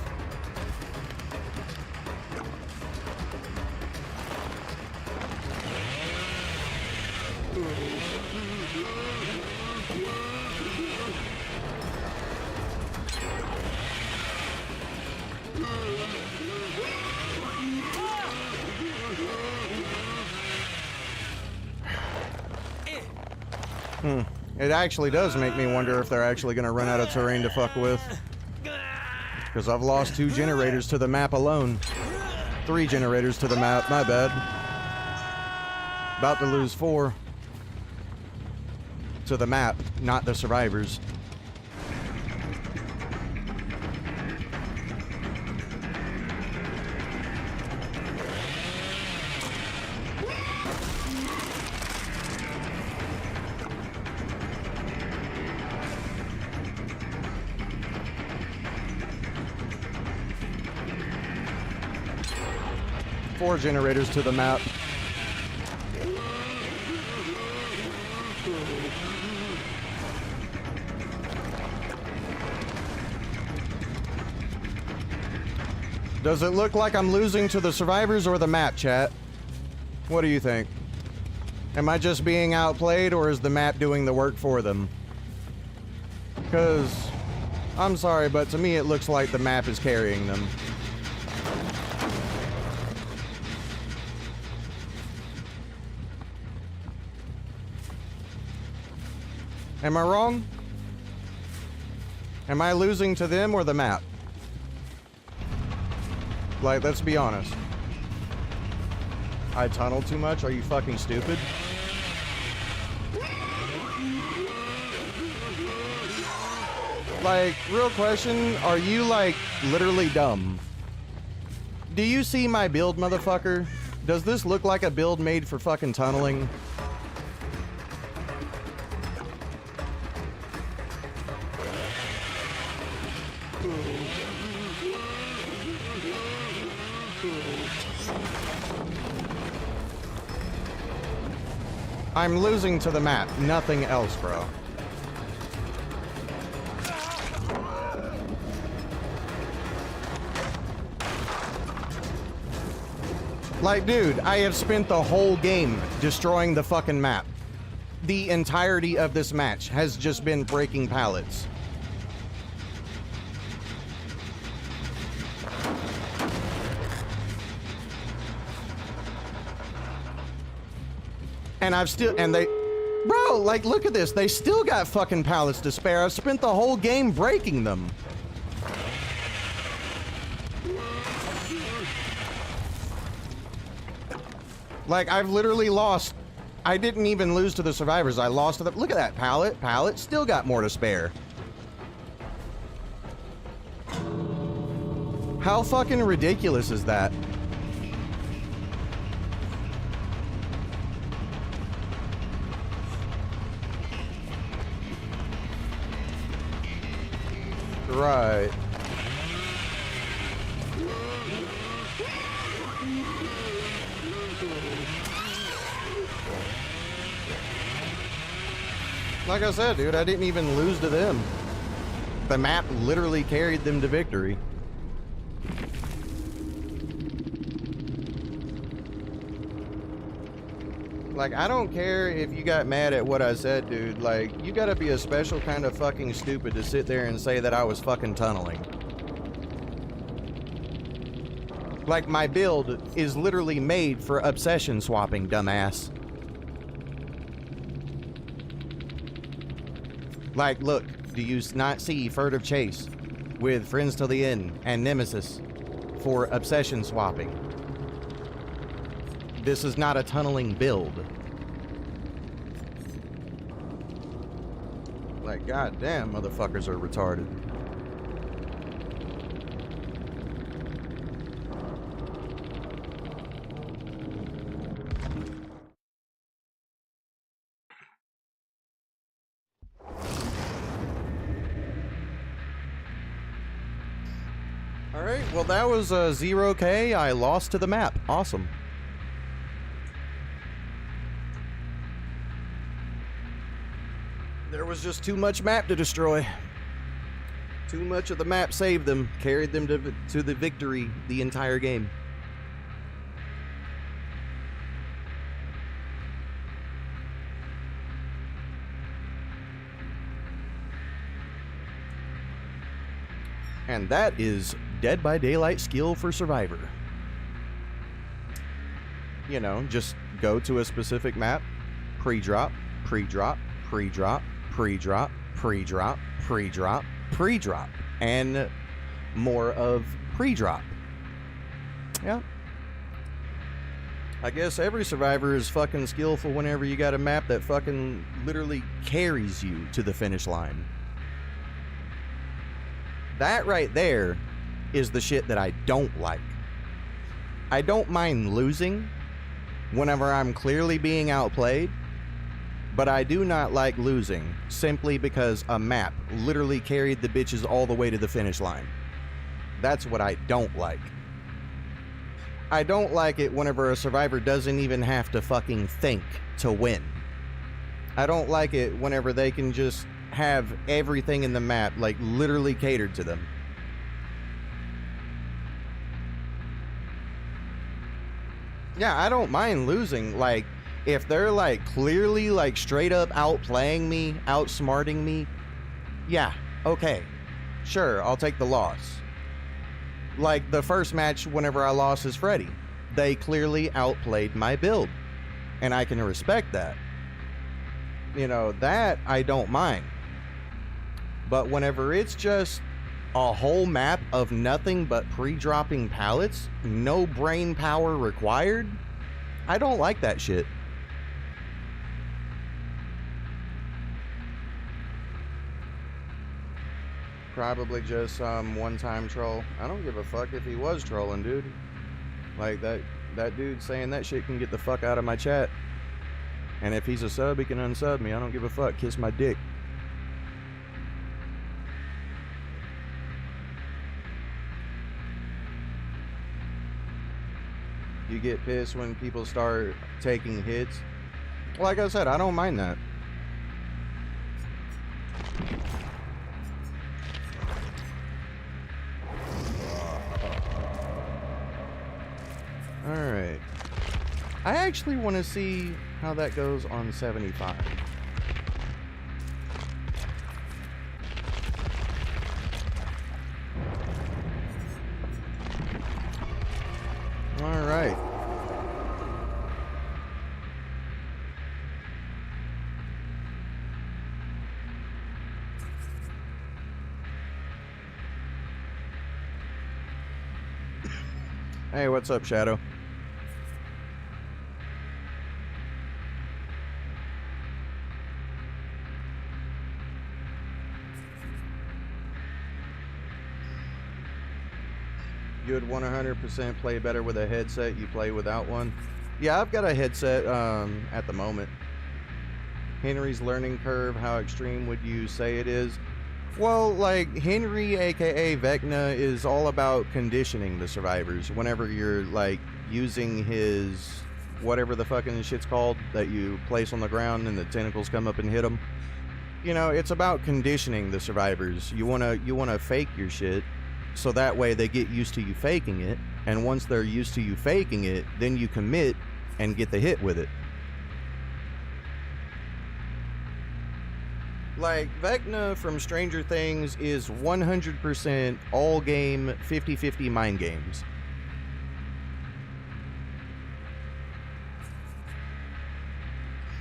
It actually does make me wonder if they're actually going to run out of terrain to fuck with. Because I've lost 2 generators to the map alone. 3 generators to the map, my bad. About to lose 4. To the map, not the survivors. Four generators to the map. Does it look like I'm losing to the survivors or the map, chat? What do you think? Am I just being outplayed, or is the map doing the work for them? Because, I'm sorry, but to me it looks like the map is carrying them. Am I wrong? Am I losing to them or the map? Like, let's be honest. I tunnel too much? Are you fucking stupid? Like, real question, are you, like, literally dumb? Do you see my build, motherfucker? Does this look like a build made for fucking tunneling? I'm losing to the map, nothing else, bro. Like, dude, I have spent the whole game destroying the fucking map. The entirety of this match has just been breaking pallets. And I've still, and they, bro, like, look at this. They still got fucking pallets to spare. I've spent the whole game breaking them. Like, I've literally lost. I didn't even lose to the survivors. I lost to the, look at that pallet. Pallet still got more to spare. How fucking ridiculous is that? Right. Like I said, dude, I didn't even lose to them. The map literally carried them to victory. Like, I don't care if you got mad at what I said, dude. Like, you gotta be a special kind of fucking stupid to sit there and say that I was fucking tunneling. Like, my build is literally made for obsession swapping, dumbass. Like, look, do you not see Furtive Chase with Friends Till the End and Nemesis for obsession swapping? This is not a tunneling build. Like, goddamn, motherfuckers are retarded. Alright, well that was 0K. I lost to the map. Awesome. There was just too much map to destroy. Too much of the map saved them, carried them to the victory the entire game. And that is Dead by Daylight skill for Survivor. You know, just go to a specific map, pre-drop, pre-drop, pre-drop, pre-drop, pre-drop, pre-drop, pre-drop, and more of pre-drop. Yeah. I guess every survivor is fucking skillful whenever you got a map that fucking literally carries you to the finish line. That right there is the shit that I don't like. I don't mind losing whenever I'm clearly being outplayed, but I do not like losing simply because a map literally carried the bitches all the way to the finish line. That's what I don't like. I don't like it whenever a survivor doesn't even have to fucking think to win. I don't like it whenever they can just have everything in the map like literally catered to them. Yeah, I don't mind losing. Like, if they're like clearly like straight up outplaying me, outsmarting me, yeah, okay, sure, I'll take the loss. Like the first match whenever I lost as Freddy, they clearly outplayed my build, and I can respect that. You know, that I don't mind. But whenever it's just a whole map of nothing but pre-dropping pallets, no brain power required, I don't like that shit. Probably just some one-time troll. I don't give a fuck if he was trolling, dude. Like, that dude saying that shit can get the fuck out of my chat. And if he's a sub, he can unsub me. I don't give a fuck. Kiss my dick. You get pissed when people start taking hits. Like I said, I don't mind that. Alright. I actually want to see how that goes on 75. Alright. Hey, what's up, Shadow? You would 100% play better with a headset. You play without one. Yeah, I've got a headset at the moment. Henry's learning curve, how extreme would you say it is? Well, like, Henry, aka Vecna, is all about conditioning the survivors. Whenever you're, like, using his whatever the fucking shit's called that you place on the ground and the tentacles come up and hit them. You know, it's about conditioning the survivors. You wanna fake your shit, so that way they get used to you faking it, and once they're used to you faking it, then you commit and get the hit with it. Like, Vecna from Stranger Things is 100% all game 50-50 mind games.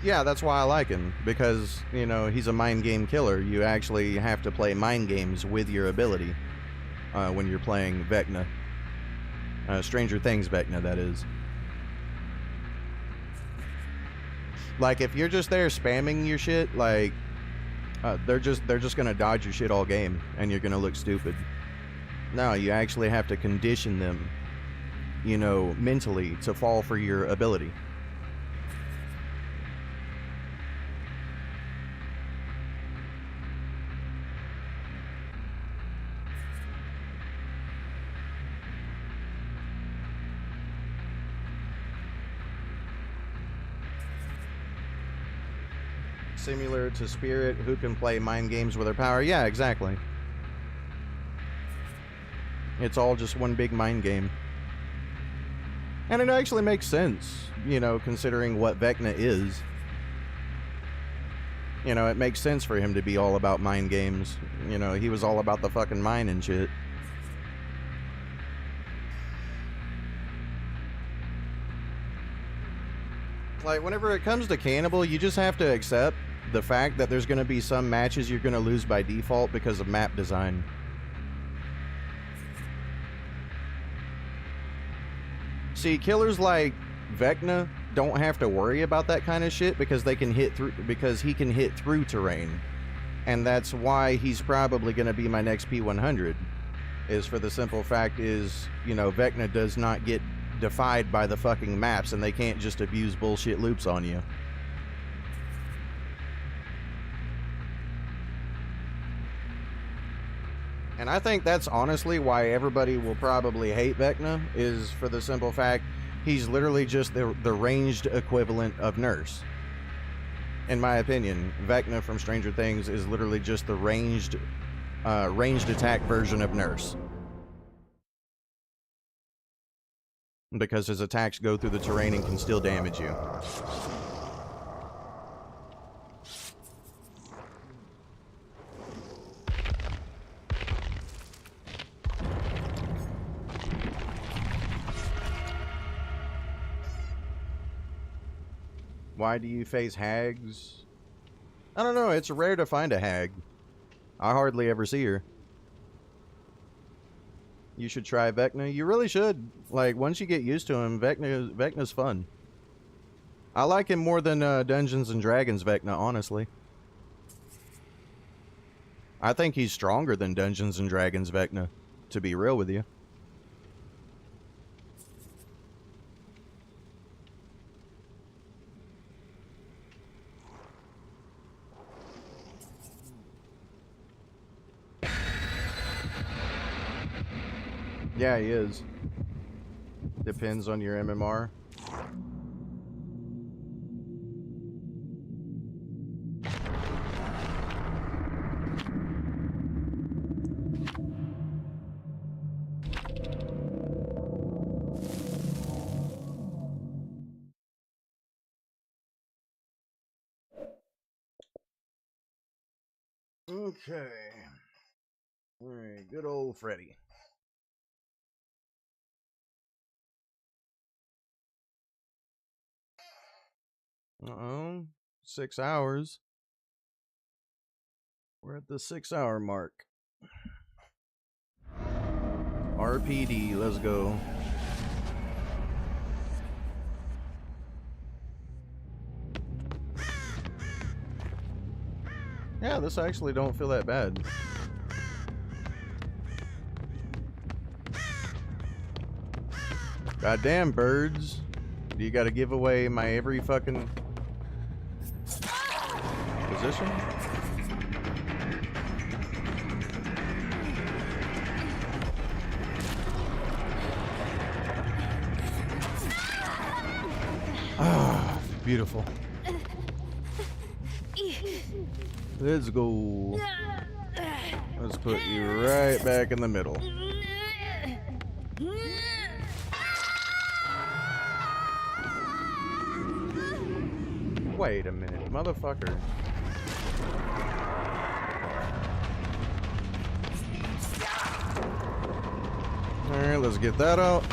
Yeah, that's why I like him, because, you know, he's a mind game killer. You actually have to play mind games with your ability when you're playing Vecna. Stranger Things Vecna, that is. Like, if you're just there spamming your shit, like, they're just gonna dodge your shit all game, and you're gonna look stupid. No, you actually have to condition them, you know, mentally to fall for your ability. similar to Spirit, who can play mind games with her power. Yeah, exactly. It's all just one big mind game. And it actually makes sense, you know, considering what Vecna is. You know, it makes sense for him to be all about mind games. You know, he was all about the fucking mind and shit. Like, whenever it comes to Cannibal, you just have to accept the fact that there's going to be some matches you're going to lose by default because of map design. See, killers like Vecna don't have to worry about that kind of shit because they can hit through, because he can hit through terrain. And that's why he's probably going to be my next P100. Is for the simple fact is, you know, Vecna does not get defied by the fucking maps and they can't just abuse bullshit loops on you. And I think that's honestly why everybody will probably hate Vecna, is for the simple fact he's literally just the ranged equivalent of Nurse. In my opinion, Vecna from Stranger Things is literally just the ranged attack version of Nurse. Because his attacks go through the terrain and can still damage you. Why do you face hags? I don't know, it's rare to find a hag. I hardly ever see her. You should try Vecna. You really should. Like, once you get used to him, Vecna's fun. I like him more than Dungeons and Dragons Vecna, honestly. I think he's stronger than Dungeons and Dragons Vecna, to be real with you. Yeah, he is. Depends on your MMR. Okay. Alright, good old Freddy. Uh-oh. 6 hours. We're at the 6-hour mark. RPD, let's go. Yeah, this actually don't feel that bad. Goddamn birds. Do you gotta give away my every fucking position? Ah, beautiful. Let's go. Let's put you right back in the middle. Wait a minute, motherfucker. Alright, let's get that out.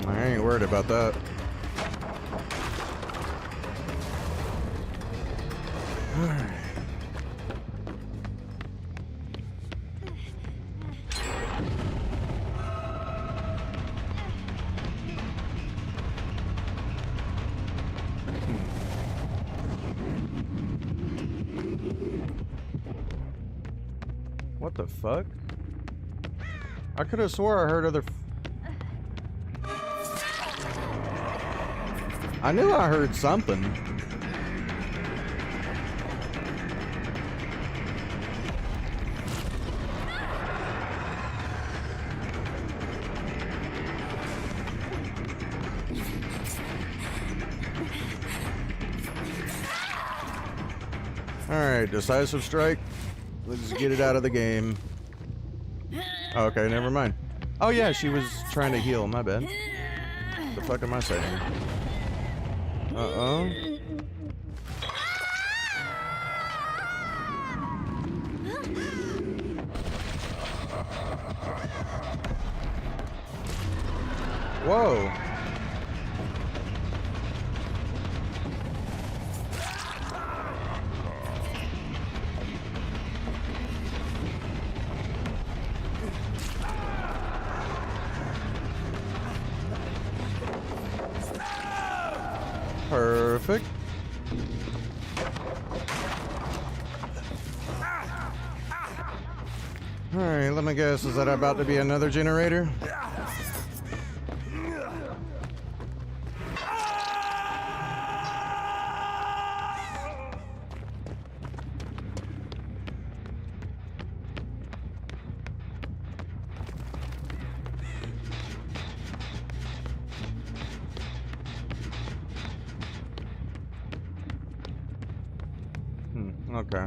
I ain't worried about that. Alright. What the fuck? I could have swore I heard other... I knew I heard something. Alright, decisive strike. Let's get it out of the game. Okay, never mind. Oh yeah, she was trying to heal, my bad. The fuck am I saying? Uh-oh. Whoa. Perfect. Alright, let me guess, is that about to be another generator? Okay.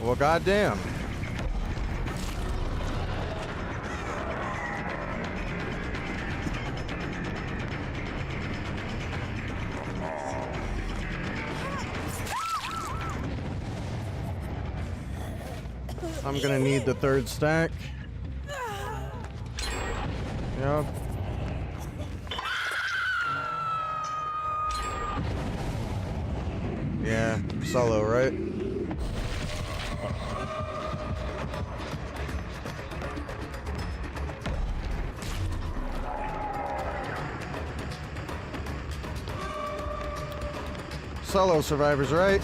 Well, goddamn. I'm gonna need the third stack. Yep. Yeah, solo, right? Solo survivors, right?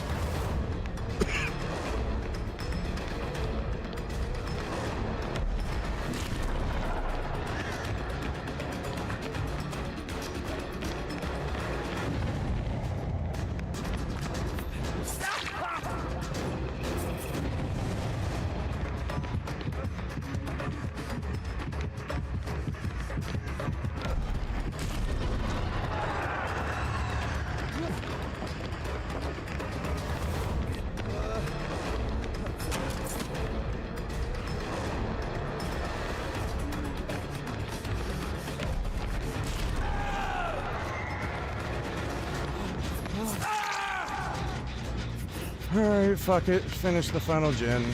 Alright, fuck it. Finish the final gen.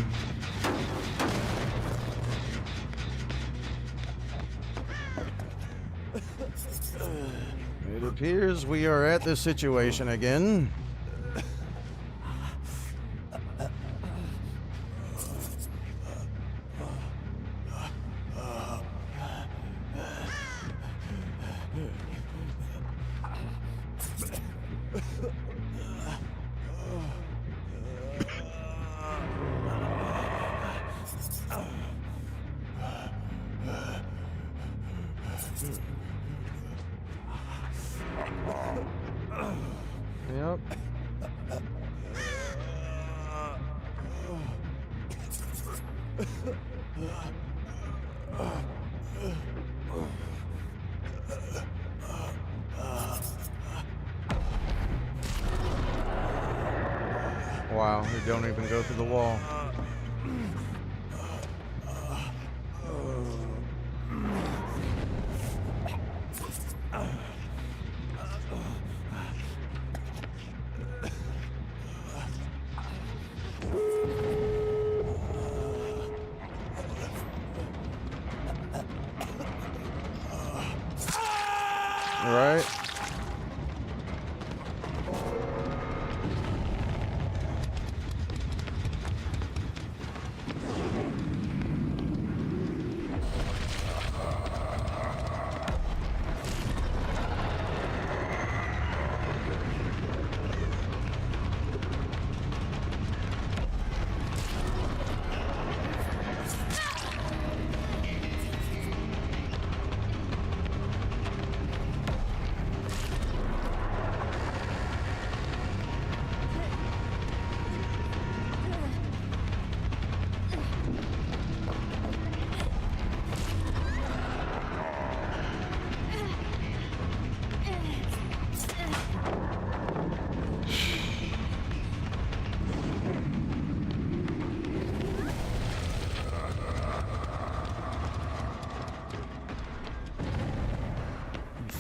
It appears we are at this situation again. Yep. Wow, it don't even go through the wall. Right?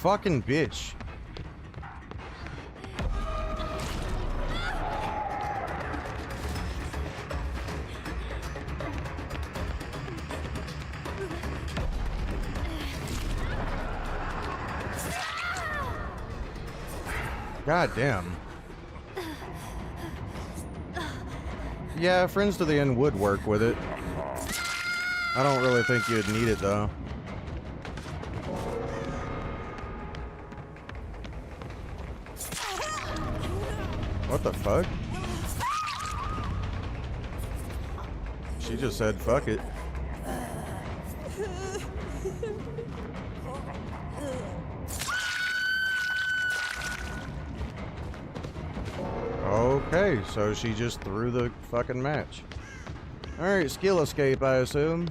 Fucking bitch. God damn. Yeah, friends to the end would work with it. I don't really think you'd need it though. What the fuck? She just said fuck it. Okay, so she just threw the fucking match. Alright, skill escape, I assume.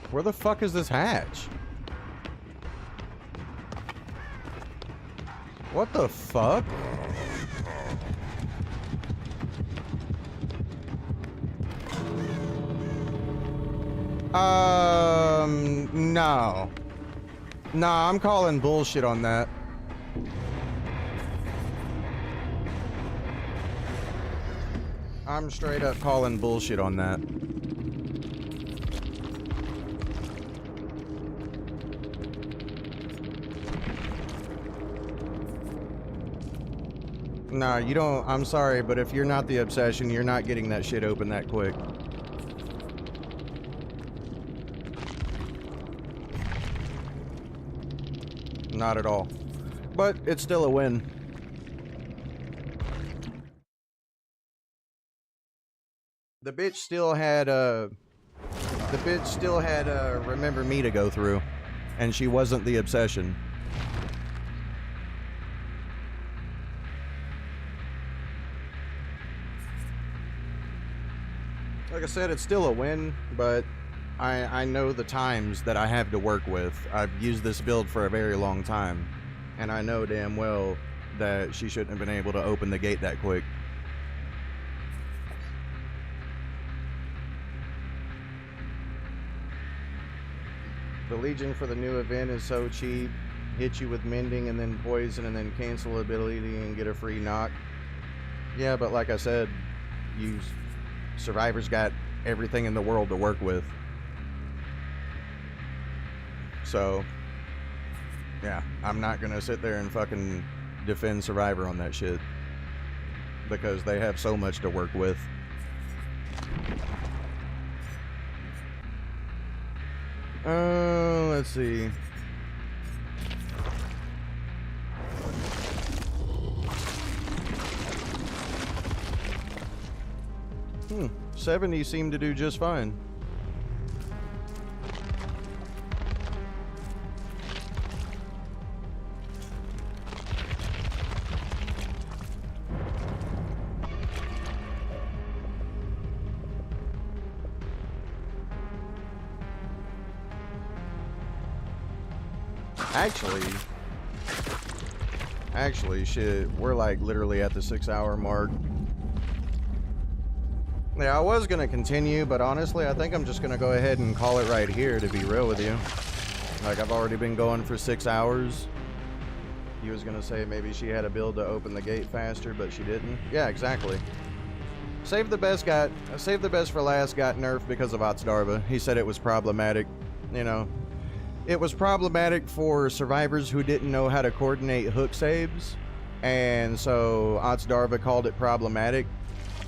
Where the fuck is this hatch? What the fuck? No. Nah, I'm calling bullshit on that. I'm straight up calling bullshit on that. Nah, you don't. I'm sorry, but if you're not the obsession, you're not getting that shit open that quick. Not at all. But it's still a win. The bitch still had Remember Me to go through, and she wasn't the obsession. Like I said, it's still a win, but I know the times that I have to work with. I've used this build for a very long time, and I know damn well that she shouldn't have been able to open the gate that quick. The Legion for the new event is so cheap. Hit you with mending and then poison and then cancel ability and get a free knock. Yeah, but like I said, you survivors got everything in the world to work with. So, yeah, I'm not gonna sit there and fucking defend Survivor on that shit. Because they have so much to work with. Let's see. 70 seem to do just fine. Actually, shit, we're like literally at the 6-hour mark. Yeah, I was gonna continue, but honestly, I think I'm just gonna go ahead and call it right here, to be real with you. Like, I've already been going for 6 hours. He was gonna say maybe she had a build to open the gate faster, but she didn't. Yeah, exactly. Save the best for last got nerfed because of Otsdarva. He said it was problematic, you know. It was problematic for survivors who didn't know how to coordinate hook saves, and so Otsdarva called it problematic,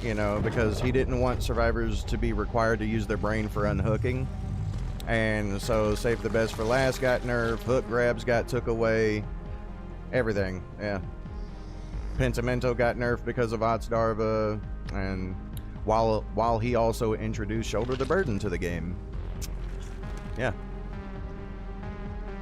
you know, because he didn't want survivors to be required to use their brain for unhooking. And so save the best for last got nerfed, hook grabs got took away, everything, yeah. Pentimento got nerfed because of Otsdarva, and while he also introduced Shoulder the Burden to the game. Yeah.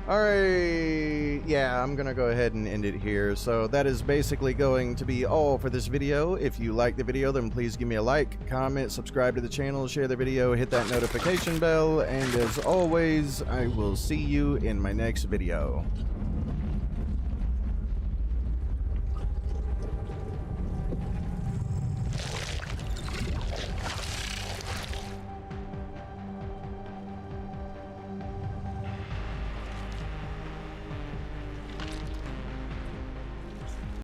Alright, yeah, I'm gonna go ahead and end it here. So that is basically going to be all for this video. If you like the video, then please give me a like, comment, subscribe to the channel, share the video, hit that notification bell, and as always, I will see you in my next video.